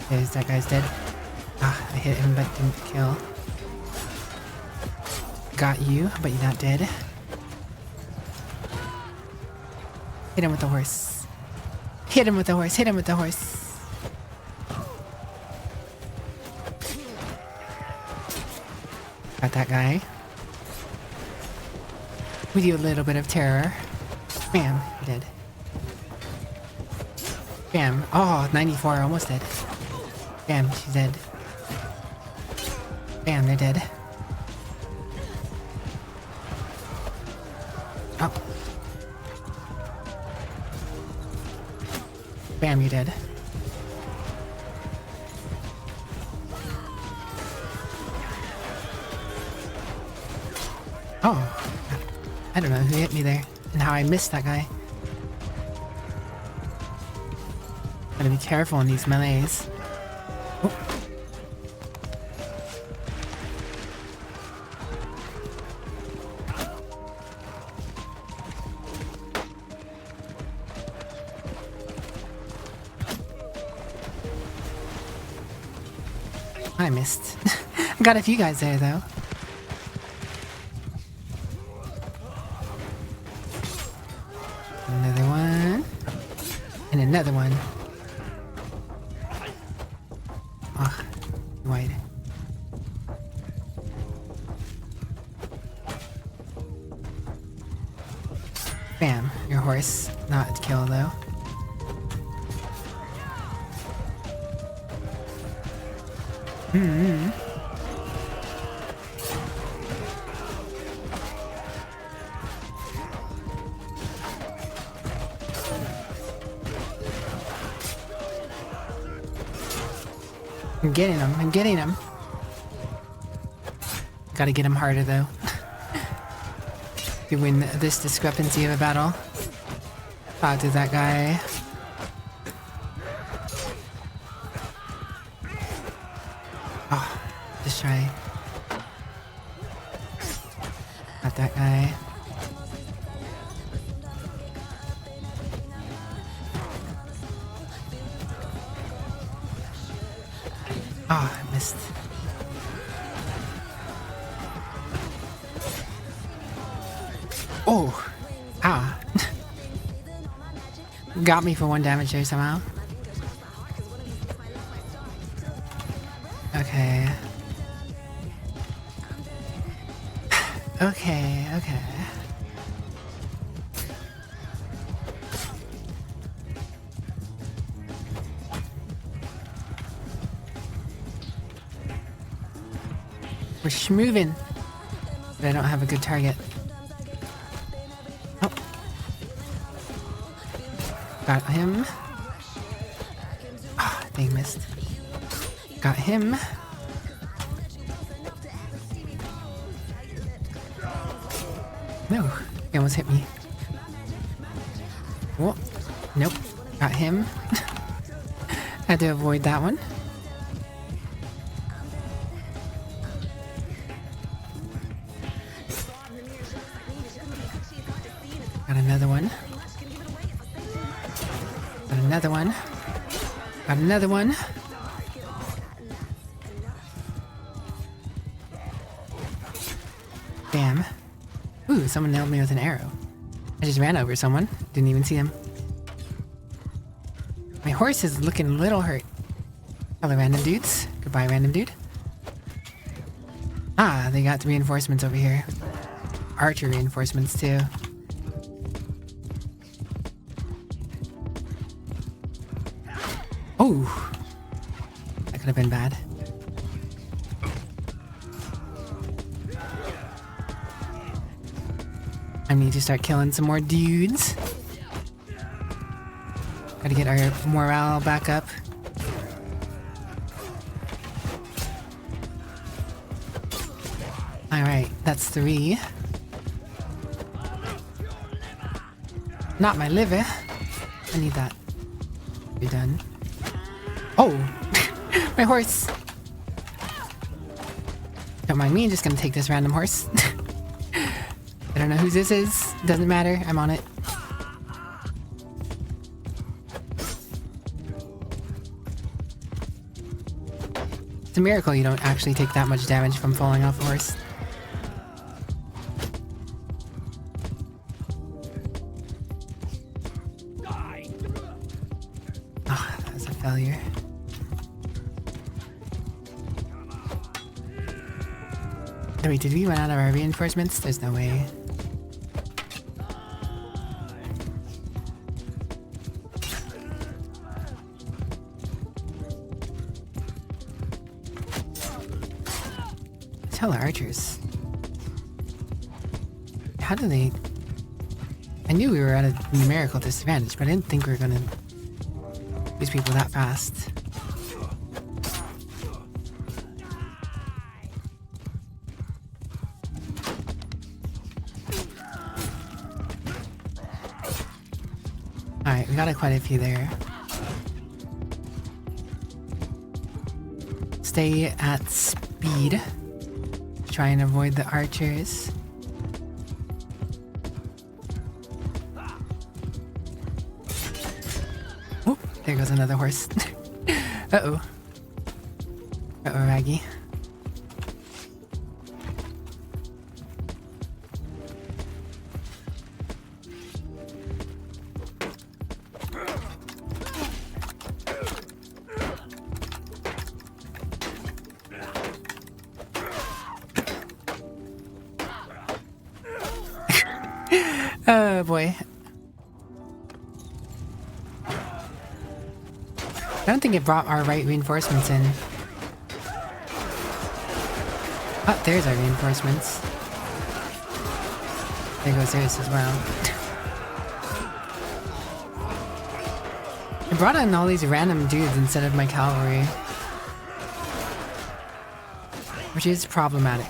Speaker 1: There's that guy's dead. Ah, I hit him but didn't kill. Got you, but you're not dead. Hit him with the horse. Hit him with the horse. Hit him with the horse. Got that guy. We do a little bit of terror. Bam, you're dead. Bam. Oh, 94, almost dead. Bam, she's dead. Bam, they're dead. Oh. Bam, you're dead. Oh. I don't know who hit me there and how I missed that guy. Gotta be careful in these melees. Oh. I missed. Got a few guys there though. Another one. And another one. Oh, wide. Bam. Your horse. Not kill, though. Hmm. I'm getting him. I'm getting him. Gotta get him harder, though. To win this discrepancy of a battle. How did that guy? Oh, just try. Got that guy. Oh, I missed. Oh! Ah. Got me for 1 damage there somehow. Okay. Okay, okay. We're schmoving. But I don't have a good target. Oh. Got him. Ah, oh, dang, missed. Got him. No, he almost hit me. Whoa. Nope. Got him. Had to avoid that one. Got another one. Got another one. Got another one. Damn. Ooh, someone nailed me with an arrow. I just ran over someone. Didn't even see him. My horse is looking a little hurt. Hello, random dudes. Goodbye, random dude. Ah, they got reinforcements over here. Archer reinforcements, too. Oh! That could have been bad. I need to start killing some more dudes. Gotta get our morale back up. Alright, that's 3. Not my liver. I need that. Be done. Oh! My horse! Don't mind me, I'm just gonna take this random horse. I don't know whose this is. Doesn't matter. I'm on it. It's a miracle you don't actually take that much damage from falling off a horse. Oh, that was a failure. Oh, wait, did we run out of our reinforcements? There's no way. Tell the archers. How do they... I knew we were at a numerical disadvantage, but I didn't think we were gonna lose people that fast. Alright, we got quite a few there. Stay at speed. Try and avoid the archers. Oh, there goes another horse. Uh-oh. Uh-oh, Raggy. Oh boy. I don't think it brought our right reinforcements in. Oh, there's our reinforcements. There goes theirs as well. It brought in all these random dudes instead of my cavalry. Which is problematic.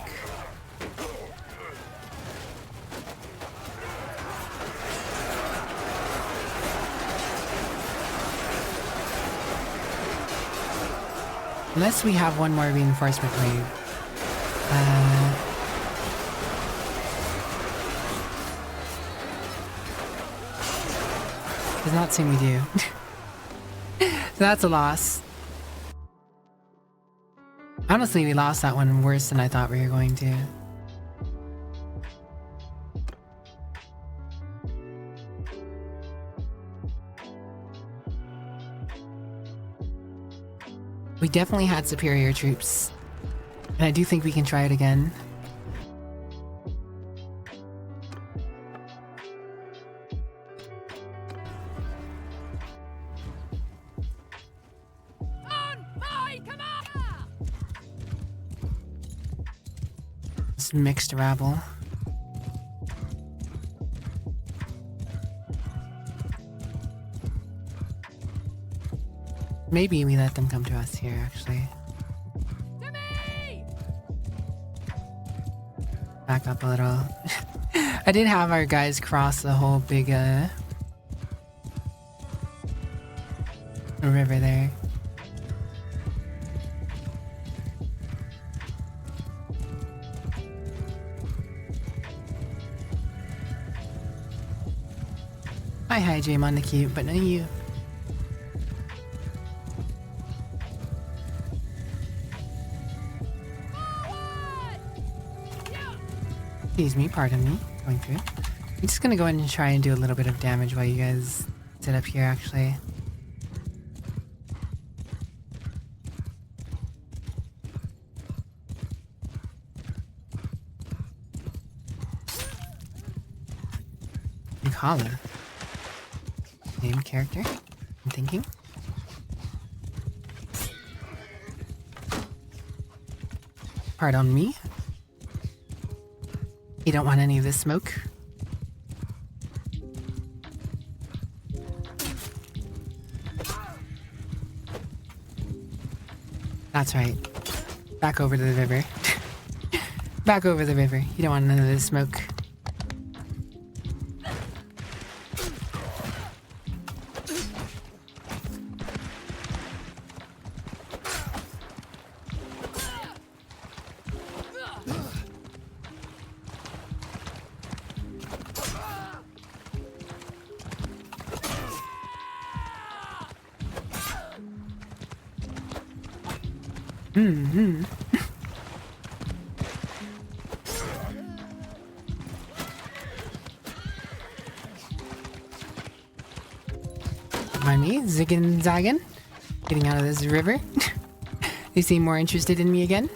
Speaker 1: Unless we have one more reinforcement wave. Does not seem we do. So that's a loss. Honestly, we lost that one worse than I thought we were going to. We definitely had superior troops. And I do think we can try it again. It's mixed rabble. Maybe we let them come to us here, actually. Back up a little. I did have our guys cross the whole big river there. Hi, Jam on the queue, but none of you. Excuse me, pardon me, going through. I'm just gonna go in and try and do a little bit of damage while you guys sit up here, actually. Nikala. Name character, I'm thinking. Pardon me. You don't want any of this smoke? That's right. Back over to the river. Back over the river. You don't want none of this smoke. Mm-hmm. Mind me, ziggin' zaggin'? Getting out of this river? You seem more interested in me again?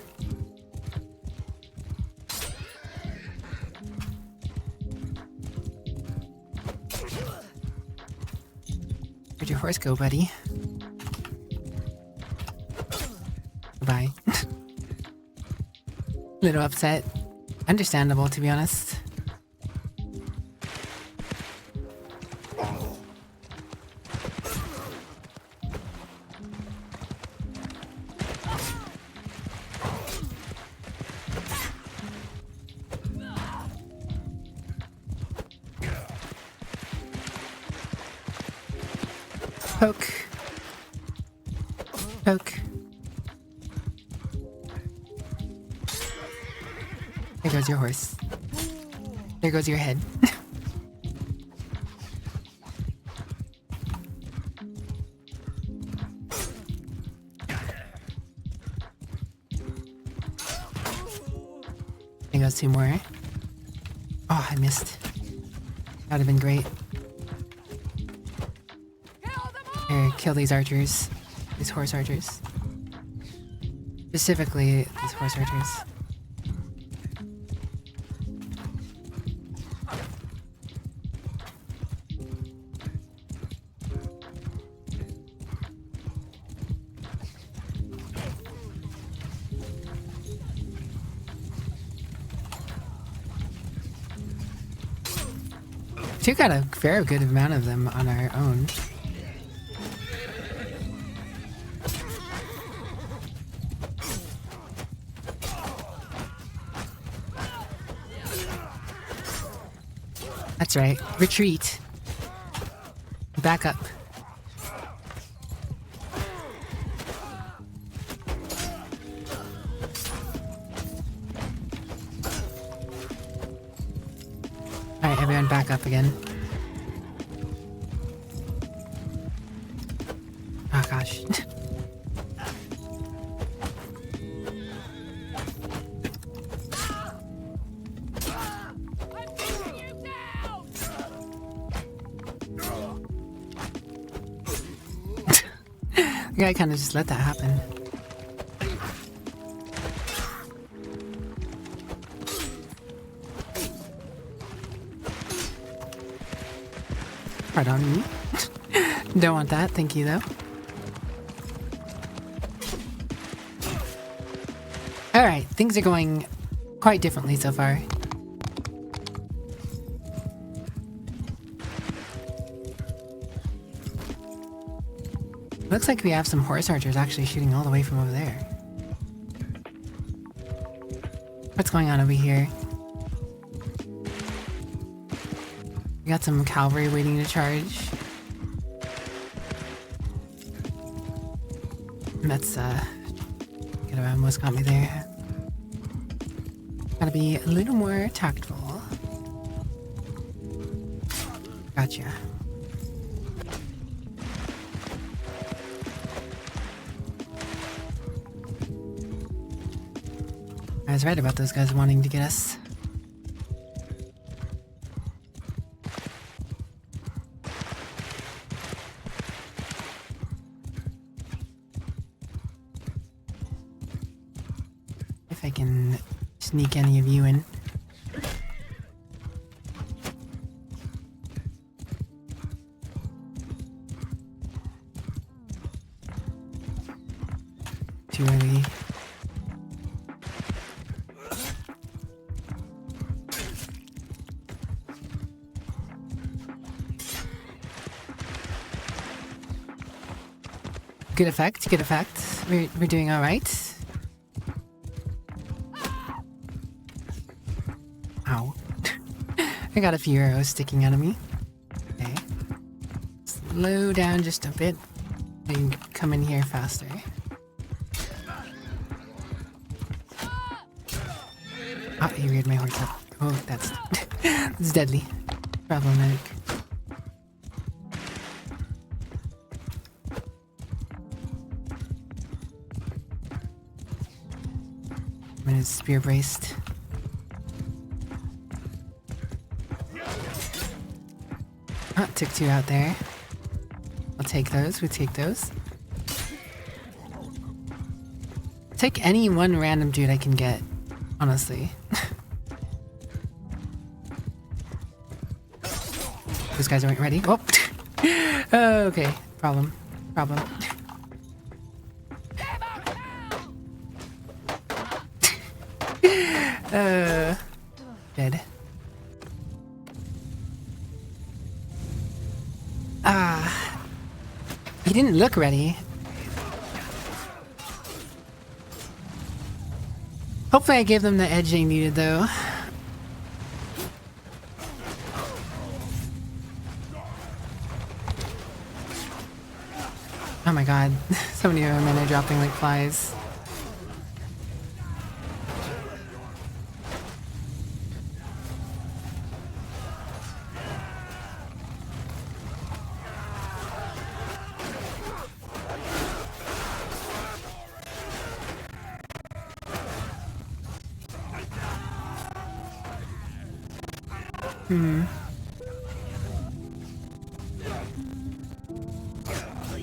Speaker 1: Where'd your horse go, buddy? Bye. Little upset. Understandable, to be honest. Poke. Poke. There goes your horse. There goes your head. There goes two more. Oh, I missed. That'd have been great. Here, kill these archers. These horse archers. Specifically, these horse archers. took out a very good amount of them on our own. That's right. Retreat. Back up. Alright, everyone back up again. Oh gosh. The guy kind of just let that happen. Pardon me. Don't want that, thank you though. Alright, things are going quite differently so far. Looks like we have some horse archers actually shooting all the way from over there. What's going on over here? We got some cavalry waiting to charge. That's, could have almost got me there. Gotta be a little more tactful. Gotcha. I was right about those guys wanting to get us. If I can sneak any of you in. Too early. Good effect, good effect. We're doing alright. Ow. I got a few arrows sticking out of me. Okay. Slow down just a bit and come in here faster. Oh, you reared my horse up. Oh, that's that's deadly. Problematic. I'm gonna spear braced. Oh, took two out there. I'll take those, we take those. Take any one random dude I can get, honestly. Those guys aren't ready. Oh! Oh, okay. Problem. Dead. He didn't look ready. Hopefully I gave them the edge they needed though. Oh my god, so many of them and they're dropping like flies.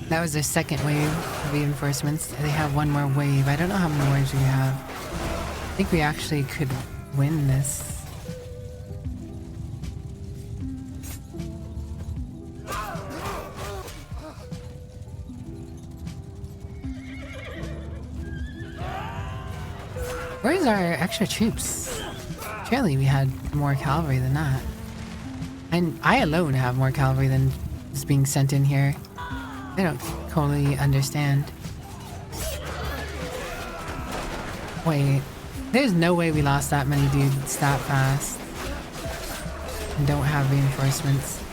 Speaker 1: That was their second wave of reinforcements. They have one more wave. I don't know how many waves we have. I think we actually could win this. Where's our extra troops? Surely we had more cavalry than that. And I alone have more cavalry than is being sent in here. I don't totally understand. Wait, there's no way we lost that many dudes that fast. And don't have reinforcements.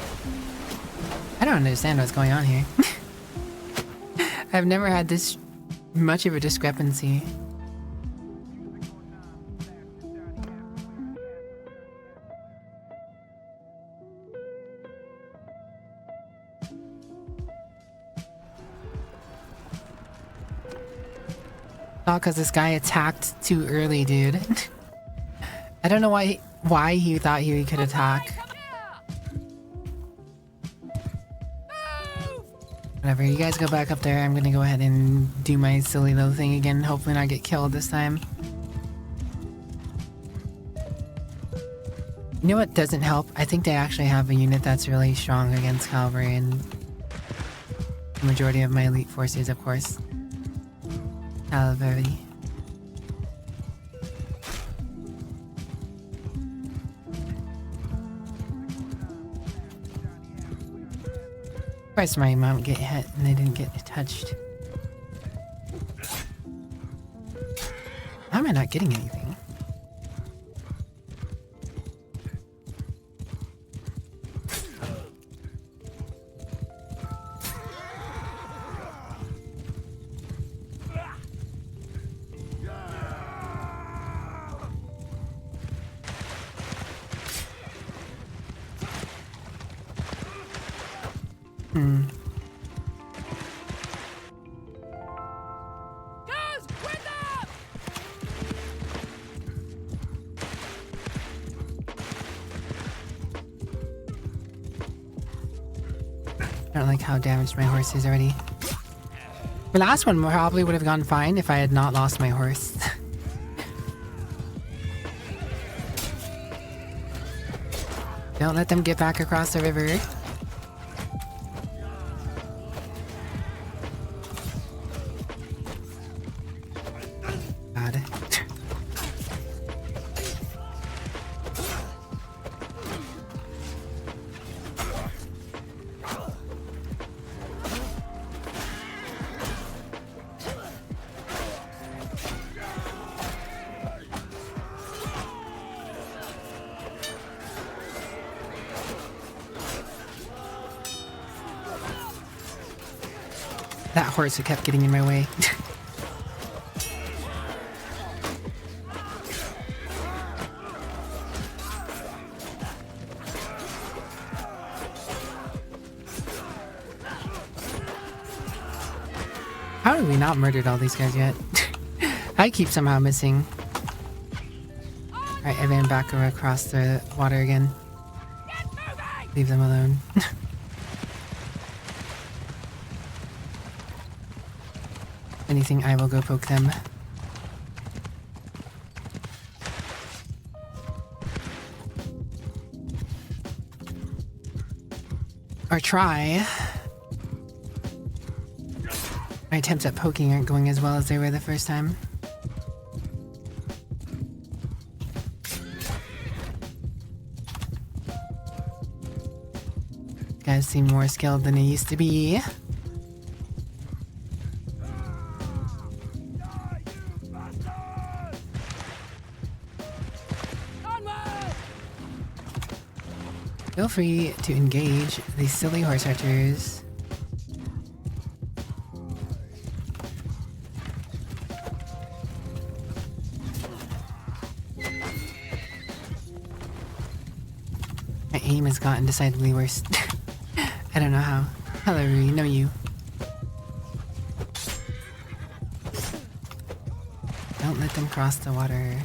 Speaker 1: I don't understand what's going on here. I've never had this much of a discrepancy. All because this guy attacked too early, dude. I don't know why he thought he could attack. Whatever, you guys go back up there. I'm gonna go ahead and do my silly little thing again. Hopefully not get killed this time. You know what doesn't help? I think they actually have a unit that's really strong against cavalry, and the majority of my elite forces, of course. Cavalry. Of course my mom get hit and they didn't get touched. How am I not getting anything? I don't like how damaged my horse is already. The last one probably would have gone fine if I had not lost my horse. Don't let them get back across the river. God. That horse that kept getting in my way. How have we not murdered all these guys yet? I keep somehow missing. Alright, I ran back across the water again. Leave them alone. Anything, I will go poke them. Or try. My attempts at poking aren't going as well as they were the first time. Guys seem more skilled than they used to be. Feel free to engage these silly horse archers. My aim has gotten decidedly worse. I don't know how. Hello, Rui, know you. Don't let them cross the water.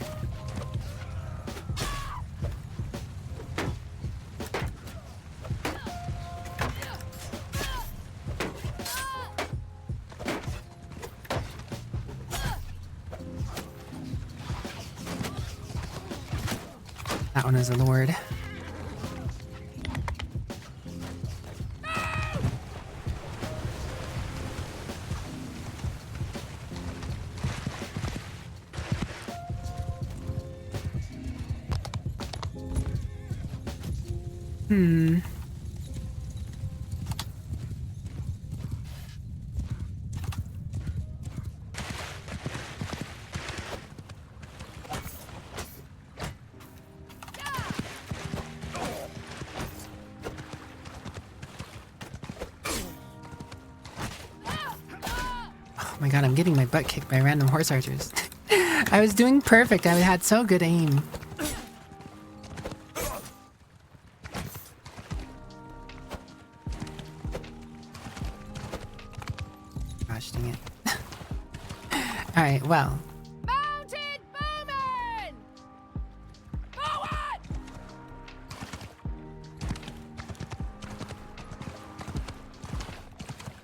Speaker 1: That one is a lord. Hmm. Oh my god, I'm getting my butt kicked by random horse archers. I was doing perfect. I had so good aim. Gosh dang it. Alright, well.
Speaker 4: Mounted bowmen! Forward!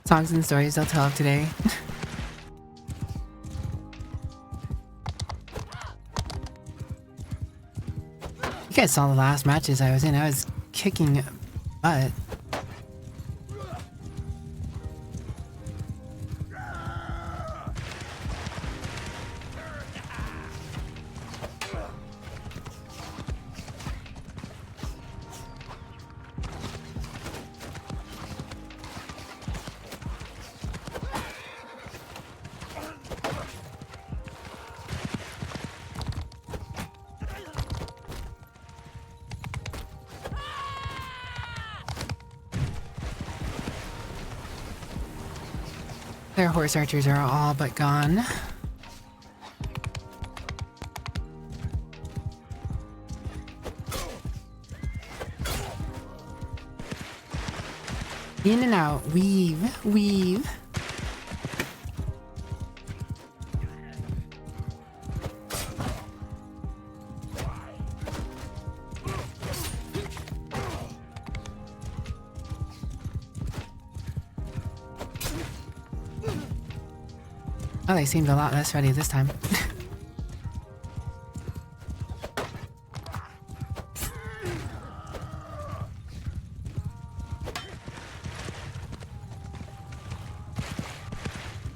Speaker 1: Songs and stories I'll tell of today. You guys saw the last matches I was in. I was kicking butt. Their horse archers are all but gone. In and out, weave, weave. Oh, they seemed a lot less ready this time.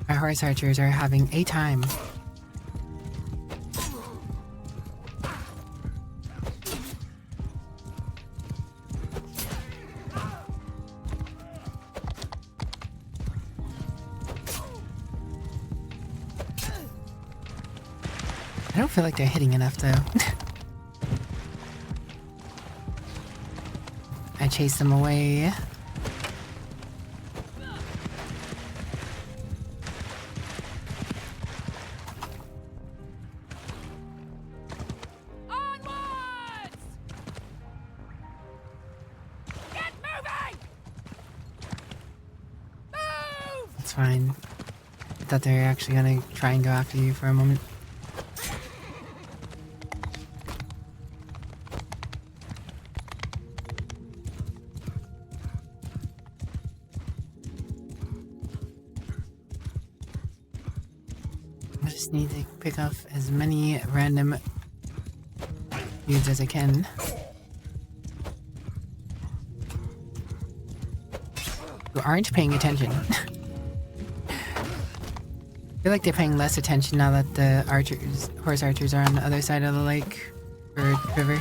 Speaker 1: Our horse archers are having a time. I don't feel like they're hitting enough though. I chase them away.
Speaker 4: Onwards! Get moving! Move!
Speaker 1: It's fine. I thought they were actually gonna try and go after you for a moment. I just need to pick off as many random dudes as I can. Who aren't paying attention. I feel like they're paying less attention now that the horse archers are on the other side of the lake or river.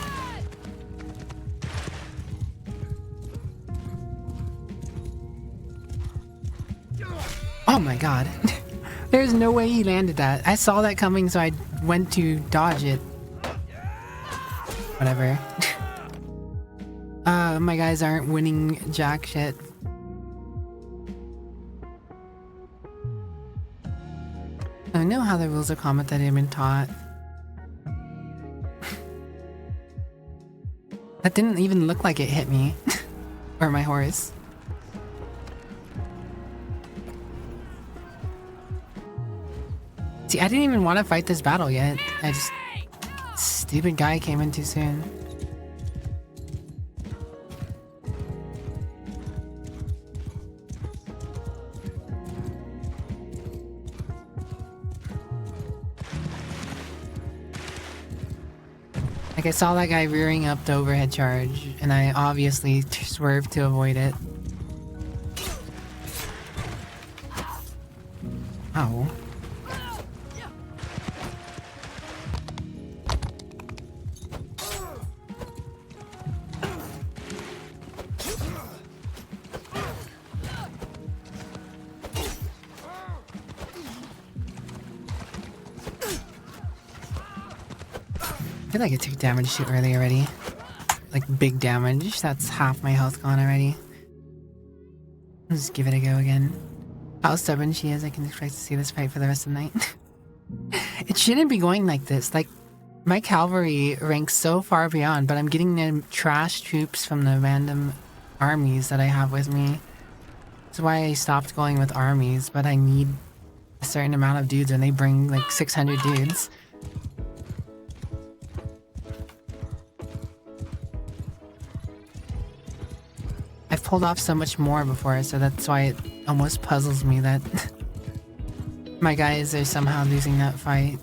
Speaker 1: Oh my god. There's no way he landed that. I saw that coming, so I went to dodge it. Whatever. My guys aren't winning jack shit. I know how the rules of combat that I've been taught. That didn't even look like it hit me. Or my horse. See, I didn't even want to fight this battle yet. I just... Stupid guy came in too soon. Like, I saw that guy rearing up the overhead charge, and I obviously swerved to avoid it. Ow. feel like I took damage too early already. Like big damage. That's half my health gone already. Let's give it a go again. How stubborn she is, I can expect to see this fight for the rest of the night. It shouldn't be going like this. Like, my cavalry ranks so far beyond, but I'm getting the trash troops from the random armies that I have with me. That's why I stopped going with armies, but I need a certain amount of dudes, and they bring like 600 dudes. I've pulled off so much more before, so that's why it almost puzzles me that my guys are somehow losing that fight.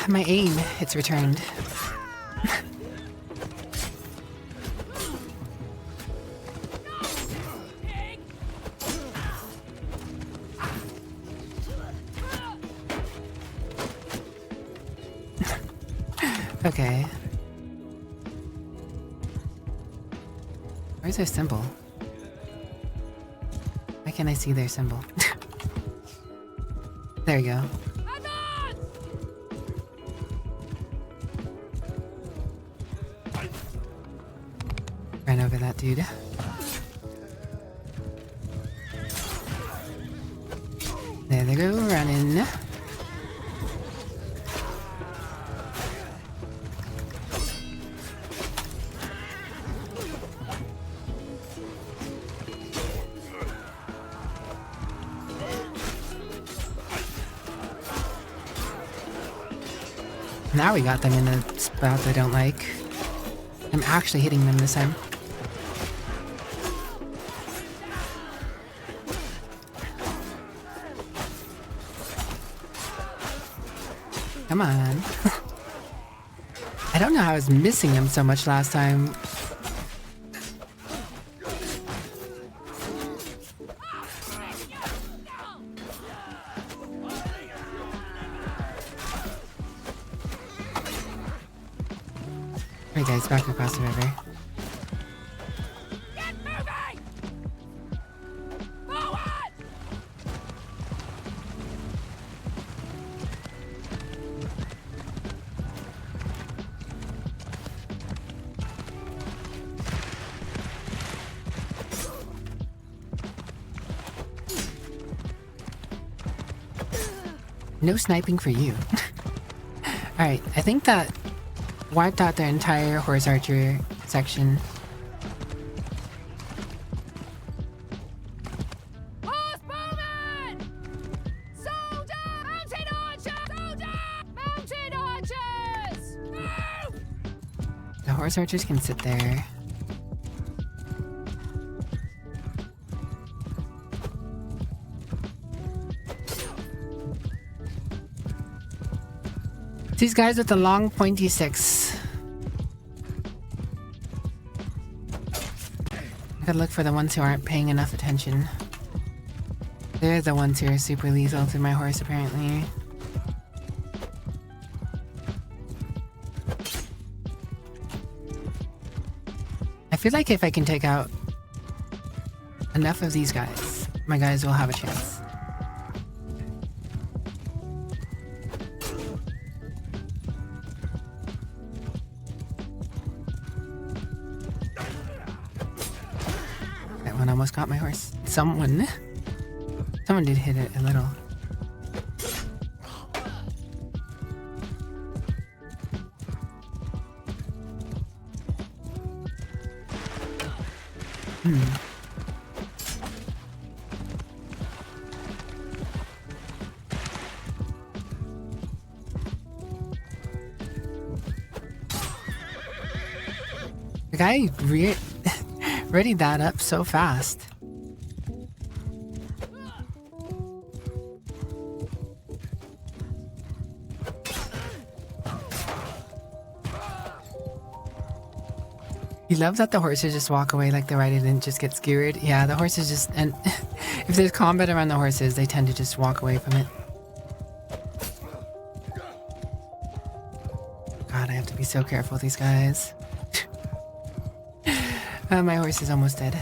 Speaker 1: My aim, it's returned. Okay. Where's their symbol? Why can't I see their symbol? There we go. Ran over that dude. There they go, running. Now we got them in a spot they don't like. I'm actually hitting them this time. Come on. I don't know how I was missing them so much last time. Alright guys, back across the river.
Speaker 4: Get moving! Forward!
Speaker 1: No sniping for you. Alright, I think that wiped out their entire horse archer section.
Speaker 4: Horse bowmen! Soldier! Mounted archer! Soldier! Mounted archers! Move!
Speaker 1: The horse archers can sit there. These guys with the long pointy sticks. I gotta look for the ones who aren't paying enough attention. They're the ones who are super lethal to my horse, apparently. I feel like if I can take out enough of these guys, my guys will have a chance. That one almost got my horse. Someone did hit it a little. The guy readied that up so fast. You love that the horses just walk away like the rider didn't just get skewered. Yeah, the horses just, and if there's combat around the horses, they tend to just walk away from it. God, I have to be so careful with these guys. My horse is almost dead.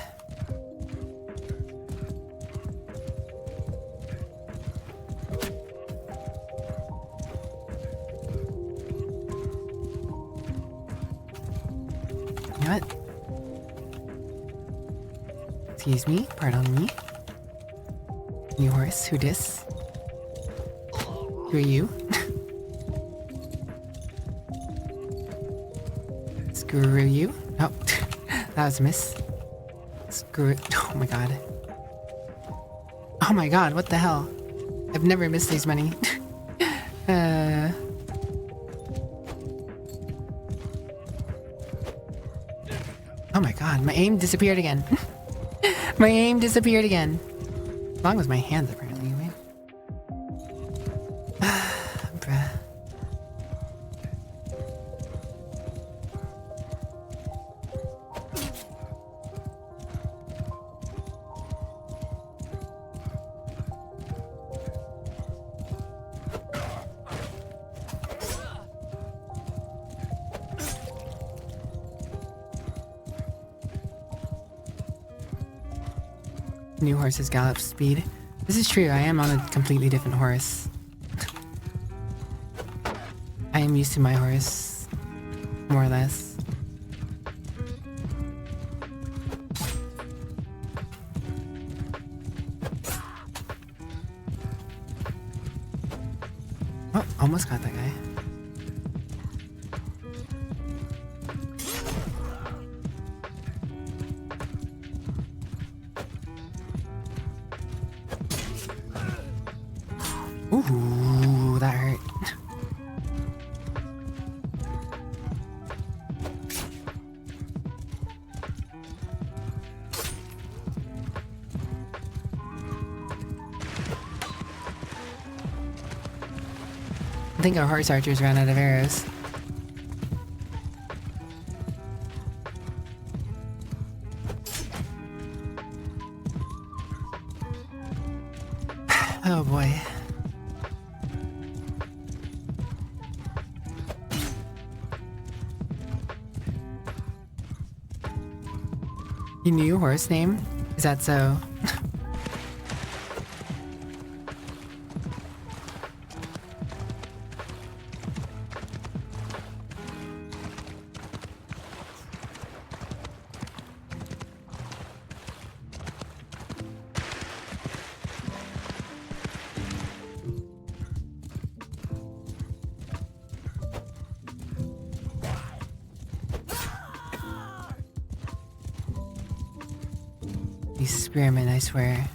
Speaker 1: What? Excuse me, pardon me. New horse, who dis? Who are you? Screw you. Oh, that was a miss. Screw it. Oh my god. Oh my god, what the hell? I've never missed these many. Oh my god, my aim disappeared again. My aim disappeared again. As long as my hands, apparently, right? Bruh. New horse's gallop speed. This is true, I am on a completely different horse. I am used to my horse, more or less. Oh, almost got that guy. Ooh, that hurt. I think our horse archers ran out of arrows. Oh boy. You knew your horse name? Is that so? These spearmen, I swear.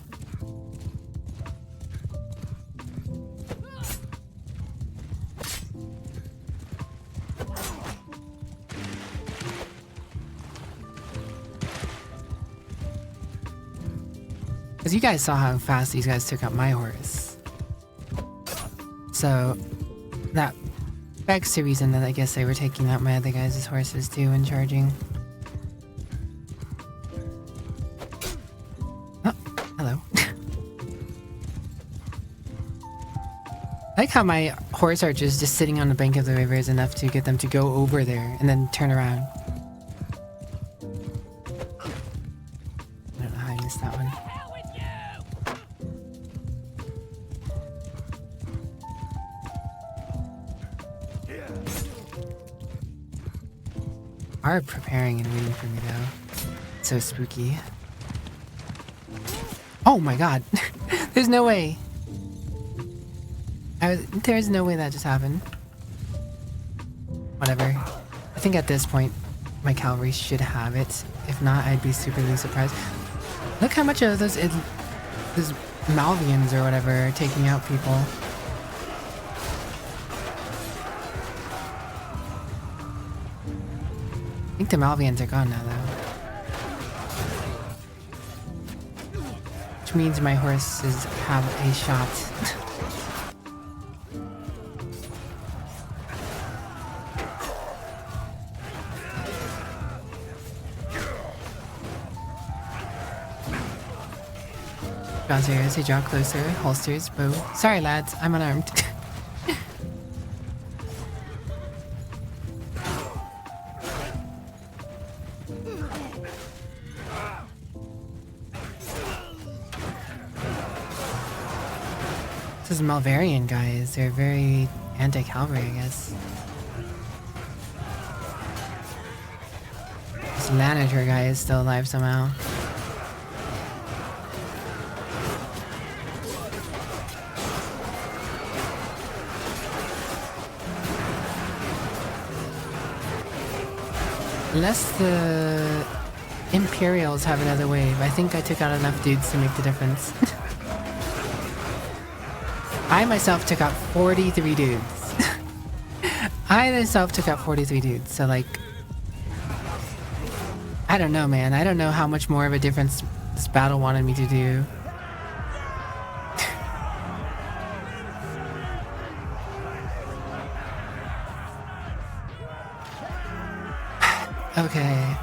Speaker 1: Because you guys saw how fast these guys took out my horse. So, that begs to reason that I guess they were taking out my other guys' horses too and charging. Hello. I like how my horse archers just sitting on the bank of the river is enough to get them to go over there and then turn around. I don't know how I missed that one. Are preparing and waiting for me though. So spooky. Oh my god. There's no way. There's no way that just happened. Whatever. I think at this point, my cavalry should have it. If not, I'd be superly surprised. Look how much of those Malvians or whatever are taking out people. I think the Malvians are gone now, though. Which means my horses have a shot. Crosshairs, they draw closer, holsters, bow. Sorry lads, I'm unarmed. This is Malvarian guys, they're very anti-cavalry, I guess. This Lanager guy is still alive somehow. Unless the Imperials have another wave, I think I took out enough dudes to make the difference. I myself took out 43 dudes. I myself took out 43 dudes, so like... I don't know, man. I don't know how much more of a difference this battle wanted me to do. Okay.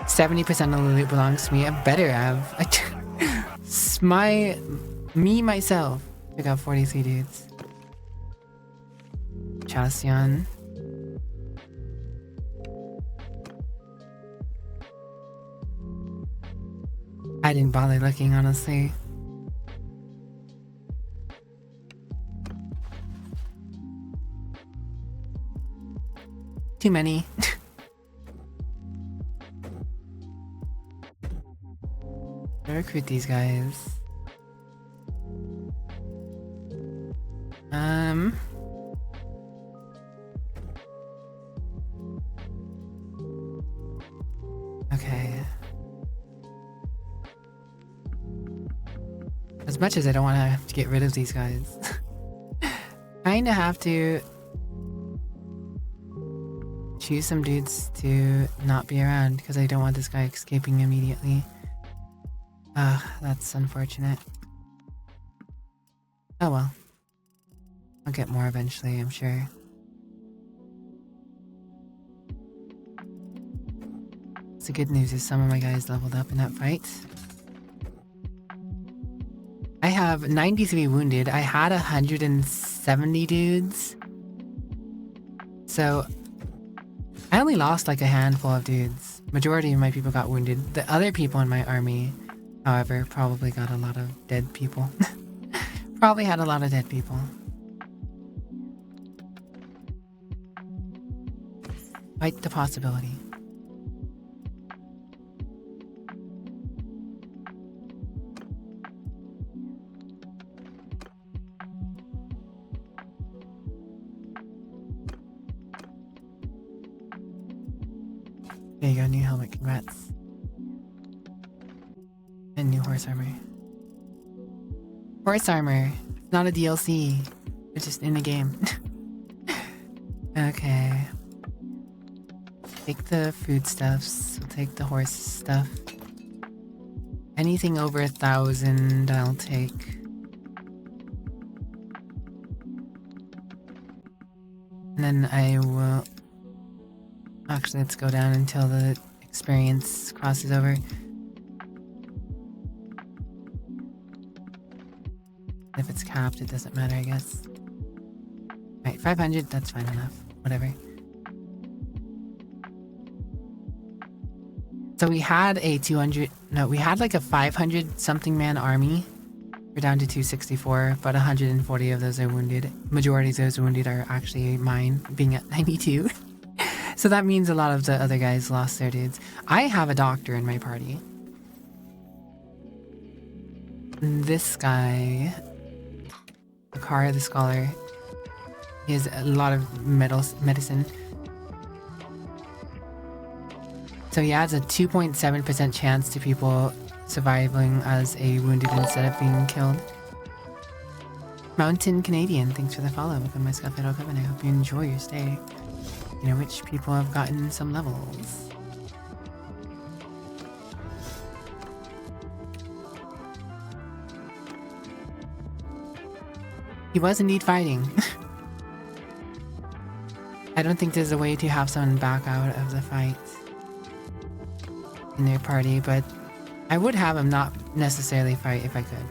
Speaker 1: 70% of the loot belongs to me. I better have. Myself took out 43 dudes. Chasion. I didn't bother looking, honestly. Too many. I recruit these guys. Okay. As much as I don't want to have to get rid of these guys, kinda have to choose some dudes to not be around because I don't want this guy escaping immediately. That's unfortunate. Oh well. I'll get more eventually, I'm sure. The good news is some of my guys leveled up in that fight. I have 93 wounded. I had 170 dudes. So I only lost like a handful of dudes. Majority of my people got wounded. The other people in my army, however, probably got a lot of dead people. Probably had a lot of dead people. Quite the possibility. There you go, new helmet, congrats. And new horse armor. Horse armor, not a DLC. It's just in the game. Okay. Take the foodstuffs, we'll take the horse stuff. Anything over 1,000 I'll take. And then I will... Actually, let's go down until the experience crosses over. If it's capped, it doesn't matter, I guess. Right, 500, that's fine enough. Whatever. So we had a 200... No, we had like a 500-something man army. We're down to 264, but 140 of those are wounded. Majority of those wounded are actually mine, being at 92. So that means a lot of the other guys lost their dudes. I have a doctor in my party. This guy, Akara the Scholar, he has a lot of medicine. So he adds a 2.7% chance to people surviving as a wounded instead of being killed. Mountain Canadian, thanks for the follow. Welcome my Scuffado Coven. I hope you enjoy your stay. You know, which people have gotten some levels. He was indeed fighting. I don't think there's a way to have someone back out of the fight in their party, but I would have him not necessarily fight if I could.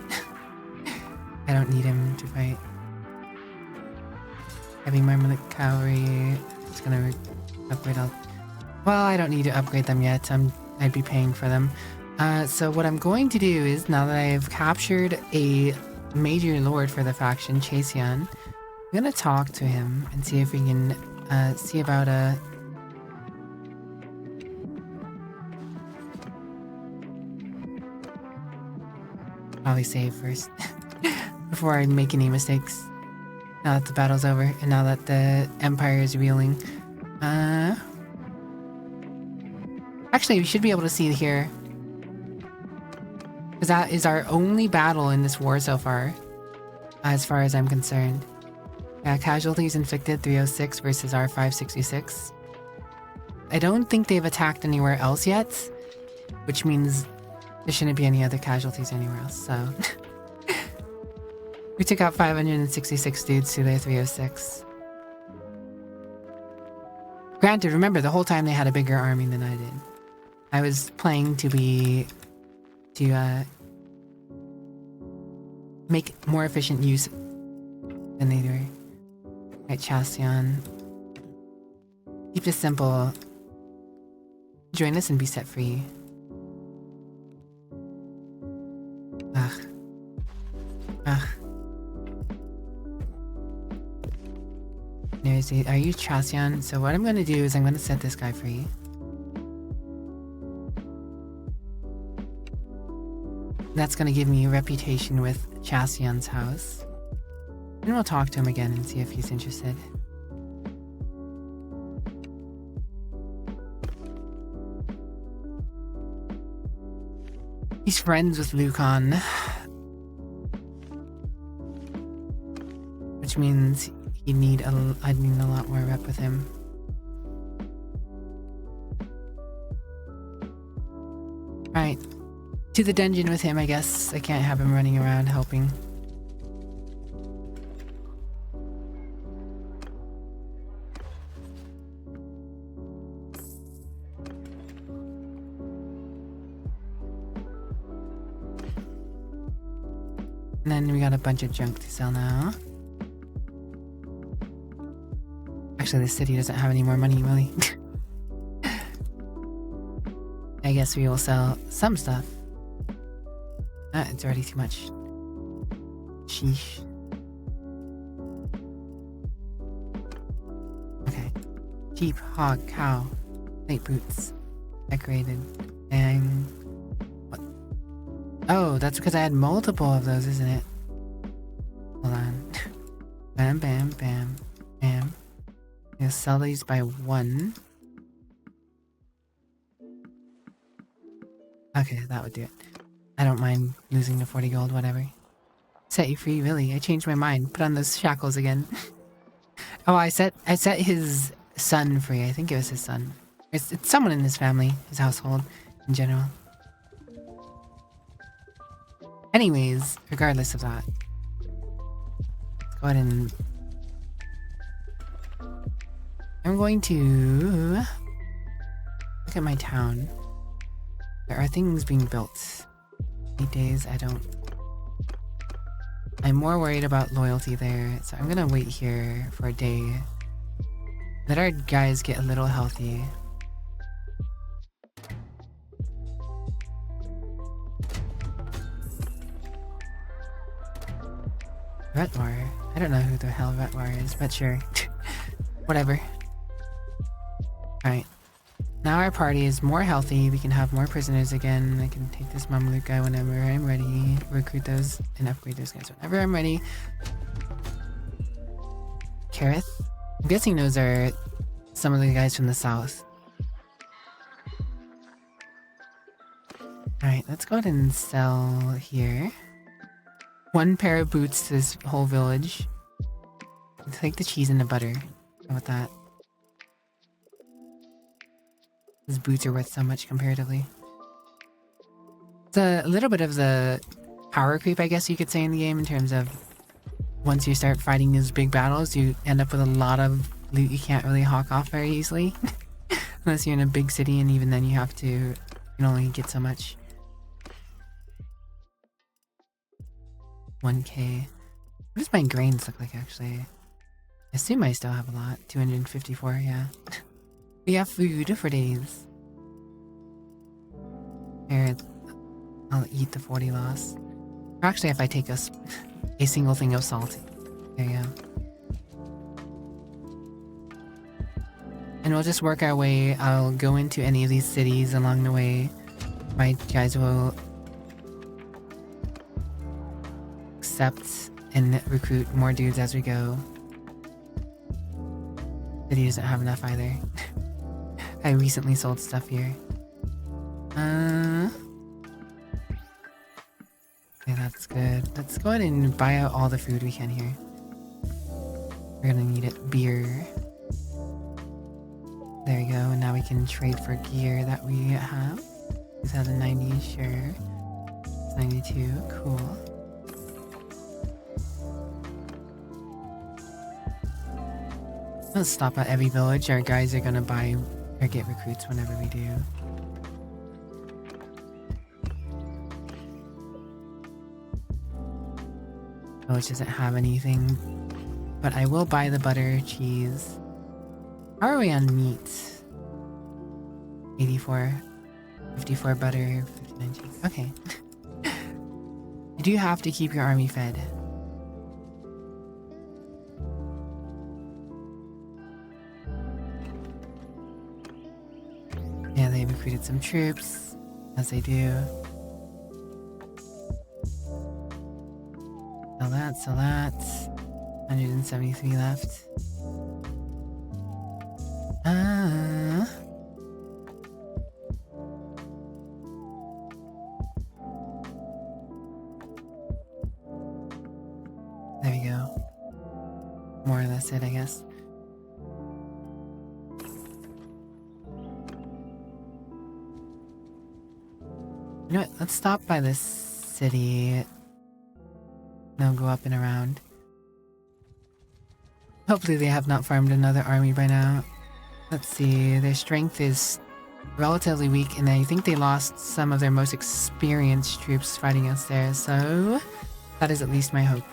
Speaker 1: I don't need him to fight. Heavy Marmalade Cavalry. It's gonna upgrade all. Well, I don't need to upgrade them yet. I'd be paying for them. So what I'm going to do is, now that I've captured a major lord for the faction, Chaseon, I'm gonna talk to him and see if we can see about a. Probably save first before I make any mistakes. Now that the battle's over and now that the Empire is reeling. Actually, we should be able to see here. Because that is our only battle in this war so far as I'm concerned. Yeah, casualties inflicted 306 versus our 566. I don't think they've attacked anywhere else yet, which means there shouldn't be any other casualties anywhere else, so. We took out 566 dudes to their 306. Granted, remember, the whole time they had a bigger army than I did. I was playing to make more efficient use than they were. Right, Chaseon. Keep this simple. Join us and be set free. Ugh. Are you Chaseon? So what I'm gonna do is I'm gonna set this guy free. That's gonna give me a reputation with Chaseon's house. And we'll talk to him again and see if he's interested. He's friends with Lucan. Which means I'd need a lot more rep with him. Right. To the dungeon with him, I guess. I can't have him running around helping. And then we got a bunch of junk to sell now. Actually, the city doesn't have any more money, really. I guess we will sell some stuff. It's already too much. Sheesh. Okay. Sheep, hog, cow, plate boots, decorated, and what? Oh, that's because I had multiple of those, isn't it? Hold on. Bam, bam, bam, bam. I'm gonna sell these by one. Okay, that would do it. I don't mind losing the 40 gold, whatever. Set you free, really. I changed my mind. Put on those shackles again. Oh, I set his son free. I think it was his son. It's someone in his family, his household, in general. Anyways, regardless of that. Let's go ahead and... I'm going to... look at my town. There are things being built. 8 days, I'm more worried about loyalty there, so I'm gonna wait here for a day. Let our guys get a little healthy. Retwar? I don't know who the hell Retwar is, but sure. Whatever. Alright. Now our party is more healthy, we can have more prisoners again. I can take this Mameluke guy whenever I'm ready, recruit those, and upgrade those guys whenever I'm ready. Kareth? I'm guessing those are some of the guys from the south. Alright, let's go ahead and sell here. 1 pair of boots to this whole village. I'll take the cheese and the butter. How about that? These boots are worth so much comparatively. It's a little bit of the power creep, I guess you could say, in the game, in terms of once you start fighting these big battles, you end up with a lot of loot you can't really hawk off very easily. Unless you're in a big city, and even then you can only get so much. 1k. What does my grains look like, actually? I assume I still have a lot. 254, yeah. We have food for days. Here, I'll eat the 40 loss. Or actually, if I take a single thing of salt. There you go. And we'll just work our way. I'll go into any of these cities along the way. My guys will accept and recruit more dudes as we go. City doesn't have enough either. I recently sold stuff here. Okay, that's good. Let's go ahead and buy out all the food we can here. We're gonna need it. Beer. There we go, and now we can trade for gear that we have. 2090, sure. 92, cool. Let's stop at every village. Our guys are gonna buy or get recruits whenever we do. Village doesn't have anything, but I will buy the butter, cheese. How are we on meat? 84, 54 butter, 59 cheese. Okay. You do have to keep your army fed. Yeah, they recruited some troops, as they do. Sell that. 173 left. There we go. More or less it, I guess. You know what? Let's stop by this city. They'll go up and around. Hopefully they have not farmed another army by now. Let's see, their strength is relatively weak, and I think they lost some of their most experienced troops fighting us there, so that is at least my hope.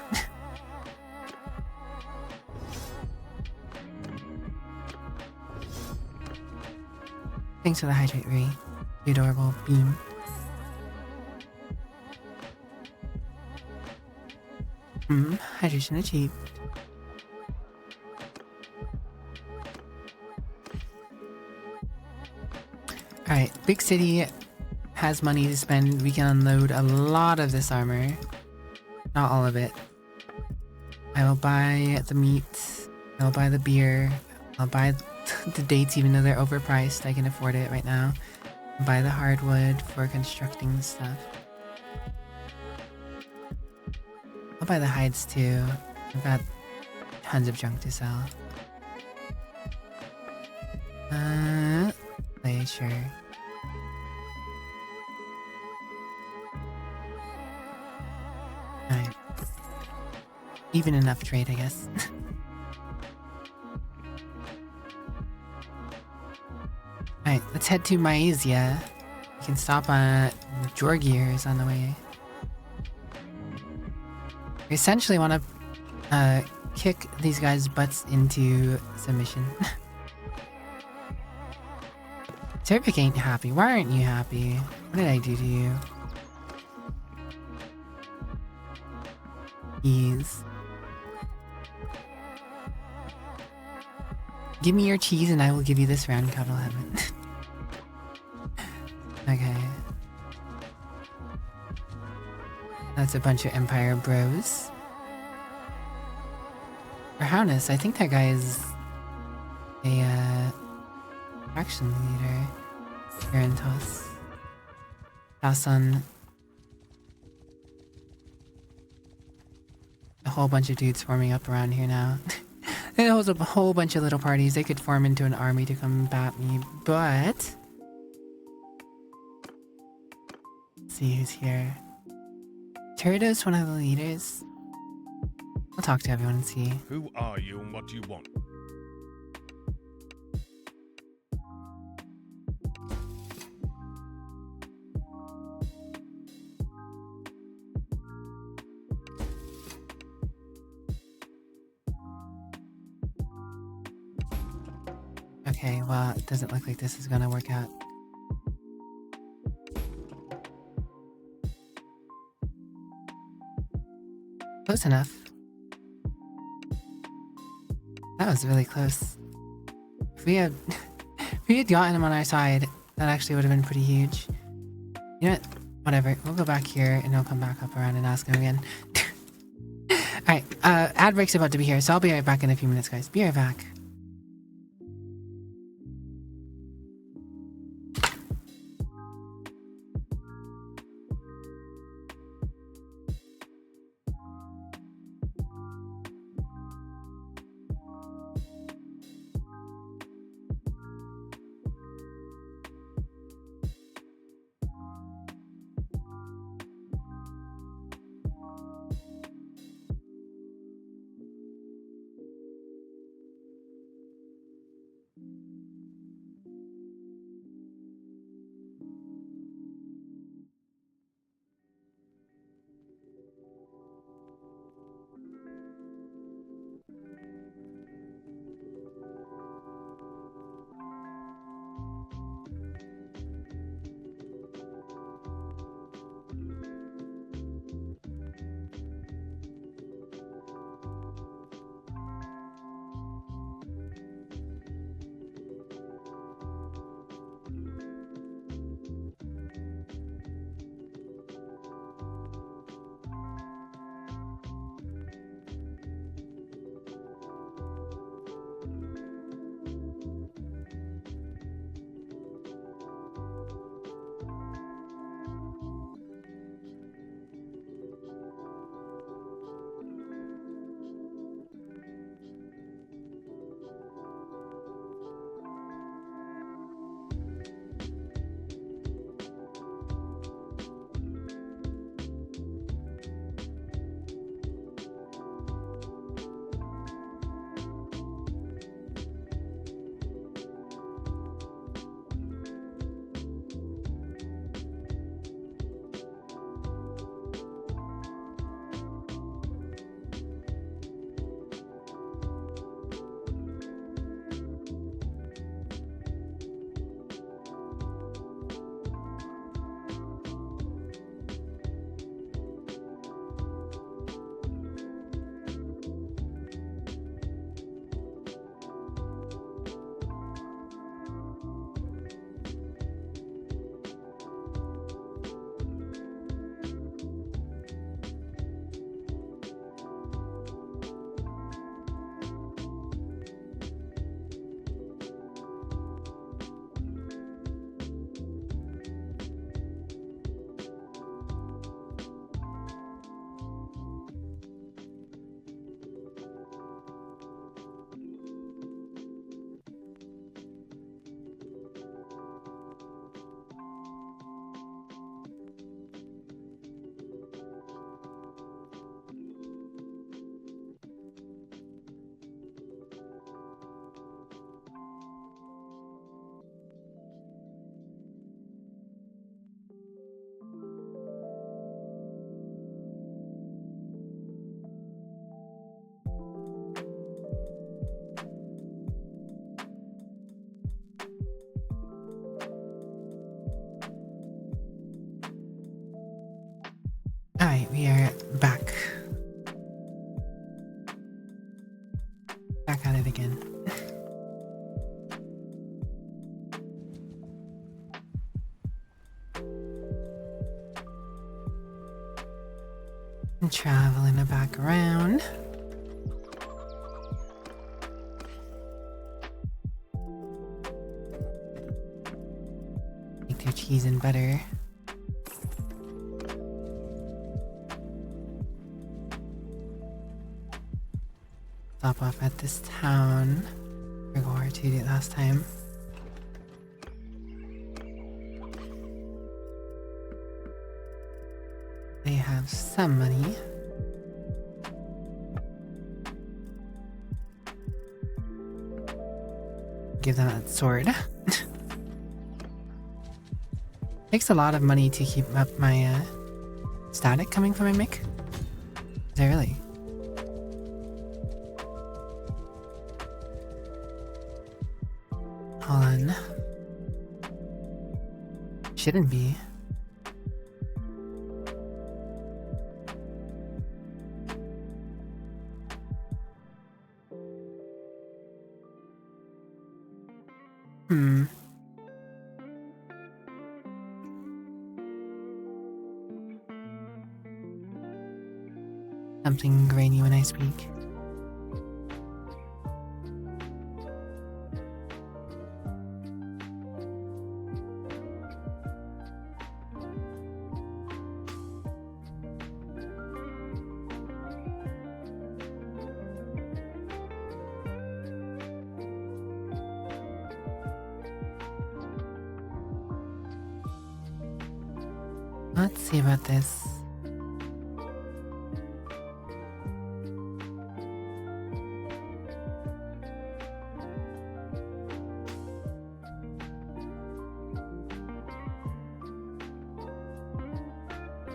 Speaker 1: Thanks for the hydrate, Ree. The adorable beam. Hydration achieved. Alright, big city has money to spend. We can unload a lot of this armor. Not all of it. I will buy the meat. I'll buy the beer. I'll buy the dates even though they're overpriced. I can afford it right now. I'll buy the hardwood for constructing stuff. I'll buy the hides too. I've got tons of junk to sell. Sure. Alright. Even enough trade, I guess. Alright, let's head to Mysia. We can stop at Jorgier's on the way. We essentially want to kick these guys' butts into submission. Turbic ain't happy. Why aren't you happy? What did I do to you? Cheese. Give me your cheese and I will give you this round cuddle heaven. Okay. That's a bunch of Empire bros. For Hounus, I think that guy is a faction leader. Garantos. Dasan. A whole bunch of dudes forming up around here now. It holds a whole bunch of little parties. They could form into an army to combat me, but... Let's see who's here. Turrido's one of the leaders. I'll talk to everyone and see.
Speaker 5: Who are you and what do you want?
Speaker 1: Okay, well, it doesn't look like this is gonna work out. Close enough. That was really close. If we had gotten him on our side, that actually would have been pretty huge. You know what? Whatever. We'll go back here and he'll come back up around and ask him again. Alright, ad break's about to be here, so I'll be right back in a few minutes, guys. Be right back. Alright, we are back. Back at it again. And traveling it back around. Make their cheese and butter. Stop off at this town. We're going to do it last time. They have some money. Give them that sword. Takes a lot of money to keep up my static coming from my mic. Is it really? on. Shouldn't be. Something grainy when I speak. Let's see about this.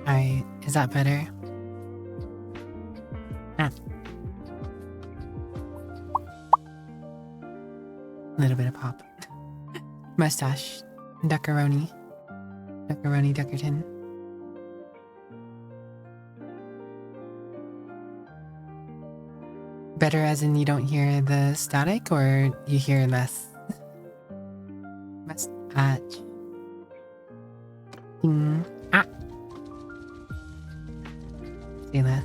Speaker 1: Alright, is that better? A little bit of pop. Mustache. Duckaroni. Duckaroni Duckerton. Better as in you don't hear the static, or you hear less? Mustache. Ah! See less.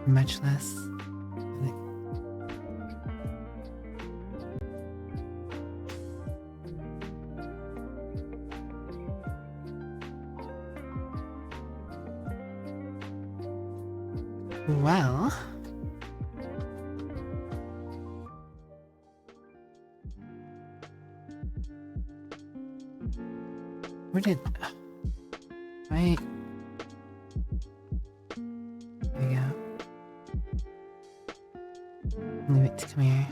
Speaker 1: Much less. Well, where did I? There we go. Leave it to come here.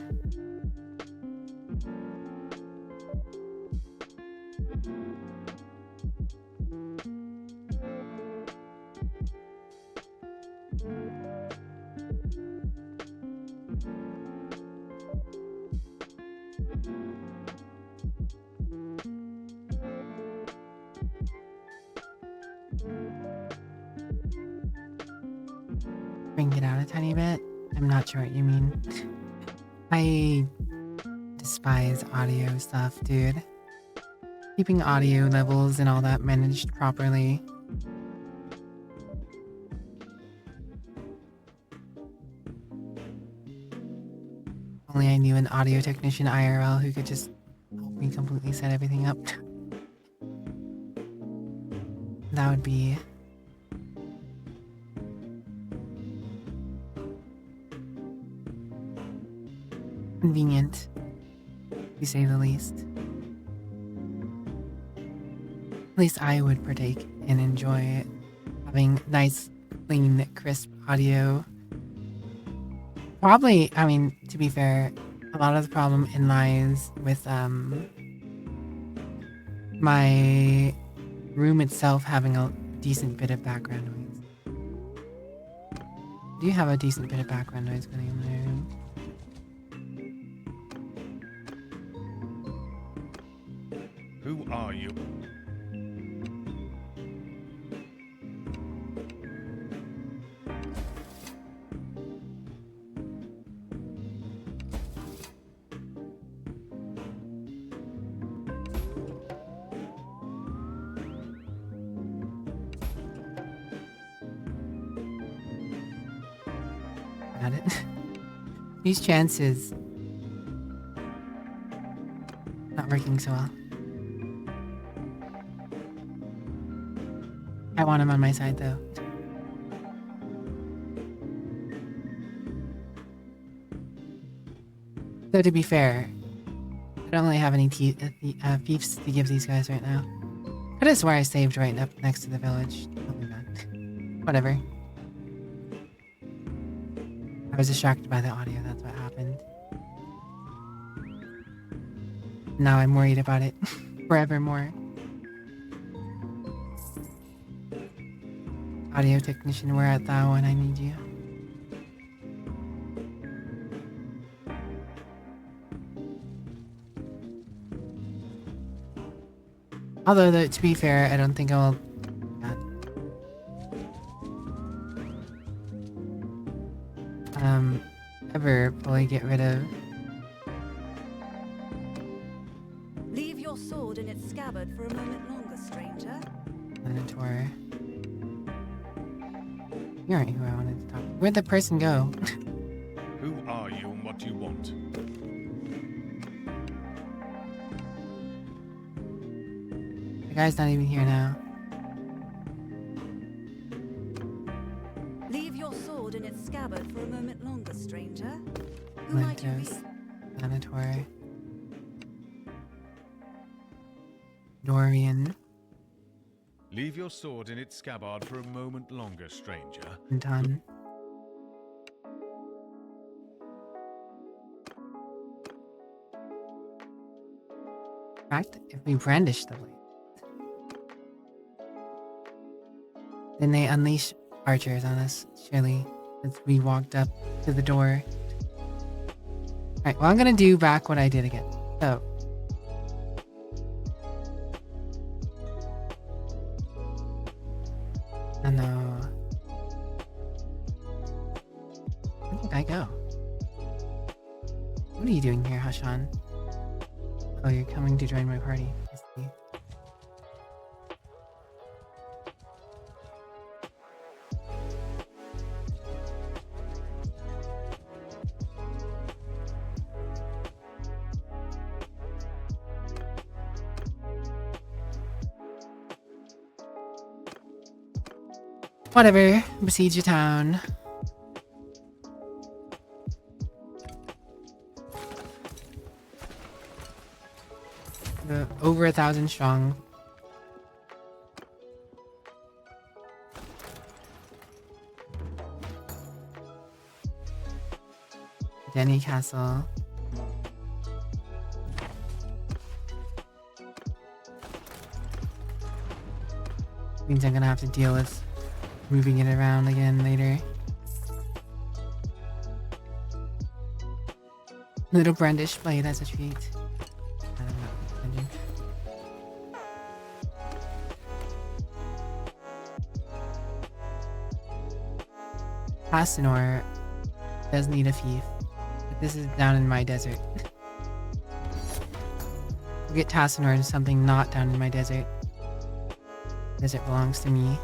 Speaker 1: Bring it out a tiny bit. I'm not sure what you mean. I despise audio stuff, dude. Keeping audio levels and all that managed properly. Only I knew an audio technician IRL who could just help me completely set everything up. That would be convenient, to say the least. At least I would partake and enjoy having nice, clean, crisp audio. Probably, I mean, to be fair, a lot of the problem lies with my room itself having a decent bit of background noise. Do you have a decent bit of background noise going on in my room?
Speaker 5: Who are you?
Speaker 1: Got it. These chances not working so well. I want him on my side though. Though to be fair, I don't really have any fiefs to give these guys right now. Could have swore I saved right up next to the village. Oh my god. Whatever. I was distracted by the audio, that's what happened. Now I'm worried about it forevermore. Audio technician, where art thou when I need you? Although, to be fair, I don't think I'll ever fully get rid of.
Speaker 6: Leave your sword in its scabbard for a moment longer, stranger.
Speaker 1: Minotaur. You aren't who I wanted to talk to. Where'd the person go?
Speaker 5: Who are you and what do you want?
Speaker 1: The guy's not even here now.
Speaker 6: Leave your sword in its scabbard for a moment longer, stranger. Who might you be?
Speaker 1: Lentos. Minotaur. Dorian.
Speaker 5: Leave your sword in its scabbard for a moment longer, stranger.
Speaker 1: Anton. In fact, if we brandish the blade, then they unleash archers on us, surely, as we walked up to the door. Alright, well, I'm gonna do back what I did again. So. Oh no. Where did I go? What are you doing here, Hashan? Oh, you're coming to join my party. I see. Whatever. Besiege your town. Over 1,000 strong. Denny Castle. Means I'm gonna have to deal with moving it around again later. Little brandish blade as a treat. I don't know. Pastanor does need a fief, but this is down in my desert. We'll get Tassinor to something not down in my desert. Desert belongs to me.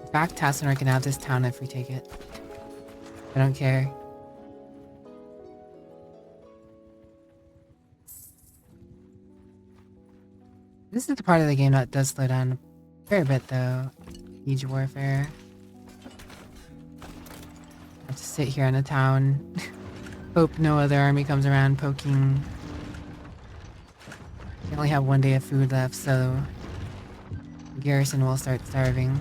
Speaker 1: In fact, Tassinor can have this town if we take it. I don't care. This is the part of the game that does slow down a fair bit though. Siege warfare. I have to sit here in a town. Hope no other army comes around poking. We only have 1 day of food left, so the garrison will start starving.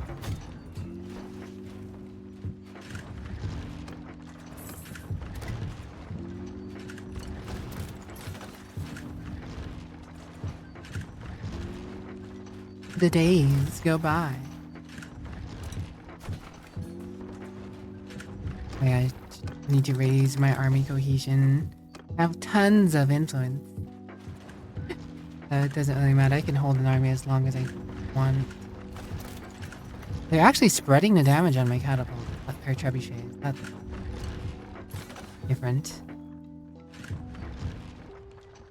Speaker 1: The days go by. I need to raise my army cohesion. I have tons of influence. It doesn't really matter. I can hold an army as long as I want. They're actually spreading the damage on my catapult. Or trebuchet. That's different.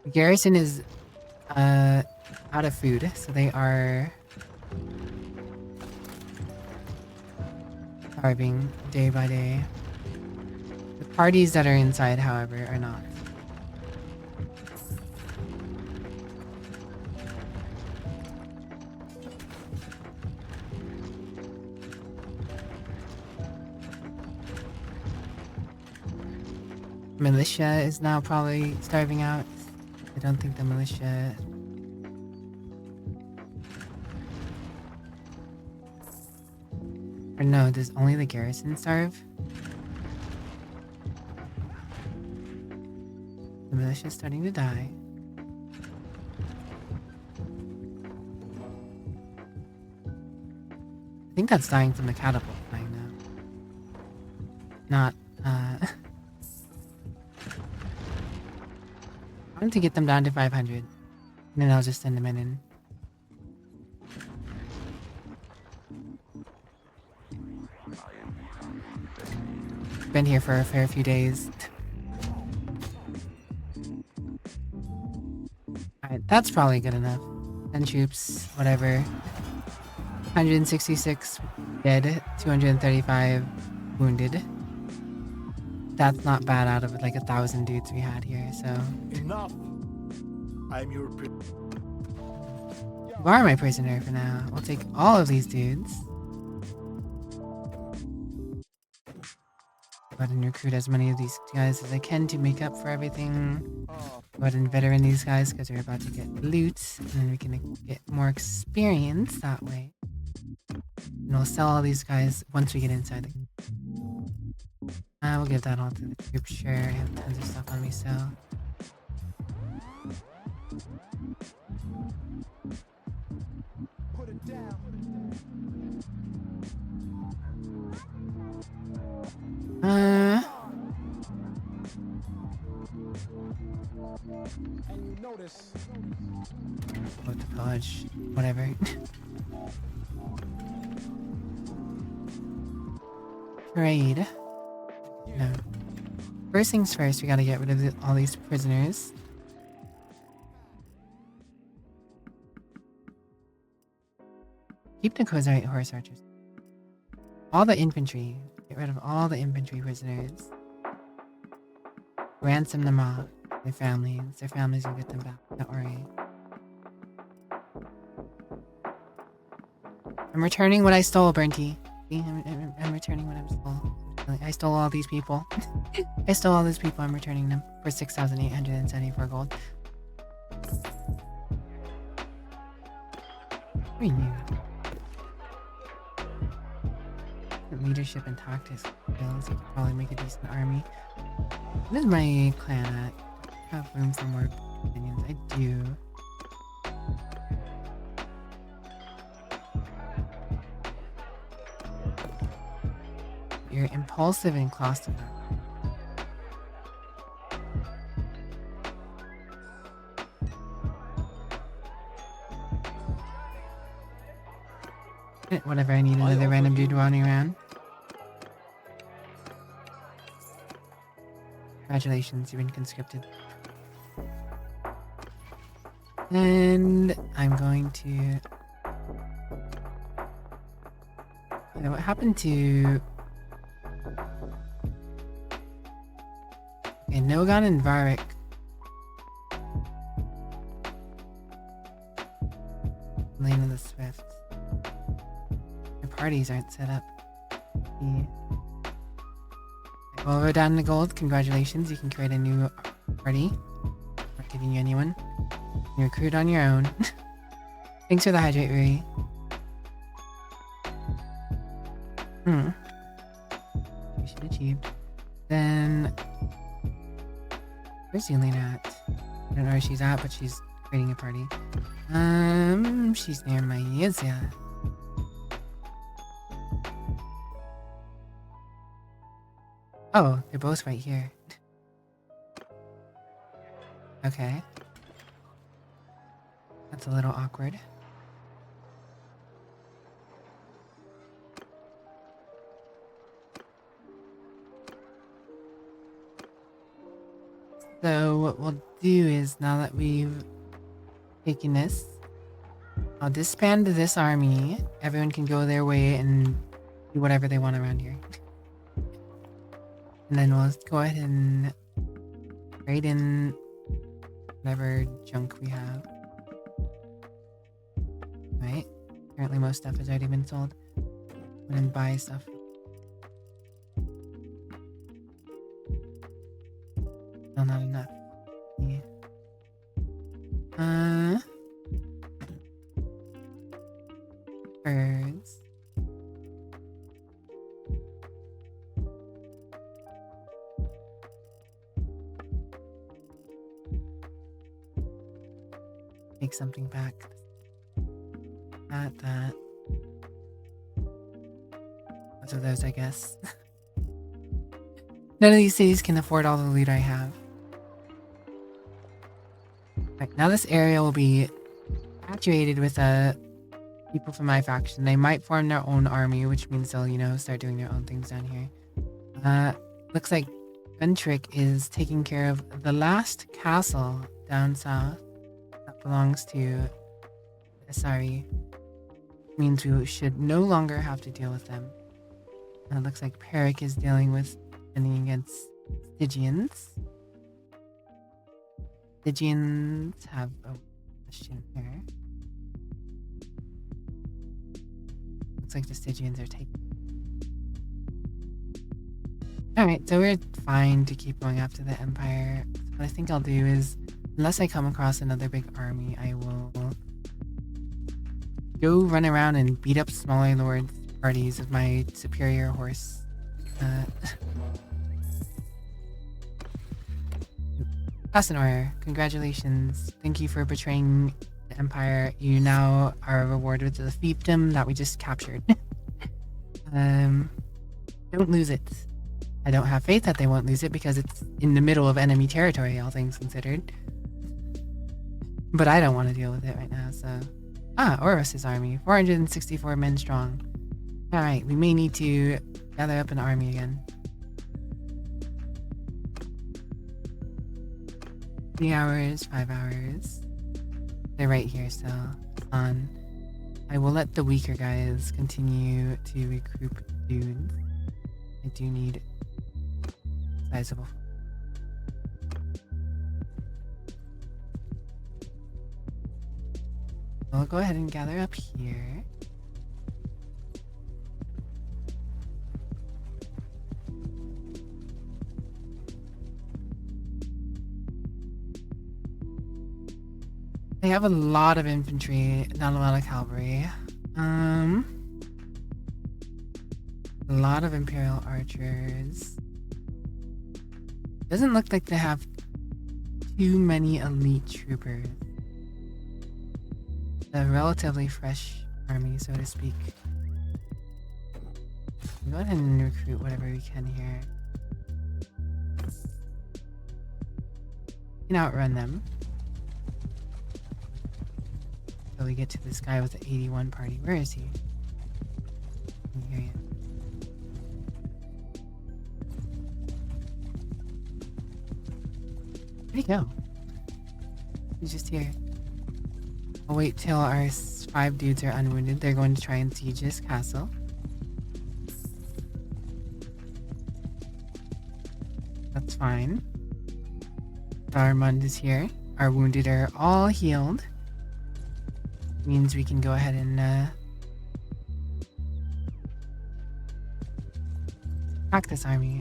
Speaker 1: The garrison is out of food, so they are starving day by day. The parties that are inside, however, are not. Militia is now probably starving out. I don't think the militia... Or no, does only the garrison starve? The militia's starting to die. I think that's dying from the catapult dying now. Not, I want to get them down to 500. And then I'll just send them in. Been here for a fair few days. Alright, that's probably good enough. 10 troops, whatever. 166 dead, 235 wounded. That's not bad out of like 1,000 dudes we had here, so.
Speaker 7: Enough. I'm your.
Speaker 1: You are my prisoner for now. We'll take all of these dudes. Go ahead and recruit as many of these guys as I can to make up for everything. Go ahead and veteran these guys because we're about to get loot, and then we can get more experience that way. And we'll sell all these guys once we get inside the. We'll give that all to the troop. Sure, I have tons of stuff on me, so.
Speaker 7: Put it down. And you notice.
Speaker 1: Go to pillage, whatever. Trade. No. First things first, we gotta get rid of all these prisoners. Keep the Kozite horse archers. All the infantry. Get rid of all the infantry prisoners. Ransom them off. Their families. Their families will get them back. Don't worry. I'm returning what I stole, Burnty. See, I'm returning what I stole. I stole all these people. I stole all these people. I'm returning them for 6,874 gold. Very new. Leadership and tactics skills. I could probably make a decent army. What is my clan at? I have room for more opinions. I do. You're impulsive and claustrophobic. Whatever, I need another random dude running around. Congratulations, you've been conscripted. And I'm going to... what happened to... Okay, Nogon and Varric. Lane of the Swift. Their parties aren't set up. Yeah. Well, we're down to gold. Congratulations, you can create a new party. Not giving you anyone. You recruit on your own. Thanks for the hydrate, Rui. Mission achieved. Then... where's Yelena at? I don't know where she's at, but she's creating a party. She's near Mysia. Oh, they're both right here. Okay. That's a little awkward. So what we'll do is, now that we've taken this, I'll disband this army. Everyone can go their way and do whatever they want around here. And then we'll go ahead and trade in whatever junk we have. Right? Apparently most stuff has already been sold. Go ahead and buy stuff. Still not enough. Yeah. Birds. Take something back. Not that. Lots of those, I guess. None of these cities can afford all the loot I have. Right, now this area will be saturated with people from my faction. They might form their own army, which means they'll, you know, start doing their own things down here. Looks like Ventric is taking care of the last castle down south that belongs to Asari. Means we should no longer have to deal with them. It looks like Peric is dealing with defending against Stygians. Stygians have a question here. Looks like the Stygians are taking. Alright, so we're fine to keep going after the Empire. So what I think I'll do is, unless I come across another big army, I will go run around and beat up smaller lords parties with my superior horse. Casanor, congratulations. Thank you for betraying the Empire. You now are rewarded with the fiefdom that we just captured. Don't lose it. I don't have faith that they won't lose it because it's in the middle of enemy territory, all things considered. But I don't want to deal with it right now, so... Oros' army. 464 men strong. Alright, we may need to gather up an army again. 3 hours, 5 hours. They're right here still. I will let the weaker guys continue to recruit dudes. I do need sizable. I'll go ahead and gather up here. They have a lot of infantry, not a lot of cavalry. A lot of Imperial archers. Doesn't look like they have too many elite troopers. A relatively fresh army, so to speak. We'll go ahead and recruit whatever we can here. We can outrun them. So we get to this guy with the 81 party. Where is he? Here he is. Where'd he go? He's just here. I'll wait till our 5 dudes are unwounded. They're going to try and siege this castle. That's fine. Darmund is here. Our wounded are all healed. Means we can go ahead and attack this army.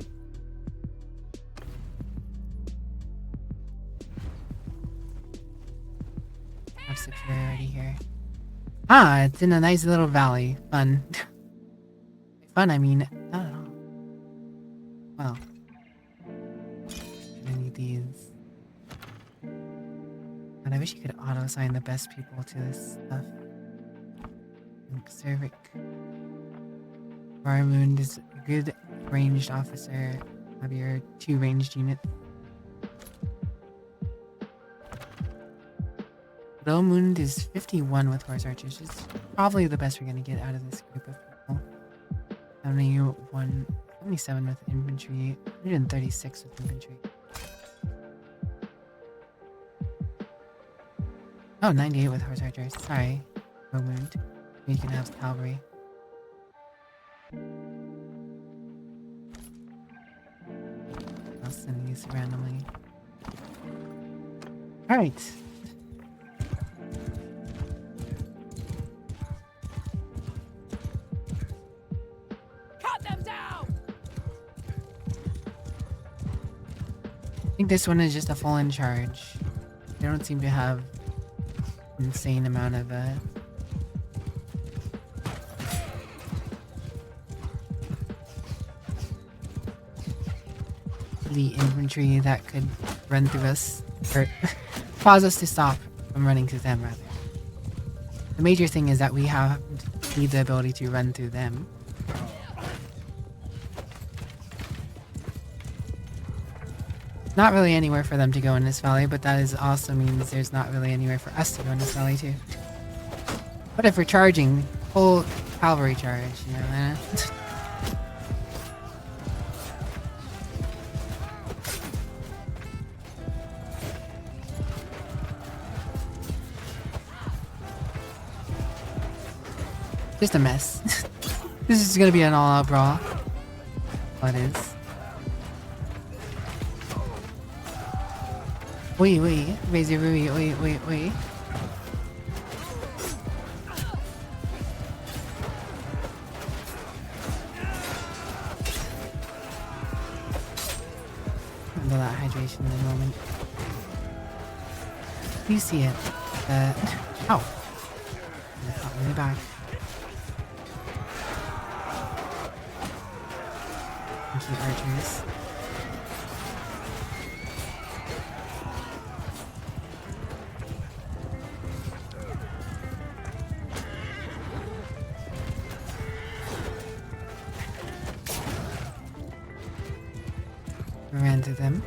Speaker 1: Have superiority here. It's in a nice little valley. Fun. Fun, I mean, not at all. Well, I need these. And I wish you could auto-assign the best people to this stuff. Cervic. Varmund is a good ranged officer. Have your 2 ranged units. Lomund is 51 with horse archers. It's probably the best we're gonna get out of this group of people. 77 with infantry, 136 with infantry. Oh, 98 with horse archers. Sorry. No wound. You can have cavalry. I'll send these randomly. Alright.
Speaker 4: Cut them down!
Speaker 1: I think this one is just a full-in charge. They don't seem to have insane amount of the infantry that could run through us or cause us to stop from running through them rather. The major thing is that we need the ability to run through them. not really anywhere for them to go in this valley, but that is also means there's not really anywhere for us to go in this valley too. What if we're charging full cavalry charge, you know? Just a mess. This is gonna be an all-out brawl. What is? Wait, Razor, wait. Handle that hydration in a moment. You see it. Ow. Caught me in the back. Thank you, archers. Ran to them.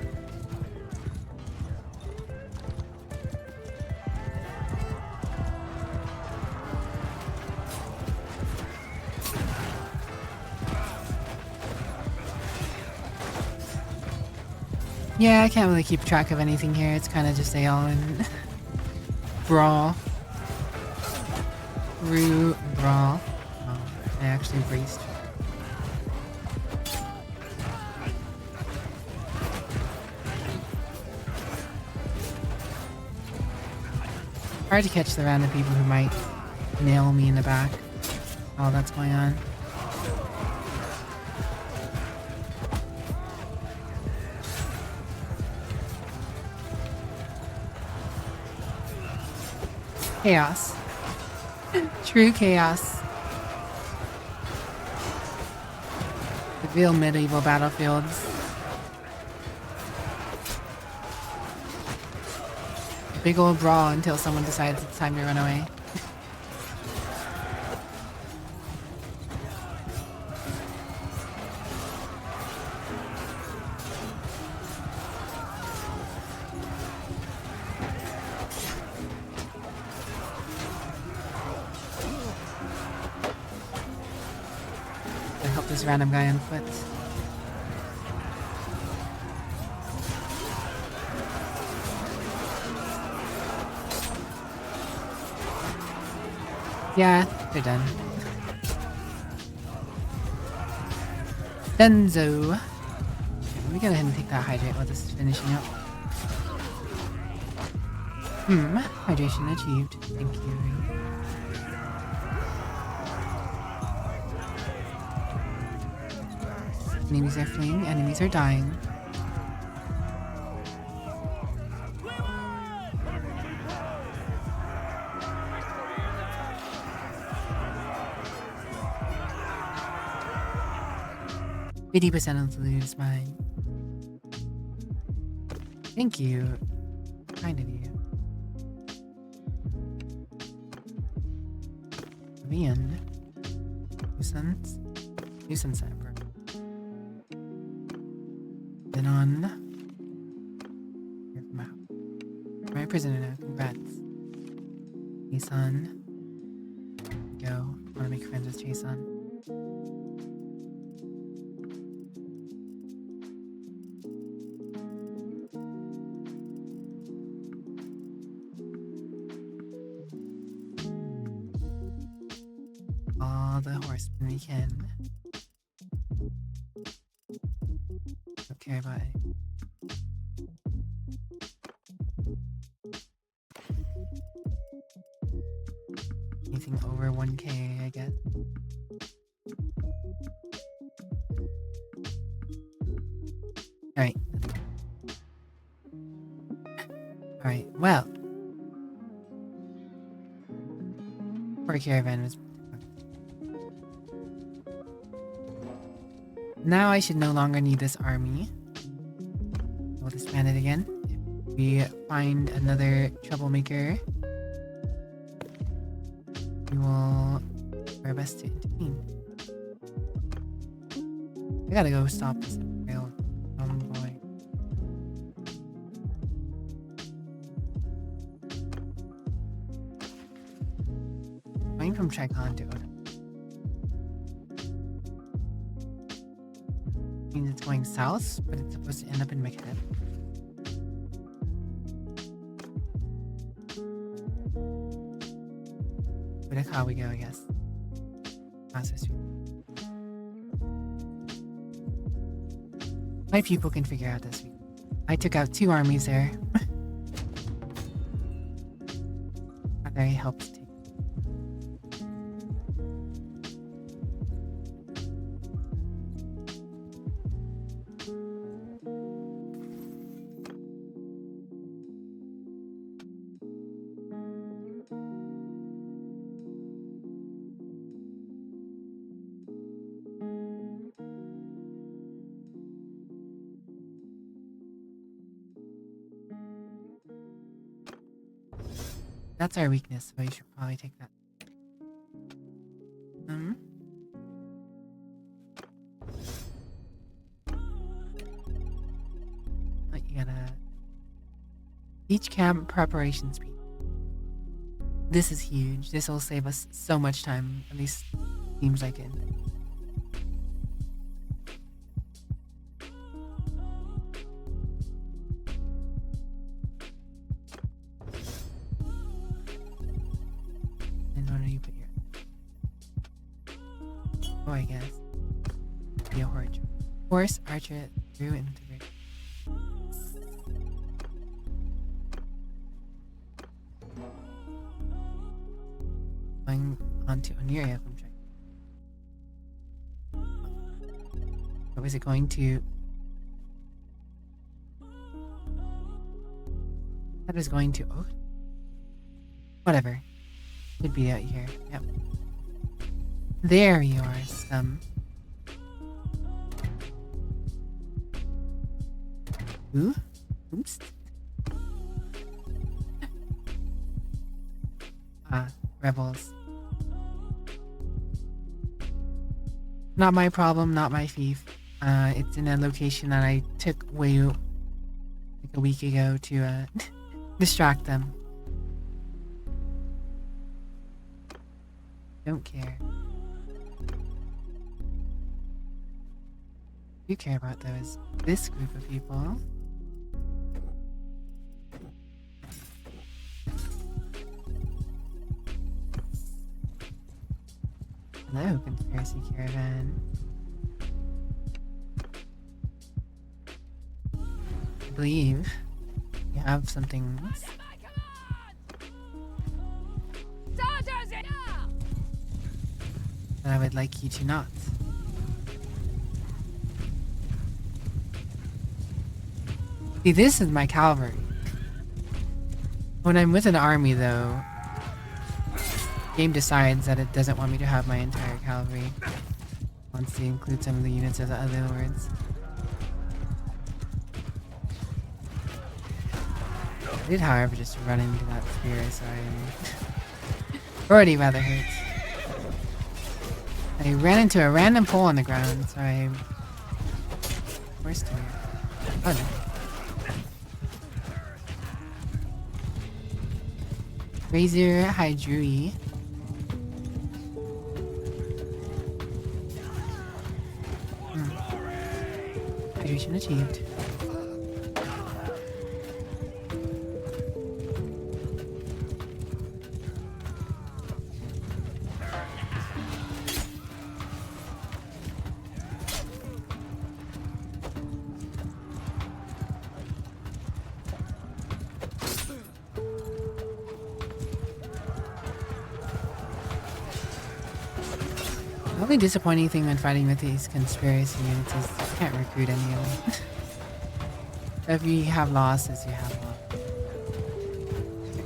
Speaker 1: Yeah, I can't really keep track of anything here. It's kind of just a all-in brawl. Brawl. Oh, I actually braced. Hard to catch the random people who might nail me in the back while that's going on. Chaos. True chaos. The real medieval battlefields. Big old brawl until someone decides it's time to run away. I help this random guy on foot. Yeah, they're done. Dunzo. Let me go ahead and take that hydrate while this is finishing up. Hydration achieved. Thank you. Enemies are fleeing, enemies are dying. 50% of the loot is mine. Thank you. Kind of you. The end. Nuisance. Nuisance cyber. Then on. Here's the map. My prisoner now. Congrats. Jason. Go. I want to make friends with Jason. All the horsemen we can. Don't care about it. Anything over 1k, I guess. Alright. Alright, well. Poor caravan was... Now I should no longer need this army. We'll disband it again. If we find another troublemaker, we will do our best to intervene. I gotta go stop this rail. Oh boy. try Kanto. Means it's going south, but it's supposed to end up in McHead. But that's how we go, I guess. Master Street. My people can figure out this week. I took out 2 armies there. They helped take. That's our weakness, so we should probably take that. But you gotta beach camp preparation speed. This is huge. This will save us so much time. At least seems like it. I guess. Be a horse archer through into the going onto Oniria. I'm trying. What was it going to? That was going to. Oh, whatever. Should be out here. Yep. There you are, some. Ooh? Oops. Rebels. Not my problem, not my thief. It's in a location that I took way like a week ago to distract them. Don't care. You care about those this group of people. Hello, conspiracy caravan. I believe you have something that I would like you to not. See, this is my cavalry. When I'm with an army, though, the game decides that it doesn't want me to have my entire cavalry. It wants to include some of the units of the other lords. I did, however, just run into that spear, so I'm already rather hurt. I ran into a random pole on the ground, so I'm forced to. Oh no. Razor Hydrui. Hydration achieved. The only disappointing thing when fighting with these conspiracy units is you can't recruit any of them. If you have losses, you have losses.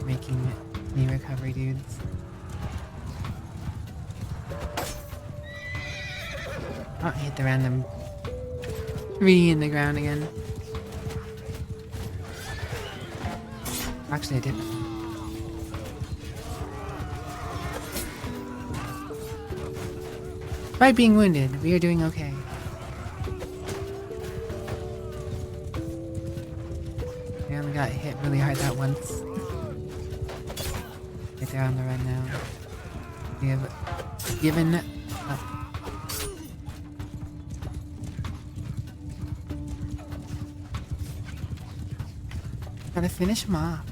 Speaker 1: Making any recovery dudes. Oh, I hit the random tree in the ground again. Actually, I didn't. By being wounded, we are doing okay. I only got hit really hard that once. Right there on the run now. We have given up. Gotta finish him off.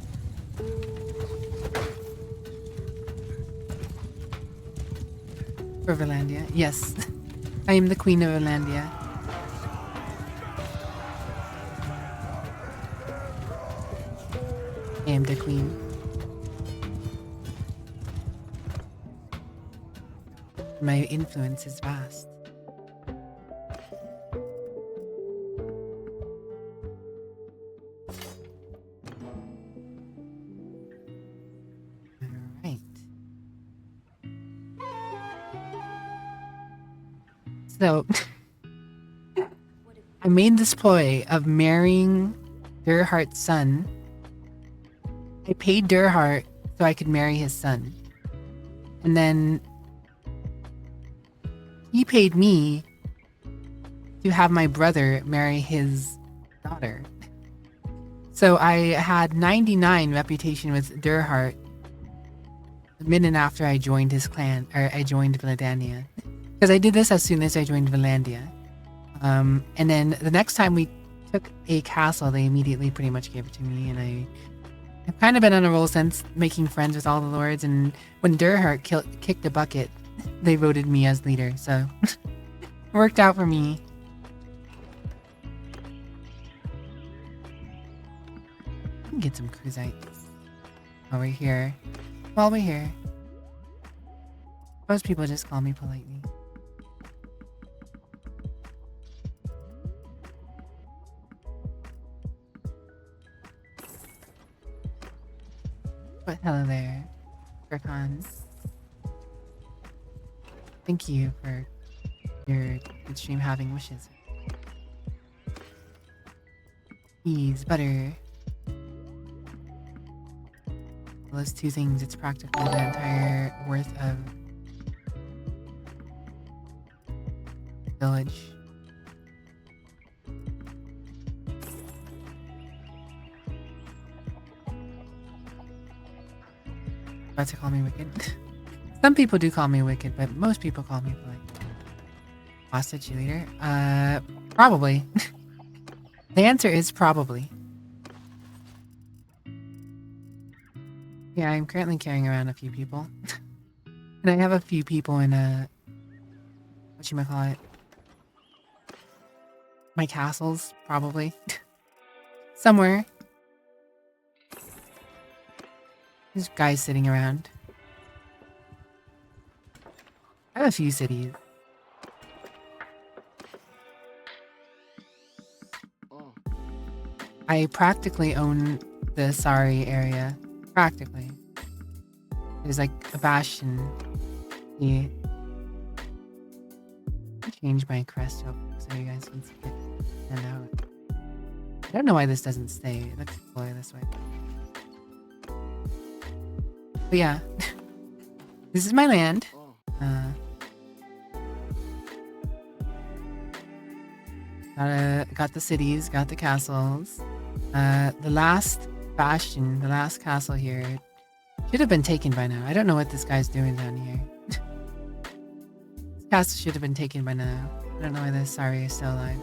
Speaker 1: For Valandia. Yes. I am the queen of Valandia. I am the queen. My influence is vast. Alright. So, I made this ploy of marrying Durhart's son. I paid Durhart so I could marry his son. And then he paid me to have my brother marry his daughter. So I had 99 reputation with Durhart the minute after I joined his clan, or I joined Valandia. Because I did this as soon as I joined Valandia. And then the next time we took a castle, they immediately pretty much gave it to me, and I've kind of been on a roll since, making friends with all the lords, and when Durhart kicked the bucket, they voted me as leader, so it worked out for me. I can get some cruisites while we're here. Most people just call me politely. But hello there, Gurkhan. Thank you for your good stream having wishes. Cheese, butter. Those two things, it's practically the entire worth of village. About to call me wicked. Some people do call me wicked, but most people call me like hostage cheerleader. Probably. The answer is probably. Yeah, I'm currently carrying around a few people. And I have a few people in whatchamacallit? My castles, probably. Somewhere. There's guys sitting around. I have a few cities. I practically own the Sari area. Practically. There's like a bastion. Yeah. Change my crest real quick so you guys can see it. And out. I don't know why this doesn't stay. Let's deploy this way. But yeah. This is my land. Got the cities, got the castles. The last bastion, the last castle here should have been taken by now. I don't know what this guy's doing down here. This castle should have been taken by now. I don't know why this Sari is still alive.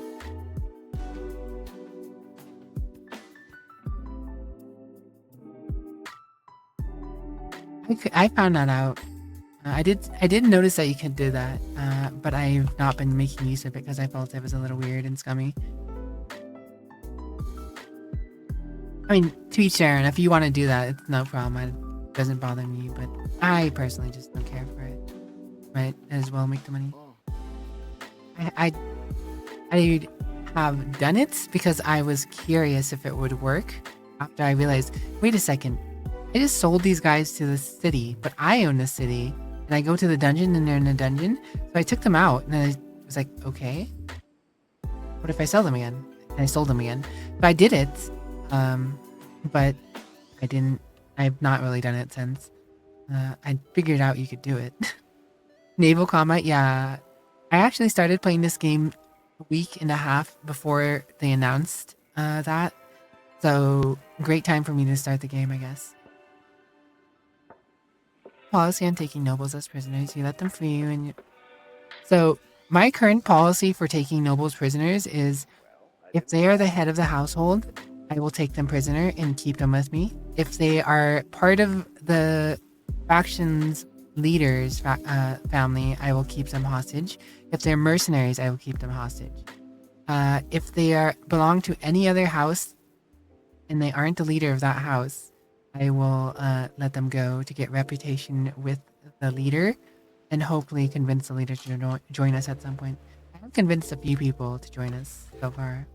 Speaker 1: I found that out. I did notice that you could do that, but I've not been making use of it because I felt it was a little weird and scummy. I mean, to each their own. If you want to do that, it's no problem. It doesn't bother me, but I personally just don't care for it. Might as well make the money. I have done it because I was curious if it would work. After I realized, wait a second, I just sold these guys to the city, but I own the city, and I go to the dungeon and they're in the dungeon. So I took them out, and I was like, okay, what if I sell them again? And I sold them again. So I did it, but I've not really done it since. I figured out you could do it. Naval combat, yeah. I actually started playing this game a week and a half before they announced that. So, great time for me to start the game, I guess. policy on taking nobles as prisoners. You let them free you, and so my current policy for taking nobles prisoners is, if they are the head of the household, I will take them prisoner and keep them with me. If they are part of the faction's leader's family, I will keep them hostage. If they're mercenaries, I will keep them hostage. If they belong to any other house and they aren't the leader of that house, I will let them go to get reputation with the leader and hopefully convince the leader to join us at some point. I have convinced a few people to join us so far.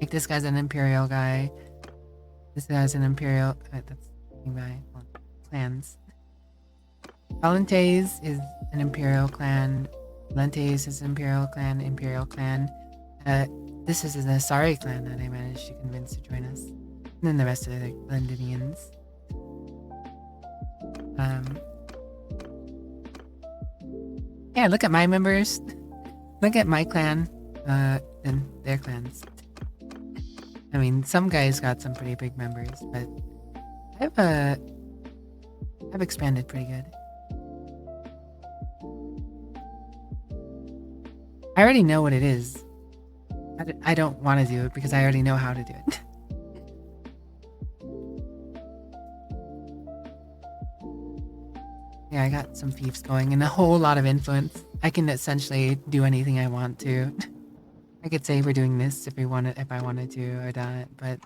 Speaker 1: Like this guy's an imperial guy. This guy's an imperial. That's guy. Clans. Valentes is an imperial clan. Lentes is an imperial clan. This is an Asari clan that I managed to convince to join us. And then the rest of the Londinians. Yeah, look at my members. Look at my clan. And their clans. I mean, some guys got some pretty big members, but I've expanded pretty good. I already know what it is. I don't want to do it because I already know how to do it. Yeah, I got some fiefs going and a whole lot of influence. I can essentially do anything I want to. I could say we're doing this if I wanted to or that, but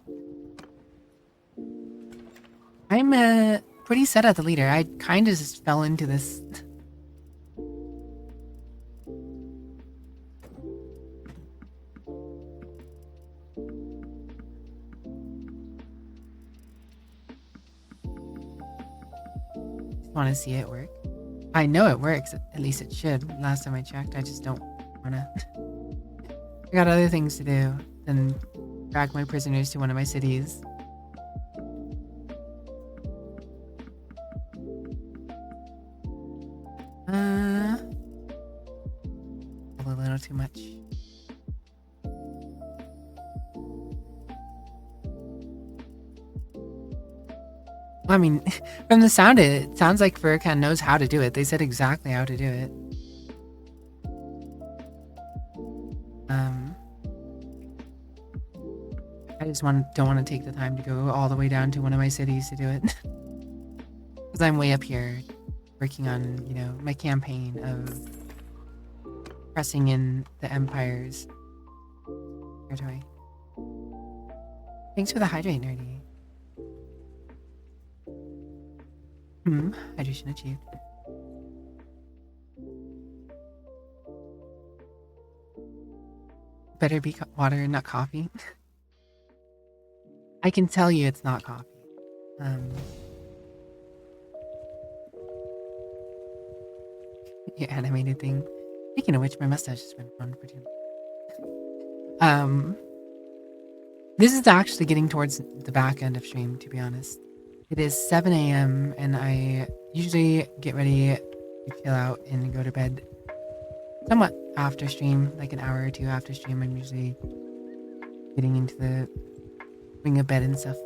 Speaker 1: I'm pretty set at the leader. I kind of just fell into this. Just want to see it work. I know it works. At least it should. Last time I checked, I just don't want to. I got other things to do than drag my prisoners to one of my cities. A little too much. I mean, from the sound of it, it sounds like Furkan knows how to do it. They said exactly how to do it. I just don't want to take the time to go all the way down to one of my cities to do it. Because I'm way up here working on, my campaign of pressing in the Empire's territory. Thanks for the hydrate, nerdy. Hydration achieved. Better be water, not coffee. I can tell you it's not coffee. Your animated thing. Speaking of which, my mustache has been on for too long. This is actually getting towards the back end of stream, to be honest. It is 7 a.m. and I usually get ready to chill out and go to bed somewhat after stream, like an hour or two after stream. I'm usually getting into the ring of bed and stuff.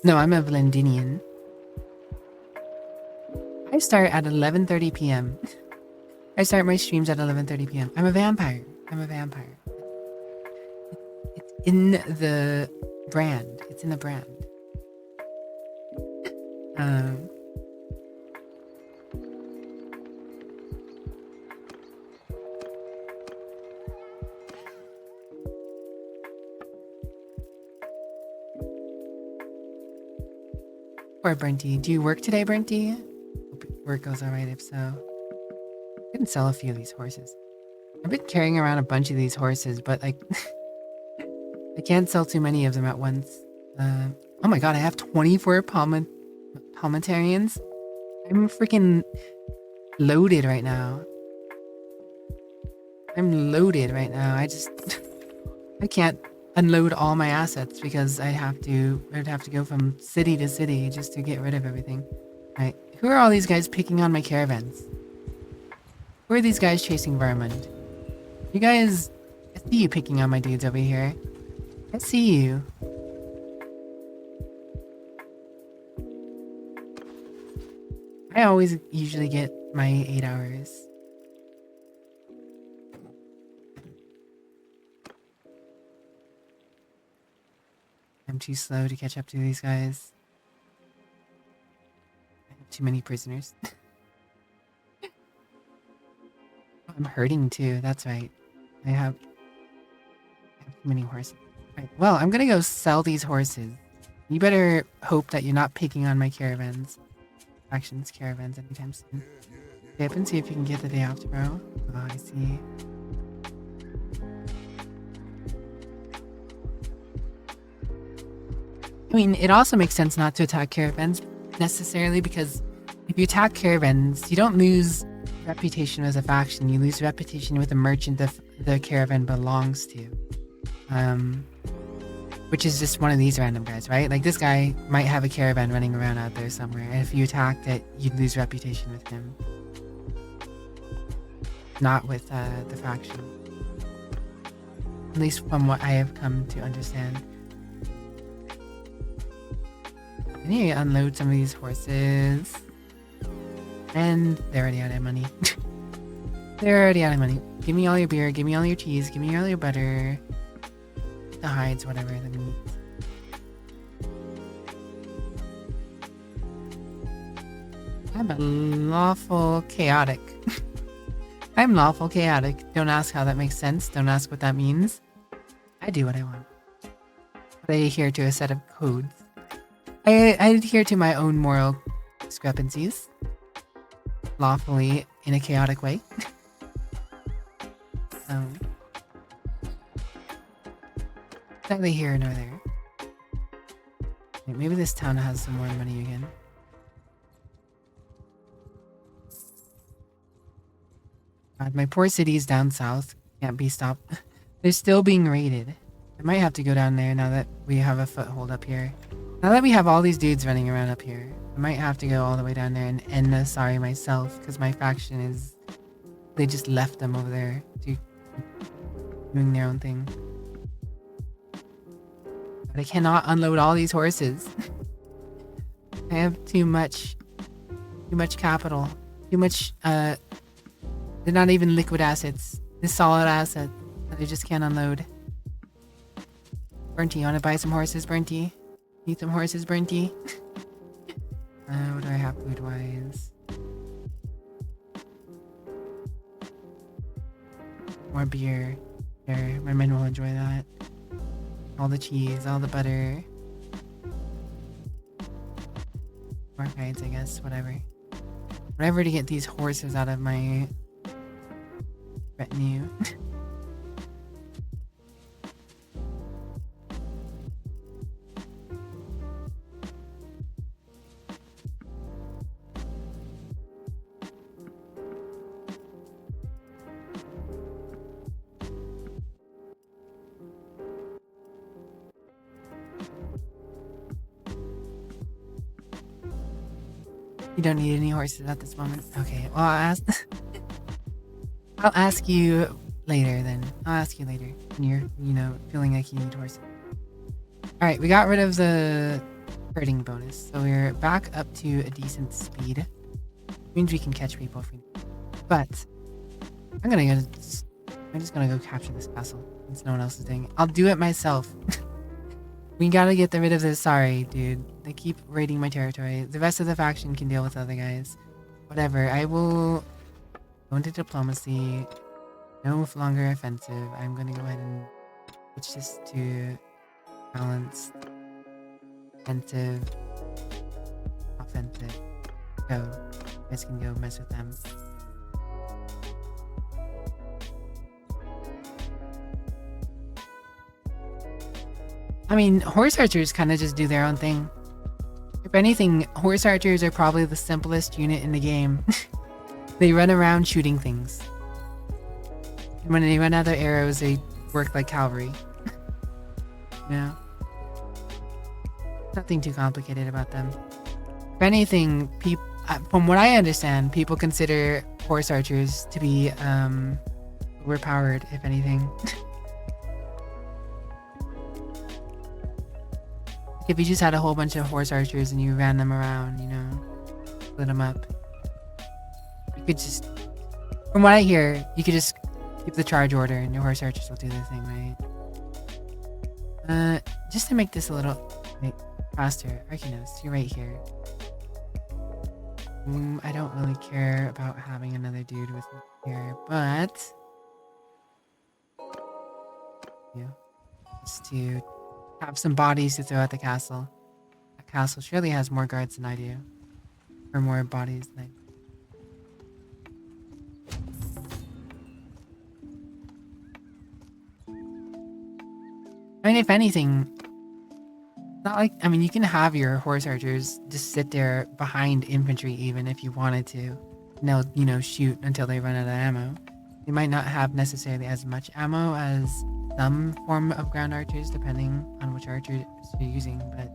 Speaker 1: No, I'm a Valendinian. I start at 11:30 p.m. I start my streams at 11:30 p.m. I'm a vampire. It's in the brand. It's in the brand. Poor Brenty. Do you work today, Brenty? Hope work goes alright if so. I can sell a few of these horses. I've been carrying around a bunch of these horses, but like I can't sell too many of them at once. Oh my god, I have 24 Palmentarians. I'm freaking loaded right now. I can't unload all my assets because I'd have to go from city to city just to get rid of everything. Right. Who are all these guys picking on my caravans? Who are these guys chasing Vermund? You guys, I see you picking on my dudes over here. I see you. I always usually get my 8 hours. I'm too slow to catch up to these guys. I have too many prisoners. I'm hurting too, that's right. I have too many horses. Right. Well, I'm gonna go sell these horses. You better hope that you're not picking on my caravans. Factions caravans anytime soon. Stay up and see if you can get the day off tomorrow. Oh, I see. I mean, it also makes sense not to attack caravans necessarily, because if you attack caravans, you don't lose reputation as a faction. You lose reputation with the merchant the caravan belongs to. Which is just one of these random guys, right? Like, this guy might have a caravan running around out there somewhere, and if you attacked it, you'd lose reputation with him. Not with the faction. At least from what I have come to understand. I need to unload some of these horses. And they're already out of money. They're already out of money. Give me all your beer, give me all your cheese, give me all your butter. The hides, whatever, the meat. I'm a lawful chaotic. I'm lawful chaotic. Don't ask how that makes sense. Don't ask what that means. I do what I want. But I adhere to a set of codes. I adhere to my own moral discrepancies. Lawfully, in a chaotic way. Neither here nor there. Wait, maybe this town has some more money again. God, my poor cities down south can't be stopped. They're still being raided. I might have to go down there now that we have a foothold up here. Now that we have all these dudes running around up here, I might have to go all the way down there and end the sorry myself, because my faction is... They just left them over there to doing their own thing. But I cannot unload all these horses. I have too much capital. Too much, they're not even liquid assets. They're solid assets that I just can't unload. Burnty, you wanna buy some horses, Burnty? Need some horses, Burnty? What do I have food-wise? More beer. There, my men will enjoy that. All the cheese, all the butter. More hides, I guess, whatever. Whatever to get these horses out of my retinue. You don't need any horses at this moment. Okay, well, I'll ask you later then. I'll ask you later when you're, feeling like you need horses. Alright, we got rid of the herding bonus, so we're back up to a decent speed. Means we can catch people if we need. But I'm just gonna go capture this castle since no one else is doing it. I'll do it myself. We gotta get rid of this. Sorry, dude. They keep raiding my territory. The rest of the faction can deal with other guys. Whatever. I will go into diplomacy. No longer offensive. I'm gonna go ahead and switch this to balanced. Offensive. Offensive. Go. You guys can go mess with them. I mean, horse archers kind of just do their own thing. If anything, horse archers are probably the simplest unit in the game. They run around shooting things. And when they run out of arrows, they work like cavalry. Nothing too complicated about them. If anything, from what I understand, people consider horse archers to be overpowered, if anything. If you just had a whole bunch of horse archers and you ran them around, split them up, could just, from what I hear, you could just keep the charge order and your horse archers will do their thing, right? Just to make this a little faster, Arcanos, you're right here. I don't really care about having another dude with me here, but yeah, just to have some bodies to throw at the castle. That castle surely has more guards than I do, or more bodies than I do. I mean, if anything, not like, I mean, you can have your horse archers just sit there behind infantry even if you wanted to. And they'll, you know, shoot until they run out of ammo. They might not have necessarily as much ammo as some form of ground archers, depending on which archers you're using, but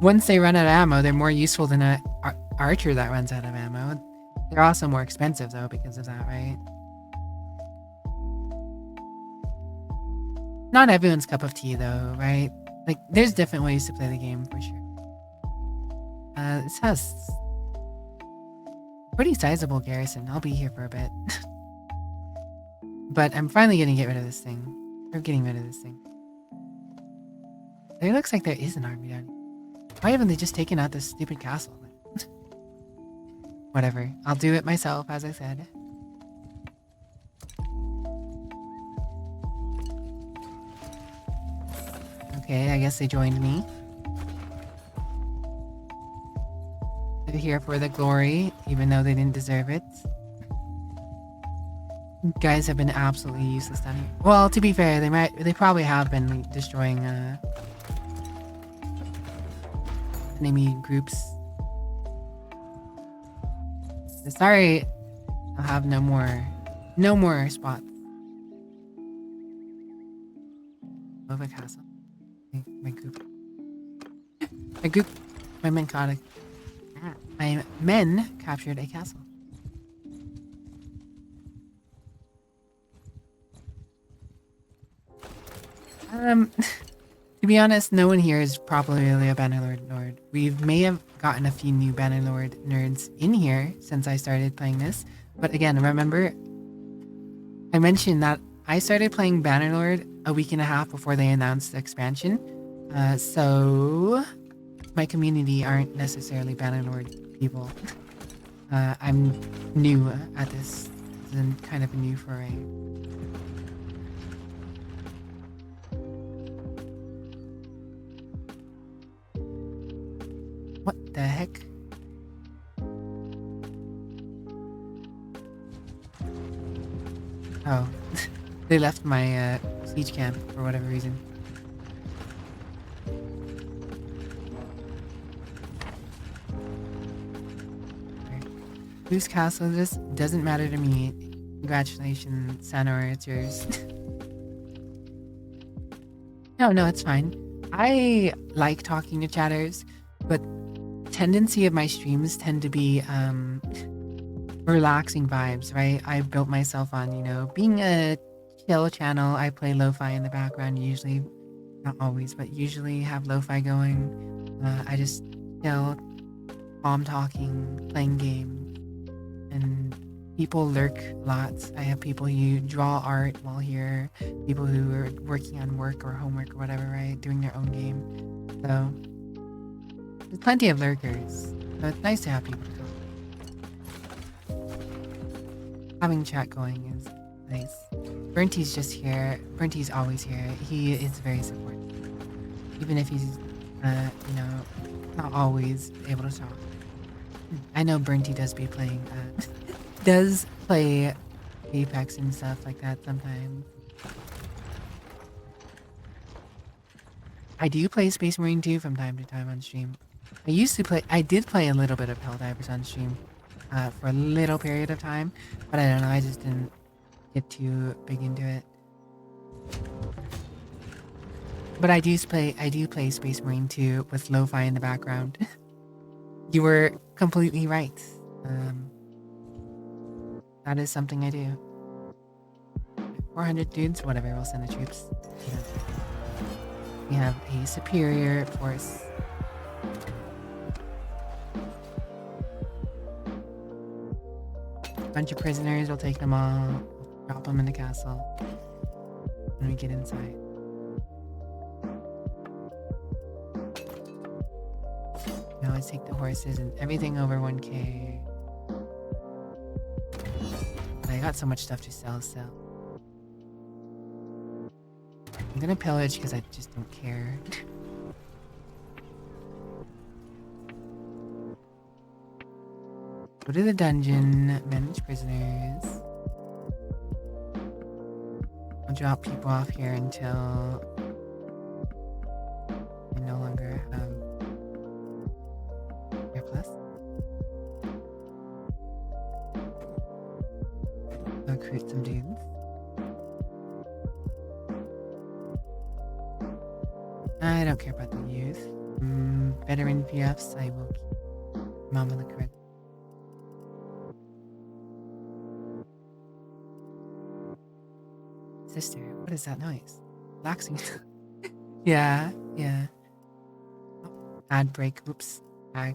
Speaker 1: once they run out of ammo, they're more useful than an archer that runs out of ammo. They're also more expensive, though, because of that, right? Not everyone's cup of tea, though, right? Like, there's different ways to play the game, for sure. This has a pretty sizable garrison. I'll be here for a bit. But I'm finally gonna get rid of this thing. Or getting rid of this thing. It looks like there is an army down here. Why haven't they just taken out this stupid castle? Whatever. I'll do it myself, as I said. Okay, I guess they joined me. They're here for the glory, even though they didn't deserve it. You guys have been absolutely useless down here. Well, to be fair, they probably have been destroying enemy groups. Sorry, I'll have no more spots. Of a castle. My men captured a castle. To be honest, no one here is probably really a Bannerlord Lord. We may have gotten a few new Bannerlord nerds in here since I started playing this. But again, remember, I mentioned that I started playing Bannerlord a week and a half before they announced the expansion. So my community aren't necessarily Bannerlord people. I'm new at this. It's kind of a new foray. What the heck? Oh, they left my siege camp for whatever reason. Whose castle? This doesn't matter to me. Congratulations, Sanor, it's yours. No, it's fine. I like talking to chatters, but tendency of my streams tend to be relaxing vibes, right? I built myself on, you know, being a chill channel. I play lo-fi in the background usually, not always, but usually have lo-fi going. I just chill, calm talking, playing games, and people lurk lots. I have people who draw art while here, people who are working on work or homework or whatever, right? Doing their own game. So there's plenty of lurkers. So it's nice to have people talk. Having chat going is nice. Burnty's just here. Burnty's always here. He is very supportive. Even if he's, you know, not always able to talk. I know Burnty does be playing, does play Apex and stuff like that sometimes. I do play Space Marine 2 from time to time on stream. I did play a little bit of Helldivers on stream for a little period of time, but I don't know, I just didn't get too big into it. But I do play Space Marine 2 with lo-fi in the background. You were completely right. That is something I do. 400 dudes, whatever, we'll send the troops. Yeah. We have a superior force. bunch of prisoners. We'll take them all, drop them in the castle, and we get inside. We always take the horses and everything over 1k. I got so much stuff to sell still. I'm gonna pillage because I just don't care. Go to the dungeon, manage prisoners. I'll drop people off here until I no longer have Air Plus. I'll recruit some dudes. I don't care about the youth. Veteran PFs, I will keep Mama the correct. Sister, what is that noise? Relaxing. yeah. Oh, ad break. Oops. I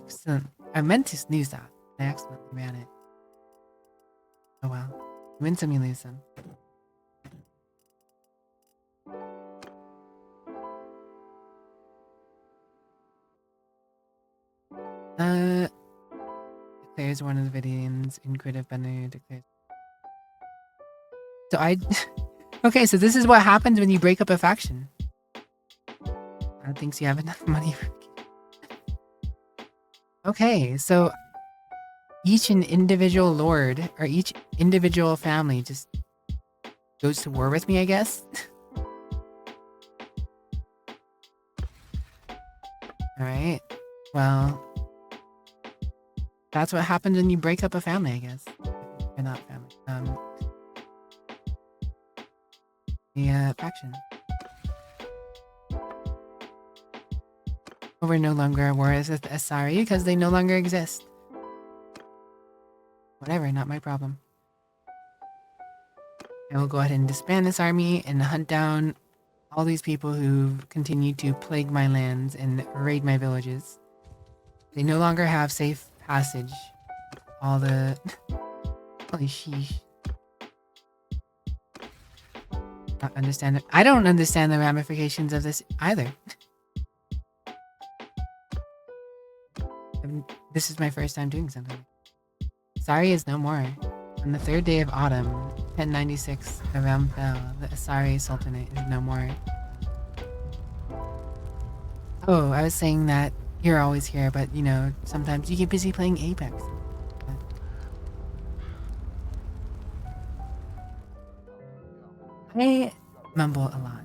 Speaker 1: meant to snooze that. I accidentally ran it. Oh well. You win some, you lose some. Declares one of the Vidians in Crit of Bennu declares. So okay, so this is what happens when you break up a faction. I think you have enough money for. Okay, so each an individual lord or each individual family just goes to war with me, I guess. Alright. Well, that's what happens when you break up a family, I guess. Or not family. The faction. We're no longer at war with Asari because they no longer exist. Whatever, not my problem. I will go ahead and disband this army and hunt down all these people who continue to plague my lands and raid my villages. They no longer have safe passage. All the... Holy sheesh. Not understand it. I don't understand the ramifications of this either. This is my first time doing something. Asari is no more. On the third day of autumn, 1096, the realm fell. The Asari Sultanate is no more. Oh, I was saying that you're always here, but you know, sometimes you get busy playing Apex. I mumble a lot.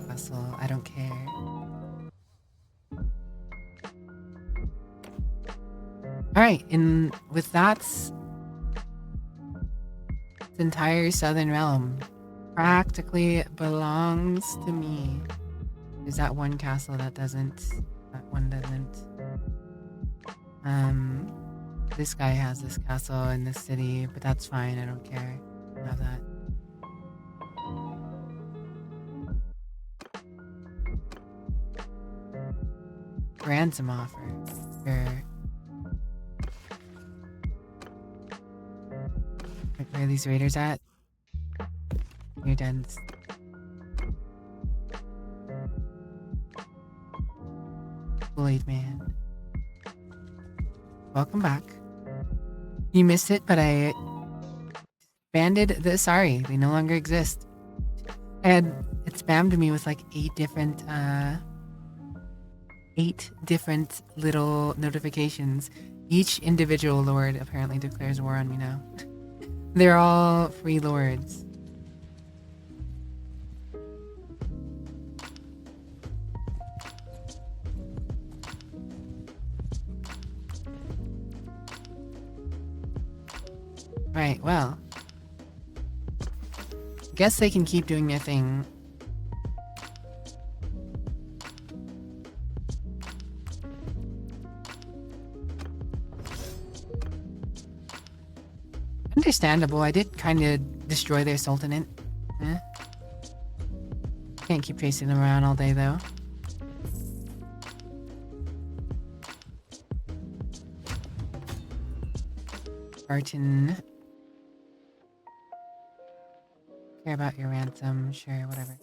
Speaker 1: Russell, I don't care. Alright, and with that, the entire southern realm practically belongs to me. There's that one castle that doesn't. That one doesn't. This guy has this castle in this city, but that's fine, I don't care. I have that. Ransom offer. Sure. Where are these raiders at? You're done. Bullied man. Welcome back. You missed it, but I banded the Asari. They no longer exist. And it spammed me with like 8 different little notifications. Each individual lord apparently declares war on me now. They're all free lords. Right, well. Guess they can keep doing their thing. Understandable, I did kind of destroy their sultanate. Can't keep chasing them around all day though. Barton. Care about your ransom, sure, whatever.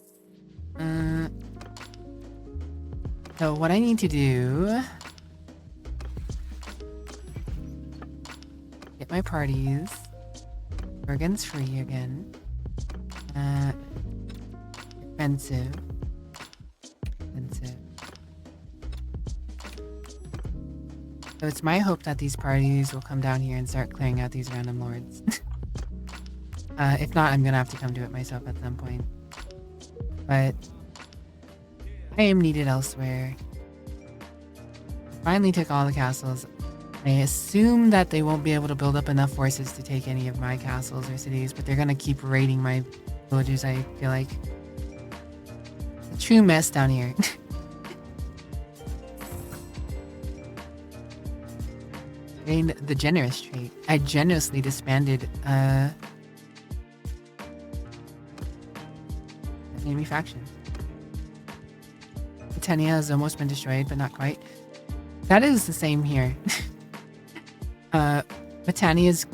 Speaker 1: So what I need to do, get my parties. Bergen's free again. Expensive. So it's my hope that these parties will come down here and start clearing out these random lords. If not, I'm gonna have to come do it myself at some point. But I am needed elsewhere. I finally took all the castles. I assume that they won't be able to build up enough forces to take any of my castles or cities, but they're gonna keep raiding my villages, I feel like. A true mess down here. And the generous trait. I generously disbanded enemy faction. Britannia has almost been destroyed, but not quite. That is the same here. Britannia's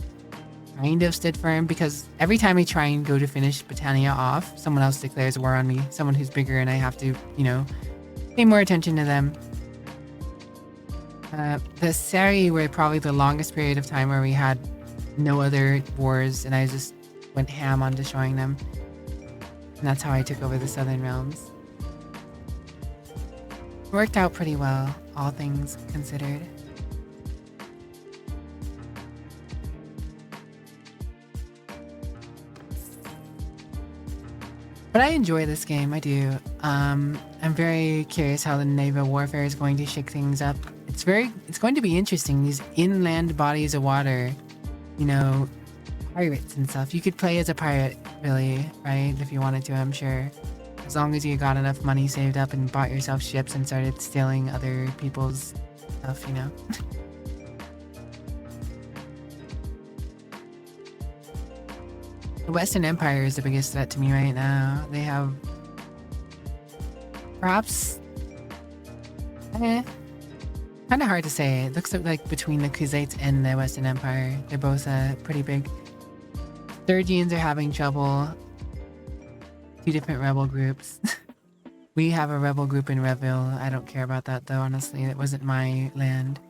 Speaker 1: kind of stood firm because every time I try and go to finish Britannia off, someone else declares war on me. Someone who's bigger, and I have to, you know, pay more attention to them. The Sari were probably the longest period of time where we had no other wars, and I just went ham on destroying them. And that's how I took over the Southern Realms. It worked out pretty well, all things considered. But I enjoy this game, I do. I'm very curious how the naval warfare is going to shake things up. It's going to be interesting, these inland bodies of water, you know, pirates and stuff. You could play as a pirate, really, right? If you wanted to, I'm sure. As long as you got enough money saved up and bought yourself ships and started stealing other people's stuff, you know? The Western Empire is the biggest threat to me right now. They have... perhaps... kind of hard to say. It looks like between the Khuzaits and the Western Empire, they're both pretty big. Sturgians are having trouble. Two different rebel groups. We have a rebel group in Reville. I don't care about that though, honestly. It wasn't my land.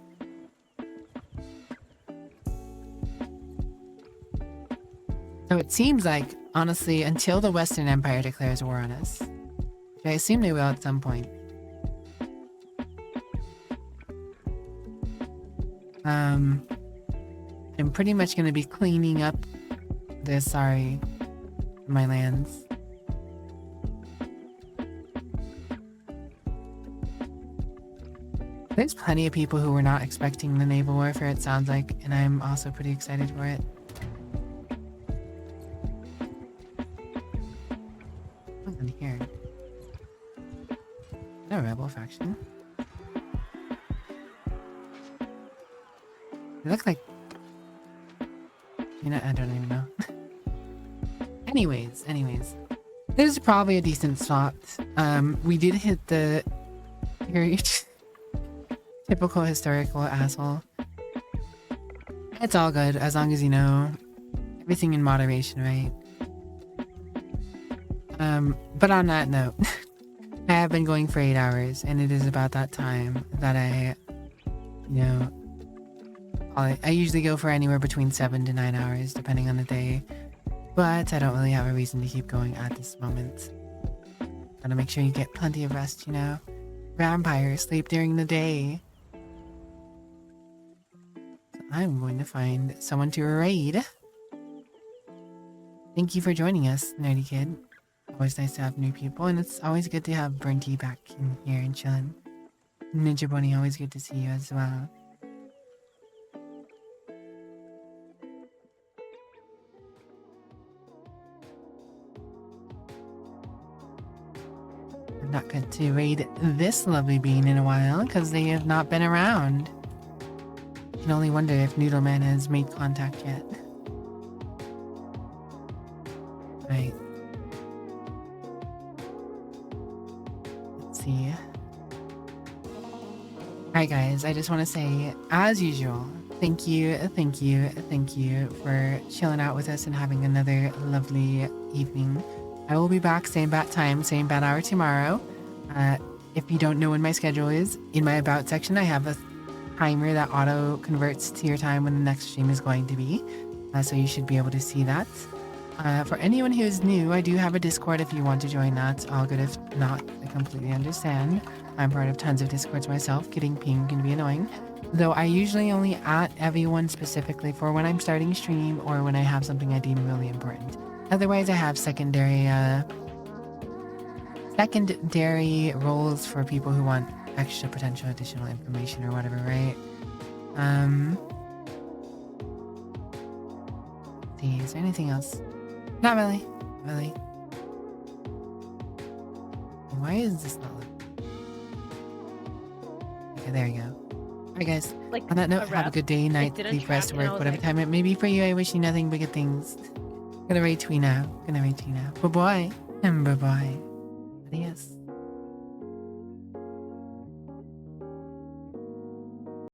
Speaker 1: So it seems like, honestly, until the Western Empire declares war on us, which I assume they will at some point, I'm pretty much going to be cleaning up the Sari in my lands. There's plenty of people who were not expecting the naval warfare, it sounds like, and I'm also pretty excited for it. What's in here? No rebel faction. They look like... you know, I don't even know. anyways. This is probably a decent spot. We did hit the... typical historical asshole. It's all good, as long as you know everything in moderation, right? But on that note, I have been going for 8 hours, and it is about that time that I, you know, I usually go for anywhere between 7 to 9 hours, depending on the day, but I don't really have a reason to keep going at this moment. Gotta make sure you get plenty of rest, you know? Vampires sleep during the day. So I'm going to find someone to raid. Thank you for joining us, Nerdy Kid. Always nice to have new people, and it's always good to have Burnty back in here and chillin'. Ninja Bunny, always good to see you as well. I'm not good to raid this lovely bean in a while, because they have not been around. I can only wonder if Noodleman has made contact yet. Right. Let's see. Alright guys, I just want to say, as usual, Thank you for chilling out with us and having another lovely evening. I will be back, same bat time, same bat hour tomorrow. If you don't know when my schedule is, in my about section, I have a timer that auto converts to your time when the next stream is going to be. So you should be able to see that. For anyone who is new, I do have a Discord if you want to join that. All good if not, I completely understand. I'm part of tons of Discords myself. Getting pinged can be annoying. Though I usually only at everyone specifically for when I'm starting a stream or when I have something I deem really important. Otherwise, I have secondary roles for people who want extra potential additional information or whatever, right? Let's see, is there anything else? Not really. Really. Why is this not loading? Okay, there you go. Alright guys,
Speaker 8: Like
Speaker 1: on that note,
Speaker 8: a
Speaker 1: have a
Speaker 8: rep.
Speaker 1: good day, night,
Speaker 8: did a
Speaker 1: sleep, rest,
Speaker 8: track and I
Speaker 1: work,
Speaker 8: was
Speaker 1: whatever
Speaker 8: like-
Speaker 1: time it may be for you. I wish you nothing but good things. Gonna rate tweet now. Bye-bye. And bye-bye. Adios.